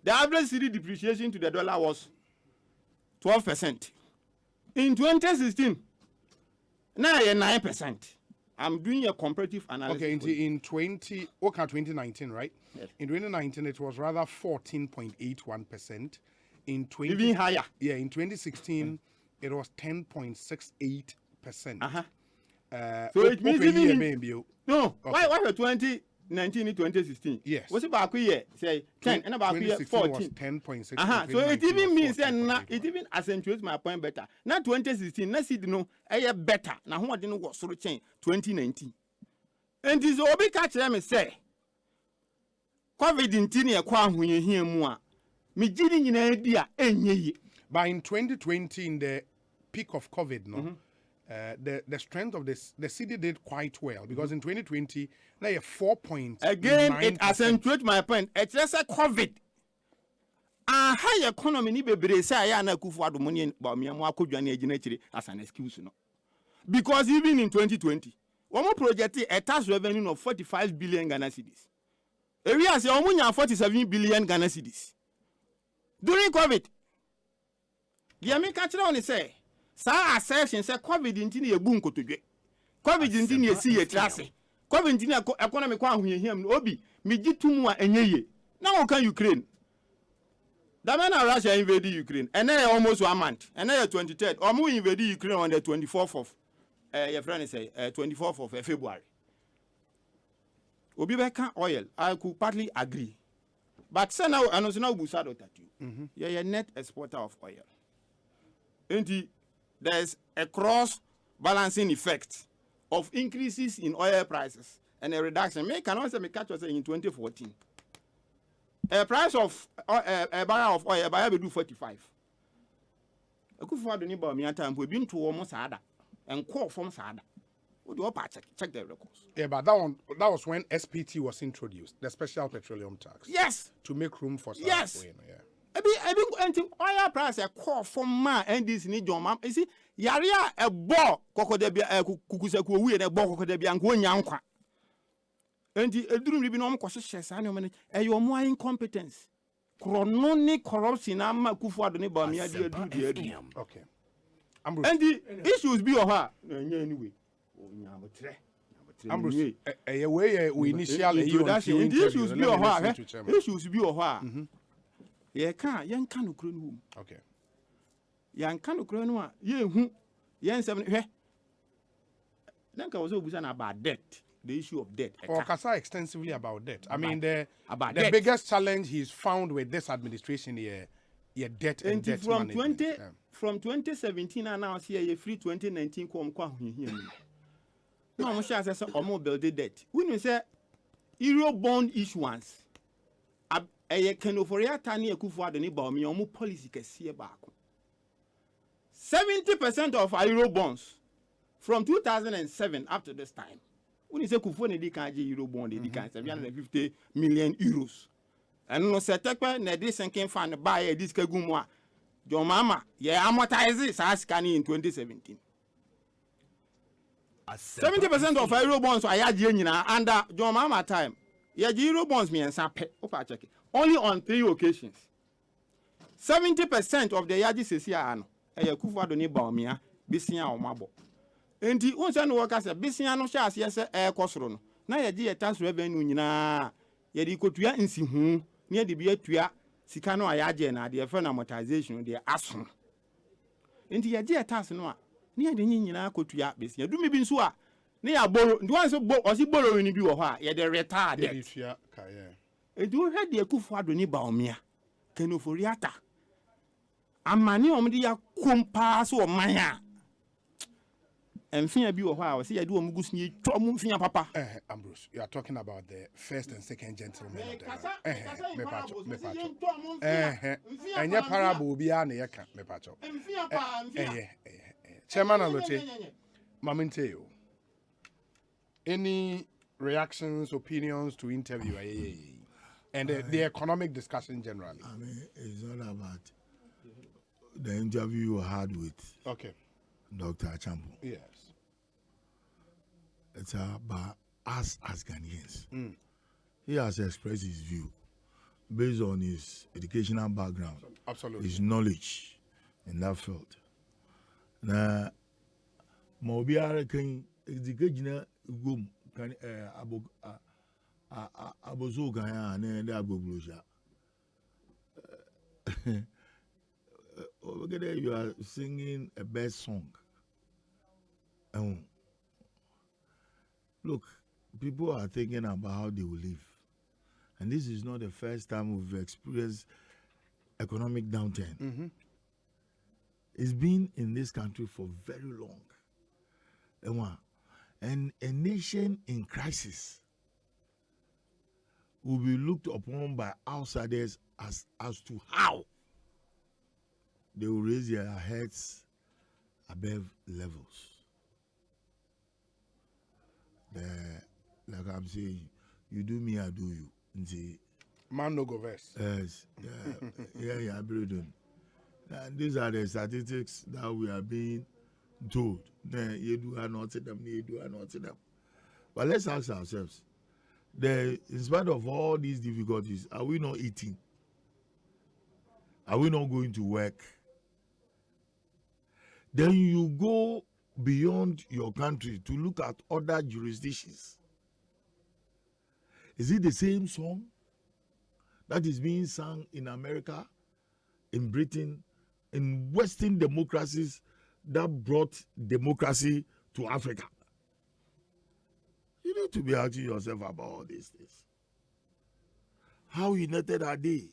the average city depreciation to the dollar was 12%. In 2016, now 9%. I'm doing a comparative analysis. Okay, in 2019, right? Yes. In 2019, it was rather 14.81%. In 20, even higher. Yeah, in 2016, it was 10.68%. So it means even no. Okay. Why for 2019 and 2016? Yes. What's about year? Say 10 and about year 14. 10.6. So it even means that it even accentuates my point better. Now 2016, na see no, better. Now who didn't go through change 2019. And this obi catch them say COVID-19 e kwa hu ye hia mu a me gidi nyina dia enye yi. But in 2020 in the peak of COVID no. The strength of the city did quite well because in 2020 now you 4.9%. Again, it accentuates my point. It's just a COVID. High economy ni bebre say ya na Akufo Addo money ba me mo akodwa na agina chire as an excuse no. Because even in 2020, one project a tax revenue of 45 billion Ghana cedis. Area say omunya 47 billion Ghana cedis. During COVID, the American children say sa assertion say COVID-19 ye bu nkotodwe. COVID-19 ye si ye trase. COVID-19 economy kwa ahohiahia mu obi me gitumu a enye ye. Now can Ukraine. The men of Russia invaded Ukraine and they almost 1 month. And they 23rd. Omu invaded Ukraine on the 24th of your friend say 24th of February. Obi beka oil, I could partly agree. But say now I know busado tatu. You're a net exporter of oil. And there's a cross balancing effect of increases in oil prices and a reduction. Me can also catch us in 2014. A price of a barrel of oil, a barrel will do 45. A good for the neighbor me time we've been to almost Sada and call from Sada. What do you check the records? Yeah, but that was when SPT was introduced, the special petroleum tax. Yes. To make room for yes. Yeah. I think anti oil price a call for ma and this ni John mam. You see, yaria a bo kokodebia kukusaku we na bo kokodebia nko nyankwa. Enti eduru bi no mkose hyesa ne omene eyo mo incompetence. Chronic corruption ama kufu ado ne ba me ade adu de. Okay. And the issues be her anyway. Nyamotre. Ambrose, we initially the issues be her. Issues be her. Ye kan no kro no. Okay. Yan kan no kro no a ye hu yen seven hwe. Then ka was obusa na about debt. The issue of debt. Or Kasa extensively about debt. I mean the biggest challenge he's found with this administration here, debt and debt management. From 2017 and now see a free 2019 come here. No, I'm sure I said almost build the debt. When you say Euro bond issuance, a canoforia tani a kufu the neighbor me almost policy can see back. 70% of our Euro bonds from 2007 up to this time. When you say kufu ne can Euro bond, they can 750 million euros. And no set up na this sinking fund buy this kagumwa. Your mama, amortize it as scanning in 2017. 70% of Euro bonds are under John Mama time. Euro bonds me and sape. Only on 3 occasions. 70% of the yaji sesia ano. Kufa do ni baomia bisia o mabo. Enti unsa no workers bisia no sha ase kosoro no. Na yaji tax revenue nyina yedi kotua nsihu ne de bi atua sika no ayaje na de fe na amortization de aso. Enti yaji tax no a ne de nyina kotua bisia dumi bi nso a ne ya borrow ndi wan so osi borrow ni bi wo ho a ye de retard debt. Enti wo hwe de kufu ado ni baomia kenoforiata amani omdi ya kumpa so manya enfia bi wo ho a wo se yade omugu sunye twom mfia papa. Ambrose, you are talking about the first and second gentlemen of the enye parable bi a na yeka me pacho chairman aloche maminte yo. Any reactions, opinions to interview and the economic discussion generally? I mean, it's all about the interview you had with Dr. Achampo. Yes. It's about us as Ghanaians. He has expressed his view based on his educational background, his knowledge in that field. Now, Mobiara can educate gum can abozo Gaya and the Aboglusha. Over there, you are singing a best song. Look, people are thinking about how they will live. And this is not the first time we've experienced economic downturn. It's been in this country for very long. And a nation in crisis will be looked upon by outsiders as to how they will raise their heads above levels. Like I'm saying, you do me, I do you. Man no go verse. Yes. Yeah, Brethren. And these are the statistics that we are being told. You do not see them, you do not see them. But let's ask ourselves, in spite of all these difficulties, are we not eating? Are we not going to work? Then you go beyond your country to look at other jurisdictions. Is it the same song that is being sung in America, in Britain, in Western democracies that brought democracy to Africa? You need to be asking yourself about all these things. How united are they?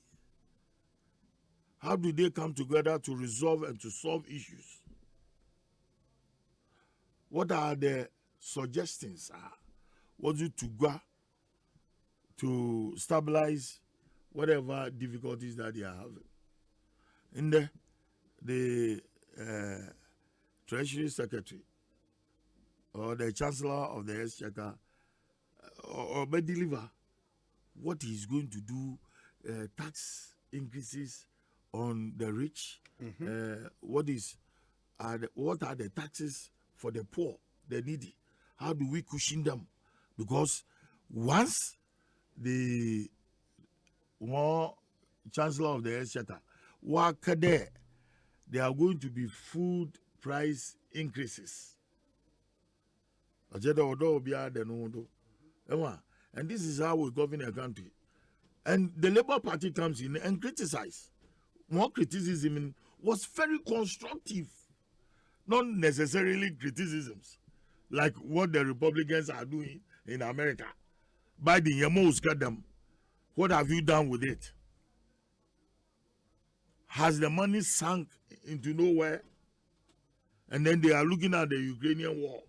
How do they come together to resolve and to solve issues? What are the suggestions? What is to go to stabilize whatever difficulties that they are having? In the Treasury Secretary or the Chancellor of the Exchequer or deliver what he's going to do, tax increases on the rich? What are the taxes for the poor, the needy? How do we cushion them? Because once the Chancellor of the Exchequer work there, there are going to be food price increases. And this is how we govern a country. And the Labour Party comes in and criticizes. More criticism was very constructive, not necessarily criticisms like what the Republicans are doing in America. Biden, you them. What have you done with it? Has the money sunk into nowhere? And then they are looking at the Ukrainian war.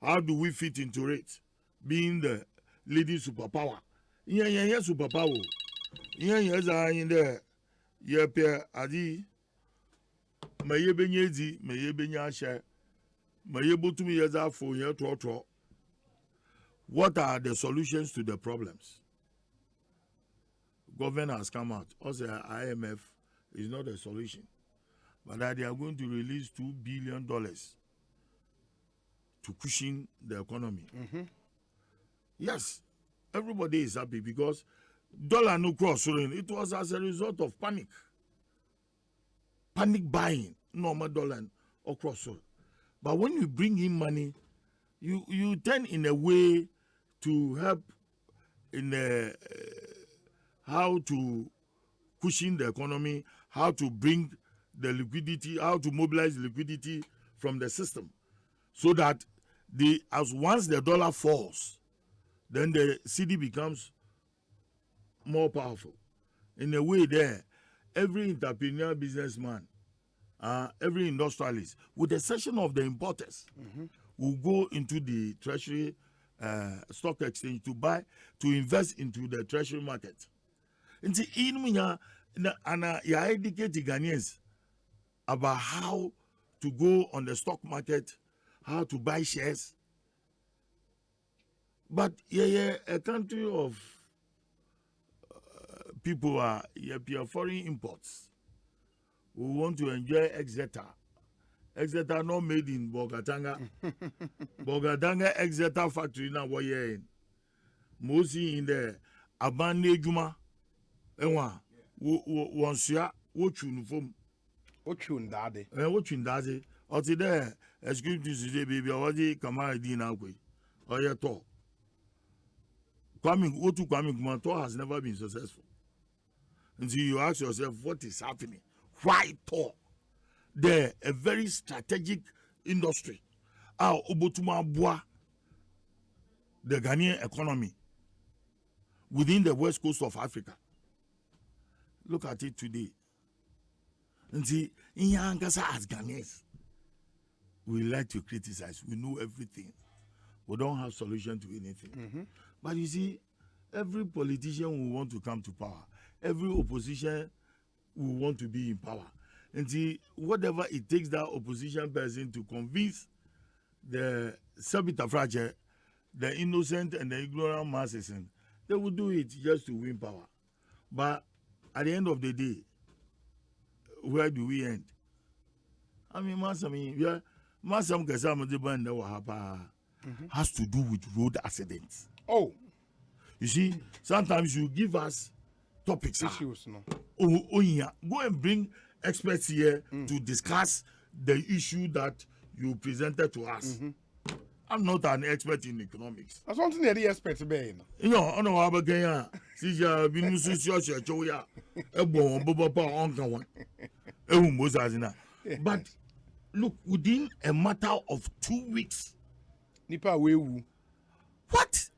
How do we fit into it? Being the leading superpower. Yeah, superpower. Yeah, in there. Yeah, Pierre, Adi. Maye benyezi, maye benyashe. Maye botumi yeza for ye trotro. What are the solutions to the problems? Government has come out. Also, IMF is not a solution, but that they are going to release $2 billion to cushion the economy. Yes, everybody is happy because dollar no cross. It was as a result of panic buying, normal dollar or cross. But when you bring in money, you turn in a way to help in how to cushion the economy, how to bring the liquidity, how to mobilize liquidity from the system, so that once the dollar falls, then the CD becomes more powerful. In a way, there, every entrepreneur, businessman, every industrialist, with the exception of the importers, will go into the treasury stock exchange to invest into the treasury market. And ya educate the Ghanaians about how to go on the stock market, how to buy shares. But a country of people are pure foreign imports who want to enjoy Exeter. Exeter not made in Bogatanga. Bogatanga Exeter factory now what in. Mostly in the Abane Juma. Enwa wonsia wochun fom. Wochun dade. Wochun dade. Oti there excuse today baby awadi Kamara din akwe. Oye to. Kwame Kumanto has never been successful. Until you ask yourself what is happening. Why Tor? They're a very strategic industry. Obotuma Bois, the Ghanaian economy within the west coast of Africa. Look at it today. And see, in Yankasa as Ghanaians, we like to criticize. We know everything. We don't have solution to anything. But you see, every politician will want to come to power. Every opposition will want to be in power. And see, whatever it takes that opposition person to convince the subitafrache, the innocent and the ignorant masses, they will do it just to win power. But at the end of the day, where do we end? I mean, Masam has to do with road accidents. Oh. You see, sometimes you give us topics. Issues, no. Yeah. Go and bring experts here to discuss the issue that you presented to us. I'm not an expert in economics. That's something that the experts be. You know, I know about Kenya. See, you been social But look, within a matter of 2 weeks, Nipa wewu. What?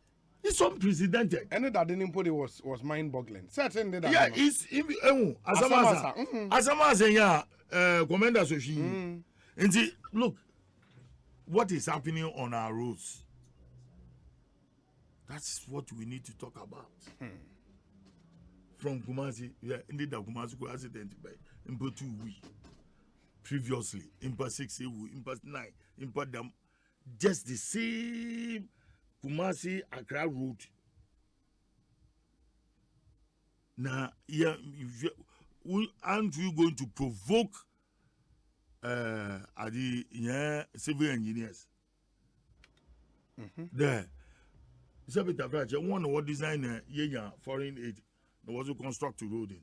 It's unprecedented. And that didn't put it was mind-boggling. Certainly that. Yeah, it's Asempa, Commander Soshi. And see, look, what is happening on our roads? That's what we need to talk about. From Kumasi, indeed the Kumasi accident by Impa 2 previously, Impa 6 Impa 9, Impa Dam, just the same Kumasi Accra road. Now, yeah, aren't you going to provoke the civil engineers? There. One of what designer foreign aid was to construct a road in.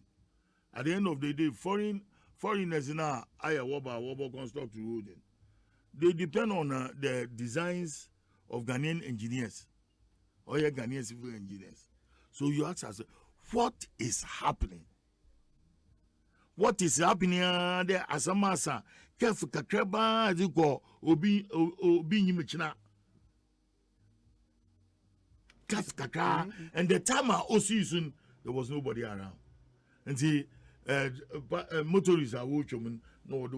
At the end of the day, foreigners now wobble construct a road in. They depend on the designs of Ghanaian engineers or Ghanaian civil engineers. So you ask us, what is happening? What is happening there? Asamasa, Kef Kakreba, as you call Obi Yimichina. Kef Kakra, and the time I season there was nobody around. And see, motorists are watching no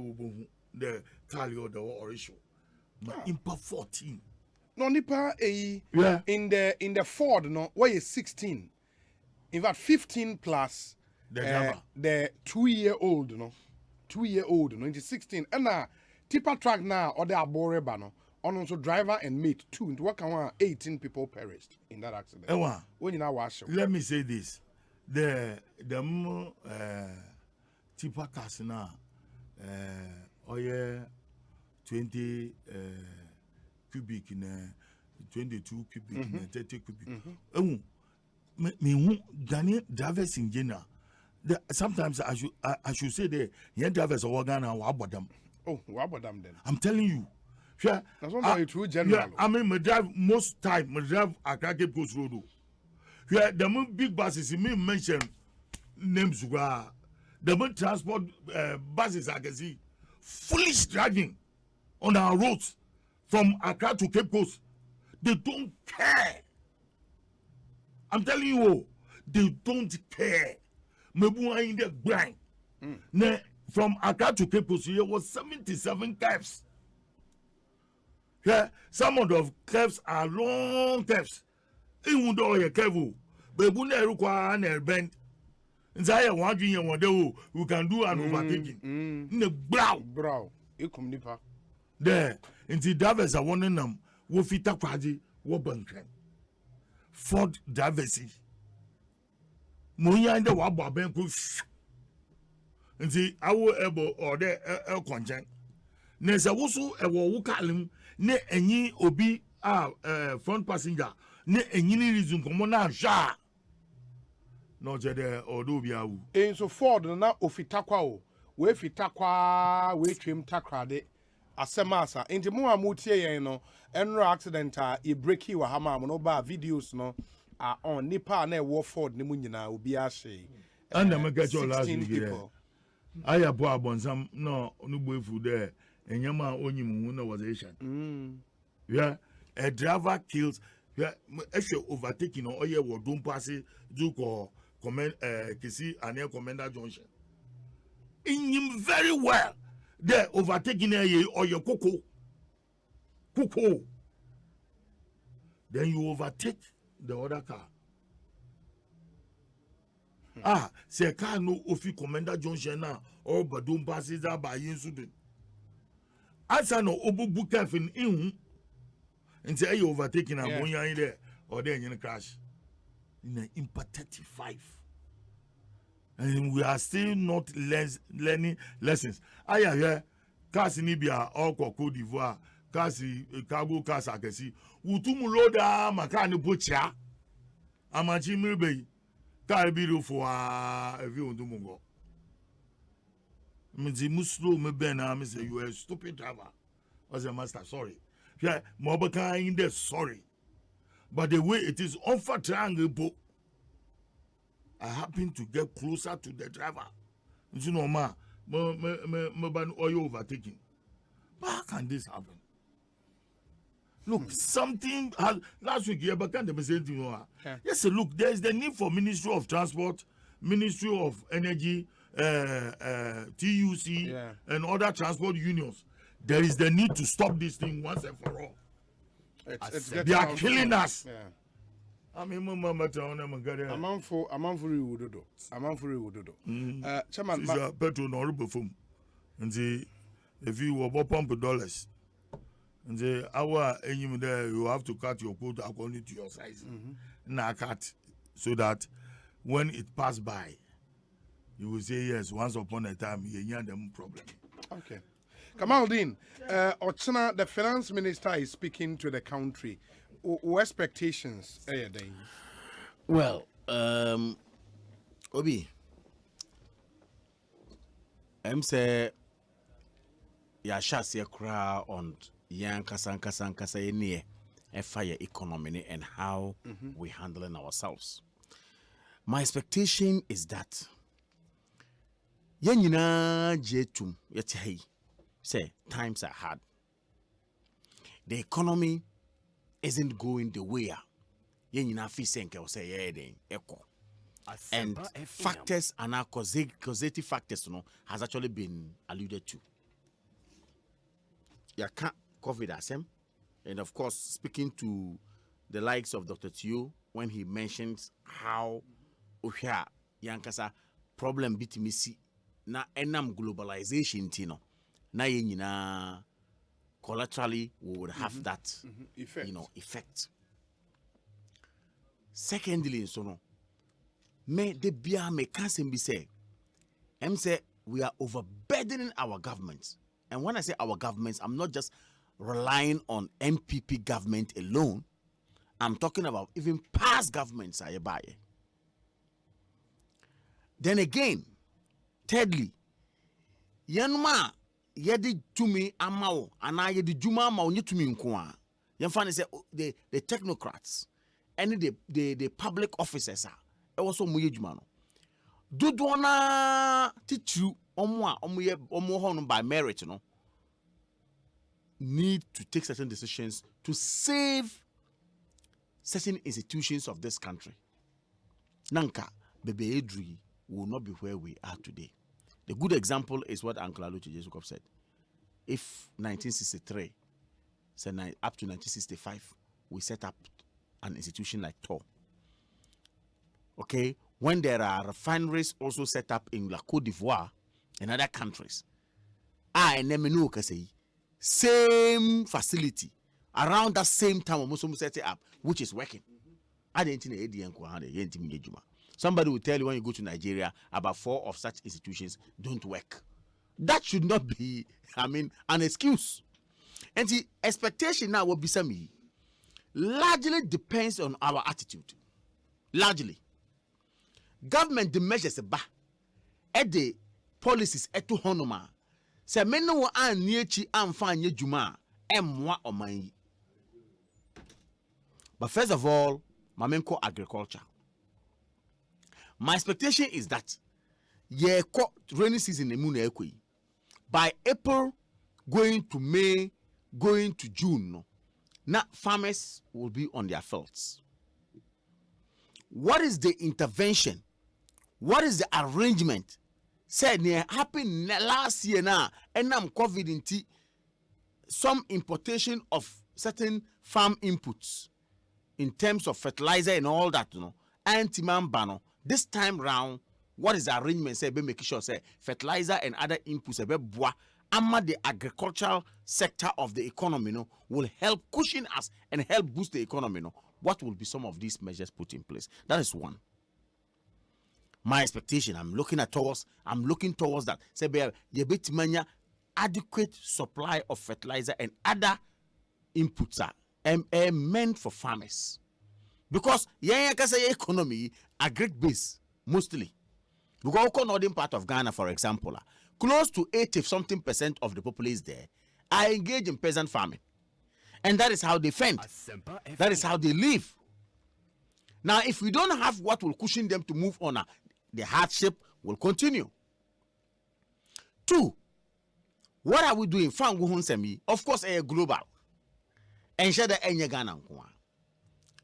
the Kali or the Orisho. Impa 14. No nipa yeah. In the Ford no where is 16. In fact 15 plus the 2-year-old no. 2-year-old no into 16. And tipper track now or the aboreba no. On also driver and mate 2 into what can 18 people perished in that accident. When you now wash. Let me say this. The tipper cars now 20 cubic in 22 cubic in 30 cubic. Me Ghanaian drivers in general. Sometimes I should say the young drivers are Ghana or Abadam. Oh, Abadam then. I'm telling you. Yeah, that's not true general. Yeah, I mean, me drive most time. Me drive Accra Cape Coast Road. Yeah, the big buses. Me mention names. The transport buses I can see foolish driving on our roads from Accra to Cape Coast. They don't care. I'm telling you, they don't care. Maybe in the grind. From Accra to Cape Coast, there was 77 cabs. Yeah, some of the cabs are long cabs. Even though you're careful, but we don't require an bend. Inside one dream, one day we can do an overtaking. In the brow, you come nipa. There, in the drivers are warning them. We fit up party, we bank. Ford drivers. Moya in the wabo bank. And see, I will able or there a conjunct. Nesa wusu ewo wukalim ne enyi obi front passenger ne enyi ni reason komo na sha no jede odo bi awu so Ford na ofitakwa o we fitakwa we twem takrade asemasa enti mo amutie yen no enro accident e breaki wa hama mo no ba videos no on nipa na e Ford ne mu nyina obi a hye and am get your last week aya bo abonsam no onugbo efu there enyama onyim hu na was Asian yeah, a driver kills yeah, actually overtaking or yeah, what don't pass it do call comment Kisi and air commander junction in him very well there overtaking or your cocoa then you overtake the other car say car no ofi commander junction now or but don't pass it by incident answer no obu bukafin in and say you overtaking and going in there or then you crash in the Impa 35 and we are still not learning lessons. I hear cars in Libya or Cote d'Ivoire, cars cargo cars I can see. Utumu loda makani butcher. Amachi mirbe car biru for a view to Mungo. Mzi muslo me ben na me say you are a stupid driver. Was a master sorry. Yeah, Mobaka in there sorry. But the way it is offer triangle, I happen to get closer to the driver. You know, ban oil overtaking. But how can this happen? Look, something last week, but can't the same thing. Yes, look, there is the need for Ministry of Transport, Ministry of Energy, TUC, and other transport unions. There is the need to stop this thing once and for all. They are killing us. I mean, Mama, I'm for Wudodo. Chairman, is a petrol honorable form. And the if you were pump dollars, and the hour aim there, you have to cut your quota according to your size. Now cut so that when it passed by, you will say yes. Once upon a time, you had them problem. Okay. Kamaldeen, Ochana, the finance minister is speaking to the country. What expectations are you doing? Well, Obi, I'm say ya shasi kra on yan kasa ye a fire economy and how we handling ourselves. My expectation is that yenina jetum yeti say times are hard. The economy isn't going the way yenina fi senke o say ye echo. And factors and our causative factors has actually been alluded to. You can't COVID Asem, and of course speaking to the likes of Dr. Tio when he mentions how yankasa problem bitimisi na enam globalization tino na yenina collaterally we would have that effect. Effect. Secondly, me de bia me can be say we are overburdening our governments. And when I say our governments, I'm not just relying on NPP government alone. I'm talking about even past governments. Then again, thirdly, yanuma yedi tumi amao ana yedi juma amao nye tumi nkoa. Yanfani say the technocrats and the public officers also muye juma no. Dudwana tichu omo by merit need to take certain decisions to save certain institutions of this country. Nanka Bebe Edri will not be where we are today. The good example is what Uncle Aluchi Jesukov said. If 1963, up to 1965, we set up an institution like TOR. Okay, when there are refineries also set up in La Côte d'Ivoire and other countries, same facility around that same time almost set it up, which is working. Somebody will tell you when you go to Nigeria about 4 of such institutions don't work. That should not be, an excuse. And the expectation now will be some largely depends on our attitude. Largely. Government the measures at the policies at to honoma. Se meno an niechi amfanye juma emwa oman. But first of all, mamenko agriculture. My expectation is that rainy season by April going to May, going to June, now farmers will be on their fields. What is the intervention? What is the arrangement? Said near happened last year now, and I'm COVID into some importation of certain farm inputs in terms of fertilizer and all that, anti-man bano. This time round, what is the arrangement? Say, be making sure say fertilizer and other inputs the agricultural sector of the economy will help cushion us and help boost the economy. What will be some of these measures put in place? That is one. My expectation, I'm looking towards that. Say, be adequate supply of fertilizer and other inputs are meant for farmers. Because economy agric base mostly. Because northern part of Ghana, for example, close to 80-something% of the populace there are engaged in peasant farming. And that is how they fend. That is how they live. Now, if we don't have what will cushion them to move on, the hardship will continue. 2, what are we doing? Of course, global. And share the Ghana.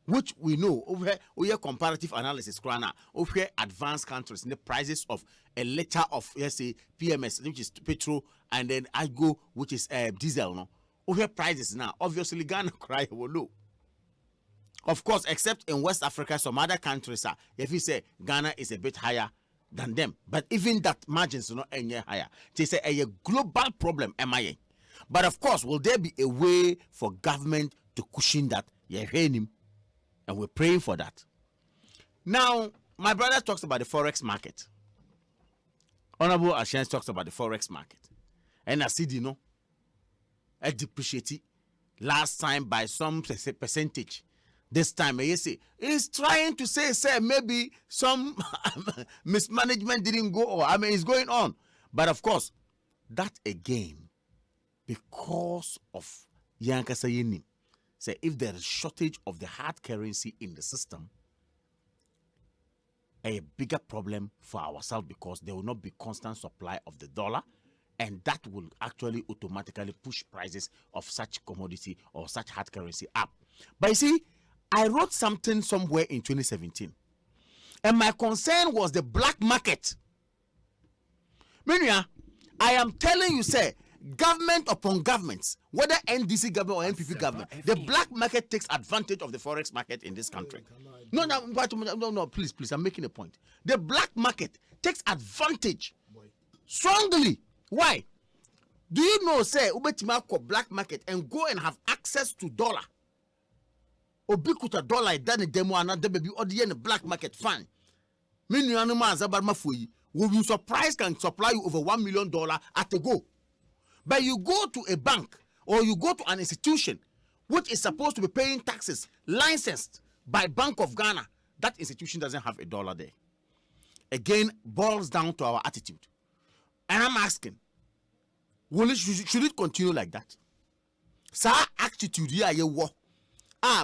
Which we know over here comparative analysis over here advanced countries in the prices of a liter of PMS, which is petrol, and then I go, which is diesel. Over here prices now obviously Ghana cry low. Of course, except in West Africa, some other countries are. If you say Ghana is a bit higher than them, but even that margins not any higher. They say a global problem. MIA. But of course, will there be a way for government to cushion that? And we're praying for that. Now, my brother talks about the Forex market. Honorable Ashen talks about the Forex market. And I see, you know, I depreciated last time by some percentage. This time, you see, he's trying to say, maybe some mismanagement didn't go, or it's going on. But of course, that again, because of Yankasa Yenim, say if there is shortage of the hard currency in the system, a bigger problem for ourselves because there will not be constant supply of the dollar, and that will actually automatically push prices of such commodity or such hard currency up. But you see, I wrote something somewhere in 2017, and my concern was the black market. Meaning, I am telling you, say, government upon governments, whether NDC government or NPP government, the black market takes advantage of the Forex market in this country. No, please, I'm making a point. The black market takes advantage strongly. Why? Do you know, say, ubetimako black market and go and have access to dollar? Obikuta dollar done demo another baby or the black market fine. Will you surprise can supply you over $1 million at a go? But you go to a bank or you go to an institution which is supposed to be paying taxes, licensed by Bank of Ghana. That institution doesn't have a dollar there. Again, boils down to our attitude. And I'm asking, should it continue like that? Sir, attitude here,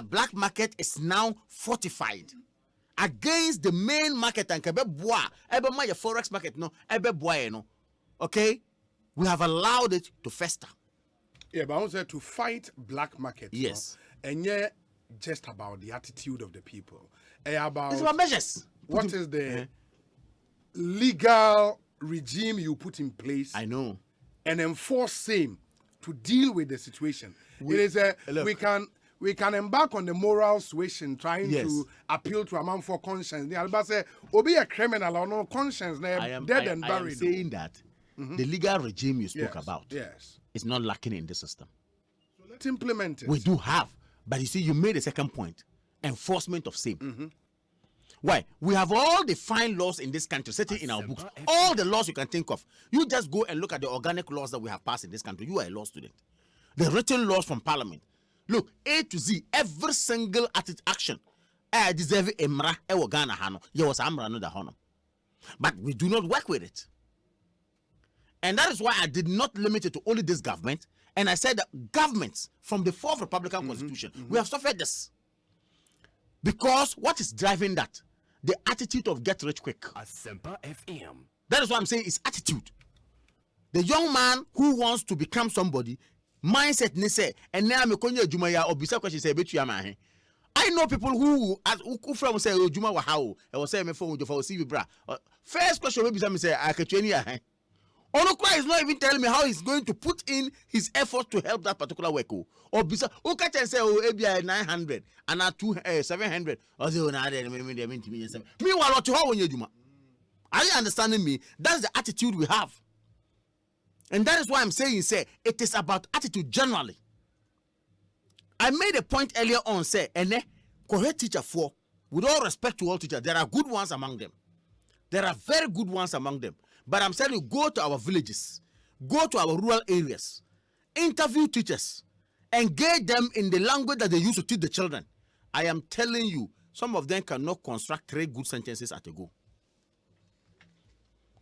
black market is now fortified against the main market and Forex market no. Okay, we have allowed it to fester. Yeah, but I want to say to fight black market. Yes, and yeah, just about the attitude of the people. It's about measures. What is the legal regime you put in place? I know, and enforce same to deal with the situation. We can embark on the moral suasion trying to appeal to a man for conscience. The say, "Obi a criminal or no conscience, dead and buried." I am saying that the legal regime you spoke about is not lacking in the system. So let's implement it. We do have, but you see, you made a second point: enforcement of same. Why? We have all the fine laws in this country sitting in our books. All the laws you can think of. You just go and look at the organic laws that we have passed in this country. You are a law student. The written laws from Parliament. Look, A to Z, every single action, I deserve a mra, Ghana hano, was amra no da hono. But we do not work with it. And that is why I did not limit it to only this government. And I said that governments from the fourth Republican Constitution, we have suffered this. Because what is driving that? The attitude of get rich quick. Asempa FM. That is what I'm saying is attitude. The young man who wants to become somebody, mindset ne say, and now I'm a konya jumaya or bisa question say betu yama. I know people who from say juma wa how I was saying me phone with for CV bra. First question maybe some say I can train here. Onokwa is not even telling me how he's going to put in his effort to help that particular work. Or bisa who can say ABI 900 and at 700 or say na meanwhile what how when you juma. Are you understanding me? That's the attitude we have. And that is why I'm saying, say, it is about attitude generally. I made a point earlier on, say, correct teacher for, with all respect to all teachers, there are good ones among them. There are very good ones among them. But I'm saying, go to our villages, go to our rural areas, interview teachers, engage them in the language that they use to teach the children. I am telling you, some of them cannot construct 3 good sentences at a go.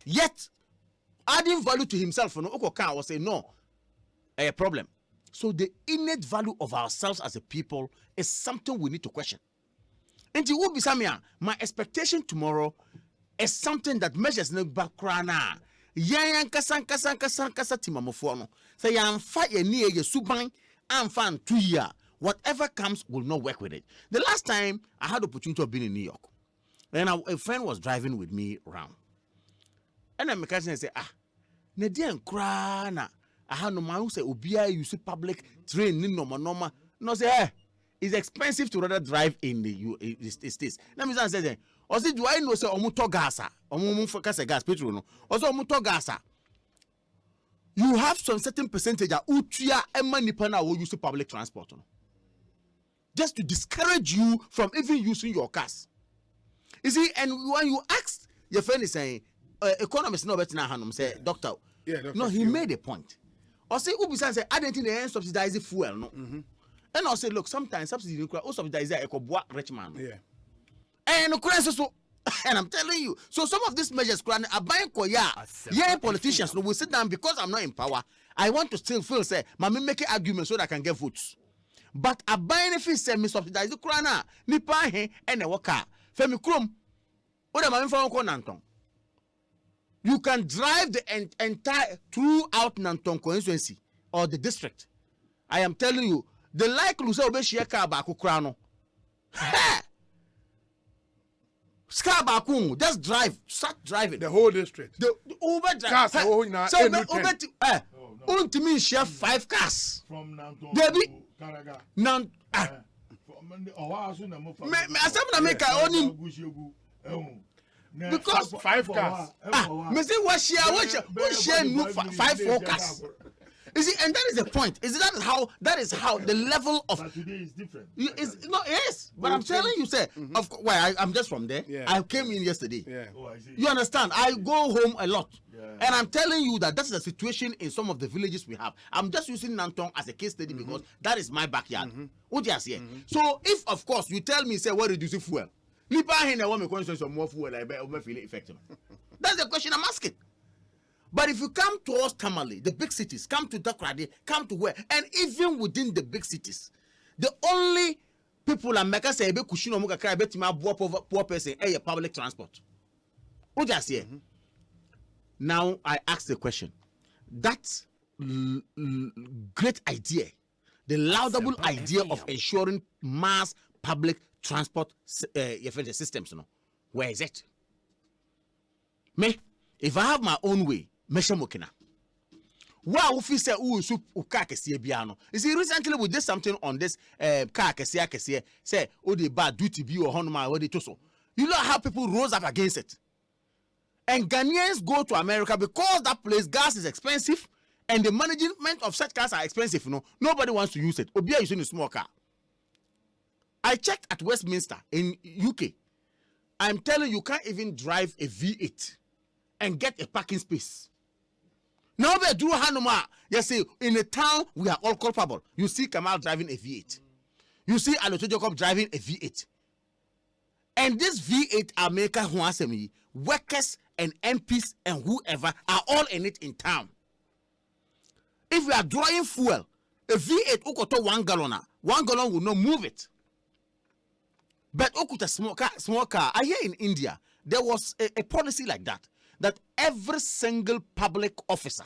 Yet, adding value to himself, was say no, a problem. So the innate value of ourselves as a people is something we need to question. And my expectation tomorrow is something that measures the background. Yan kasa timamofono. Say yan fight ye near ye suban and fan 2 years. Whatever comes will not work with it. The last time I had the opportunity of being in New York, and a friend was driving with me around. And I'm saying, say, Nedian krana. I had no man who say, Obia, you see public train, no, say, it's expensive to rather drive in the States. Let me say, also, do I know, say, Omuto Gasa, Omufocus gas, petrol, also Omuto Gasa. You have some certain percentage of Utria and Manipana will use public transport. Just to discourage you from even using your cars. You see, and when you ask your friend is saying, economists no better than Hanum say, doctor. No, he made a point. Or say, Ubisan say, I don't think they subsidize the fuel, no. And I say, look, sometimes subsidy also subsidize a rich man. And so, and I'm telling you, so some of these measures are buying politicians will sit down because I'm not in power. I want to still feel say, Mami make an argument so that I can get votes. But a buying if it's me subsidize the krana, nipa he and a waka. Femi Krum, what am I from Nanton? You can drive the entire throughout Nanton constituency or the district. I am telling you, the likelihood say obe share car back krano. Just drive, start driving. The whole district. The Uber drive. So Uber share 5 cars. From Nanton to Karaga. Because 5 cars. Me say what share 5 4 cars. You see, and that is the point. That is how the level of. But today is different. Yes, but I'm telling you, sir. Of course, I'm just from there. I came in yesterday. I see. You understand? I go home a lot, and I'm telling you that that's the situation in some of the villages we have. I'm just using Nanton as a case study because that is my backyard. So if, of course, you tell me, say, what reducing fuel? Nipa here want me conscious of more fuel. I bet I feel effective. That's the question I'm asking. But if you come to us, Tamale, the big cities, come to Dakrade, come to where, and even within the big cities, the only people that make us say, "Kushino muka kaya beti ma poor person, public transport." What just here? Now I ask the question: that great idea, the laudable idea of ensuring mass public transport systems, where is it? Me, if I have my own way. Meshamokina. Wow, officer who is uka kesiye biano. You see, recently we did something on this car kesiye say the bad duty be or honma or the toso. You know how people rose up against it. And Ghanaians go to America because that place gas is expensive and the management of such cars are expensive. Nobody wants to use it. Obia using a small car. I checked at Westminster in UK. I'm telling you, can't even drive a V8 and get a parking space. Now we do Hanuma. You see, in a town we are all culpable. You see Kamal driving a V8. You see Aloto Jacob driving a V8. And this V8 America Huasemi, workers and MPs and whoever are all in it in town. If we are drawing fuel, a V8 ukoto 1 gallon, 1 gallon will not move it. But ukuta small car. I hear in India there was a policy like that every single public officer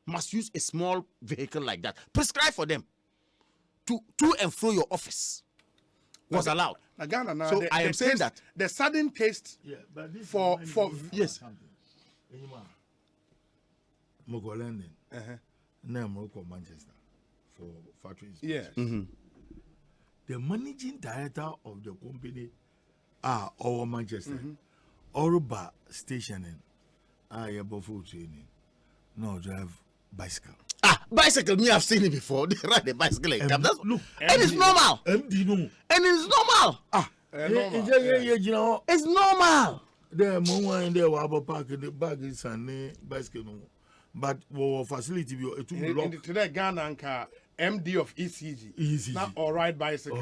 must use a small vehicle like that. Prescribed for them to and through your office was allowed. So I am saying that the sudden taste for yes. Moko London. Now Moko Manchester for factories. Yes. The managing director of the company our Manchester. Oruba stationing. You food training. No, drive bicycle. Bicycle, me have seen it before. They ride the bicycle like that. Look, and it's normal. And it's normal. It's normal. The moment in there, we park in the bag is a bicycle. But our facility today Ghana car MD of ECG. Not all right bicycle.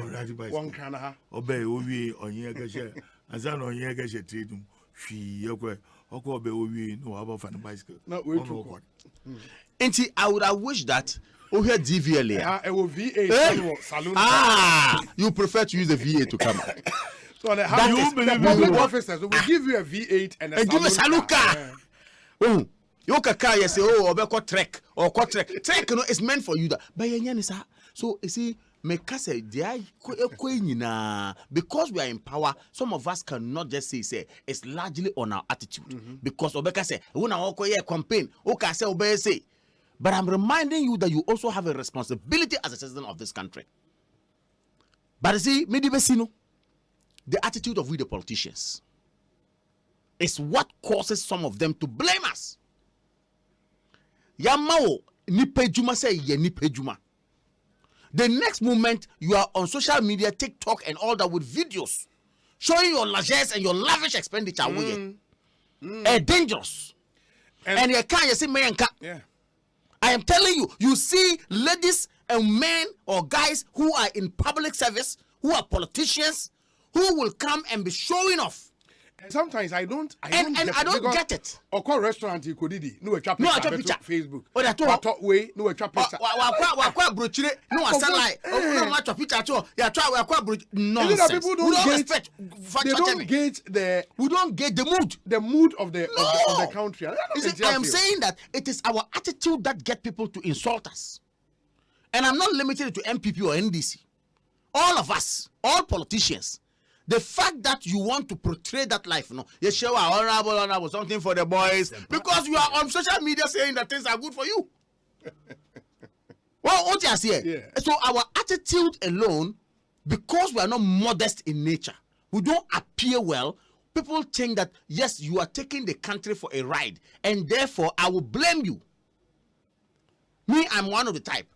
One can have. Obey we on here as I know here get trade. No about bicycle. No, we true. I would have wished that here DVLA. It will V8 saloon. You prefer to use the V8 to come. So the public officers will give you a V8 and give a saloon car. You can say, oh, or trek or trek. Trek, is meant for you. But so you see. Because we are in power, some of us cannot just say it's largely on our attitude. Because Obeka say, campaign, say. But I'm reminding you that you also have a responsibility as a citizen of this country. But you see, the attitude of we the politicians is what causes some of them to blame us. Yamao nipejuma say ye nipejuma. The next moment, you are on social media, TikTok and all that with videos showing your largesse and your lavish expenditure. Dangerous. And you can't say me. Yeah. I am telling you, you see ladies and men or guys who are in public service, who are politicians, who will come and be showing off. And sometimes I don't get it. Or call restaurant you could eat. No, a trap picture. Facebook. Oh, that way. No, a trap picture. Wakwa brochire. No, I say like. No, match picture too. Yeah, try wakwa nonsense. People don't get. They don't get the. We don't get the mood. The mood of the country. I am saying that it is our attitude that get people to insult us, and I'm not limited to MPP or NDC. All of us, all politicians. The fact that you want to portray that life, you show honorable, something for the boys, because you are on social media saying that things are good for you. Well, what you say? Yeah. So our attitude alone, because we are not modest in nature, we don't appear well. People think that yes, you are taking the country for a ride, and therefore I will blame you. Me, I'm one of the type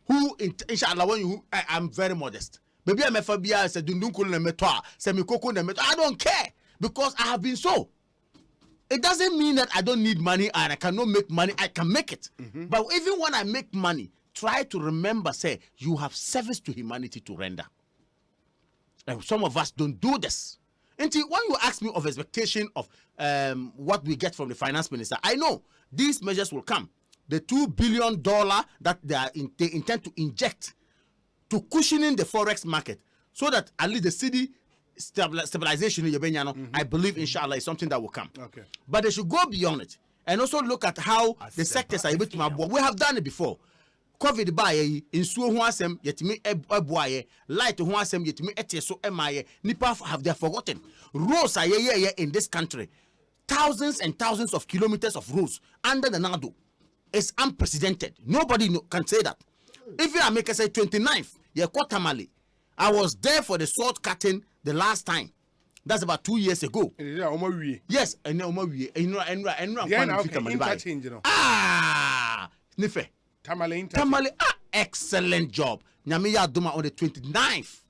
who, inshallah, I'm very modest. Maybe I'm a phobia, said I don't care because I have been so. It doesn't mean that I don't need money and I cannot make money. I can make it. But even when I make money, try to remember, say, you have service to humanity to render. And some of us don't do this. Until when you ask me of expectation of what we get from the finance minister, I know these measures will come. The $2 billion that they intend to inject to cushioning the Forex market so that at least the city stabilization in Yebenyano, I believe, inshallah, is something that will come. Okay. But they should go beyond it and also look at how the sectors are able to map. We have done it before. COVID by in so asem yetimi eboaye light ho asem yetimi eteso emaye nipa have they forgotten roads are in this country, thousands and thousands of kilometers of roads under the Nado. It's unprecedented. Nobody can say that. Even I make say 29th, Tamale. I was there for the sword cutting the last time. That's about 2 years ago. Yes, and Nife. Tamale, excellent job. Nyamiya Duma on the 29th.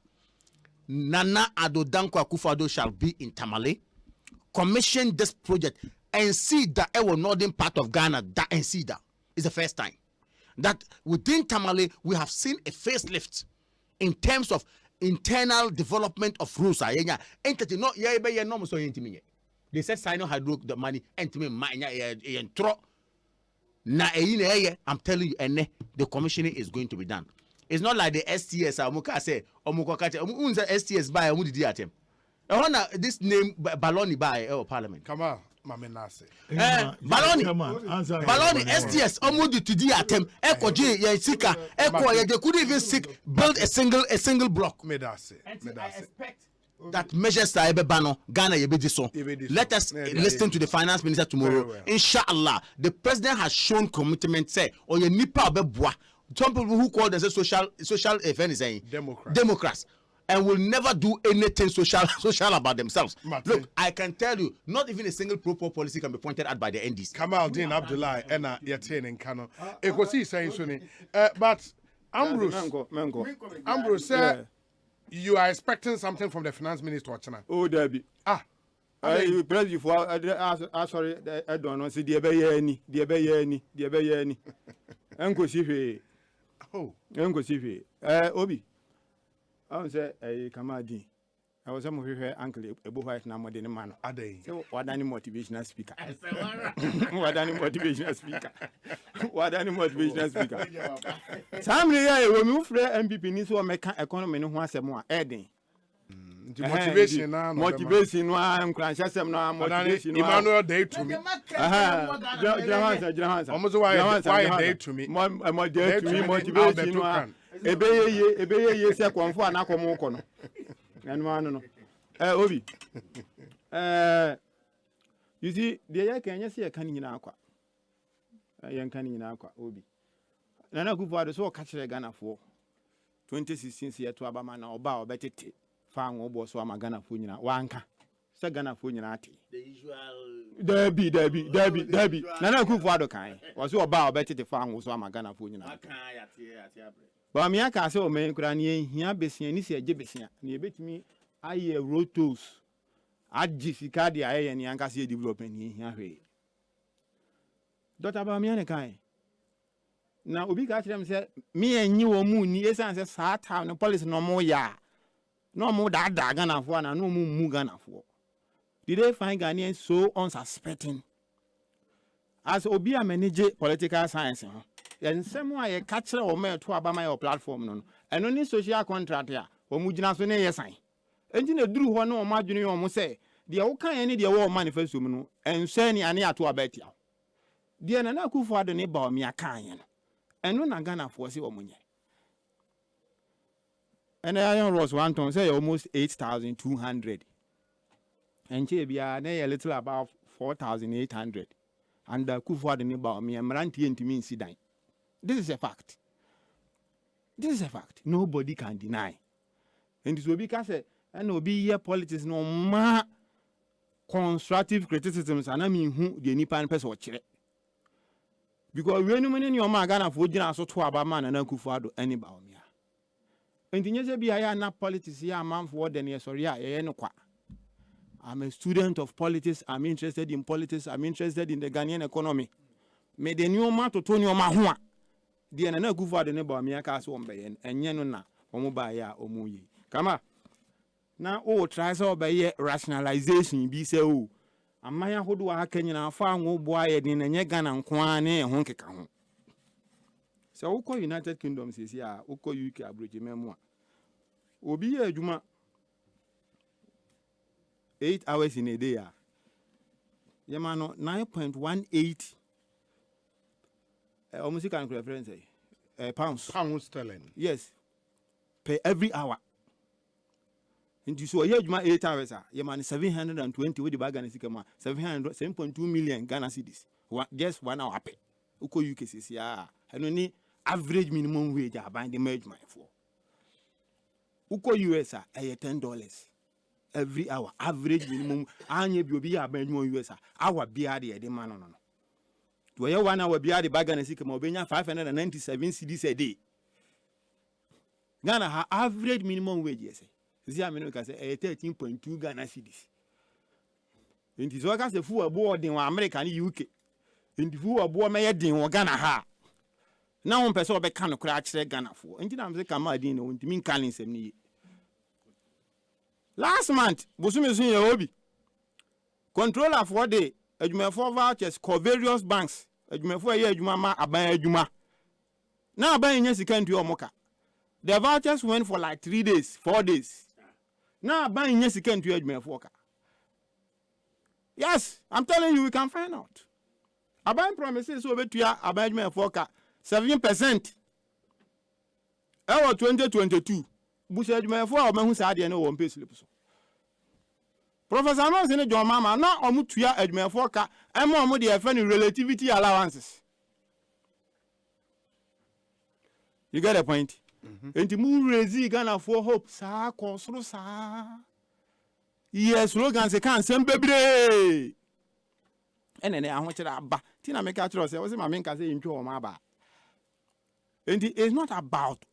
Nana Ado Danko Akufo-Addo shall be in Tamale. Commission this project and see that our northern part of Ghana that and see that is the first time that within Tamale we have seen a facelift in terms of internal development of rules. They said Sino had the money and to me I'm telling you, and the commissioning is going to be done. It's not like the STS. STS by this name Baloni by our parliament. Come on. Baloni STS almost to the attempt. Echo J Sika Echo they could even build a single block. I expect that measures are bano Ghana so. Let us listen to the finance minister tomorrow. Inshallah, the president has shown commitment. Say or your nipa beboa. Some people who call themselves social Democrats. And will never do anything social about themselves. Look, I can tell you, not even a single pro-poor policy can be pointed at by the NDs. Kamal Din Abdullah and Yatin and Kano. Ekosiisen saying Sunni. But Ambrose said you are expecting something from the finance minister. Oh, Debbie. I press you for sorry, I don't know. See the Bayani. Uncle Sifi. Oh, Uncle Sifi. Obi. I was a Kamadi. I was some of her uncle, a boy now more than a man. Are they? So, what any motivational speaker? What any motivational speaker? What any motivational speaker? Some year when you free MPP needs to make economy no one more adding. Motivation now. Motivation now. Motivation now. Motivation. Emmanuel day to me. Almost why day to me. More day to me. Motivation now. Ebeye se kwamfo anakomo kono enu anu no Obi you see the year Kenya se kan nyina akwa yen kan nyina akwa Obi Nana Akufo-Addo so ka kire Ghana fo 2016 se yeto abama na oba obetete fa anwo bo so ama Ghana fo nyina wanka se Ghana fo nyina ate the usual Debbie Nana Akufo-Addo kan wo so oba obetete fa anwo so ama Ghana fo nyina ate abre. But me aka say o men kura ne hia besia ni se age besia na ebetimi aye rotos adjisika de aye ni anka se development ni hia hwe Dr. Bamiane kan na obi ka kire me se me enyi wo mu ni esan se sa ta no policy no mo ya no mo da Ghana fo na no mu Ghana fo. Did they find Ghanaians so unsuspecting? As obi a manage political science ho. Yen semu a ye ka kire o me to aba my platform no. Eno ni social contract ya o mu gina so ne yesan. Enti na duru ho na o ma dwene o mo se de wo kan ye ne de wo manifesto mu no ense ni ane ato abatia. De na na kufu ado ne ba o me akan ye no. Eno na Ghana for se o munye. And iron rods one ton say almost 8,200. And Chebia na a little about 4,800. And the kufu ado ne ba o me mranti ntimi nsidan. This is a fact. This is a fact. Nobody can deny. And this will be because and obi here politics no ma constructive criticisms and I mean who the nipan person chire. Because we no many your man Ghana for gina so to aba man na Akufo-Addo any ba o mia. Enti nyese bia ya na politics ya man for the near sorry ya no kwa. I'm a student of politics. I'm interested in politics. I'm interested in the Ghanaian economy. Me the new man to Tony Oma ho a. De na Akufo-Addo ne ba o mia ka so o mbe enye no na omo ba ya omo yi. Kama na o try so be rationalization bi se o amaya hodo wa haka nyina fa anwo bo aye din na nye Ghana nko ane ho nkeka ho se wo ko United Kingdom sisi a wo ko UK abroje memu a obi ye adwuma 8 hours in a day a ye ma no 9.18 almost can reference pounds sterling, yes, per every hour. Into so ye juma 8 hours ye man 720 with the bag Ghana sikama 7.2 million Ghana cedis just 1 hour pay uko UK cc and only average minimum wage aban the merge my for uko US $10 every hour average minimum anye bi obi aban US hour bia de man no to ye 1 hour bia the bag Ghana sikama obenya 597 cedis a day. Ghana ha average minimum wage yes. See, I mean, 13.2 Ghana cedis. In this work, as a fool aboard in America and UK. In the fool aboard may in Ghana ha. Now, one person be can crash Ghana for. And I'm the Camadino, and mean calling some. Last month, Bosumi Obi. Controller for the Ejuma 4 vouchers call various banks. Ejuma 4 year Juma Abaya Juma. Now, buying yes, you can't do Moka. The vouchers went for like 3 days, 4 days. Now buying yes, you can't do it. Yes, I'm telling you, we can find out. I buy promises over to ya, I buy me a 7%. Our 2022. Bush Edge for men who said, no one pay slip. Professor Nons in a John Mama, not on Mutia Edge Foka, and more the funny relativity allowances. You get a point? And to move Rezi Ghana for hope, sa kosro sa. Yes, slogans a can send baby. And then I want you to ba. Tina make a trust. I was my main case into my ba. And it's not about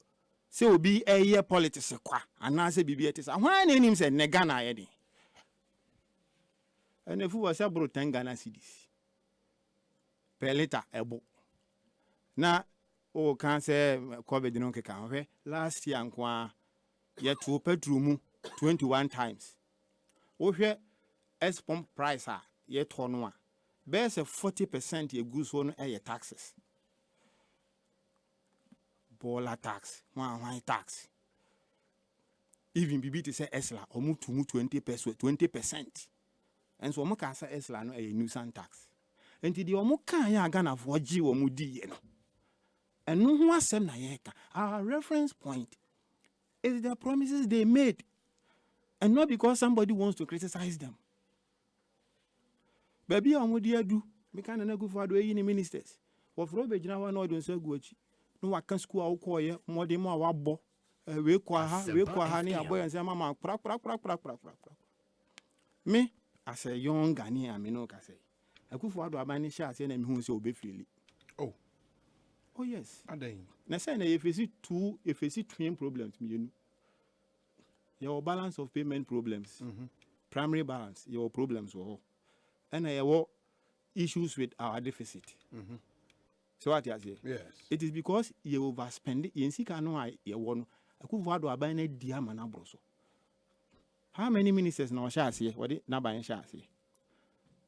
say will be a year politics and I say BBT. And when name said Negana Eddie. And if we was about 10 Ghana cedis per liter ebo. Now oh, can say COVID no can last year nkwa yet to petrol 21 times. Oh, here S pump price yet tonwa. Bears a 40% ye goods on air taxes. Bola tax, one tax. Even BBT say Esla or move to 20%. And so Moka say Esla no a nuisance tax. And the Omoka ya Ghana for G or Mudi, you know. And no one said our reference point is the promises they made, and not because somebody wants to criticize them. Baby, I'm with you. We can't go for the ministers. What for Robert now? No, don't say good. No, I can school. I'll call you more than more. Wabo, we call honey. A boy and say, "Mama, pra. Me, as a young Ghanaian, I mean, no, say. I go for the Abani shots and who so be freely. Oh yes. Adain. Na say na if you see twin problems me you know. your balance of payment problems. Primary balance, your problems were. And your issues with our deficit. So what you say? Yes. It is because you overspend it. You see, you want to buy a diamond. How many ministers now shall see? What it now buying shall see?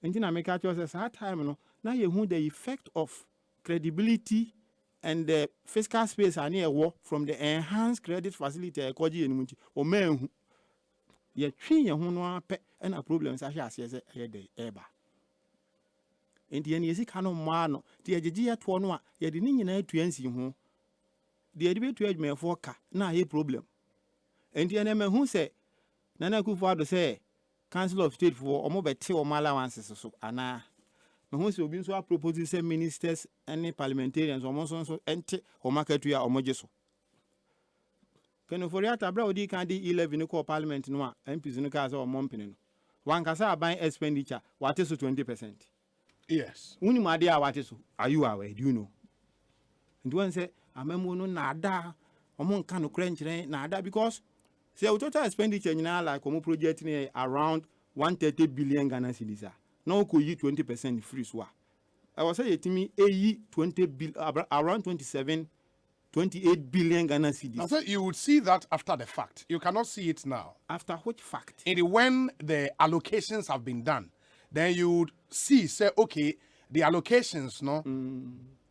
And then I make a hard time. Now you know the effect of credibility and the fiscal space are near war from the enhanced credit facility. Or men you train your own pet and a problem. I shall say the eba. In the end, you cannot man. The idea to one, you didn't know to answer home. The idea to edge me a forker, now a problem. And the enemy who say, Nana Kufa say, Council of State for Omo 2 or allowances. So, Anna, who will be so proposing some ministers and parliamentarians or most enter or market to your homogeneous. Can you forget a brody can do 11 in parliament no MPs in the cars or Mompin? One casa buying expenditure, what is 20%? Yes. Uni madia what is are you aware? Do you know? And one say, Amemono nada, Omon cano crunch nada because say total expenditure in our like Omo project around 130 billion Ghana cedis. Now could you 20% free swap. I was saying to me, around 28 billion Ghana cedis. Now, so you would see that after the fact. You cannot see it now. After which fact? When the allocations have been done, then you would see, say, okay, the allocations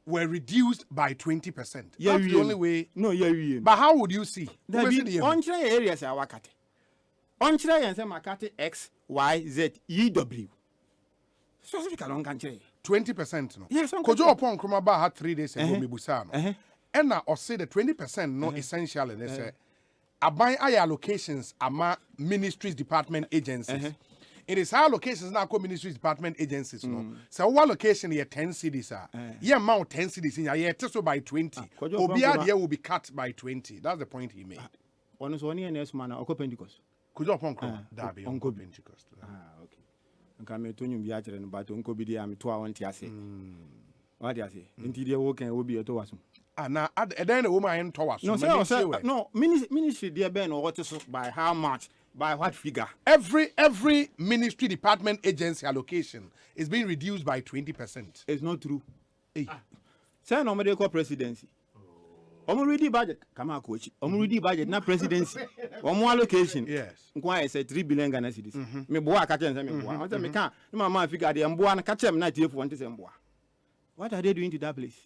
were reduced by 20%. Yeah, that's the only way. No, yeah. But how would you see? There be on-train areas are wakati. On-train and say makati X, Y, Z, E, W. Specific along country. 20%. No? Yes, Kojo upon Krumaba had 3 days ago, Mibusano. And now, or say the 20% not essential. And they say, I buy allocations ama ministries, department agencies. It is our allocations now called ministries, department agencies. No, so our allocation here 10 cities are. Yeah, amount 10 cities in here test by 20. Obia here will be cut by 20. That's the point he made. One is one year next man, Oko Pentecost. Could you upon Darby Uncle Pentecost? Okay. And come to you, Biatcher, but Uncle Bidia, I'm 12 Tiasi. What do you say? Indeed, your work will be a toasum. And now, at the end, a woman towards no, ministry, dear Ben, or what is by how much? By what figure? Every ministry, department, agency allocation is being reduced by 20%. It's not true. Say no medical presidency. Already budget. Come on, coach. Already budget, not presidency. More allocation. Yes. Why say 3 billion Ghana cedis? Me boa catch and me boa. I me can't. No man figure the amboa catch them 90 for 1 boa. What are they doing to that place?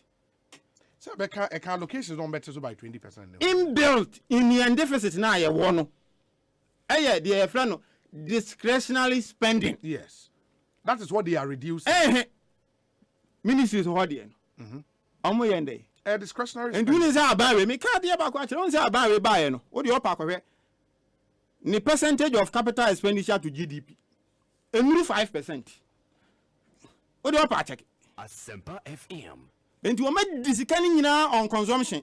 So Becca allocations don't better so by 20%. Inbuilt in the deficit now, you want. Yeah, they are friend discretionary spending. Yes, that is what they are reducing. Ministries what they discretionary. And do this buy me can't hear about what you don't say buy no. What do you pack away? The percentage of capital expenditure to GDP, only 5%. What do you pack check? Asempa FM. And you make this kind on consumption.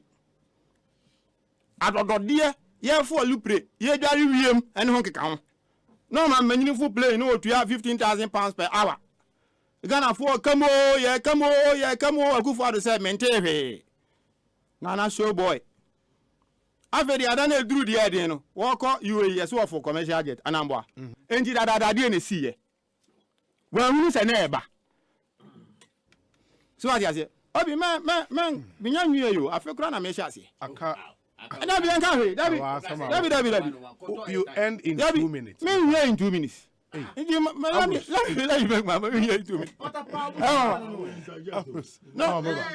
Dear. Yeah, for Lupre, yeah, Gary William and Honky Count. No man, meaningful play, no, to have 15,000 pounds per hour. You can afford, come on, a good father said, maintain. Nana show boy. After the other drew the idea, no, walk out, you a yes, for commercial jet, and I'm boy. And that I didn't see it. Well, who's a neighbor? So I say, oh, man, beyond you, I feel crown a meshasi. I can't. You end in 2 minutes. Me in 2 minutes. Let me make my money in 2 minutes. No, Ambrose.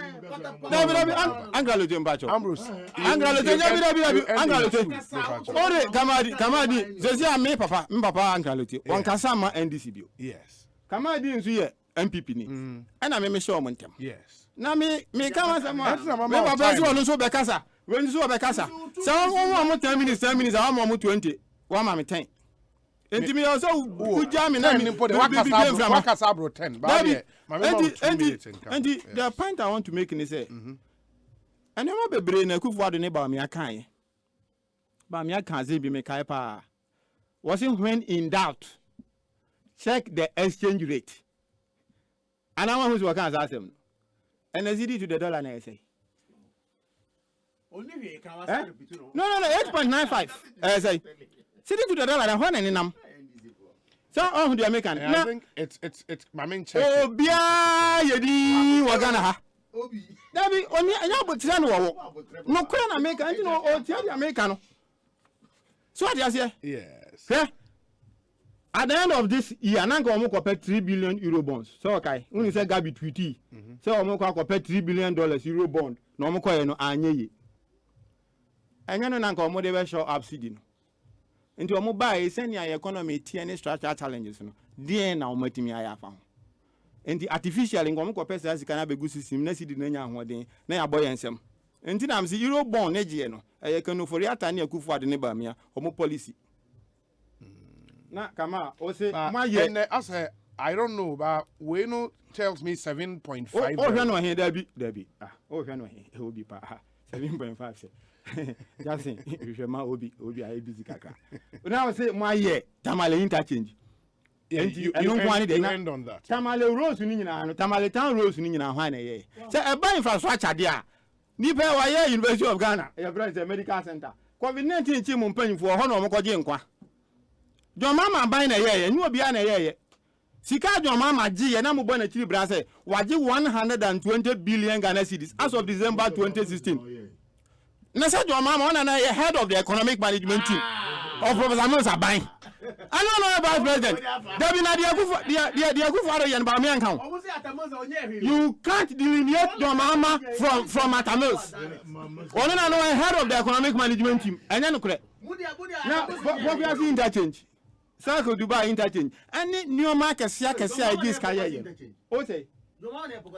Kamadi. Zezia me papa Angralote. One kasama NDCBO. Yes. Kamadi is here MPP ni. And I me show montem. Yes. Na me kama sama. Me papa so no so bekasa. When you saw a casa, some 10 minutes, I'm on 20. 1 mammy 10. And to me also, good jam in Wakasabro 10. And the point I want to make is say, and you will be brain a cook for the neighbor me a kind. But me a can't be me kaipa. Wasn't when in doubt, check the exchange rate. And I want who's working as them. And as it to the dollar, I say. No, 8.95. Say City to the dollar and when any num. So on the American. I think it's my main check. Oh, Bia Yedi Wagana ha. Dabi oni anya botiran wo. No kura na American, you know, o tia the American. So what you say? Yes. Yeah. At the end of this year, nanka omo ko pay 3 billion euro bonds. So okay, uni say gabi tweety. So omo ko pay $3 billion euro bond. No omo ko ye no anye ye. Anya no nanka omo dey show subsidy no. Into omo buy send your economy tie any structural challenges no. Dey na omo timi aya fa ho. Enti artificial omo ko pay say kana be gusi sim na sidi na nya hoden na ya boy ensem. Enti na am say euro bond na je no. E kanu for yata na akufu ade ne ba mia omo policy. Na kama Osei ma ye and I say I don't know but we know tells me 7.5. Oh hwe no he Dabi oh hwe no he obi pa 7.5 say Jason hwe ma obi ai busy kaka now say ma ye tamale interchange you end on that tamale roads ni nyina no tamale town roads ni nyina hwan na ye say e ba infrastructure de a ni pe wa ye University of Ghana e branch medical center COVID-19 chi mu mpanyimfo ho na omkoje nkwa John Mama buy na ye ni obi a na ye Sika John Mama ji ye na mo na chiri bra say waje 120 billion Ghana cedis as of December 2016 na say John Mama na ye head of the economic management team of Professor Musa Ban I don't know about president Dabi na the Akufo-Addo yen ba me ankan you can't delineate John Mama from Atamils one na no head of the economic management team enya no kure now what we are seeing interchange Circle Dubai interchange. Any new market sia against Kaya. Osei.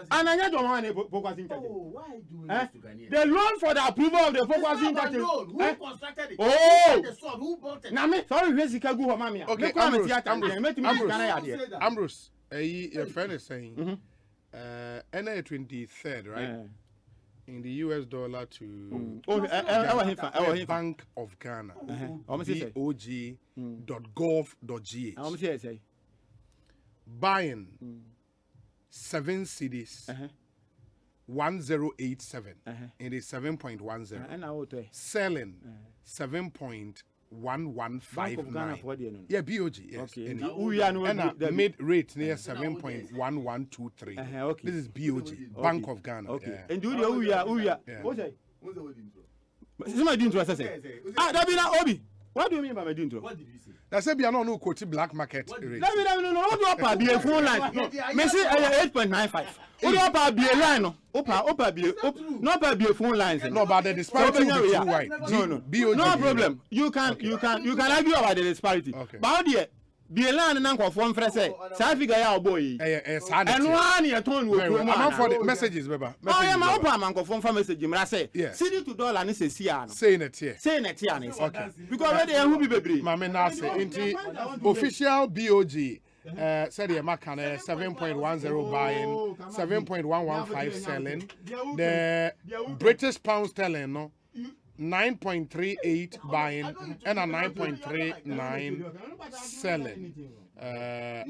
Ananya Jomane focus interchange. Why do this to Ghanaians? The loan for the approval of the focus interchange. Who constructed it? Oh. The sword, who built it? Na me sorry we sika go for mama. Okay, Ambrose, your friend is saying NA 23rd, right? In the US dollar to Bank of Ghana, BOG.gov.ga. Buying 7 cedis, 1087, it is 7.10. Selling 7.115. Yeah, BOG. Yes. Okay. And mid rate near 7.1123. Okay. This is BOG, Bank of Ghana. Okay. Yeah. And do you Osei? Somebody didn't trust us. Dabi na Obi. What do you mean by my intro? What did you say? That's a no quote black market rate. No. What do you be a phone line? Me say 8.95. What do be a line? Opa be a phone line. No, but the disparity will be too wide. No problem. You can argue about the disparity. Okay. But how do be a line and from fresh say figure ya boy. And one year tone will I'm for the messages, Baba. Oh yeah, my opa man from message I say. City to dollar ni say saying it here. Okay. Because where they who be baby. Mama na say into official BOG said the Macan 7.10 buying, 7.115 selling. The British pound sterling no 9.38 buying and a 9.39 selling.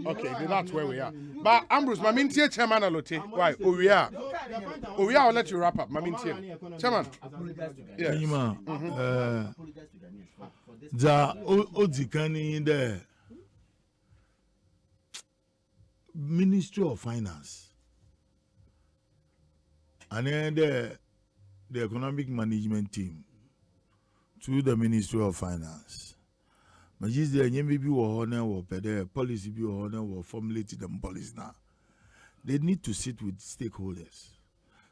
Okay, that's where we are. But Ambrose, my mintie chairman alote. Why? We are. I'll let you wrap up. My mintie chairman. Yes. The Ozikani the Ministry of Finance and then the economic management team to the Ministry of Finance. Majis the NMB or policy be or formulated them policy now. They need to sit with stakeholders.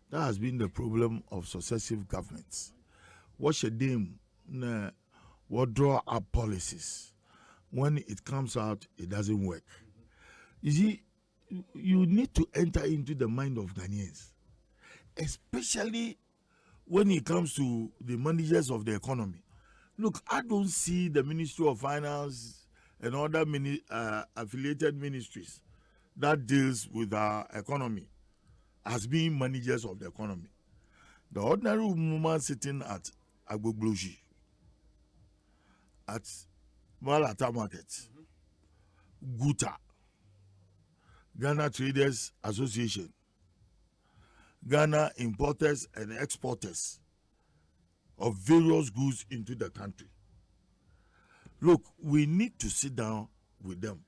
That has been the problem of successive governments. What should them what draw up policies? When it comes out, it doesn't work. You see, you need to enter into the mind of Ghanaians, especially when it comes to the managers of the economy. Look, I don't see the Ministry of Finance and other affiliated ministries that deals with our economy as being managers of the economy. The ordinary woman sitting at Agbogloji, at Malata Market, Guta, Ghana Traders Association, Ghana Importers and Exporters of various goods into the country. Look, we need to sit down with them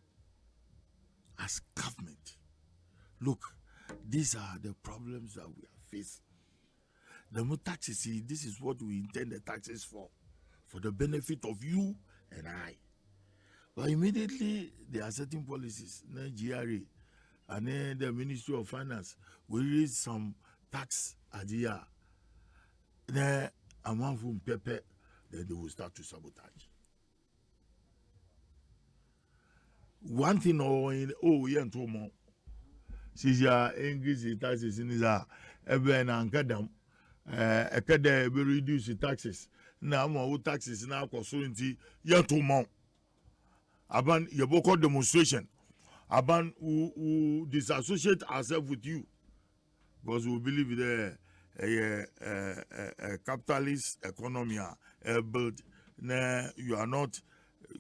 as government. Look, these are the problems that we are facing. The more taxes, this is what we intend the taxes for the benefit of you and I. But immediately there are certain policies, GRA, and then the Ministry of Finance will raise some tax idea. Then among whom pepper, then they will start to sabotage. One thing two more. Since you are increase the taxes in this every and be reduce the taxes. Now more taxes now consulting two more. Aban yeboko demonstration. Aban who disassociate ourselves with you because we believe in a capitalist economy built. You are not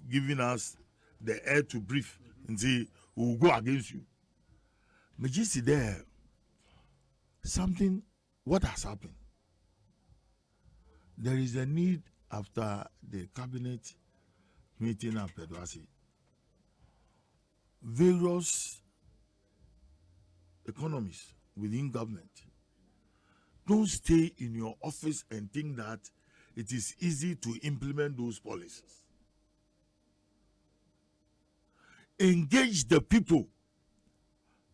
giving us the air to breathe and say we will go against you. But just see there something. What has happened? There is a need after the cabinet meeting at Pedwasi. Various economists within government don't stay in your office and think that it is easy to implement those policies. Engage the people.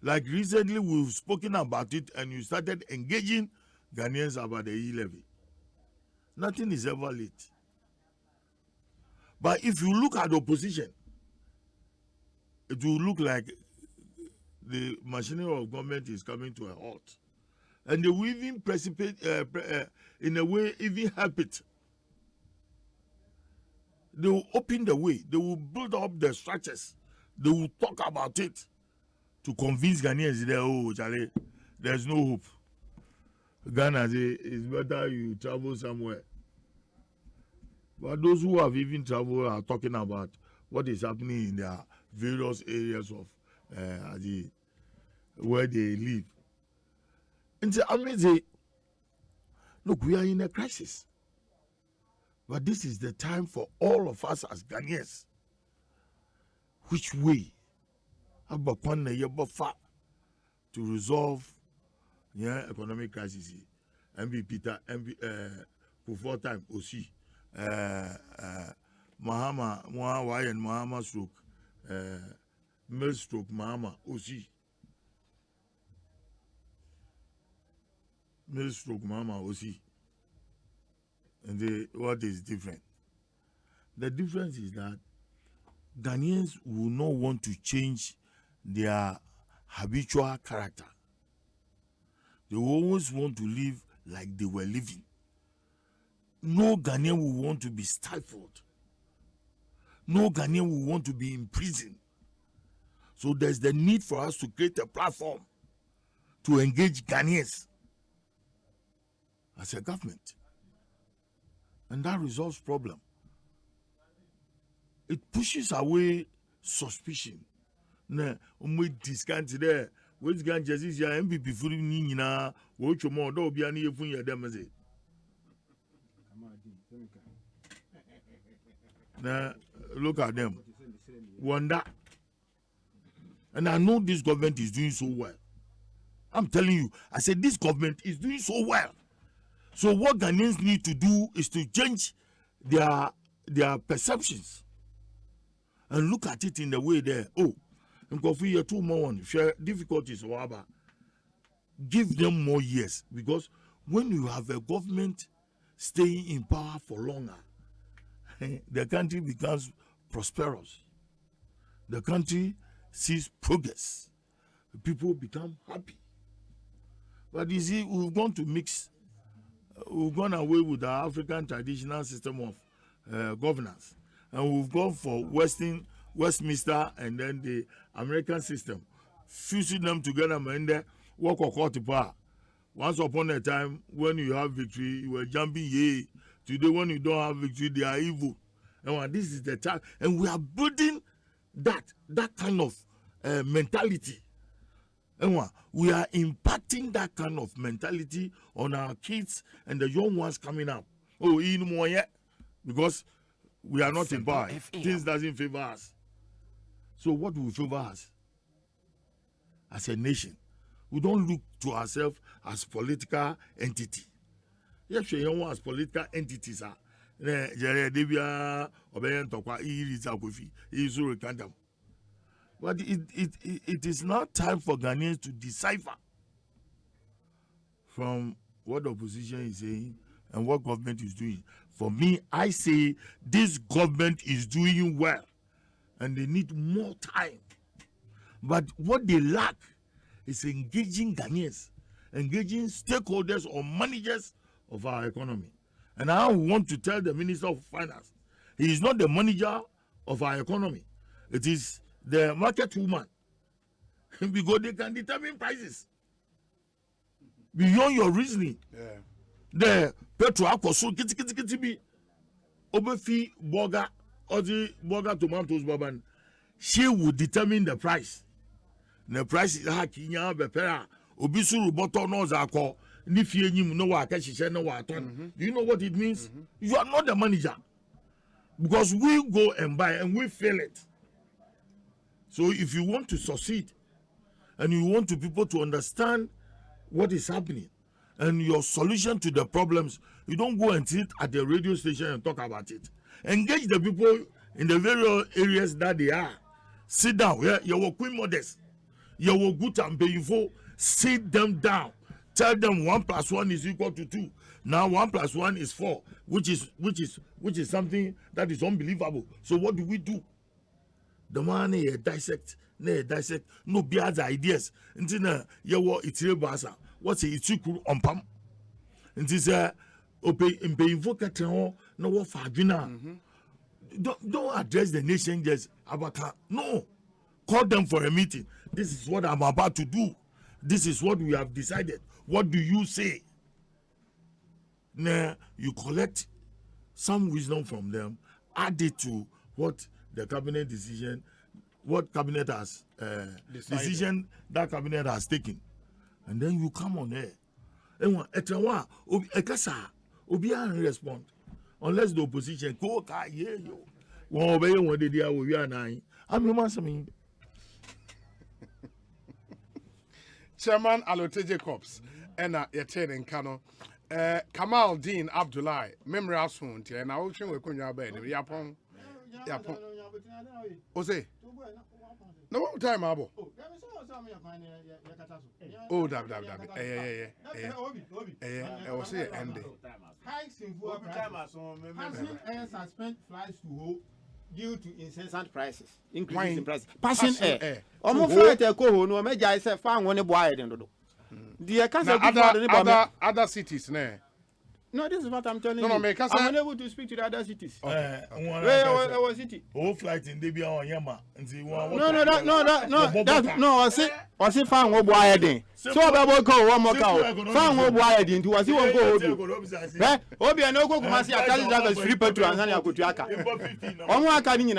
Like recently we've spoken about it and you started engaging Ghanaians about the e-levy. Nothing is ever late. But if you look at the opposition, it will look like the machinery of government is coming to a halt. And they will even precipitate, in a way, even help it. They will open the way. They will build up the structures. They will talk about it to convince Ghanaians that, oh, Charlie, there's no hope. Ghana, it's better you travel somewhere. But those who have even traveled are talking about what is happening in their various areas of where they live. And so, I mean, look, we are in a crisis. But this is the time for all of us as Ghanaians. Which way? To resolve economic crisis. MB Peter, before time, Osei. Mahama stroke, Mel stroke, Mahama, Osei. Mel stroke, Mahama, Osei. And what is different? The difference is that Ghanaians will not want to change their habitual character. They always want to live like they were living. No Ghanaian will want to be stifled. No Ghanaian will want to be in prison. So there's the need for us to create a platform to engage Ghanaians as a government. And that resolves problem. It pushes away suspicion. We discount there. Which can just is your MPP for Nina, which you more do be any of your damages. Now, look at them. Wonder. And I know this government is doing so well. I'm telling you, I said this government is doing so well. So what Ghanaians need to do is to change their perceptions and look at it in the way there. Oh, and coffee year 2 more on share difficulties or whatever. Give them more years, because when you have a government staying in power for longer, the country becomes prosperous. The country sees progress. People become happy. But you see, we've gone to mix. We've gone away with the African traditional system of governance, and we've gone for Westminster and then the American system, fusing them together and then work or to power. Once upon a time, when you have victory, you were jumping yay. Today, when you don't have victory, they are evil. And this is the time, and we are building that kind of mentality. And we are impacting that kind of mentality on our kids and the young ones coming up. Oh, in more yet, because we are not in power. Things doesn't favor us. So what will favor us? As a nation, we don't look to ourselves as political entity. Yes, we don't as political entities are. But it is not time for Ghanaians to decipher from what the opposition is saying and what government is doing. For me, I say this government is doing well and they need more time. But what they lack is engaging Ghanaians, engaging stakeholders or managers of our economy. And I want to tell the Minister of Finance, he is not the manager of our economy. It is the market woman. Because they can determine prices beyond your reasoning. Yeah. The petrol akoso kiti bi obefi burger or the burger tomatoes baban, she will determine the price. The price is hakinya bepera obisuru bottle no zako ni fie nyim no wa akahihye no wa ton. Do you know what it means? You are not the manager. Because we go and buy and we feel it. So if you want to succeed and you want people to understand what is happening and your solution to the problems, you don't go and sit at the radio station and talk about it. Engage the people in the various areas that they are. Sit down. Yeah, your queen modest. Your good and painful. Sit them down. Tell them 1 + 1 is equal to 2. Now 1 + 1 is 4, which is something that is unbelievable. So what do we do? The man dissect, no be other ideas. Until you itire basa. What's it? It's cool on pam. Until say, in painful catron, no what for dinner. Don't address the nation just about. No, call them for a meeting. This is what I'm about to do. This is what we have decided. What do you say? Now you collect some wisdom from them, add it to what the cabinet decision, what cabinet has decision that cabinet has taken, and then you come on air. And Obi respond unless the opposition go you. Chairman Alote Jacobs and Yaten and Kano. Kamal Dean Abdullahi, memory house phone, and I will show you Yapon. Osei. No time, Abo. Oh, dab. Osei, Andy. Hikes in fuel prices has suspend flights to Ho due to incessant prices. Increases in prices. Passing air. Almost flight a co no major I said found one boy and do. The other cities, no, this is what I'm telling you. I'm unable to speak to the other cities. Okay. Where was city? Oh, flight in Debia on Yama. Was it found what boy then? So about go one more cow. Found what boy then to was he won't go. Obi and no go Kumasi, I tell you that was free petrol and Hanya Kutiaka. One more economy.